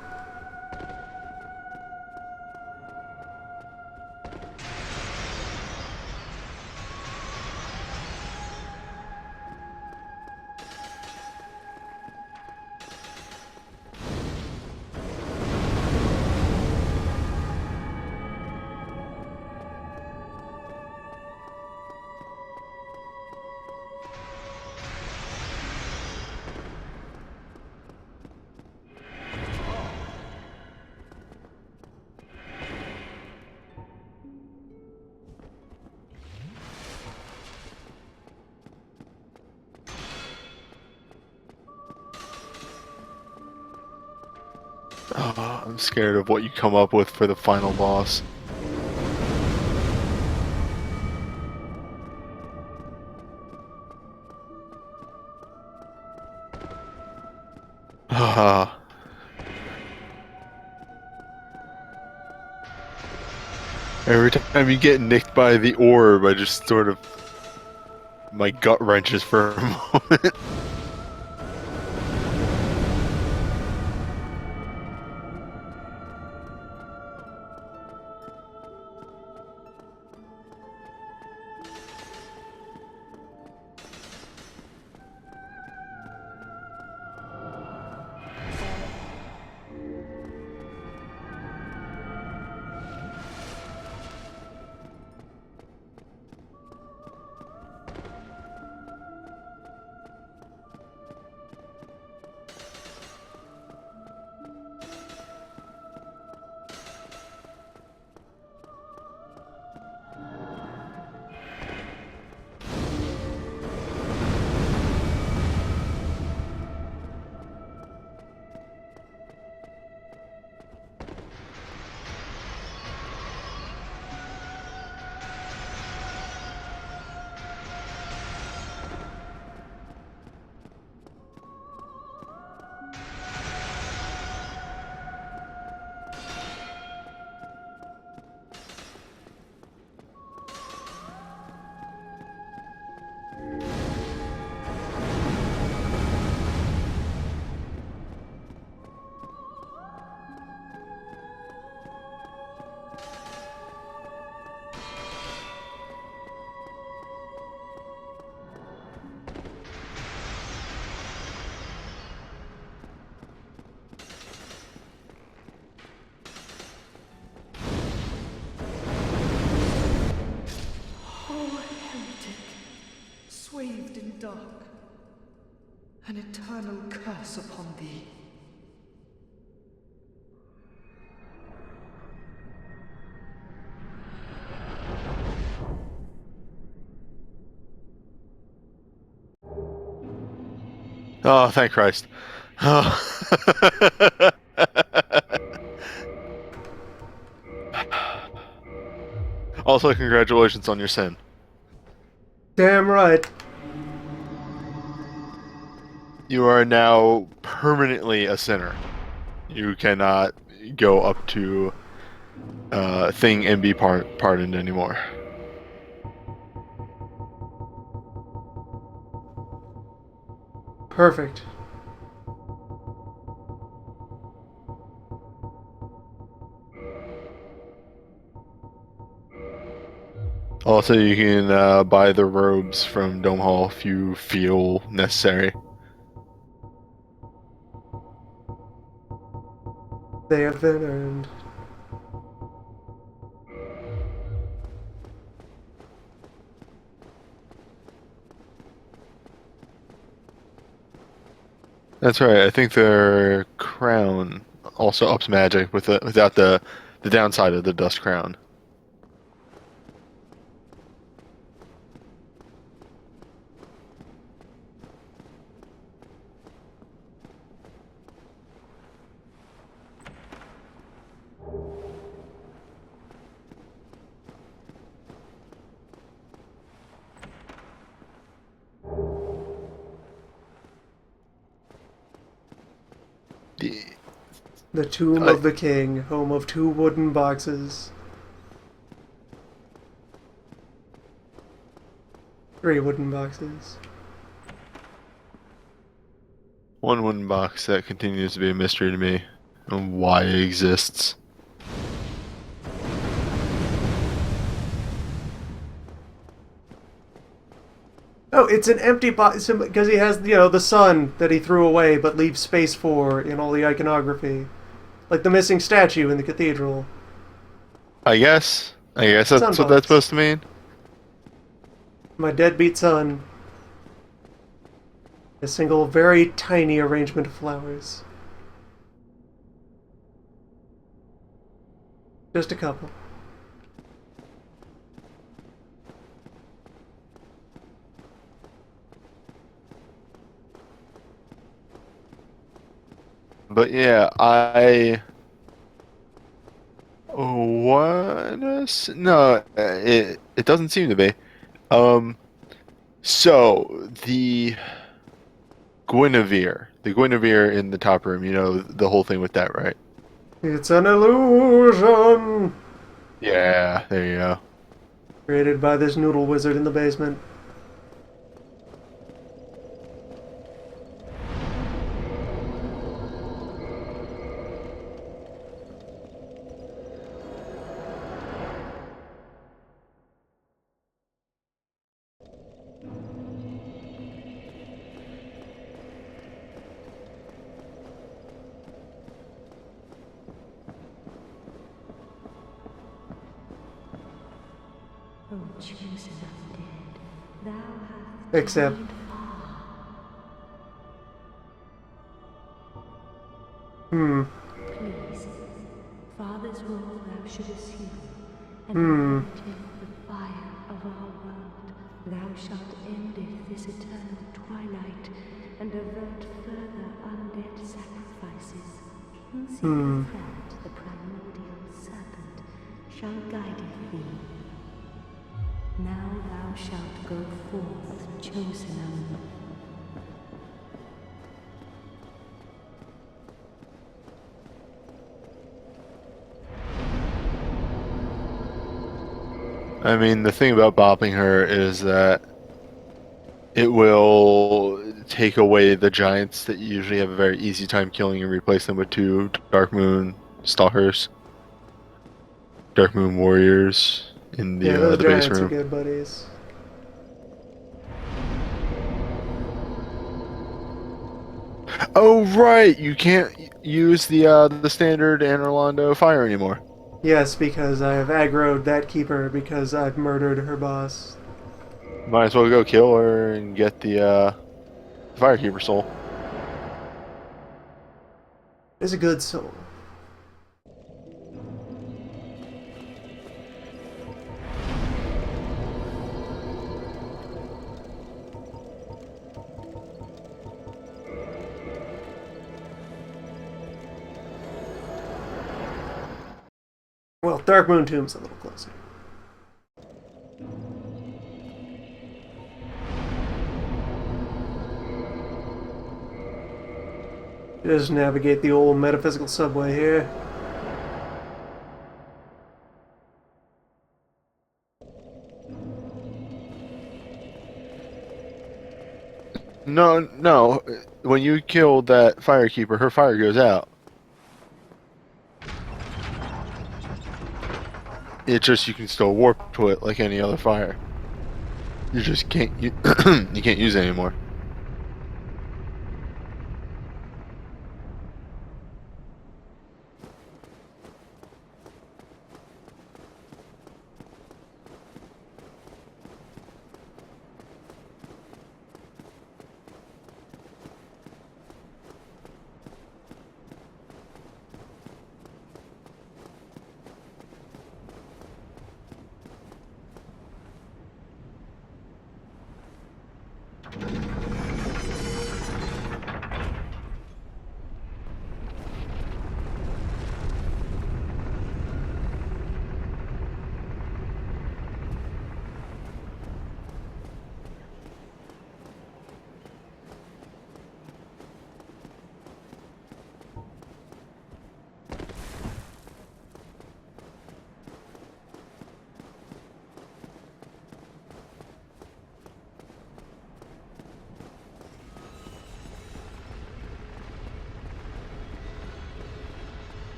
Oh, I'm scared of what you come up with for the final boss. Ah. Every time you get nicked by the orb, I just sort of... my gut wrenches for a moment. Oh, heretic, swathed in dark, an eternal curse upon thee. Oh, thank Christ. Oh. Also, congratulations on your sin. Damn right. You are now permanently a sinner. You cannot go up to thing and be pardoned anymore. Perfect. Also, you can buy the robes from Dome Hall if you feel necessary. They have been earned. That's right. I think their crown also ups magic without the downside of the dust crown. The tomb of the king, home of 2 wooden boxes. 3 wooden boxes. One wooden box that continues to be a mystery to me, and why it exists. Oh, it's an empty box because he has, the sun that he threw away but leaves space for in all the iconography. Like the missing statue in the cathedral. I guess that's what Sunbox. that's supposed to mean. My deadbeat son. A single, very tiny arrangement of flowers. Just a couple. But yeah, I no, it doesn't seem to be. So the Guinevere in the top room, you know the whole thing with that, right? It's an illusion! Yeah, there you go. Created by this noodle wizard in the basement. O chosen undead, thou hast Except journeyed far. Please, Father's role thou should assume, and in the fire of our world, thou shalt endeth this eternal twilight, and avert further undead sacrifices. Insignificant, the primordial serpent shall guide thee. Now thou shalt go forth, chosen one. I mean, the thing about bopping her is that it will take away the giants that you usually have a very easy time killing and replace them with 2 Dark Moon Stalkers. Dark Moon Warriors in Yeah, those the base giants are room. good buddies. Oh right, you can't use the standard Londo fire anymore. Yes, because I have aggroed that keeper because I've murdered her boss. Might as well go kill her and get the Firekeeper soul. It's a good soul. Well, Dark Moon Tomb's a little closer. Just navigate the old metaphysical subway here. No, no. When you kill that Firekeeper, her fire goes out. It's just you can still warp to it like any other fire. You just can't you can't use it anymore.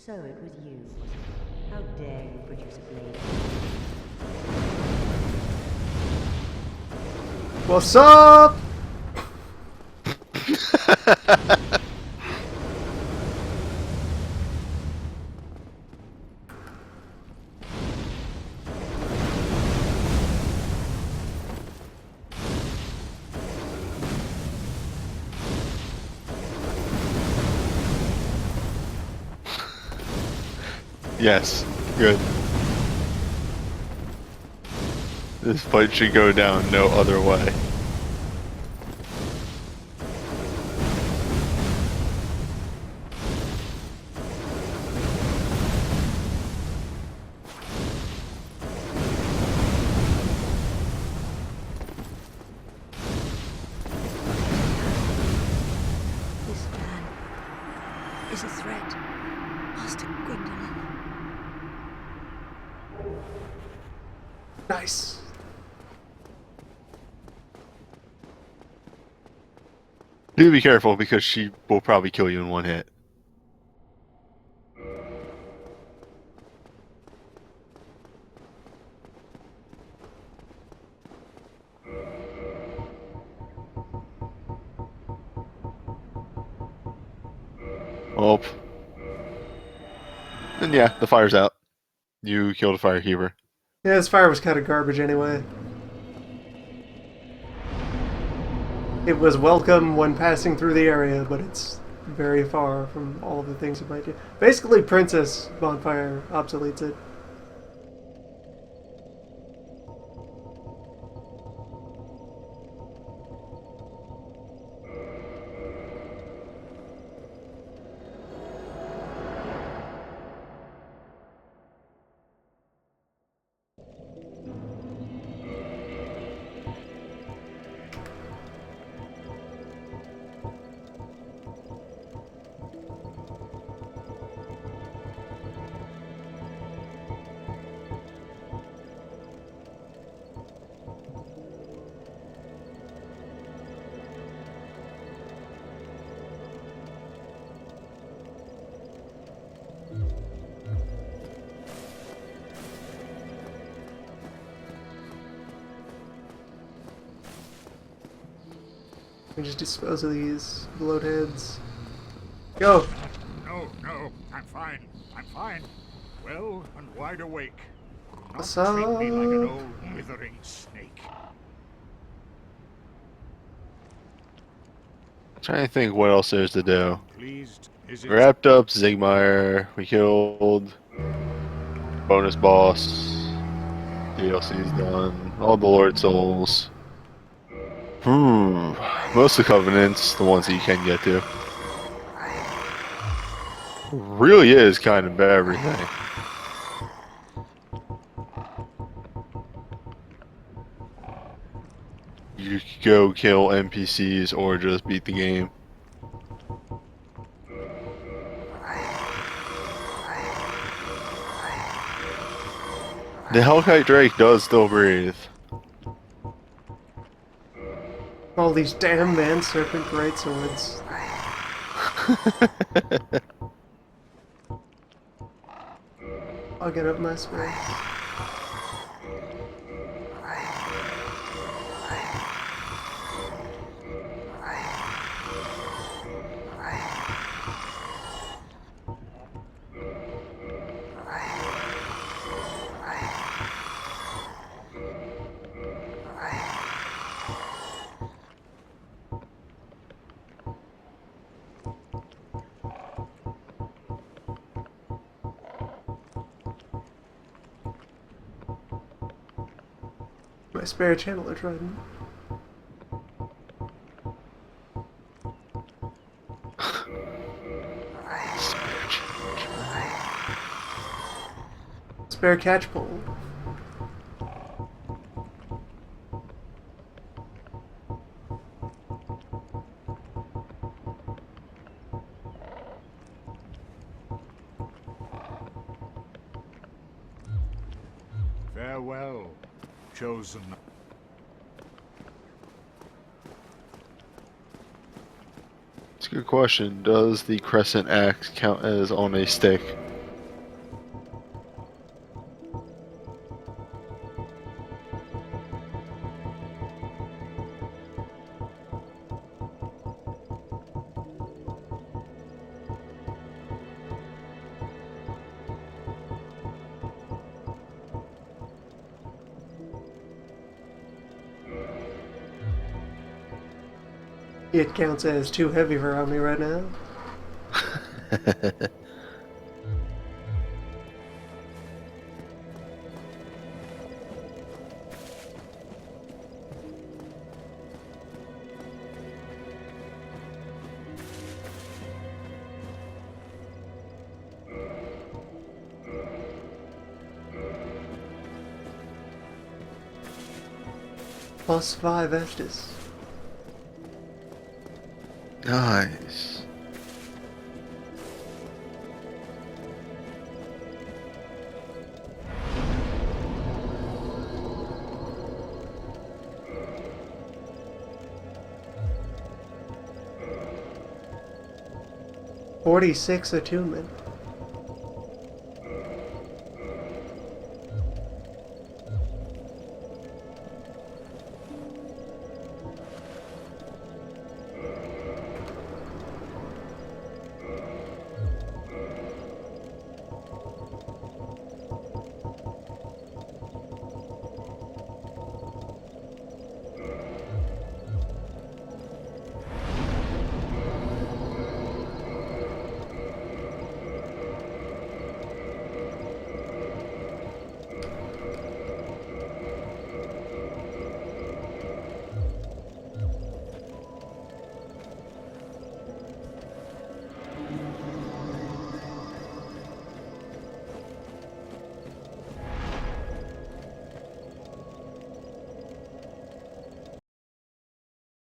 So it was you. How dare you produce a blade? What's up? Yes, good. This fight should go down no other way. This man is a threat, Master Gwendolyn. Nice. Do be careful because she will probably kill you in one hit. Oh. And yeah, the fire's out. You killed a Firekeeper. Yeah, this fire was kind of garbage anyway. It was welcome when passing through the area, but it's very far from all of the things it might do. Basically, Princess Bonfire obsoletes it. We just dispose of these bloatheads. Go! No, no, I'm fine. I'm fine. Well and wide awake. Not What's treat me like an up? old withering snake. Trying to think what else there's to do. Pleased? Is We it wrapped up Zigmeyer. We killed bonus boss. DLC's done. All the Lord Souls. Most of the Covenants, the ones that you can get to. Really is kind of everything. You could go kill NPCs or just beat the game. The Hellkite Drake does still breathe. All these damn man serpent greatswords. I'll get up my space. My spare channeler trident. Spare catch pole. farewell, chosen? It's a good question. Does the crescent axe count as on a stick? It counts as too heavy for me right now. +5 Estus. Nice. .46 attunement.